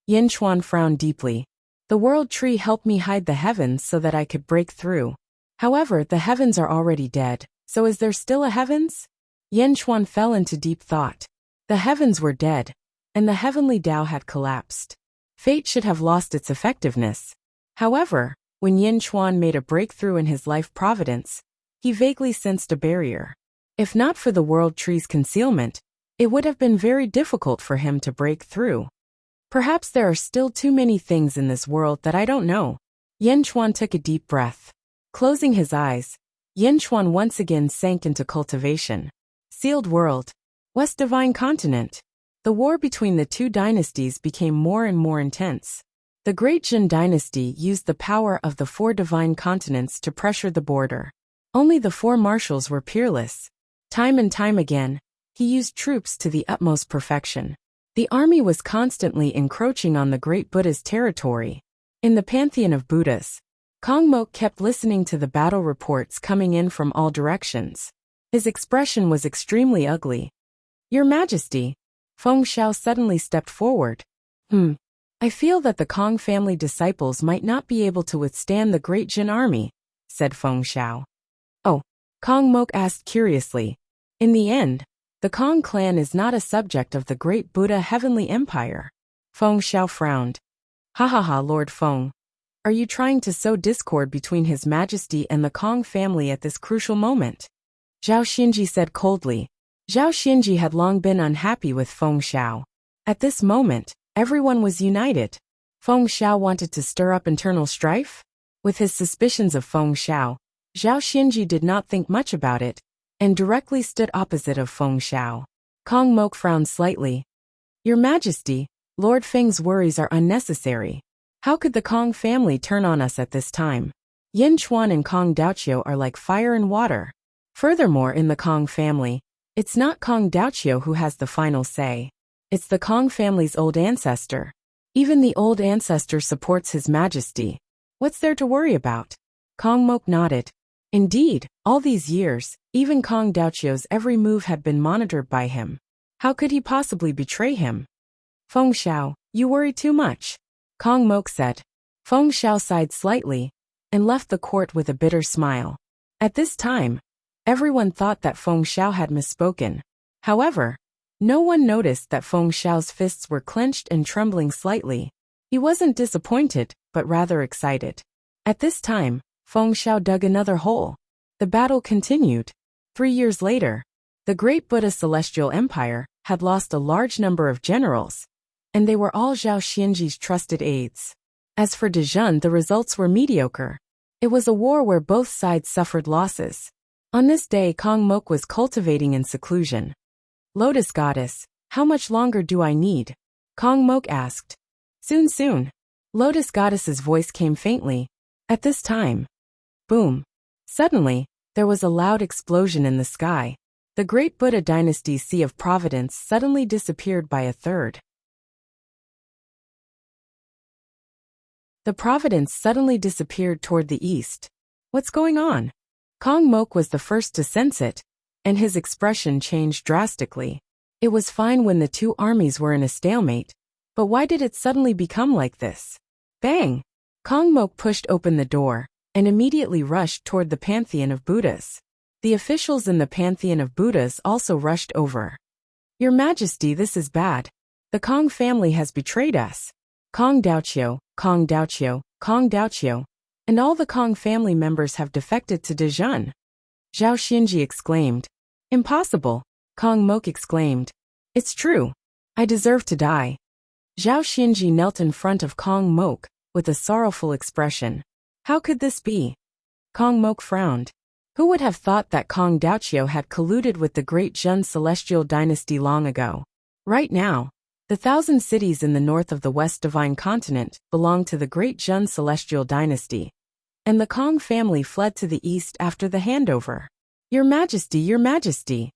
Speaker 1: Yin Chuan frowned deeply. The World Tree helped me hide the heavens so that I could break through. However, the heavens are already dead, so is there still a heavens? Yin Chuan fell into deep thought. The heavens were dead, and the heavenly Tao had collapsed. Fate should have lost its effectiveness. However, when Yin Chuan made a breakthrough in his life providence, he vaguely sensed a barrier. If not for the World Tree's concealment, it would have been very difficult for him to break through. Perhaps there are still too many things in this world that I don't know. Yin Chuan took a deep breath. Closing his eyes, Yin Chuan once again sank into cultivation. Sealed world. West Divine Continent. The war between the two dynasties became more and more intense. The Great Jin dynasty used the power of the 4 divine continents to pressure the border. Only the 4 marshals were peerless. Time and time again, he used troops to the utmost perfection. The army was constantly encroaching on the great Buddha's territory. In the pantheon of Buddhas, Kong Mok kept listening to the battle reports coming in from all directions. His expression was extremely ugly. Your Majesty, Feng Xiao suddenly stepped forward. I feel that the Kong family disciples might not be able to withstand the Great Jin army, said Feng Xiao. Oh, Kong Mok asked curiously. In the end, the Kong clan is not a subject of the great Buddha Heavenly Empire. Feng Xiao frowned. Ha ha ha, Lord Feng. Are you trying to sow discord between His Majesty and the Kong family at this crucial moment? Zhao Xinji said coldly. Zhao Xinji had long been unhappy with Feng Xiao. At this moment, everyone was united. Feng Xiao wanted to stir up internal strife? With his suspicions of Feng Xiao, Zhao Xinji did not think much about it, and directly stood opposite of Feng Xiao. Kong Mok frowned slightly. Your Majesty, Lord Feng's worries are unnecessary. How could the Kong family turn on us at this time? Yin Chuan and Kong Daoqiu are like fire and water. Furthermore, in the Kong family, it's not Kong Daoqiu who has the final say. It's the Kong family's old ancestor. Even the old ancestor supports His Majesty. What's there to worry about? Kong Mok nodded. Indeed, all these years, even Kong Daoqiu's every move had been monitored by him. How could he possibly betray him? Feng Xiao, you worry too much, Kong Mok said. Feng Xiao sighed slightly and left the court with a bitter smile. At this time, everyone thought that Feng Xiao had misspoken. However, no one noticed that Feng Xiao's fists were clenched and trembling slightly. He wasn't disappointed, but rather excited. At this time, Feng Xiao dug another hole. The battle continued. 3 years later, the Great Buddha Celestial Empire had lost a large number of generals, and they were all Zhao Xinji's trusted aides. As for Dezhun, the results were mediocre. It was a war where both sides suffered losses. On this day, Kong Mok was cultivating in seclusion. Lotus Goddess, how much longer do I need? Kong Mok asked. Soon soon. Lotus Goddess's voice came faintly. At this time. Boom. Suddenly, there was a loud explosion in the sky. The great Buddha dynasty's Sea of Providence suddenly disappeared by a third. The Providence suddenly disappeared toward the east. What's going on? Kong Mok was the first to sense it, and his expression changed drastically. It was fine when the two armies were in a stalemate, but why did it suddenly become like this? Bang! Kong Mok pushed open the door, and immediately rushed toward the pantheon of Buddhas. The officials in the pantheon of Buddhas also rushed over. Your Majesty, this is bad. The Kong family has betrayed us. Kong Daoqiu, Kong Daoqiu, Kong Daoqiu, and all the Kong family members have defected to Dezhun. Zhao Xinji exclaimed. Impossible, Kong Mok exclaimed. It's true. I deserve to die. Zhao Xinji knelt in front of Kong Mok, with a sorrowful expression. How could this be? Kong Mok frowned. Who would have thought that Kong Daoqiu had colluded with the great Jin celestial dynasty long ago? Right now, the 1,000 cities in the north of the West Divine Continent belong to the great Jin celestial dynasty, and the Kong family fled to the east after the handover. Your Majesty, Your Majesty!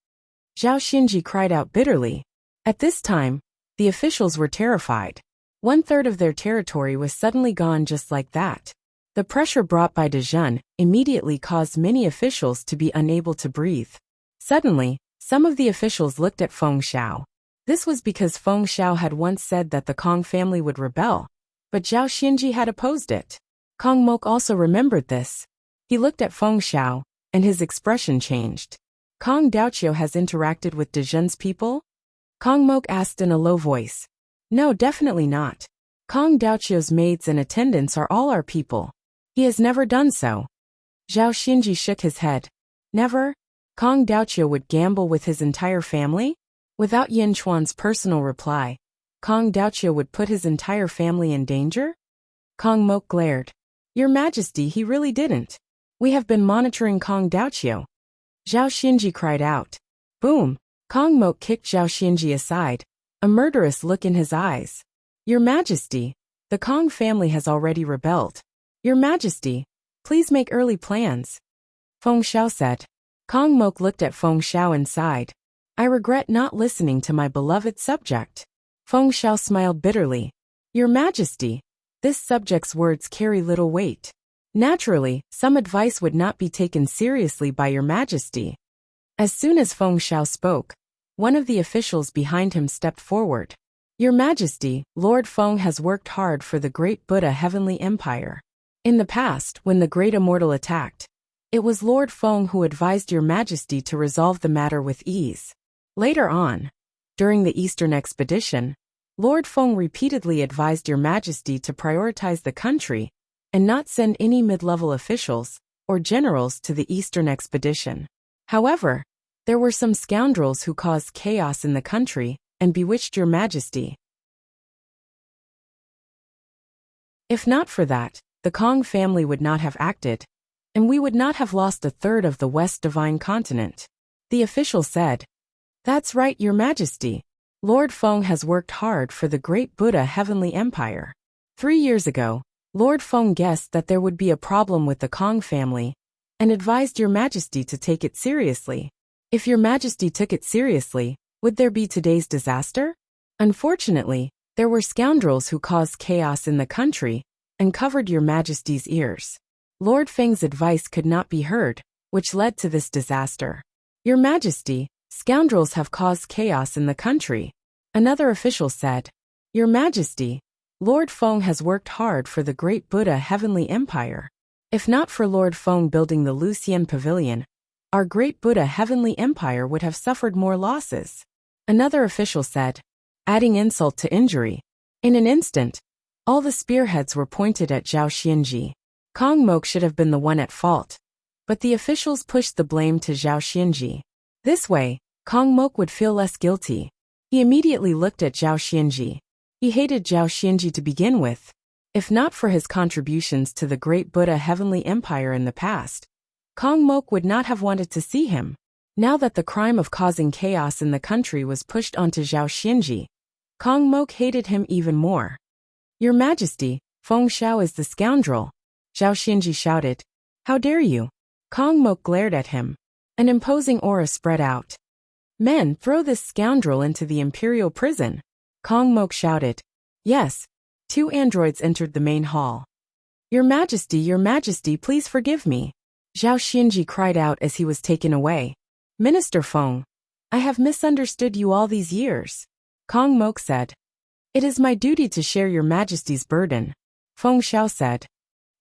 Speaker 1: Zhao Xinji cried out bitterly. At this time, the officials were terrified. 1/3 of their territory was suddenly gone just like that. The pressure brought by Dezhun immediately caused many officials to be unable to breathe. Suddenly, some of the officials looked at Feng Xiao. This was because Feng Xiao had once said that the Kong family would rebel, but Zhao Xinji had opposed it. Kong Mok also remembered this. He looked at Feng Xiao, and his expression changed. Kong Daoqiu has interacted with Dezhun's people? Kong Mok asked in a low voice. No, definitely not. Kong Daoqiu's maids and attendants are all our people. He has never done so. Zhao Xinji shook his head. Never? Kong Daoqiu would gamble with his entire family? Without Yin Chuan's personal reply, Kong Daoqiu would put his entire family in danger? Kong Mok glared. Your Majesty, he really didn't. We have been monitoring Kong Daoqiu. Zhao Xinji cried out. Boom! Kong Mok kicked Zhao Xinji aside, a murderous look in his eyes. Your Majesty, the Kong family has already rebelled. Your Majesty, please make early plans. Feng Xiao said. Kong Mok looked at Feng Xiao and sighed. I regret not listening to my beloved subject. Feng Xiao smiled bitterly. Your Majesty, this subject's words carry little weight. Naturally, some advice would not be taken seriously by Your Majesty. As soon as Feng Xiao spoke, one of the officials behind him stepped forward. Your Majesty, Lord Feng has worked hard for the great Buddha Heavenly Empire. In the past, when the great Immortal attacked, it was Lord Feng who advised Your Majesty to resolve the matter with ease. Later on, during the Eastern expedition, Lord Feng repeatedly advised Your Majesty to prioritize the country and not send any mid-level officials or generals to the Eastern expedition. However, there were some scoundrels who caused chaos in the country and bewitched Your Majesty. If not for that, the Kong family would not have acted, and we would not have lost a third of the West Divine Continent. The official said. That's right, Your Majesty. Lord Feng has worked hard for the great Buddha Heavenly Empire. 3 years ago, Lord Feng guessed that there would be a problem with the Kong family and advised Your Majesty to take it seriously. If Your Majesty took it seriously, would there be today's disaster? Unfortunately, there were scoundrels who caused chaos in the country and covered Your Majesty's ears. Lord Feng's advice could not be heard, which led to this disaster. Your Majesty, scoundrels have caused chaos in the country. Another official said. Your Majesty, Lord Feng has worked hard for the great Buddha Heavenly Empire. If not for Lord Feng building the Lucian Pavilion, our great Buddha Heavenly Empire would have suffered more losses. Another official said, adding insult to injury. In an instant, all the spearheads were pointed at Zhao Xinji. Kong Mok should have been the one at fault, but the officials pushed the blame to Zhao Xinji. This way, Kong Mok would feel less guilty. He immediately looked at Zhao Xinji. He hated Zhao Xinji to begin with. If not for his contributions to the great Buddha Heavenly Empire in the past, Kong Mok would not have wanted to see him. Now that the crime of causing chaos in the country was pushed onto Zhao Xinji, Kong Mok hated him even more. Your Majesty, Feng Xiao is the scoundrel. Zhao Xinji shouted. How dare you? Kong Mok glared at him. An imposing aura spread out. Men, throw this scoundrel into the imperial prison. Kong Mok shouted. Yes. 2 androids entered the main hall. Your Majesty, please forgive me. Zhao Xinji cried out as he was taken away. Minister Feng, I have misunderstood you all these years. Kong Mok said. It is my duty to share Your Majesty's burden. Feng Xiao said.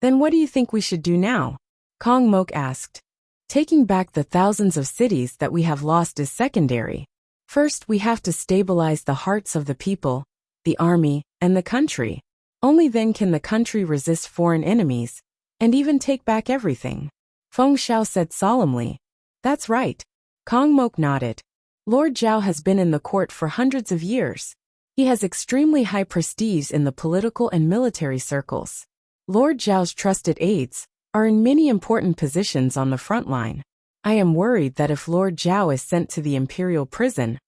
Speaker 1: Then what do you think we should do now? Kong Mok asked. Taking back the thousands of cities that we have lost is secondary. First, we have to stabilize the hearts of the people, the army, and the country. Only then can the country resist foreign enemies, and even take back everything. Feng Xiao said solemnly. That's right. Kong Mok nodded. Lord Zhao has been in the court for hundreds of years. He has extremely high prestige in the political and military circles. Lord Zhao's trusted aides are in many important positions on the front line. I am worried that if Lord Zhao is sent to the imperial prison,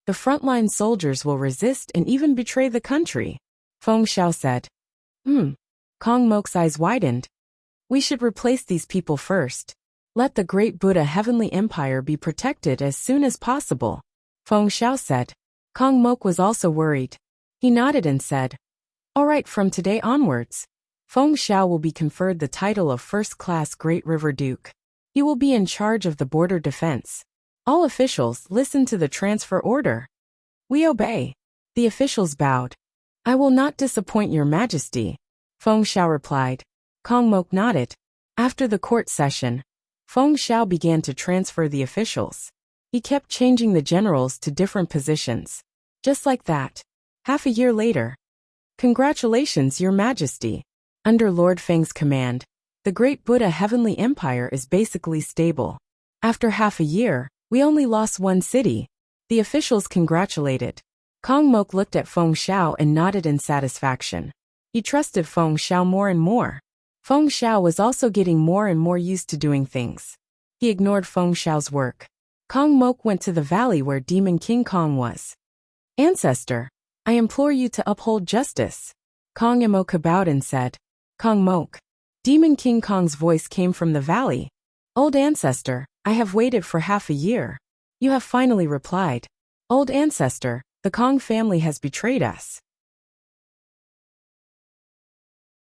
Speaker 1: the frontline soldiers will resist and even betray the country. Feng Xiao said. Kong Mok's eyes widened. We should replace these people first. Let the great Buddha Heavenly Empire be protected as soon as possible. Feng Xiao said. Kong Mok was also worried. He nodded and said, all right, from today onwards, Feng Xiao will be conferred the title of first-class Great River Duke. He will be in charge of the border defense. All officials listen to the transfer order. We obey. The officials bowed. I will not disappoint Your Majesty. Feng Xiao replied. Kong Mok nodded. After the court session, Feng Xiao began to transfer the officials. He kept changing the generals to different positions. Just like that. Half a year later. Congratulations, Your Majesty. Under Lord Feng's command, the great Buddha Heavenly Empire is basically stable. After half a year, we only lost 1 city. The officials congratulated. Kong Mok looked at Feng Xiao and nodded in satisfaction. He trusted Feng Xiao more and more. Feng Xiao was also getting more and more used to doing things. He ignored Feng Xiao's work. Kong Mok went to the valley where Demon King Kong was. Ancestor, I implore you to uphold justice. Kong Mok bowed and said. Kong Mok. Demon King Kong's voice came from the valley. Old ancestor, I have waited for half a year. You have finally replied. Old ancestor, the Kong family has betrayed us.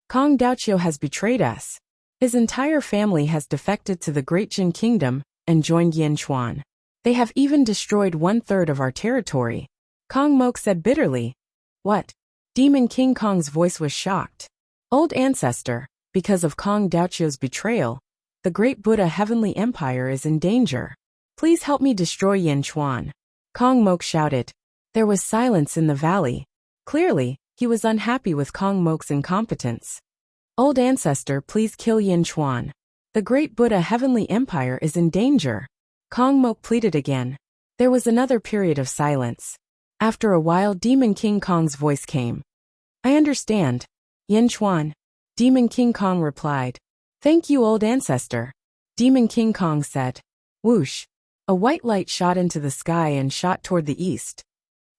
Speaker 1: Kong Daoqiu has betrayed us. His entire family has defected to the Great Jin Kingdom and joined Yinchuan. They have even destroyed 1/3 of our territory. Kong Mok said bitterly. What? Demon King Kong's voice was shocked. Old ancestor, because of Kong Daoqiu's betrayal, the great Buddha Heavenly Empire is in danger. Please help me destroy Yinchuan. Kong Mok shouted. There was silence in the valley. Clearly, he was unhappy with Kong Mok's incompetence. Old ancestor, please kill Yinchuan. The great Buddha Heavenly Empire is in danger. Kong Mok pleaded again. There was another period of silence. After a while, Demon King Kong's voice came. I understand. Yinchuan. Demon King Kong replied. Thank you, old ancestor. Demon King Kong said. Whoosh. A white light shot into the sky and shot toward the east.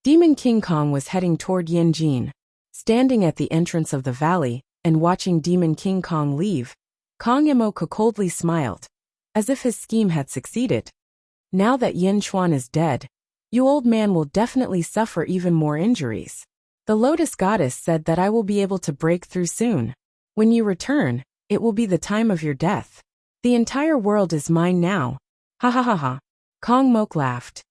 Speaker 1: Demon King Kong was heading toward Yanjin. Standing at the entrance of the valley and watching Demon King Kong leave, Kong Mok coldly smiled, as if his scheme had succeeded. Now that Yinchuan is dead, you old man will definitely suffer even more injuries. The Lotus Goddess said that I will be able to break through soon. When you return, it will be the time of your death. The entire world is mine now. Ha ha ha ha. Kong Mok laughed.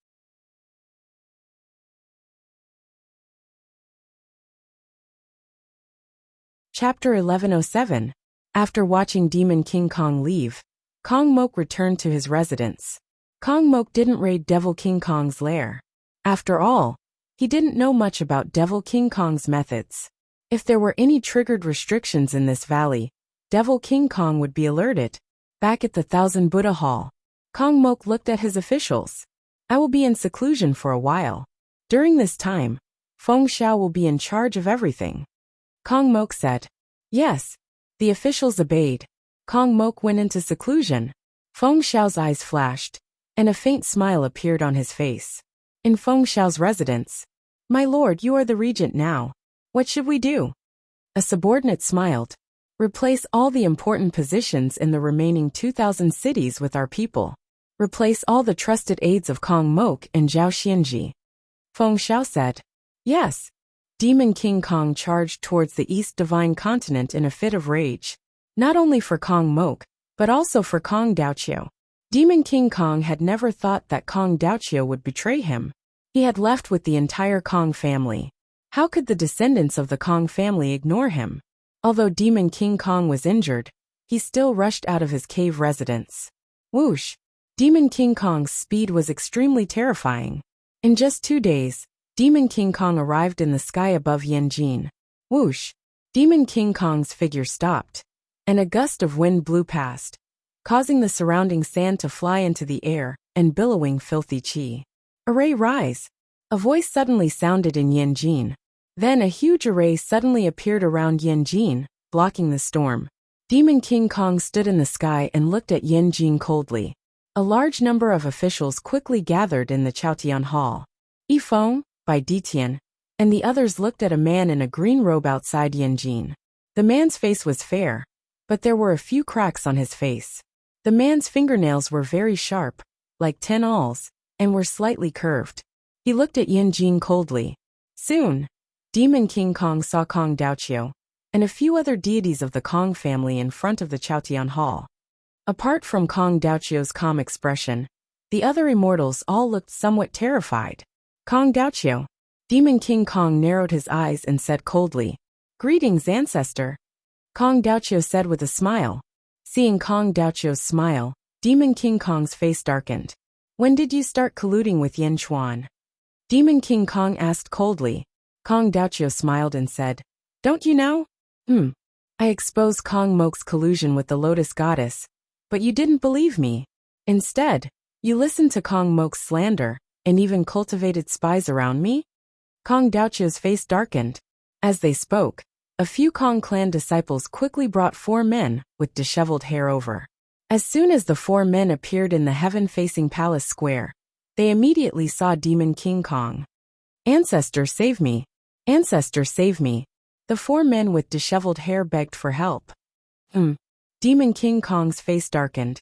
Speaker 1: Chapter 1107. After watching Demon King Kong leave, Kong Mok returned to his residence. Kong Mok didn't raid Devil King Kong's lair. After all, he didn't know much about Devil King Kong's methods. If there were any triggered restrictions in this valley, Devil King Kong would be alerted. Back at the Thousand Buddha Hall, Kong Mok looked at his officials. I will be in seclusion for a while. During this time, Feng Xiao will be in charge of everything. Kong Mok said. Yes. The officials obeyed. Kong Mok went into seclusion. Feng Xiao's eyes flashed, and a faint smile appeared on his face. In Feng Xiao's residence. My lord, you are the regent now. What should we do? A subordinate smiled. Replace all the important positions in the remaining 2,000 cities with our people. Replace all the trusted aides of Kong Mok and Zhao Xianji. Feng Xiao said. Yes. Demon King Kong charged towards the East Divine Continent in a fit of rage. Not only for Kong Mok, but also for Kong Daoqiu. Demon King Kong had never thought that Kong Daoqiu would betray him. He had left with the entire Kong family. How could the descendants of the Kong family ignore him? Although Demon King Kong was injured, he still rushed out of his cave residence. Whoosh! Demon King Kong's speed was extremely terrifying. In just 2 days, Demon King Kong arrived in the sky above Yanjin. Whoosh! Demon King Kong's figure stopped, and a gust of wind blew past, causing the surrounding sand to fly into the air and billowing filthy chi. Array rise! A voice suddenly sounded in Yanjin. Then a huge array suddenly appeared around Yanjin, blocking the storm. Demon King Kong stood in the sky and looked at Yanjin coldly. A large number of officials quickly gathered in the Chaotian Hall. Yifeng, Bai Ditian, and the others looked at a man in a green robe outside Yanjin. The man's face was fair, but there were a few cracks on his face. The man's fingernails were very sharp, like 10 awls, and were slightly curved. He looked at Yanjin coldly. Soon, Demon King Kong saw Kong Daoqiu and a few other deities of the Kong family in front of the Chaotian Hall. Apart from Kong Daoqiu's calm expression, the other immortals all looked somewhat terrified. Kong Daoqiu. Demon King Kong narrowed his eyes and said coldly, Greetings, ancestor. Kong Daoqiu said with a smile. Seeing Kong Daoqiu's smile, Demon King Kong's face darkened. When did you start colluding with Yinchuan? Demon King Kong asked coldly. Kong Daoqiu smiled and said, Don't you know? I exposed Kong Mok's collusion with the Lotus Goddess, but you didn't believe me. Instead, you listened to Kong Mok's slander, and even cultivated spies around me? Kong Daoqiu's face darkened. As they spoke, a few Kong clan disciples quickly brought 4 men with disheveled hair over. As soon as the 4 men appeared in the heaven-facing palace square, they immediately saw Demon King Kong. "Ancestor, save me! Ancestor, save me!" The 4 men with disheveled hair begged for help. Demon King Kong's face darkened.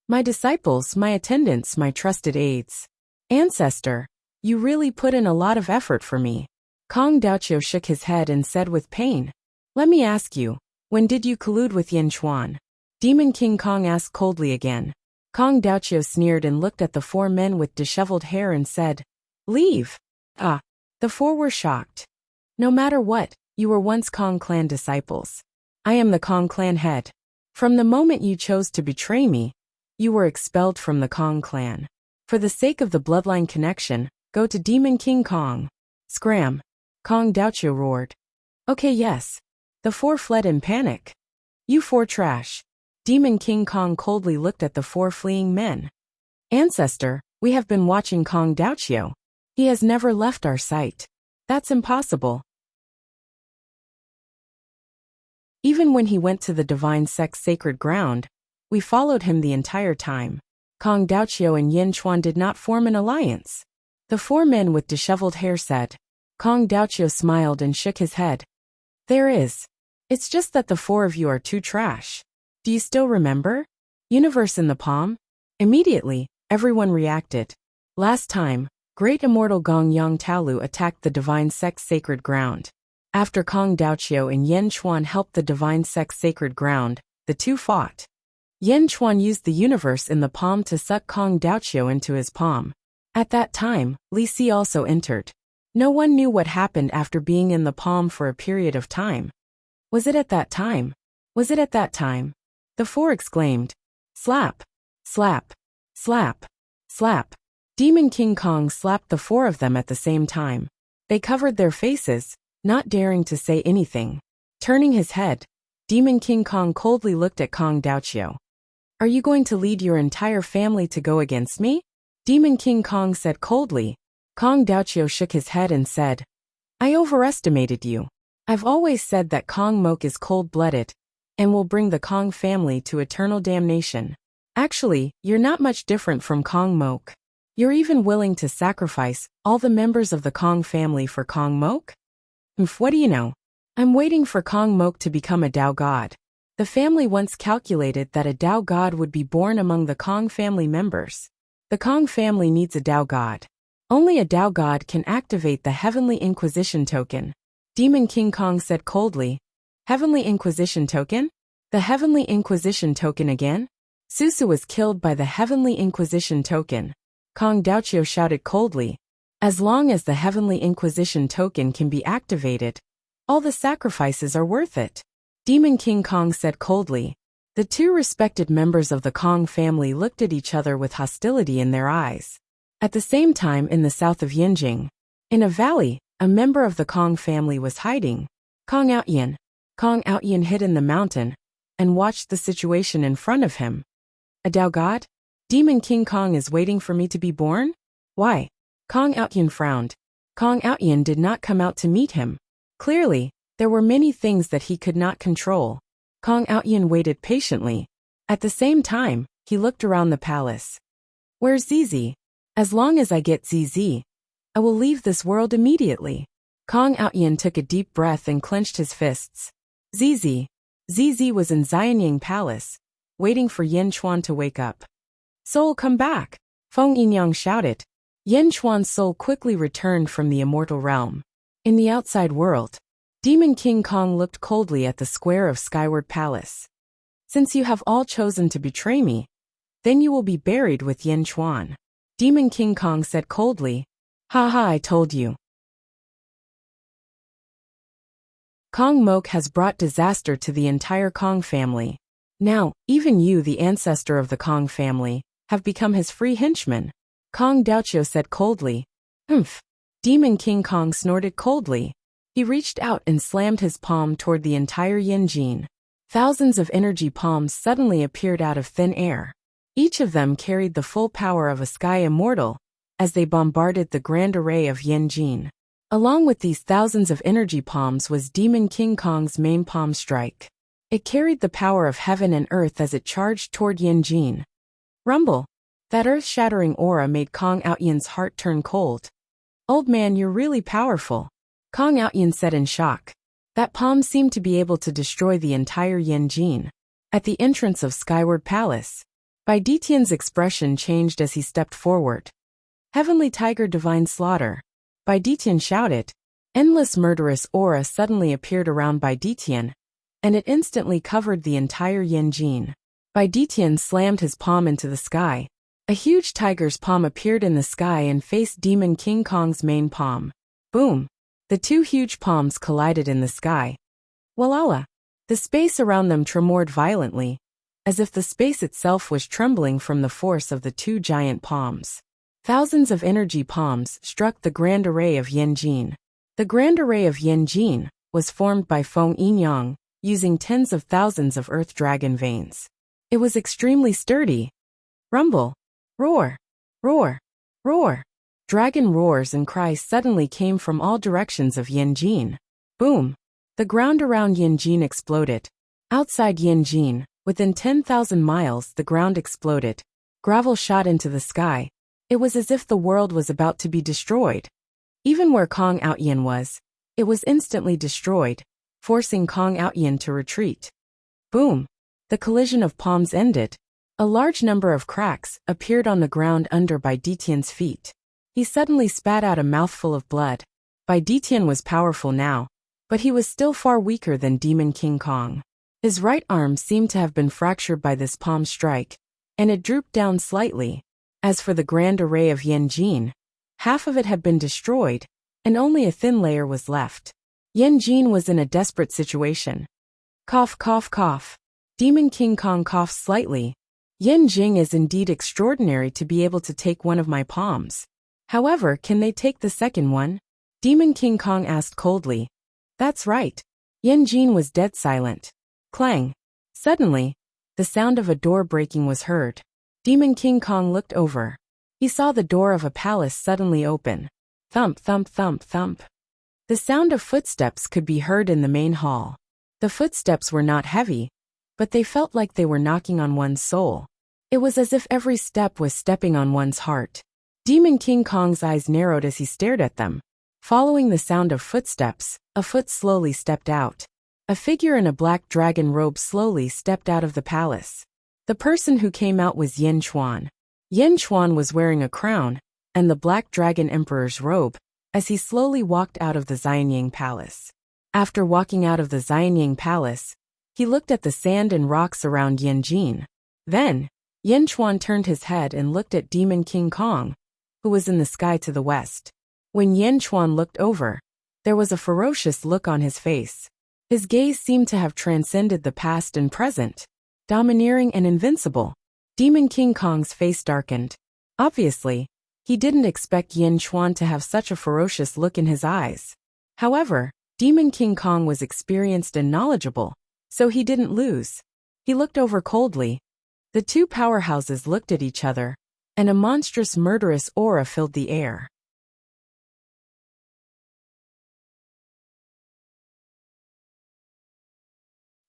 Speaker 1: "My disciples, my attendants, my trusted aides. Ancestor, you really put in a lot of effort for me." Kong Daoqiu shook his head and said with pain, "Let me ask you, when did you collude with Yin Chuan?" Demon King Kong asked coldly again. Kong Daoqiu sneered and looked at the 4 men with disheveled hair and said, "Leave." The 4 were shocked. "No matter what, you were once Kong clan disciples. I am the Kong clan head. From the moment you chose to betray me, you were expelled from the Kong clan. For the sake of the bloodline connection, go to Demon King Kong." "Scram!" Kong Daoqiu roared. "Okay, yes." The 4 fled in panic. "You 4 trash." Demon King Kong coldly looked at the 4 fleeing men. "Ancestor, we have been watching Kong Daoqiu. He has never left our sight." "That's impossible. Even when he went to the divine sect's sacred ground, we followed him the entire time. Kong Daoqiu and Yin Chuan did not form an alliance." The 4 men with disheveled hair said. Kong Daoqiu smiled and shook his head. "There is. It's just that the 4 of you are too trash. Do you still remember? Universe in the palm?" Immediately, everyone reacted. Last time, Great Immortal Gong Yang Taolu attacked the divine sect's sacred ground. After Kong Daoqiu and Yin Chuan helped the divine sect's sacred ground, the 2 fought. Yin Chuan used the universe in the palm to suck Kong Daoqiu into his palm. At that time, Li Si also entered. No one knew what happened after being in the palm for a period of time. Was it at that time? Was it at that time? The 4 exclaimed. Slap! Slap! Slap! Slap! Demon King Kong slapped the 4 of them at the same time. They covered their faces, not daring to say anything. Turning his head, Demon King Kong coldly looked at Kong Daoqiu. "Are you going to lead your entire family to go against me?" Demon King Kong said coldly. Kong Daoqiu shook his head and said, "I overestimated you. I've always said that Kong Mok is cold-blooded and will bring the Kong family to eternal damnation. Actually, you're not much different from Kong Mok. You're even willing to sacrifice all the members of the Kong family for Kong Mok? What do you know? I'm waiting for Kong Mok to become a Dao god. The family once calculated that a Dao god would be born among the Kong family members. The Kong family needs a Dao god. Only a Dao god can activate the Heavenly Inquisition token." Demon King Kong said coldly. "Heavenly Inquisition token? The Heavenly Inquisition token again?" "Susu was killed by the Heavenly Inquisition token." Kong Daoqiu shouted coldly. "As long as the Heavenly Inquisition token can be activated, all the sacrifices are worth it." Demon King Kong said coldly. The 2 respected members of the Kong family looked at each other with hostility in their eyes. At the same time, in the south of Yinjing, in a valley, a member of the Kong family was hiding. Kong Outyin hid in the mountain and watched the situation in front of him. "A Dao god? Demon King Kong is waiting for me to be born? Why?" Kong Outyin frowned. Kong Outyin did not come out to meet him. Clearly, there were many things that he could not control. Kong Outyin waited patiently. At the same time, he looked around the palace. "Where's Zizi? As long as I get Zizi, I will leave this world immediately." Kong Outyin took a deep breath and clenched his fists. Zizi was in Xianying Palace, waiting for Yin Chuan to wake up. "Soul, come back!" Feng Yinyang shouted. Yin Chuan's soul quickly returned from the immortal realm. In the outside world, Demon King Kong looked coldly at the square of Skyward Palace. "Since you have all chosen to betray me, then you will be buried with Yin Chuan." Demon King Kong said coldly. "Ha, I told you." Kong Mok has brought disaster to the entire Kong family. Now, even you, the ancestor of the Kong family, have become his free henchman. Kong Daoqiu said coldly. Demon King Kong snorted coldly. He reached out and slammed his palm toward the entire Yinjin. Thousands of energy palms suddenly appeared out of thin air. Each of them carried the full power of a sky immortal as they bombarded the grand array of Yinjin. Along with these thousands of energy palms was Demon King Kong's main palm strike. It carried the power of heaven and earth as it charged toward Yanjin. Rumble. That earth-shattering aura made Kong Outyan's heart turn cold. "Old man, you're really powerful," Kong Outyan said in shock. That palm seemed to be able to destroy the entire Yanjin. At the entrance of Skyward Palace, Bai Ditian's expression changed as he stepped forward. "Heavenly Tiger Divine Slaughter," Bai Ditian shouted. Endless murderous aura suddenly appeared around Bai Ditian, and it instantly covered the entire Yanjin. Bai Ditian slammed his palm into the sky. A huge tiger's palm appeared in the sky and faced Demon King Kong's main palm. Boom! The two huge palms collided in the sky. Walala! The space around them tremored violently, as if the space itself was trembling from the force of the two giant palms. Thousands of energy palms struck the Grand Array of Yanjin. The Grand Array of Yanjin was formed by Feng Yinyang, using tens of thousands of earth dragon veins. It was extremely sturdy. Rumble! Roar! Roar! Roar! Dragon roars and cries suddenly came from all directions of Yanjin. Boom! The ground around Yanjin exploded. Outside Yanjin, within 10,000 miles, the ground exploded. Gravel shot into the sky. It was as if the world was about to be destroyed. Even where Kong Outyan was, it was instantly destroyed, forcing Kong Outyan to retreat. Boom! The collision of palms ended. A large number of cracks appeared on the ground under Bai Ditian's feet. He suddenly spat out a mouthful of blood. Bai Ditian was powerful now, but he was still far weaker than Demon King Kong. His right arm seemed to have been fractured by this palm strike, and it drooped down slightly. As for the Grand Array of Yanjin, half of it had been destroyed, and only a thin layer was left. Yanjin was in a desperate situation. Cough, cough, cough. Demon King Kong coughed slightly. Yanjing is indeed extraordinary to be able to take one of my palms. However, can they take the second one? Demon King Kong asked coldly. That's right. Yanjin was dead silent. Clang. Suddenly, the sound of a door breaking was heard. Demon King Kong looked over. He saw the door of a palace suddenly open. Thump, thump, thump, thump. The sound of footsteps could be heard in the main hall. The footsteps were not heavy, but they felt like they were knocking on one's soul. It was as if every step was stepping on one's heart. Demon King Kong's eyes narrowed as he stared at them. Following the sound of footsteps, a foot slowly stepped out. A figure in a black dragon robe slowly stepped out of the palace. The person who came out was Yen Chuan. Yen Chuan was wearing a crown and the black dragon emperor's robe as he slowly walked out of the Xianyang Palace. After walking out of the Xianyang Palace, he looked at the sand and rocks around Yanjin. Then, Yen Chuan turned his head and looked at Demon King Kong, who was in the sky to the west. When Yen Chuan looked over, there was a ferocious look on his face. His gaze seemed to have transcended the past and present, domineering and invincible. Demon King Kong's face darkened. Obviously, he didn't expect Yen Chuan to have such a ferocious look in his eyes. However, Demon King Kong was experienced and knowledgeable, so he didn't lose. He looked over coldly. The two powerhouses looked at each other, and a monstrous murderous aura filled the air.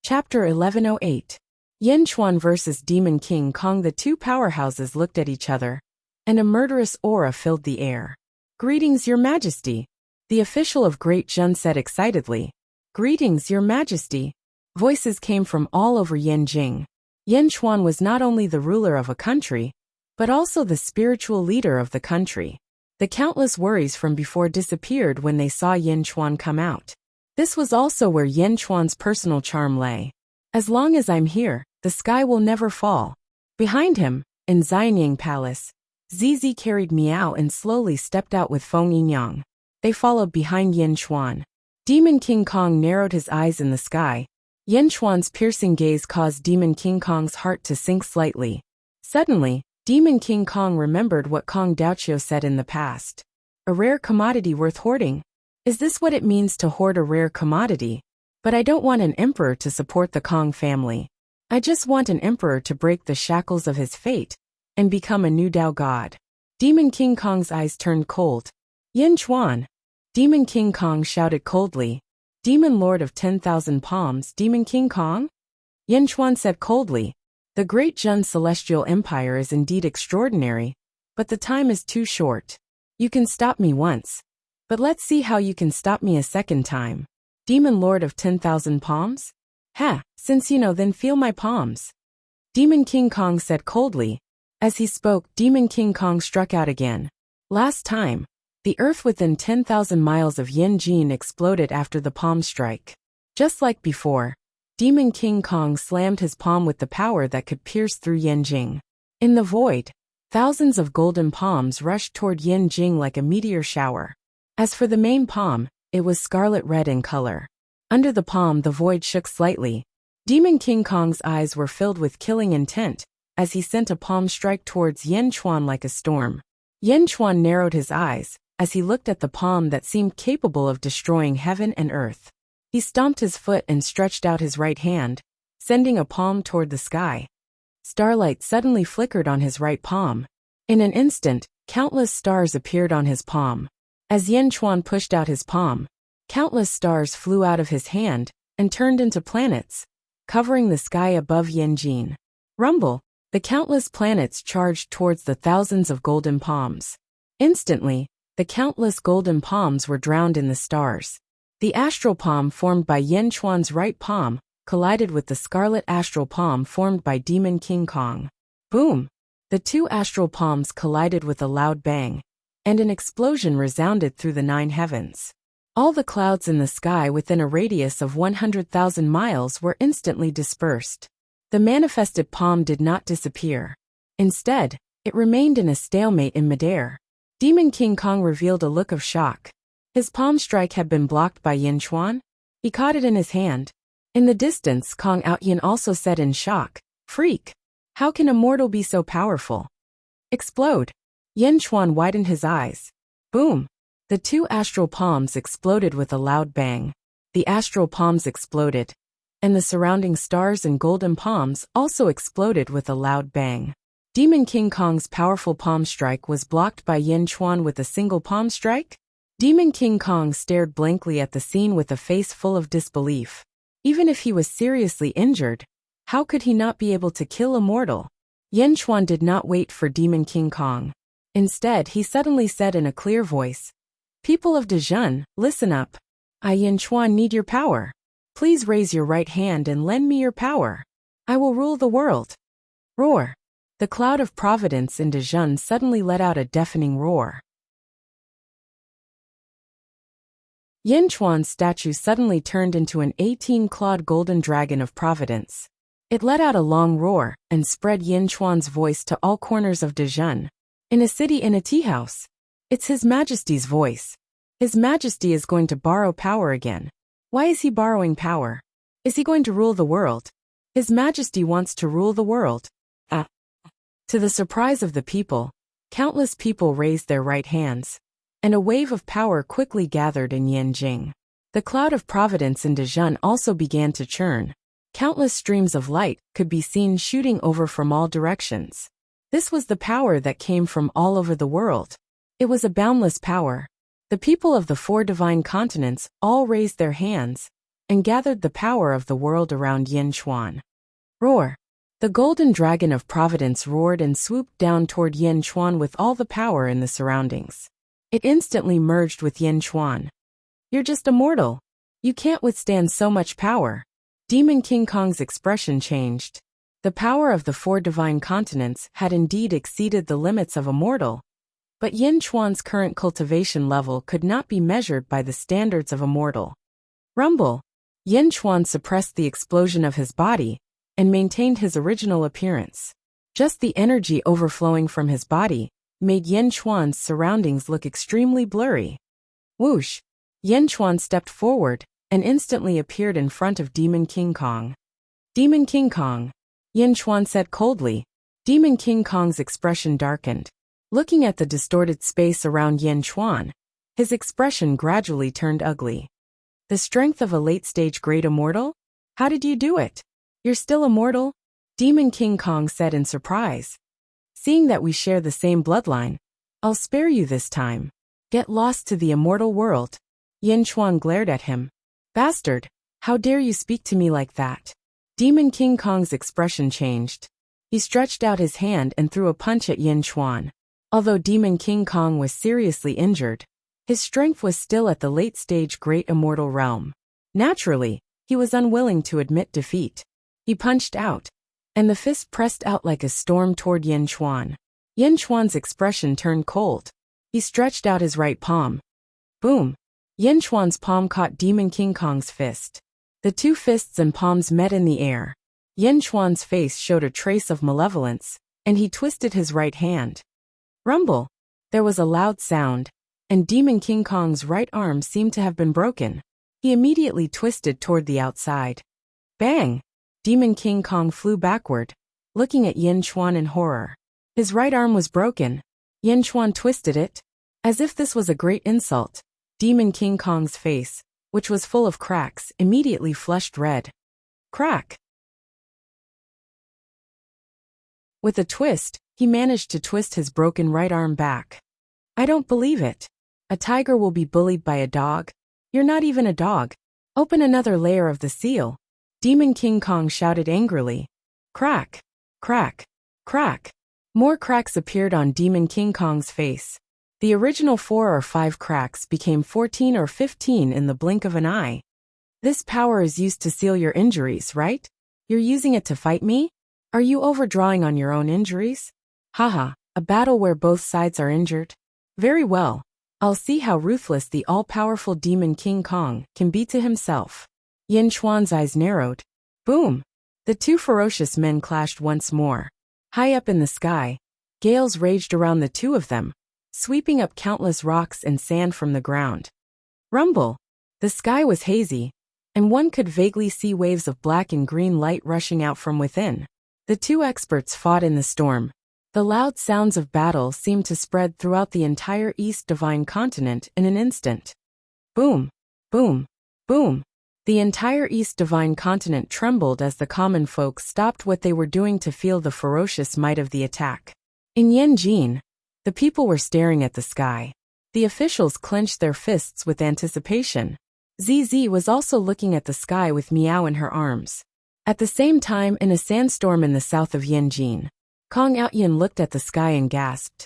Speaker 1: Chapter 1108. Yen Chuan vs. Demon King Kong. The two powerhouses looked at each other, and a murderous aura filled the air. Greetings, Your Majesty, the official of Great Zhun said excitedly. Greetings, Your Majesty. Voices came from all over Yanjing. Yen Chuan was not only the ruler of a country, but also the spiritual leader of the country. The countless worries from before disappeared when they saw Yen Chuan come out. This was also where Yen Chuan's personal charm lay. As long as I'm here, the sky will never fall. Behind him, in Xianyang Palace, Zizi carried Miao and slowly stepped out with Feng Yinyang. They followed behind Yen Chuan. Demon King Kong narrowed his eyes in the sky. Yen Chuan's piercing gaze caused Demon King Kong's heart to sink slightly. Suddenly, Demon King Kong remembered what Kong Daoqiu said in the past. A rare commodity worth hoarding. Is this what it means to hoard a rare commodity? But I don't want an emperor to support the Kong family. I just want an emperor to break the shackles of his fate and become a new Dao god. Demon King Kong's eyes turned cold. Yen Chuan, Demon King Kong shouted coldly. Demon Lord of 10,000 Palms, Demon King Kong? Yin Chuan said coldly. The great Jun celestial empire is indeed extraordinary, but the time is too short. You can stop me once, but let's see how you can stop me a second time. Demon Lord of 10,000 Palms? Ha, since you know, then feel my palms. Demon King Kong said coldly. As he spoke, Demon King Kong struck out again. Last time, the earth within 10,000 miles of Yanjin exploded after the palm strike. Just like before, Demon King Kong slammed his palm with the power that could pierce through Yanjing. In the void, thousands of golden palms rushed toward Yanjing like a meteor shower. As for the main palm, it was scarlet red in color. Under the palm, the void shook slightly. Demon King Kong's eyes were filled with killing intent, as he sent a palm strike towards Yin Chuan like a storm. Yin Chuan narrowed his eyes, as he looked at the palm that seemed capable of destroying heaven and earth. He stomped his foot and stretched out his right hand, sending a palm toward the sky. Starlight suddenly flickered on his right palm. In an instant, countless stars appeared on his palm. As Yin Chuan pushed out his palm, countless stars flew out of his hand and turned into planets, covering the sky above Yanjin. Rumble! The countless planets charged towards the thousands of golden palms. Instantly, the countless golden palms were drowned in the stars. The astral palm formed by Yin Chuan's right palm collided with the scarlet astral palm formed by Demon King Kong. Boom! The two astral palms collided with a loud bang, and an explosion resounded through the 9 heavens. All the clouds in the sky within a radius of 100,000 miles were instantly dispersed. The manifested palm did not disappear. Instead, it remained in a stalemate in midair. Demon King Kong revealed a look of shock. His palm strike had been blocked by Yin Chuan. He caught it in his hand. In the distance, Kong Out Yin also said in shock, "Freak! How can a mortal be so powerful?" Explode! Yin Chuan widened his eyes. Boom! The two astral palms exploded with a loud bang. The astral palms exploded, and the surrounding stars and golden palms also exploded with a loud bang. Demon King Kong's powerful palm strike was blocked by Yin Chuan with a single palm strike? Demon King Kong stared blankly at the scene with a face full of disbelief. Even if he was seriously injured, how could he not be able to kill a mortal? Yin Chuan did not wait for Demon King Kong. Instead, he suddenly said in a clear voice, "People of Dezhun, listen up. I, Yin Chuan, need your power. Please raise your right hand and lend me your power. I will rule the world." Roar! The cloud of providence in Dezhun suddenly let out a deafening roar. Yin Chuan's statue suddenly turned into an 18-clawed golden dragon of providence. It let out a long roar and spread Yin Chuan's voice to all corners of Dezhun. In a city, in a tea house. It's His Majesty's voice. His Majesty is going to borrow power again. Why is he borrowing power? Is he going to rule the world? His Majesty wants to rule the world. To the surprise of the people, countless people raised their right hands, and a wave of power quickly gathered in Yanjing. The cloud of providence in Dezhun also began to churn. Countless streams of light could be seen shooting over from all directions. This was the power that came from all over the world. It was a boundless power. The people of the 4 divine continents all raised their hands and gathered the power of the world around Yin Chuan. Roar! The golden dragon of providence roared and swooped down toward Yin Chuan with all the power in the surroundings. It instantly merged with Yin Chuan. "You're just a mortal. You can't withstand so much power." Demon King Kong's expression changed. The power of the 4 divine continents had indeed exceeded the limits of a mortal, but Yin Chuan's current cultivation level could not be measured by the standards of a mortal. Rumble! Yin Chuan suppressed the explosion of his body and maintained his original appearance. Just the energy overflowing from his body made Yin Chuan's surroundings look extremely blurry. Whoosh! Yin Chuan stepped forward and instantly appeared in front of Demon King Kong. "Demon King Kong," Yin Chuan said coldly. Demon King Kong's expression darkened. Looking at the distorted space around Yin Chuan, his expression gradually turned ugly. "The strength of a late-stage great immortal? How did you do it? You're still immortal?" Demon King Kong said in surprise. "Seeing that we share the same bloodline, I'll spare you this time." Get lost to the immortal world. Yin Chuan glared at him. Bastard, how dare you speak to me like that? Demon King Kong's expression changed. He stretched out his hand and threw a punch at Yin Chuan. Although Demon King Kong was seriously injured, his strength was still at the late-stage Great Immortal realm. Naturally, he was unwilling to admit defeat. He punched out, and the fist pressed out like a storm toward Yin Chuan. Yin Chuan's expression turned cold. He stretched out his right palm. Boom! Yin Chuan's palm caught Demon King Kong's fist. The two fists and palms met in the air. Yin Chuan's face showed a trace of malevolence, and he twisted his right hand. Rumble! There was a loud sound, and Demon King Kong's right arm seemed to have been broken. He immediately twisted toward the outside. Bang! Demon King Kong flew backward, looking at Yin Chuan in horror. His right arm was broken. Yin Chuan twisted it. As if this was a great insult, Demon King Kong's face, which was full of cracks, immediately flushed red. Crack! With a twist, he managed to twist his broken right arm back. I don't believe it. A tiger will be bullied by a dog? You're not even a dog. Open another layer of the seal. Demon King Kong shouted angrily. Crack! Crack! Crack! More cracks appeared on Demon King Kong's face. The original 4 or 5 cracks became 14 or 15 in the blink of an eye. This power is used to seal your injuries, right? You're using it to fight me? Are you overdrawing on your own injuries? Haha, a battle where both sides are injured? Very well. I'll see how ruthless the all-powerful Demon King Kong can be to himself. Yin Chuan's eyes narrowed. Boom! The two ferocious men clashed once more. High up in the sky, gales raged around the two of them, sweeping up countless rocks and sand from the ground. Rumble! The sky was hazy, and one could vaguely see waves of black and green light rushing out from within. The two experts fought in the storm. The loud sounds of battle seemed to spread throughout the entire East Divine Continent in an instant. Boom! Boom! Boom! The entire East Divine Continent trembled as the common folk stopped what they were doing to feel the ferocious might of the attack. In Yanjin, the people were staring at the sky. The officials clenched their fists with anticipation. ZZ was also looking at the sky with Meow in her arms. At the same time, in a sandstorm in the south of Yanjin, Kong Outyin looked at the sky and gasped.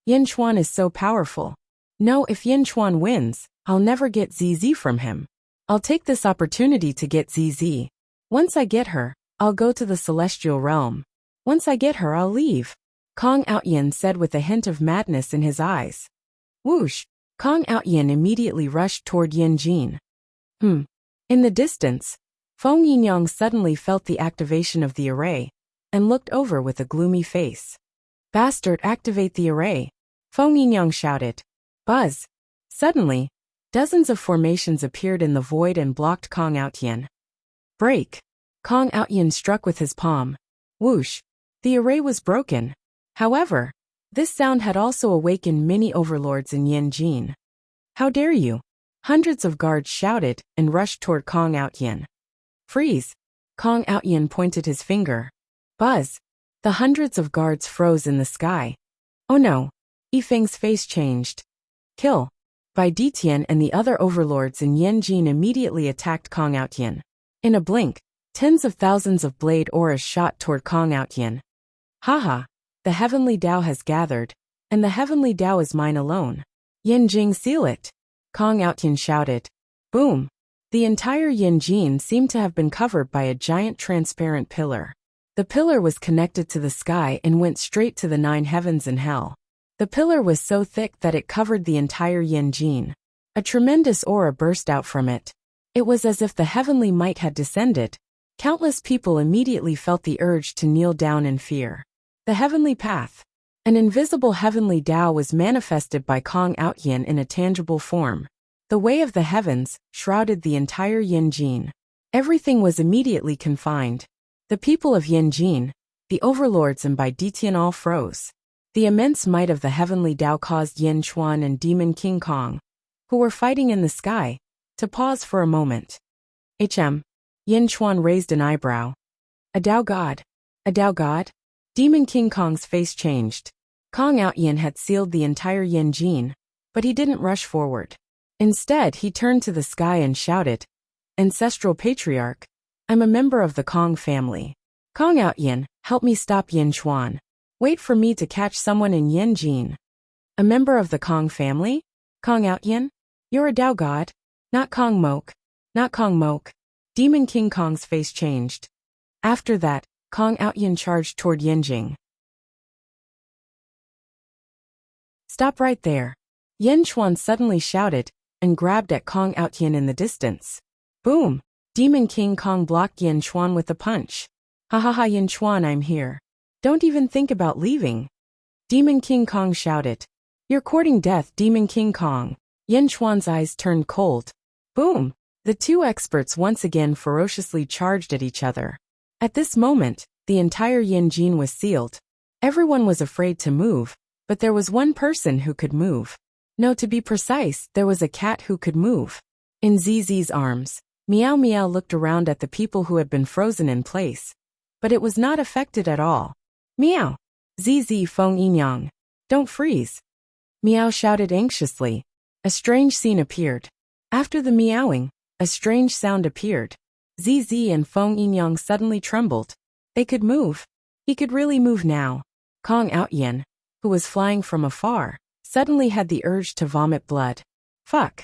Speaker 1: Yin Chuan is so powerful. No, if Yin Chuan wins, I'll never get ZZ from him. I'll take this opportunity to get ZZ. Once I get her, I'll go to the celestial realm. Once I get her, I'll leave. Kong Outyin said with a hint of madness in his eyes. Whoosh! Kong Outyin immediately rushed toward Yanjin. In the distance, Feng Yinyang suddenly felt the activation of the array, and looked over with a gloomy face. Bastard, activate the array! Feng Yinyang shouted. Buzz! Suddenly, dozens of formations appeared in the void and blocked Kong Outyin. Break! Kong Outyin struck with his palm. Whoosh! The array was broken. However, this sound had also awakened many overlords in Yanjin. How dare you! Hundreds of guards shouted and rushed toward Kong Outyin. Freeze! Kong Outyin pointed his finger. Buzz! The hundreds of guards froze in the sky. Oh no! Yifeng's face changed. Kill! Bai Ditian and the other overlords in Yanjin immediately attacked Kong Outyin. In a blink, tens of thousands of blade auras shot toward Kong Outyin. Haha! The heavenly Tao has gathered, and the heavenly Tao is mine alone. Yanjing, seal it! Kong Outyin shouted. Boom! The entire Yanjin seemed to have been covered by a giant transparent pillar. The pillar was connected to the sky and went straight to the 9 heavens and hell. The pillar was so thick that it covered the entire Yanjin. A tremendous aura burst out from it. It was as if the heavenly might had descended. Countless people immediately felt the urge to kneel down in fear. The heavenly path. An invisible heavenly Tao was manifested by Kong Outyin in a tangible form. The way of the heavens shrouded the entire Yanjin. Everything was immediately confined. The people of Yanjin, the overlords and Bai Ditian all froze. The immense might of the heavenly Tao caused Yin Chuan and Demon King Kong, who were fighting in the sky, to pause for a moment. Yin Chuan raised an eyebrow. A Tao god? A Tao god? Demon King Kong's face changed. Kong Outyin had sealed the entire Yanjin, But he didn't rush forward. Instead, he turned to the sky and shouted, "Ancestral Patriarch, I'm a member of the Kong family. Kong Outyin, help me stop Yin Chuan. Wait for me to catch someone in Yin Jin." A member of the Kong family? Kong Outyin? You're a Dao god? Not Kong Mok. Not Kong Mok. Demon King Kong's face changed. After that, Kong Outyin charged toward Yinjing. "Stop right there." Yin Chuan suddenly shouted, and grabbed at Kong Outyin in the distance. Boom! Demon King Kong blocked Yin Chuan with a punch. "Ha ha ha, Yin Chuan, I'm here. Don't even think about leaving." Demon King Kong shouted. "You're courting death, Demon King Kong." Yin Chuan's eyes turned cold. Boom! The two experts once again ferociously charged at each other. At this moment, the entire Yin Jin was sealed. Everyone was afraid to move, but there was one person who could move. No, to be precise, there was a cat who could move. In ZZ's arms, Meow Meow looked around at the people who had been frozen in place. But it was not affected at all. "Meow! ZZ Feng Yinyang! Don't freeze!" Meow shouted anxiously. A strange scene appeared. After the meowing, a strange sound appeared. ZZ and Feng Yinyang suddenly trembled. They could move. He could really move now. Kong Outyin, who was flying from afar, suddenly had the urge to vomit blood. Fuck.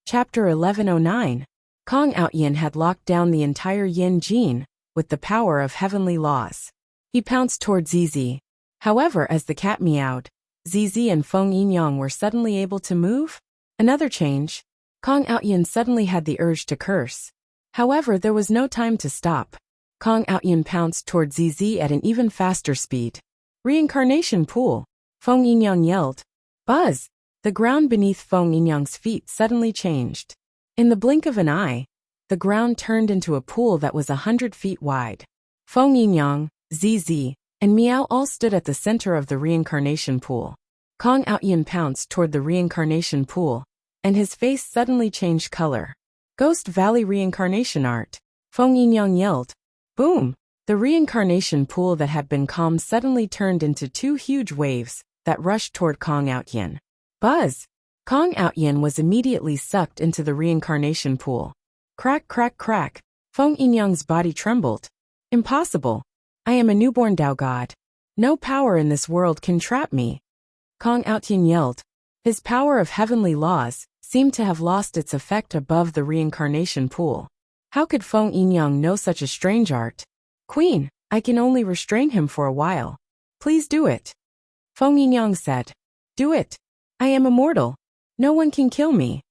Speaker 1: Chapter 1109. Kong Outyin had locked down the entire Yin Jin with the power of heavenly laws. He pounced toward ZZ. However, as the cat meowed, ZZ and Feng Yinyang were suddenly able to move. Another change. Kong Outyin suddenly had the urge to curse. However, there was no time to stop. Kong Outyin pounced toward ZZ at an even faster speed. Reincarnation pool. Feng Yinyang yelled. Buzz! The ground beneath Feng Yinyang's feet suddenly changed. In the blink of an eye, the ground turned into a pool that was 100 feet wide. Feng Yinyang, ZZ, and Meow all stood at the center of the reincarnation pool. Kong Outyin pounced toward the reincarnation pool, and his face suddenly changed color. Ghost Valley Reincarnation Art. Feng Yinyang yelled. Boom! The reincarnation pool that had been calm suddenly turned into two huge waves that rushed toward Kong Outyin. Buzz! Kong Outyin was immediately sucked into the reincarnation pool. Crack, crack, crack. Feng Yinyang's body trembled. Impossible. I am a newborn Dao God. No power in this world can trap me. Kong Outyin yelled. His power of heavenly laws seemed to have lost its effect above the reincarnation pool. How could Feng Yinyang know such a strange art? Queen, I can only restrain him for a while. Please do it. Feng Yinyang said. Do it. I am immortal. No one can kill me.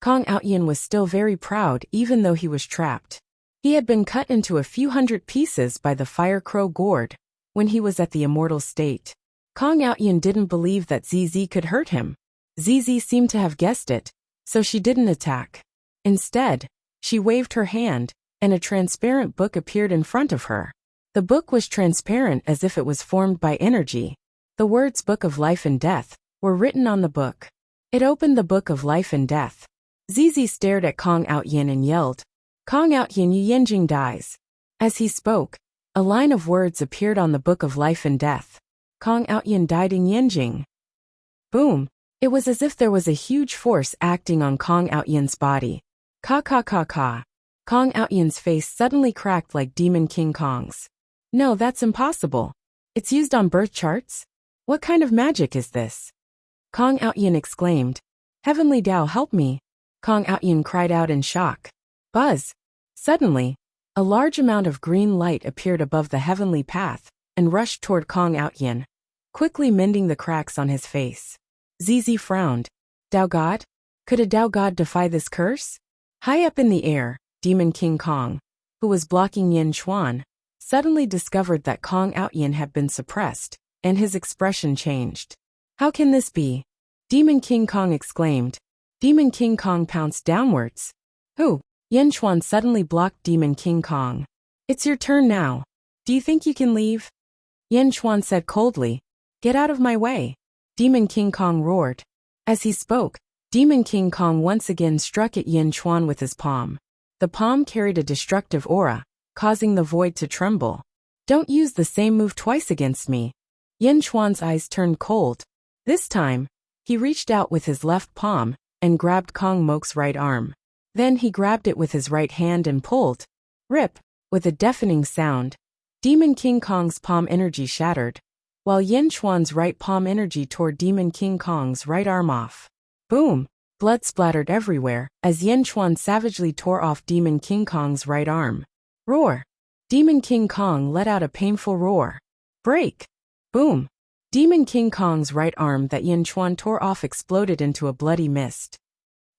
Speaker 1: Kong Outyin was still very proud even though he was trapped. He had been cut into a few hundred pieces by the Fire Crow gourd when he was at the immortal state. Kong Outyin didn't believe that ZZ could hurt him. ZZ seemed to have guessed it, so she didn't attack. Instead, she waved her hand, and a transparent book appeared in front of her. The book was transparent as if it was formed by energy. The words Book of Life and Death were written on the book. It opened the Book of Life and Death. ZZ stared at Kong Outyin and yelled, Kong Outyin, Yu Yenjing dies. As he spoke, a line of words appeared on the Book of Life and Death. Kong Outyin died in Yenjing. Boom! It was as if there was a huge force acting on Kong Outyin's body. Ka ka ka ka. Kong Outyin's face suddenly cracked like Demon King Kong's. No, that's impossible. It's used on birth charts? What kind of magic is this? Kong Outyin exclaimed. Heavenly Dao, help me. Kong Outyin cried out in shock. Buzz! Suddenly, a large amount of green light appeared above the heavenly path and rushed toward Kong Outyin, quickly mending the cracks on his face. ZZ frowned. Dao God? Could a Dao God defy this curse? High up in the air, Demon King Kong, who was blocking Yin Chuan, suddenly discovered that Kong Outyin had been suppressed, and his expression changed. How can this be? Demon King Kong exclaimed. Demon King Kong pounced downwards. Who? Yin Chuan suddenly blocked Demon King Kong. It's your turn now. Do you think you can leave? Yin Chuan said coldly. Get out of my way. Demon King Kong roared. As he spoke, Demon King Kong once again struck at Yin Chuan with his palm. The palm carried a destructive aura, causing the void to tremble. Don't use the same move twice against me. Yin Chuan's eyes turned cold. This time, he reached out with his left palm and grabbed Kong Mok's right arm. Then he grabbed it with his right hand and pulled. Rip! With a deafening sound, Demon King Kong's palm energy shattered, while Yin Chuan's right palm energy tore Demon King Kong's right arm off. Boom! Blood splattered everywhere as Yin Chuan savagely tore off Demon King Kong's right arm. Roar! Demon King Kong let out a painful roar. Break! Boom! Demon King Kong's right arm that Yin Chuan tore off exploded into a bloody mist.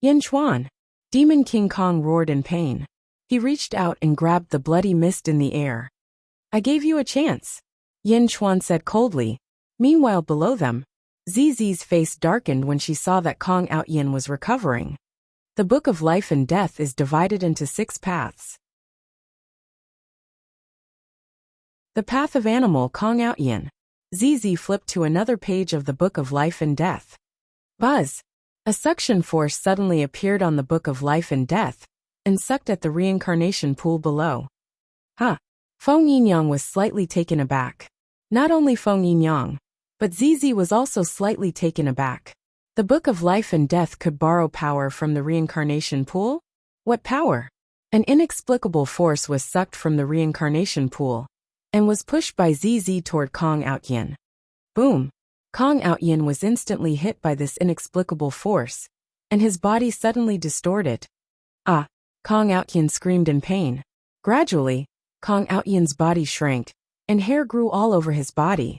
Speaker 1: Yin Chuan! Demon King Kong roared in pain. He reached out and grabbed the bloody mist in the air. I gave you a chance, Yin Chuan said coldly. Meanwhile below them, Zizi's face darkened when she saw that Kong Outyin was recovering. The Book of Life and Death is divided into 6 paths. The Path of Animal Kong Outyin. Zizi flipped to another page of the Book of Life and Death. Buzz! A suction force suddenly appeared on the Book of Life and Death and sucked at the reincarnation pool below. Feng Yinyang was slightly taken aback. Not only Feng Yinyang, but Zizi was also slightly taken aback. The Book of Life and Death could borrow power from the reincarnation pool? What power? An inexplicable force was sucked from the reincarnation pool and was pushed by Zizi toward Kong Outyin. Boom! Kong Outyin was instantly hit by this inexplicable force, and his body suddenly distorted. Kong Outyin screamed in pain. Gradually, Kong Outyin's body shrank, and hair grew all over his body.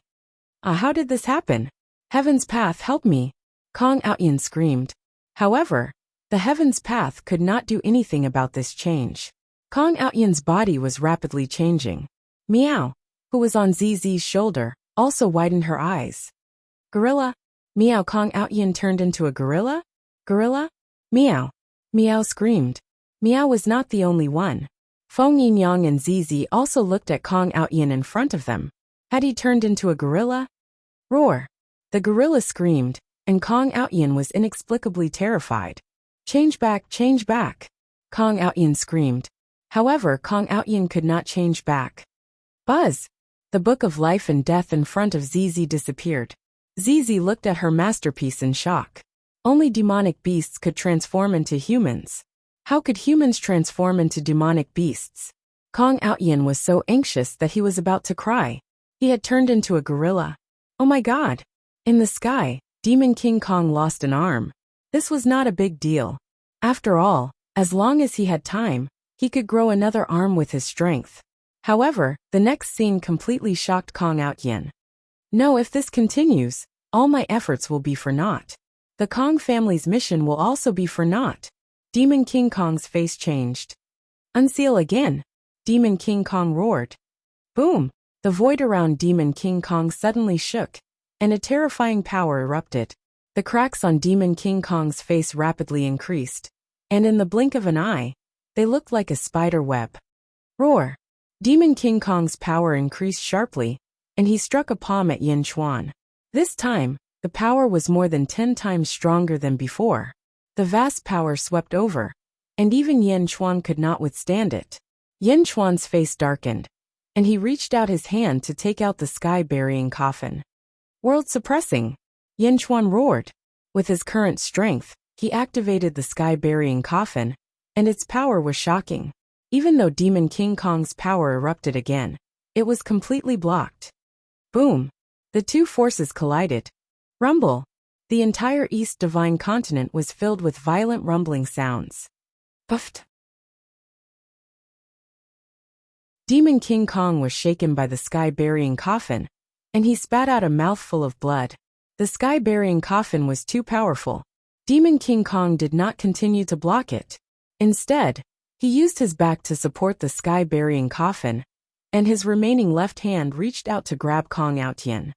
Speaker 1: How did this happen? Heaven's Path, help me! Kong Outyin screamed. However, the Heaven's Path could not do anything about this change. Kong Outyin's body was rapidly changing. Meow, who was on Zizi's shoulder, also widened her eyes. Gorilla? Meow! Kong Outyin turned into a gorilla? Gorilla? Meow! Meow screamed. Meow was not the only one. Feng Yinyang and Zizi also looked at Kong Outyin in front of them. Had he turned into a gorilla? Roar! The gorilla screamed, and Kong Outyin was inexplicably terrified. Change back, change back! Kong Outyin screamed. However, Kong Outyin could not change back. Buzz! The Book of Life and Death in front of Zizi disappeared. Zizi looked at her masterpiece in shock. Only demonic beasts could transform into humans. How could humans transform into demonic beasts? Kong Outyin was so anxious that he was about to cry. He had turned into a gorilla. Oh my god! In the sky, Demon King Kong lost an arm. This was not a big deal. After all, as long as he had time, he could grow another arm with his strength. However, the next scene completely shocked Kong Outyin. No, if this continues, all my efforts will be for naught. The Kong family's mission will also be for naught. Demon King Kong's face changed. Unseal again! Demon King Kong roared. Boom! The void around Demon King Kong suddenly shook, and a terrifying power erupted. The cracks on Demon King Kong's face rapidly increased, and in the blink of an eye, they looked like a spider web. Roar! Demon King Kong's power increased sharply, and he struck a palm at Yin Chuan. This time, the power was more than 10 times stronger than before. The vast power swept over, and even Yin Chuan could not withstand it. Yin Chuan's face darkened, and he reached out his hand to take out the sky-burying coffin. World suppressing! Yin Chuan roared. With his current strength, he activated the sky-burying coffin, and its power was shocking. Even though Demon King Kong's power erupted again, it was completely blocked. Boom! The two forces collided. Rumble! The entire East Divine Continent was filled with violent rumbling sounds. Puffed! Demon King Kong was shaken by the sky-burying coffin, and he spat out a mouthful of blood. The sky-burying coffin was too powerful. Demon King Kong did not continue to block it. Instead, he used his back to support the sky-burying coffin, and his remaining left hand reached out to grab Kong Outyin.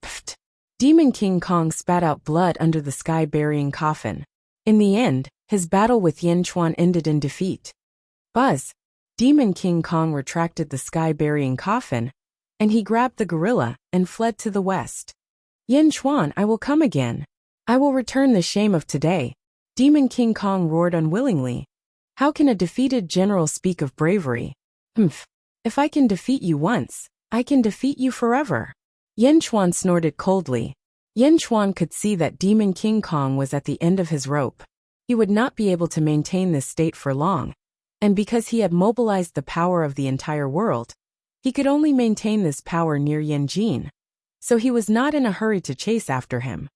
Speaker 1: Pfft! Demon King Kong spat out blood under the sky-burying coffin. In the end, his battle with Yin Chuan ended in defeat. Buzz! Demon King Kong retracted the sky-burying coffin, and he grabbed the gorilla and fled to the west. Yin Chuan, I will come again. I will return the shame of today. Demon King Kong roared unwillingly. How can a defeated general speak of bravery? If I can defeat you once, I can defeat you forever. Yin Chuan snorted coldly. Yin Chuan could see that Demon King Kong was at the end of his rope. He would not be able to maintain this state for long, and because he had mobilized the power of the entire world, he could only maintain this power near Yin Jin, so he was not in a hurry to chase after him.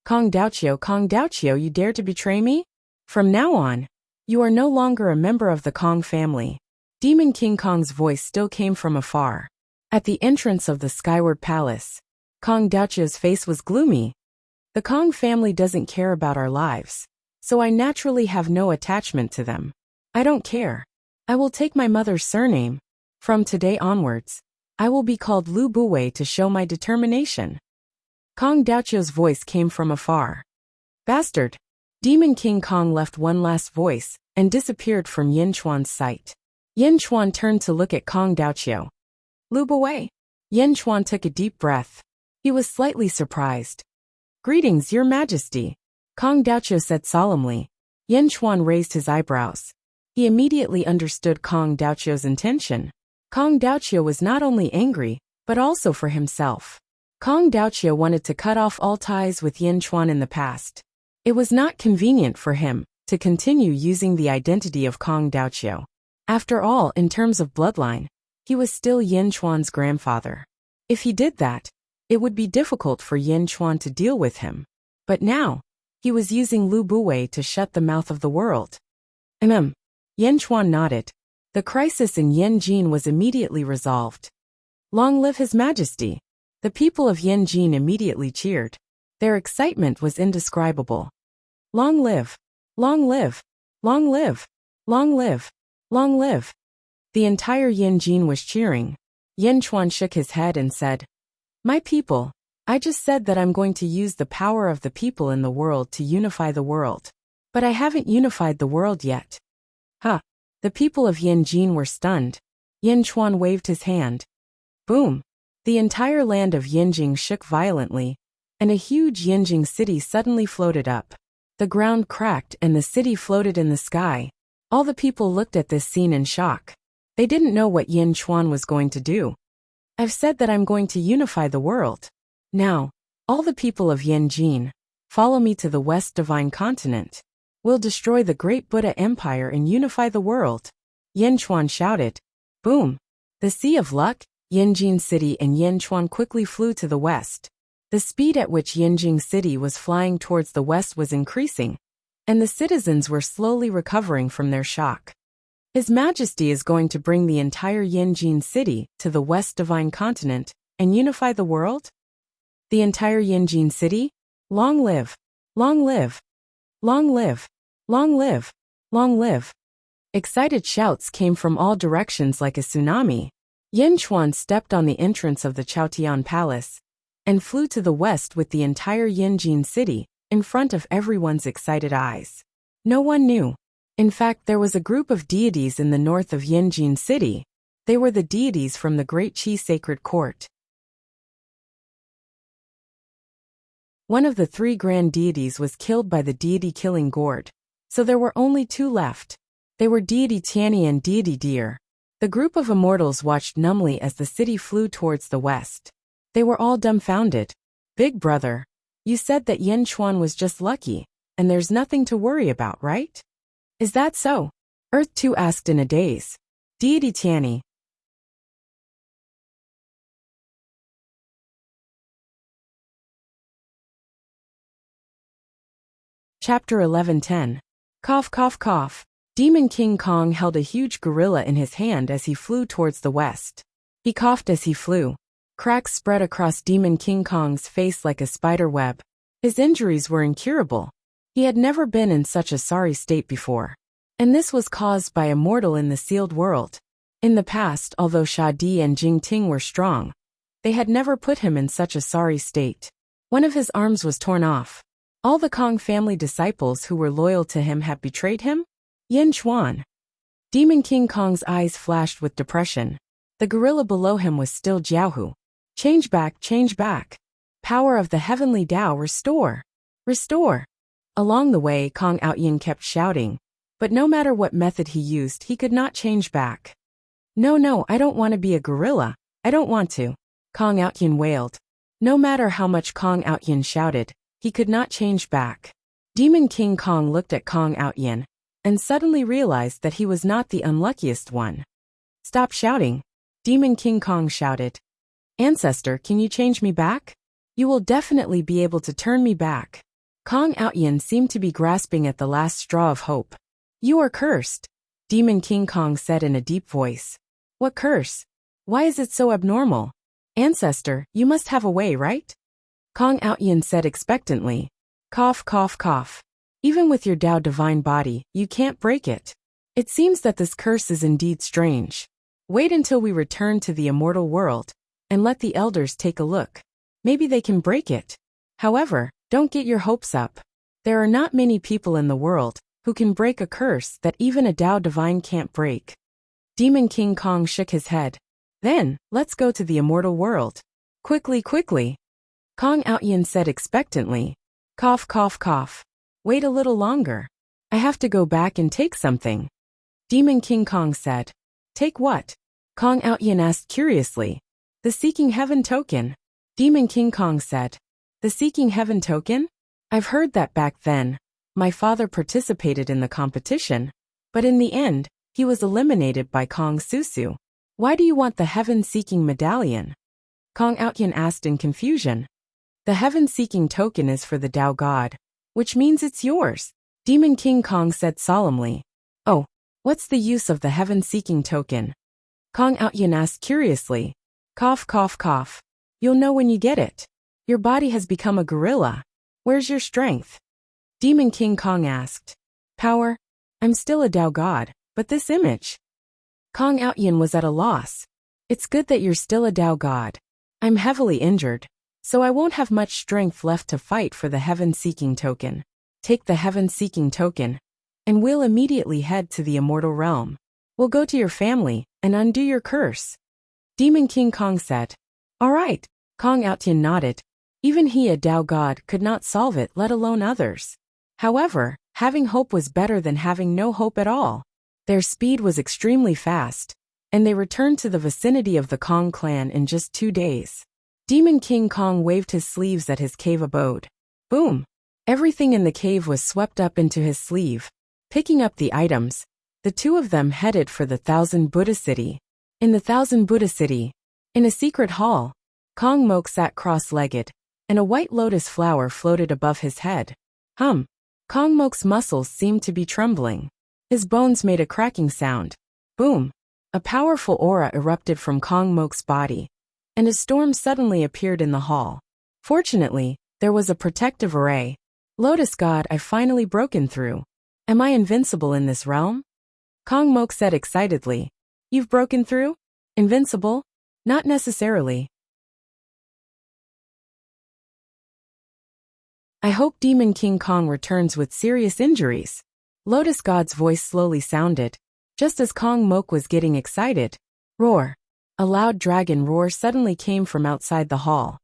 Speaker 1: Kong Daoqiu, you dare to betray me? From now on, you are no longer a member of the Kong family. Demon King Kong's voice still came from afar. At the entrance of the Skyward Palace, Kong Daoqiu's face was gloomy. The Kong family doesn't care about our lives, so I naturally have no attachment to them. I don't care. I will take my mother's surname. From today onwards, I will be called Lu Buwei to show my determination. Kong Daoqiu's voice came from afar. Bastard! Demon King Kong left one last voice and disappeared from Yin Chuan's sight. Yin Chuan turned to look at Kong Daoqiu. Lu Buwei? Yin Chuan took a deep breath. He was slightly surprised. Greetings, Your Majesty, Kong Daoqiu said solemnly. Yin Chuan raised his eyebrows. He immediately understood Kong Daoqiu's intention. Kong Daoqiu was not only angry, but also for himself. Kong Daoqiu wanted to cut off all ties with Yin Chuan in the past. It was not convenient for him to continue using the identity of Kong Daoqiu. After all, in terms of bloodline, he was still Yin Chuan's grandfather. If he did that, it would be difficult for Yin Chuan to deal with him. But now, he was using Lu Buwei to shut the mouth of the world. Yin Chuan nodded. The crisis in Yin Jin was immediately resolved. Long live His Majesty! The people of Yin Jin immediately cheered. Their excitement was indescribable. Long live! Long live! Long live! Long live! Long live! The entire Yin Jin was cheering. Yin Chuan shook his head and said, My people, I just said that I'm going to use the power of the people in the world to unify the world. But I haven't unified the world yet. Huh! The people of Yin Jin were stunned. Yin Chuan waved his hand. Boom! The entire land of Yinjing shook violently, and a huge Yinjing city suddenly floated up. The ground cracked and the city floated in the sky. All the people looked at this scene in shock. They didn't know what Yin Chuan was going to do. I've said that I'm going to unify the world. Now, all the people of Yin Jin, follow me to the West Divine Continent. We'll destroy the great Buddha Empire and unify the world. Yin Chuan shouted. Boom! The Sea of Luck, Yinjing City and Yin Chuan quickly flew to the west. The speed at which Yinjing City was flying towards the west was increasing, and the citizens were slowly recovering from their shock. His Majesty is going to bring the entire Yinjing City to the West Divine Continent and unify the world? The entire Yinjing City? Long live! Long live! Long live! Long live! Long live! Excited shouts came from all directions like a tsunami. Yin Chuan stepped on the entrance of the Chaotian Palace and flew to the west with the entire Yinjing City in front of everyone's excited eyes. No one knew. In fact, there was a group of deities in the north of Yinjing City. They were the deities from the Great Qi Sacred Court. One of the three grand deities was killed by the deity-killing gourd, so there were only two left. They were deity Tianyi and deity Deer. The group of immortals watched numbly as the city flew towards the west. They were all dumbfounded. Big brother, you said that Yin Chuan was just lucky, and there's nothing to worry about, right? Is that so? Earth 2 asked in a daze. Deity Tianyi. Chapter 11:10. Cough cough cough. Demon King Kong held a huge gorilla in his hand as he flew towards the west. He coughed as he flew. Cracks spread across Demon King Kong's face like a spider web. His injuries were incurable. He had never been in such a sorry state before. And this was caused by Immortal in the sealed world. In the past, although Sha Di and Jing Ting were strong, they had never put him in such a sorry state. One of his arms was torn off. All the Kong family disciples who were loyal to him had betrayed him? Yin Chuan. Demon King Kong's eyes flashed with depression. The gorilla below him was still Jiaohu. Change back, change back. Power of the heavenly Tao, restore. Restore. Along the way, Kong Outyin kept shouting, but no matter what method he used, he could not change back. No, I don't want to be a gorilla. I don't want to. Kong Outyin wailed. No matter how much Kong Outyin shouted, he could not change back. Demon King Kong looked at Kong Outyin and suddenly realized that he was not the unluckiest one. Stop shouting. Demon King Kong shouted. Ancestor, can you change me back? You will definitely be able to turn me back. Kong Outyin seemed to be grasping at the last straw of hope. You are cursed, Demon King Kong said in a deep voice. What curse? Why is it so abnormal? Ancestor, you must have a way, right? Kong Outyin said expectantly. Cough, cough, cough. Even with your Tao divine body, you can't break it. It seems that this curse is indeed strange. Wait until we return to the immortal world, and let the elders take a look. Maybe they can break it. However, don't get your hopes up. There are not many people in the world who can break a curse that even a Tao divine can't break. Demon King Kong shook his head. Then, let's go to the immortal world. Quickly, quickly. Kong Outyin said expectantly. Cough, cough, cough. Wait a little longer. I have to go back and take something. Demon King Kong said. Take what? Kong Outyin asked curiously. The Seeking Heaven token. Demon King Kong said. The Seeking Heaven token? I've heard that back then. My father participated in the competition, but in the end, he was eliminated by Kong Susu. Why do you want the Heaven-Seeking medallion? Kong Outyin asked in confusion. The Heaven-Seeking token is for the Tao God, which means it's yours, Demon King Kong said solemnly. Oh, what's the use of the Heaven-Seeking token? Kong Outyin asked curiously. Cough, cough, cough. You'll know when you get it. Your body has become a gorilla. Where's your strength? Demon King Kong asked. Power? I'm still a Tao God, but this image? Kong Outyin was at a loss. It's good that you're still a Tao God. I'm heavily injured, so I won't have much strength left to fight for the Heaven-Seeking token. Take the Heaven-Seeking token, and we'll immediately head to the immortal realm. We'll go to your family and undo your curse. Demon King Kong said. All right. Kong Outyin nodded. Even he, a Tao God, could not solve it, let alone others. However, having hope was better than having no hope at all. Their speed was extremely fast, and they returned to the vicinity of the Kong clan in just 2 days. Demon King Kong waved his sleeves at his cave abode. Boom! Everything in the cave was swept up into his sleeve. Picking up the items, the two of them headed for the Thousand Buddha City. In the Thousand Buddha City, in a secret hall, Kong Mok sat cross-legged, and a white lotus flower floated above his head. Kong Mok's muscles seemed to be trembling. His bones made a cracking sound. Boom! A powerful aura erupted from Kong Mok's body, and a storm suddenly appeared in the hall. Fortunately, there was a protective array. Lotus God, I've finally broken through. Am I invincible in this realm? Kong Mok said excitedly. You've broken through? Invincible? Not necessarily. I hope Demon King Kong returns with serious injuries. Lotus God's voice slowly sounded. Just as Kong Mok was getting excited. Roar! A loud dragon roar suddenly came from outside the hall.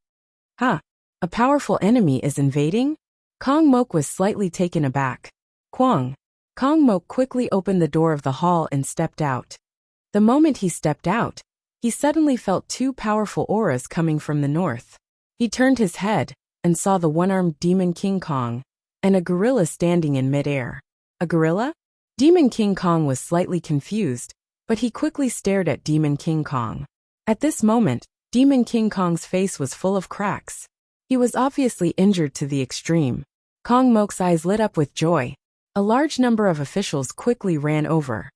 Speaker 1: A powerful enemy is invading? Kong Mok was slightly taken aback. Kwang! Kong Mok quickly opened the door of the hall and stepped out. The moment he stepped out, he suddenly felt 2 powerful auras coming from the north. He turned his head and saw the one-armed Demon King Kong and a gorilla standing in midair. A gorilla? Demon King Kong was slightly confused, but he quickly stared at Demon King Kong. At this moment, Demon King Kong's face was full of cracks. He was obviously injured to the extreme. Kong Mok's eyes lit up with joy. A large number of officials quickly ran over.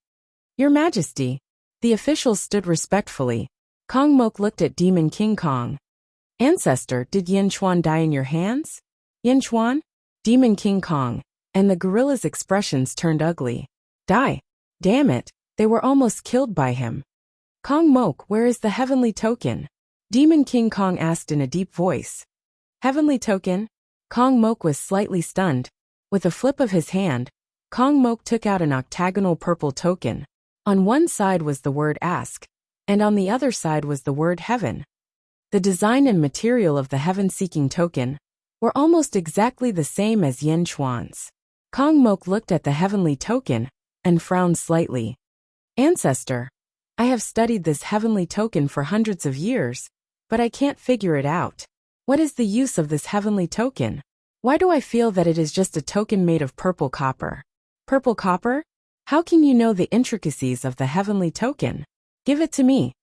Speaker 1: Your Majesty. The officials stood respectfully. Kong Mok looked at Demon King Kong. Ancestor, did Yin Chuan die in your hands? Yin Chuan? Demon King Kong, and the gorilla's expressions turned ugly. Die. Damn it, they were almost killed by him. Kong Mok, where is the heavenly token? Demon King Kong asked in a deep voice. Heavenly token? Kong Mok was slightly stunned. With a flip of his hand, Kong Mok took out an octagonal purple token. On one side was the word ask, and on the other side was the word heaven. The design and material of the heaven-seeking token were almost exactly the same as Yin Chuan's. Kong Mok looked at the heavenly token and frowned slightly. Ancestor. I have studied this heavenly token for hundreds of years, but I can't figure it out. What is the use of this heavenly token? Why do I feel that it is just a token made of purple copper? Purple copper? How can you know the intricacies of the heavenly token? Give it to me.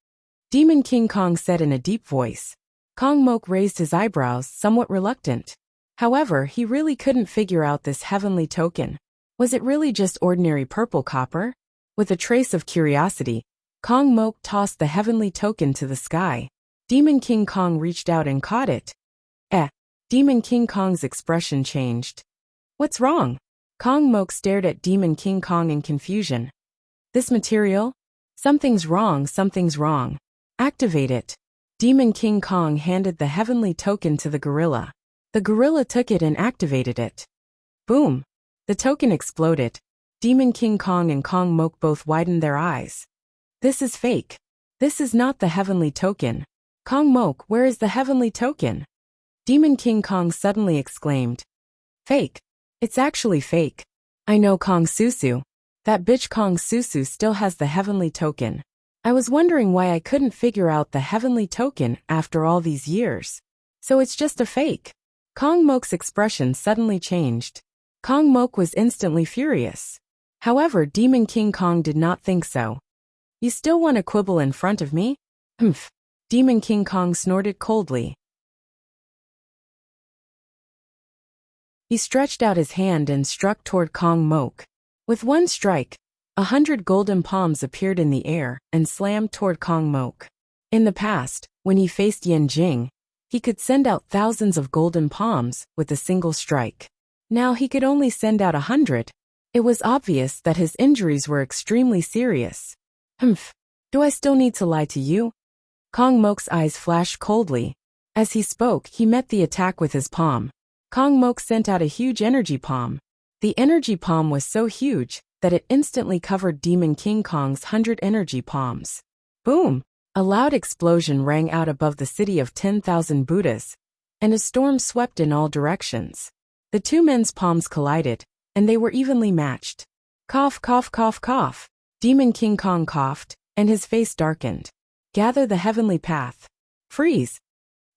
Speaker 1: Demon King Kong said in a deep voice. Kong Mok raised his eyebrows, somewhat reluctant. However, he really couldn't figure out this heavenly token. Was it really just ordinary purple copper? With a trace of curiosity, Kong Mok tossed the heavenly token to the sky. Demon King Kong reached out and caught it. Demon King Kong's expression changed. What's wrong? Kong Mok stared at Demon King Kong in confusion. This material? Something's wrong, something's wrong. Activate it. Demon King Kong handed the heavenly token to the gorilla. The gorilla took it and activated it. Boom! The token exploded. Demon King Kong and Kong Mok both widened their eyes. This is fake. This is not the heavenly token. Kong Mok, where is the heavenly token? Demon King Kong suddenly exclaimed. Fake. It's actually fake. I know Kong Susu. That bitch Kong Susu still has the heavenly token. I was wondering why I couldn't figure out the heavenly token after all these years. So it's just a fake. Kong Mok's expression suddenly changed. Kong Mok was instantly furious. However, Demon King Kong did not think so. You still want to quibble in front of me? Humph. Demon King Kong snorted coldly. He stretched out his hand and struck toward Kong Mok. With one strike, 100 golden palms appeared in the air and slammed toward Kong Mok. In the past, when he faced Yen Jing, he could send out thousands of golden palms with a single strike. Now he could only send out 100. It was obvious that his injuries were extremely serious. Humph. Do I still need to lie to you? Kong Mok's eyes flashed coldly. As he spoke, he met the attack with his palm. Kong Mok sent out a huge energy palm. The energy palm was so huge that it instantly covered Demon King Kong's 100 energy palms. Boom! A loud explosion rang out above the city of 10,000 Buddhas, and a storm swept in all directions. The two men's palms collided, and they were evenly matched. Cough, cough, cough, cough. Demon King Kong coughed, and his face darkened. Gather the heavenly path. Freeze!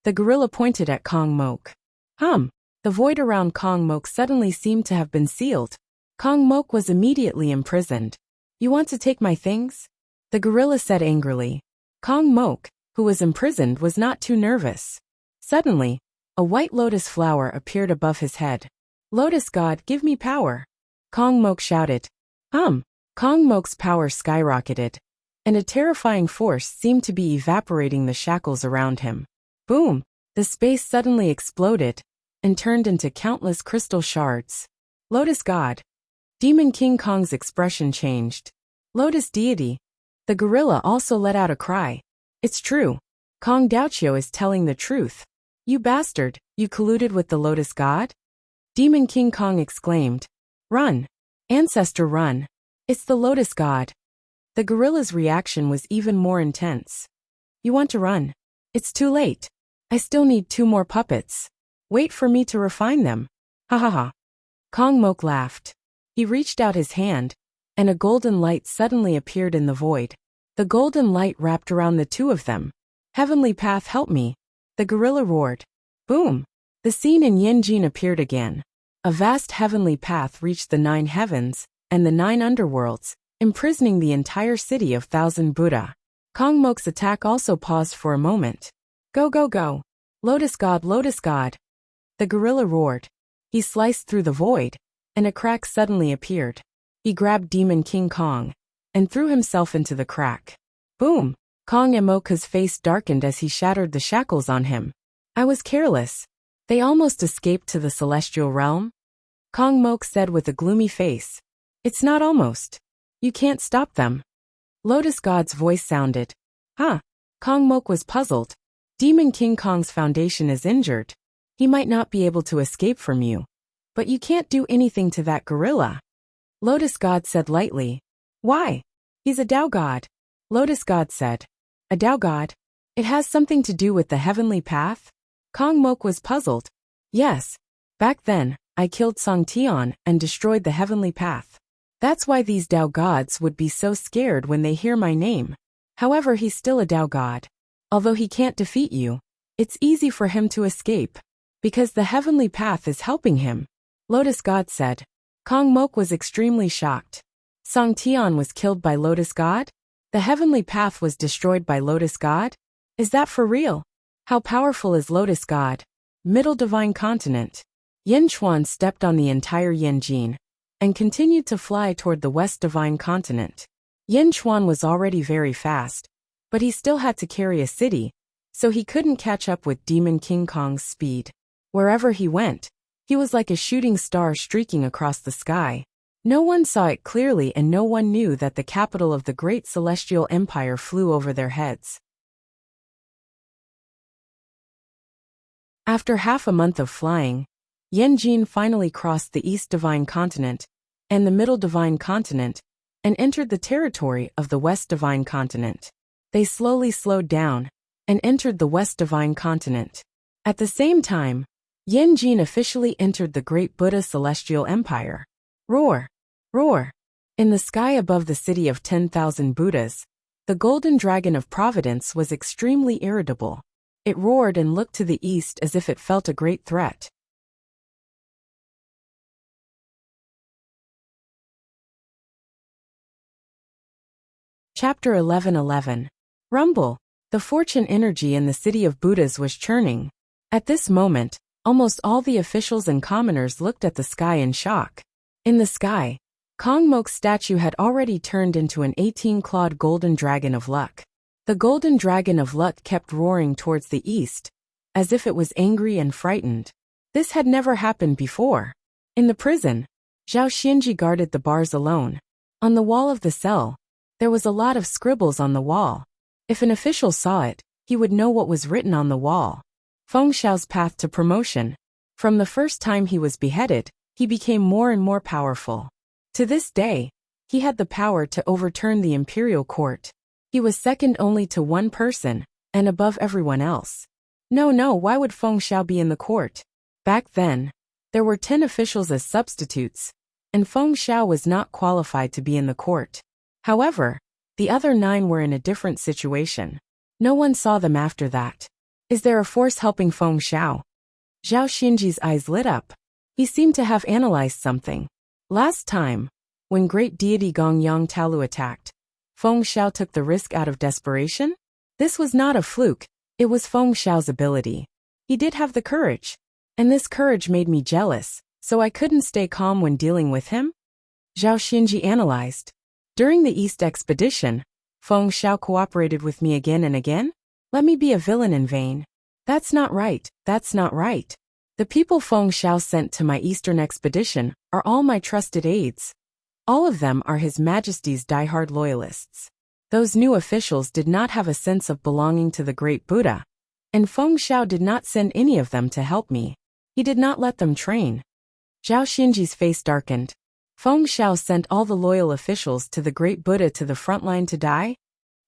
Speaker 1: The gorilla pointed at Kong Mok. The void around Kong Mok suddenly seemed to have been sealed. Kong Mok was immediately imprisoned. You want to take my things? The gorilla said angrily. Kong Mok, who was imprisoned, was not too nervous. Suddenly, a white lotus flower appeared above his head. Lotus God, give me power. Kong Mok shouted. Kong Mok's power skyrocketed, and a terrifying force seemed to be evaporating the shackles around him. Boom! The space suddenly exploded and turned into countless crystal shards. Lotus God. Demon King Kong's expression changed. Lotus deity. The gorilla also let out a cry. It's true. Kong Daoqiu is telling the truth. You bastard, you colluded with the Lotus God? Demon King Kong exclaimed. Run. Ancestor, run. It's the Lotus God. The gorilla's reaction was even more intense. You want to run? It's too late. I still need 2 more puppets. Wait for me to refine them. Ha ha ha. Kong Mok laughed. He reached out his hand, and a golden light suddenly appeared in the void. The golden light wrapped around the two of them. Heavenly path, help me. The gorilla roared. Boom! The scene in Yanjin appeared again. A vast heavenly path reached the 9 heavens and the 9 underworlds, imprisoning the entire city of 1,000 Buddha. Kong Mok's attack also paused for a moment. Go, go, go. Lotus God, Lotus God. The gorilla roared. He sliced through the void, and a crack suddenly appeared. He grabbed Demon King Kong and threw himself into the crack. Boom! Kong Moka's face darkened as he shattered the shackles on him. I was careless. They almost escaped to the celestial realm. Kong Mok said with a gloomy face. It's not almost. You can't stop them. Lotus God's voice sounded. Kong Mok was puzzled. Demon King Kong's foundation is injured. He might not be able to escape from you. But you can't do anything to that gorilla. Lotus God said lightly. Why? He's a Tao God. Lotus God said. A Tao God? It has something to do with the heavenly path? Kong Mok was puzzled. Yes. Back then, I killed Song Tian and destroyed the heavenly path. That's why these Tao gods would be so scared when they hear my name. However, he's still a Tao god. Although he can't defeat you, it's easy for him to escape, because the heavenly path is helping him. Lotus God said. Kong Mok was extremely shocked. Song Tian was killed by Lotus God? The heavenly path was destroyed by Lotus God? Is that for real? How powerful is Lotus God? Middle Divine Continent. Yin Chuan stepped on the entire Yin Jin and continued to fly toward the West Divine Continent. Yin Chuan was already very fast, but he still had to carry a city, so he couldn't catch up with Demon King Kong's speed. Wherever he went, he was like a shooting star streaking across the sky. No one saw it clearly, and no one knew that the capital of the great celestial empire flew over their heads. After half a month of flying, Yin Jin finally crossed the East Divine Continent and the Middle Divine Continent and entered the territory of the West Divine Continent. They slowly slowed down and entered the West Divine Continent. At the same time, Yin Jin officially entered the Great Buddha Celestial Empire. Roar! Roar! In the sky above the city of 10,000 Buddhas, the golden dragon of Providence was extremely irritable. It roared and looked to the east as if it felt a great threat. Chapter 11:11. Rumble. The fortune energy in the city of Buddhas was churning. At this moment, almost all the officials and commoners looked at the sky in shock. In the sky, Kong Mok's statue had already turned into an 18-clawed golden dragon of luck. The golden dragon of luck kept roaring towards the east, as if it was angry and frightened. This had never happened before. In the prison, Zhao Xianji guarded the bars alone. On the wall of the cell, there was a lot of scribbles on the wall. If an official saw it, he would know what was written on the wall. Feng Xiao's path to promotion. From the first time he was beheaded, he became more and more powerful. To this day, he had the power to overturn the imperial court. He was second only to one person, and above everyone else. No, why would Feng Xiao be in the court? Back then, there were 10 officials as substitutes, and Feng Xiao was not qualified to be in the court. However, the other 9 were in a different situation. No one saw them after that. Is there a force helping Feng Xiao? Zhao Xinji's eyes lit up. He seemed to have analyzed something. Last time, when great deity Gong Yang Talu attacked, Feng Xiao took the risk out of desperation? This was not a fluke, it was Feng Xiao's ability. He did have the courage, and this courage made me jealous, so I couldn't stay calm when dealing with him? Zhao Xinji analyzed. During the East expedition, Feng Xiao cooperated with me again and again? Let me be a villain in vain. That's not right, that's not right. The people Feng Xiao sent to my Eastern expedition are all my trusted aides. All of them are His Majesty's die-hard loyalists. Those new officials did not have a sense of belonging to the great Buddha, and Feng Xiao did not send any of them to help me. He did not let them train. Zhao Xinji's face darkened. Feng Xiao sent all the loyal officials to the great Buddha to the front line to die?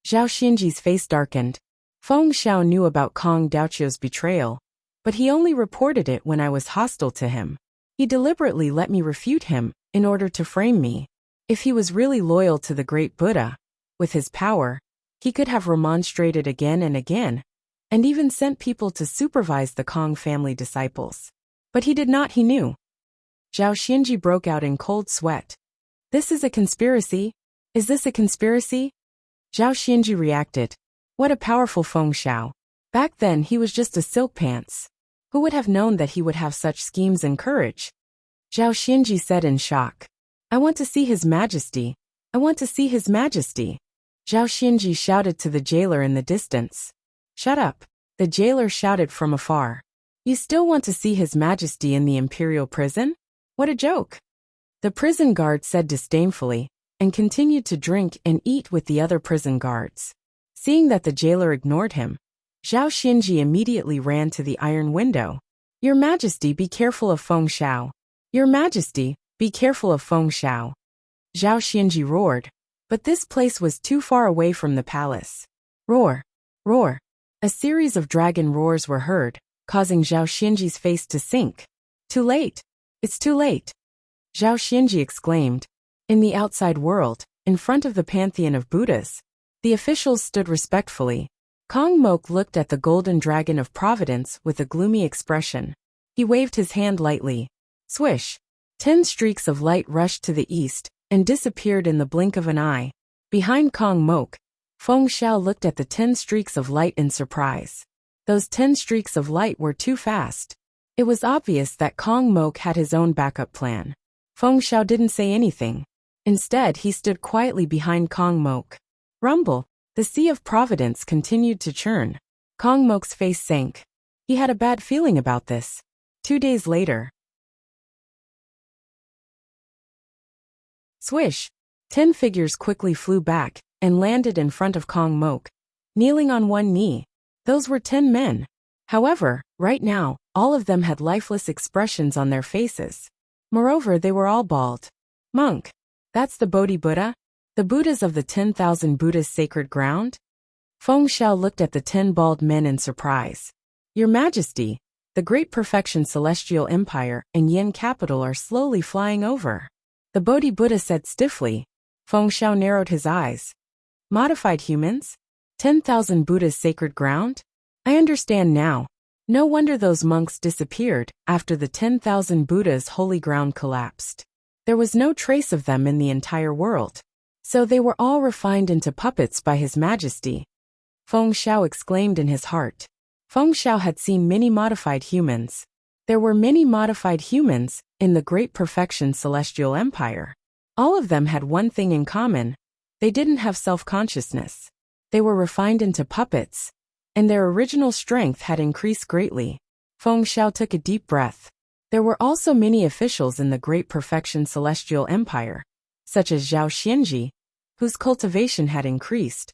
Speaker 1: Zhao Xinji's face darkened. Feng Xiao knew about Kong Daoqiu's betrayal, but he only reported it when I was hostile to him. He deliberately let me refute him in order to frame me. If he was really loyal to the great Buddha, with his power, he could have remonstrated again and again, and even sent people to supervise the Kong family disciples. But he did not, he knew. Zhao Xinji broke out in cold sweat. This is a conspiracy? Is this a conspiracy? Zhao Xinji reacted. What a powerful Feng Xiao. Back then he was just a silk pants. Who would have known that he would have such schemes and courage? Zhao Xinji said in shock. I want to see His Majesty. I want to see His Majesty. Zhao Xinji shouted to the jailer in the distance. Shut up. The jailer shouted from afar. You still want to see His Majesty in the imperial prison? What a joke. The prison guard said disdainfully, and continued to drink and eat with the other prison guards. Seeing that the jailer ignored him, Zhao Xinji immediately ran to the iron window. Your Majesty, be careful of Feng Xiao. Your Majesty, be careful of Feng Xiao. Zhao Xinji roared, but this place was too far away from the palace. Roar! Roar! A series of dragon roars were heard, causing Zhao Xinji's face to sink. Too late! It's too late! Zhao Xinji exclaimed. In the outside world, in front of the pantheon of Buddhas, The officials stood respectfully. Kong Mok looked at the golden dragon of Providence with a gloomy expression. He waved his hand lightly. Swish! 10 streaks of light rushed to the east and disappeared in the blink of an eye. Behind Kong Mok, Feng Xiao looked at the 10 streaks of light in surprise. Those 10 streaks of light were too fast. It was obvious that Kong Mok had his own backup plan. Feng Xiao didn't say anything. Instead, he stood quietly behind Kong Mok. Rumble! The Sea of Providence continued to churn. Kong Mok's face sank. He had a bad feeling about this. 2 days later. Swish! 10 figures quickly flew back and landed in front of Kong Mok, kneeling on one knee. Those were 10 men. However, right now, all of them had lifeless expressions on their faces. Moreover, they were all bald. Monk! That's the Bodhi Buddha? The Buddhas of the 10,000 Buddhas' sacred ground? Feng Xiao looked at the 10 bald men in surprise. Your Majesty, the Great Perfection Celestial Empire and Yin capital are slowly flying over. The Bodhi Buddha said stiffly. Feng Xiao narrowed his eyes. Modified humans? 10,000 Buddhas' sacred ground? I understand now. No wonder those monks disappeared after the 10,000 Buddhas' holy ground collapsed. There was no trace of them in the entire world. So they were all refined into puppets by His Majesty. Feng Xiao exclaimed in his heart. Feng Xiao had seen many modified humans. There were many modified humans in the Great Perfection Celestial Empire. All of them had one thing in common. They didn't have self-consciousness. They were refined into puppets, and their original strength had increased greatly. Feng Xiao took a deep breath. There were also many officials in the Great Perfection Celestial Empire, such as Zhao Xianji, whose cultivation had increased,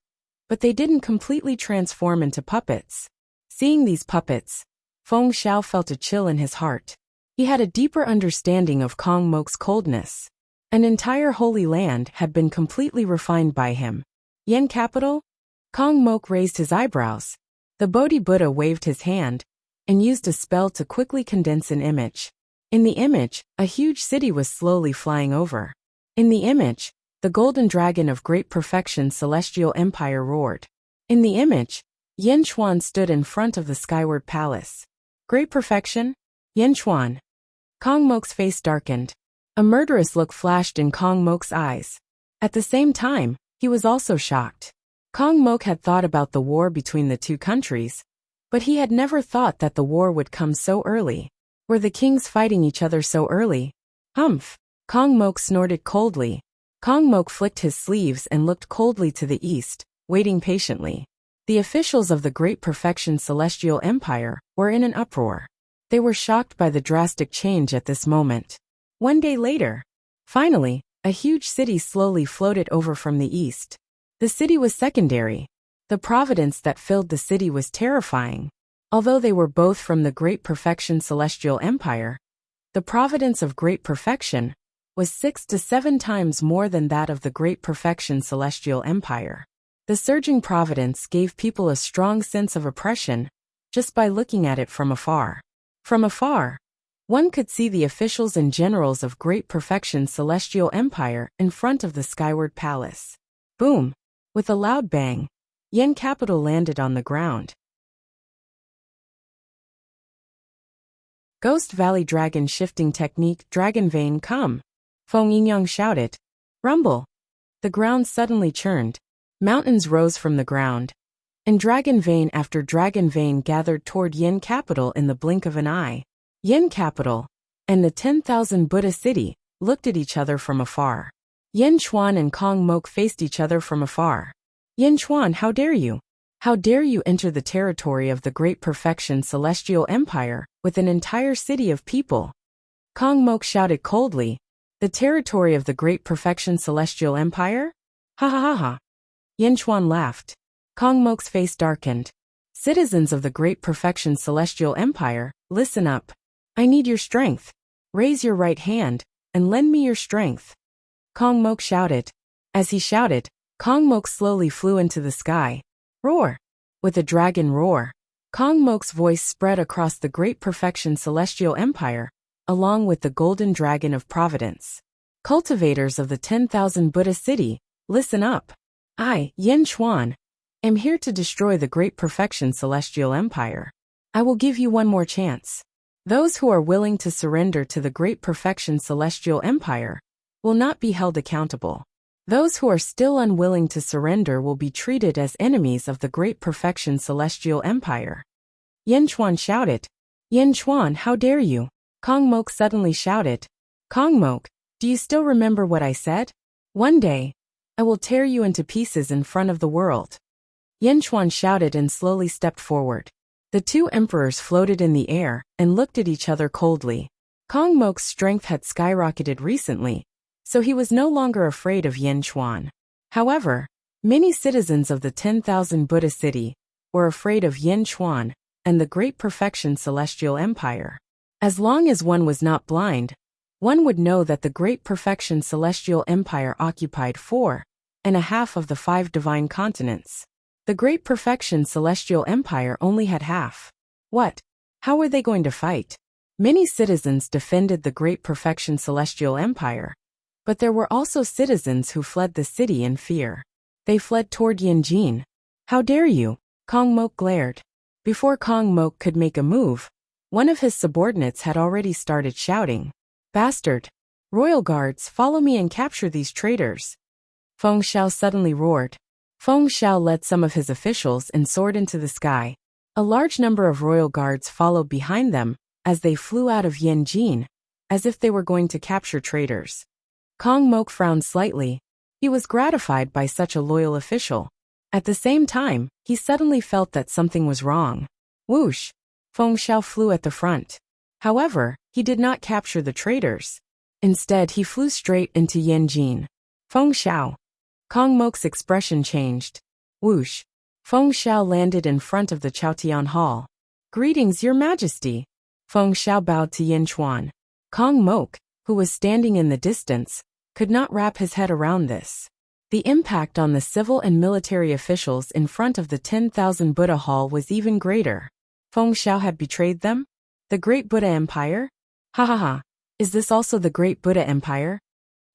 Speaker 1: but they didn't completely transform into puppets. Seeing these puppets, Feng Xiao felt a chill in his heart. He had a deeper understanding of Kong Mok's coldness. An entire holy land had been completely refined by him. Yin capital? Kong Mok raised his eyebrows. The Bodhi Buddha waved his hand and used a spell to quickly condense an image. In the image, a huge city was slowly flying over. In the image, the golden dragon of Great Perfection Celestial Empire roared. In the image, Yin Chuan stood in front of the skyward palace. Great Perfection? Yin Chuan. Kong Mok's face darkened. A murderous look flashed in Kong Mok's eyes. At the same time, he was also shocked. Kong Mok had thought about the war between the two countries, but he had never thought that the war would come so early. Were the kings fighting each other so early? Humph! Kong Mok snorted coldly. Kong Mok flicked his sleeves and looked coldly to the east, waiting patiently. The officials of the Great Perfection Celestial Empire were in an uproar. They were shocked by the drastic change at this moment. 1 day later, finally, a huge city slowly floated over from the east. The city was secondary. The providence that filled the city was terrifying. Although they were both from the Great Perfection Celestial Empire, the providence of Great Perfection was 6 to 7 times more than that of the Great Perfection Celestial Empire. The surging providence gave people a strong sense of oppression just by looking at it from afar. From afar, one could see the officials and generals of Great Perfection Celestial Empire in front of the skyward palace. Boom! With a loud bang, Yin capital landed on the ground. Ghost Valley Dragon Shifting Technique Dragon Vein come! Feng Yingyang shouted. Rumble! The ground suddenly churned. Mountains rose from the ground, and dragon vein after dragon vein gathered toward Yin capital in the blink of an eye. Yin capital and the 10,000 Buddha city looked at each other from afar. Yin Chuan and Kong Mok faced each other from afar. Yin Chuan, how dare you? How dare you enter the territory of the Great Perfection Celestial Empire with an entire city of people? Kong Mok shouted coldly. The territory of the Great Perfection Celestial Empire? Ha ha ha ha. Yin Chuan laughed. Kong Mok's face darkened. Citizens of the Great Perfection Celestial Empire, listen up. I need your strength. Raise your right hand and lend me your strength. Kong Mok shouted. As he shouted, Kong Mok slowly flew into the sky. Roar! With a dragon roar, Kong Mok's voice spread across the Great Perfection Celestial Empire, along with the golden dragon of providence. Cultivators of the 10,000 Buddha city, listen up. I, Yin Chuan, am here to destroy the Great Perfection Celestial Empire. I will give you one more chance. Those who are willing to surrender to the Great Perfection Celestial Empire will not be held accountable. Those who are still unwilling to surrender will be treated as enemies of the Great Perfection Celestial Empire. Yin Chuan shouted. Yin Chuan, how dare you? Kong Mok suddenly shouted. Kong Mok, do you still remember what I said? One day, I will tear you into pieces in front of the world. Yin Chuan shouted and slowly stepped forward. The two emperors floated in the air and looked at each other coldly. Kong Mok's strength had skyrocketed recently, so he was no longer afraid of Yin Chuan. However, many citizens of the 10,000 Buddha city were afraid of Yin Chuan and the Great Perfection Celestial Empire. As long as one was not blind, one would know that the Great Perfection Celestial Empire occupied 4.5 of the 5 divine continents. The Great Perfection Celestial Empire only had half. What? How were they going to fight? Many citizens defended the Great Perfection Celestial Empire, but there were also citizens who fled the city in fear. They fled toward Yanjin. How dare you? Kong Mok glared. Before Kong Mok could make a move, one of his subordinates had already started shouting. Bastard! Royal guards, follow me and capture these traitors. Feng Xiao suddenly roared. Feng Xiao led some of his officials and soared into the sky. A large number of royal guards followed behind them as they flew out of Yanjin, as if they were going to capture traitors. Kong Mok frowned slightly. He was gratified by such a loyal official. At the same time, he suddenly felt that something was wrong. Whoosh! Feng Xiao flew at the front. However, he did not capture the traitors. Instead, he flew straight into Yanjin. Feng Xiao. Kong Mok's expression changed. Whoosh! Feng Xiao landed in front of the Chaotian Hall. Greetings, Your Majesty. Feng Xiao bowed to Yin Chuan. Kong Mok, who was standing in the distance, could not wrap his head around this. The impact on the civil and military officials in front of the 10,000 Buddha Hall was even greater. Feng Xiao had betrayed them? The Great Buddha Empire? Ha ha ha. Is this also the Great Buddha Empire?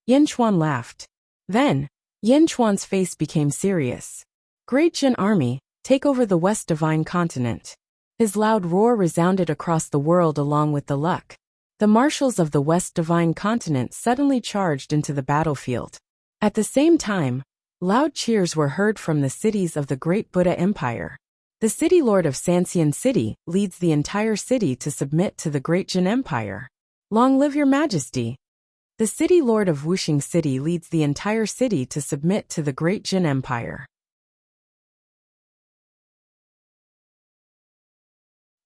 Speaker 1: Yin Chuan laughed. Then, Yin Chuan's face became serious. Great Jin Army, take over the West Divine Continent. His loud roar resounded across the world along with the luck. The marshals of the West Divine Continent suddenly charged into the battlefield. At the same time, loud cheers were heard from the cities of the Great Buddha Empire. The city lord of Sanxian City leads the entire city to submit to the Great Jin Empire. Long live Your Majesty! The city lord of Wuxia City leads the entire city to submit to the Great Jin Empire.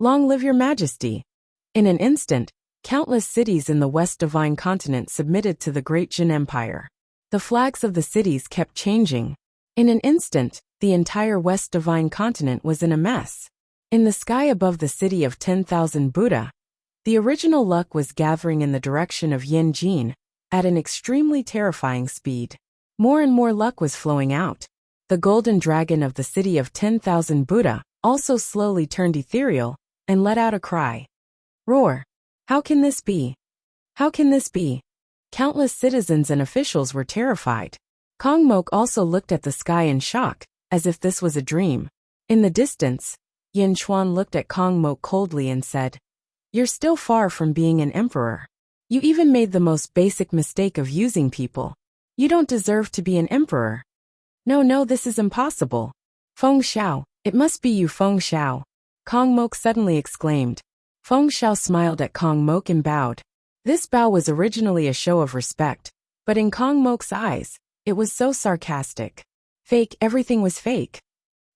Speaker 1: Long live Your Majesty! In an instant, countless cities in the West Divine Continent submitted to the Great Jin Empire. The flags of the cities kept changing. In an instant, the entire West Divine Continent was in a mess. In the sky above the city of 10,000 Buddha, the original luck was gathering in the direction of Yanjin at an extremely terrifying speed. More and more luck was flowing out. The golden dragon of the city of 10,000 Buddha also slowly turned ethereal and let out a cry. Roar! How can this be? How can this be? Countless citizens and officials were terrified. Kong Mok also looked at the sky in shock, as if this was a dream. In the distance, Yin Chuan looked at Kong Mok coldly and said, You're still far from being an emperor. You even made the most basic mistake of using people. You don't deserve to be an emperor. No, this is impossible. Feng Xiao, it must be you, Feng Xiao. Kong Mok suddenly exclaimed. Feng Xiao smiled at Kong Mok and bowed. This bow was originally a show of respect, but in Kong Mok's eyes, it was so sarcastic. Fake, everything was fake.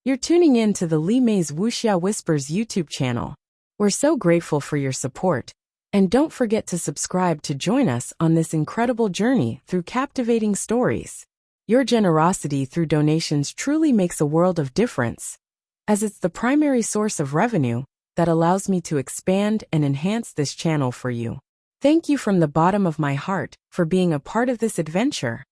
Speaker 1: You're tuning in to the Li Mei's Wuxia Whispers YouTube channel. We're so grateful for your support, and don't forget to subscribe to join us on this incredible journey through captivating stories. Your generosity through donations truly makes a world of difference, as it's the primary source of revenue that allows me to expand and enhance this channel for you. Thank you from the bottom of my heart for being a part of this adventure.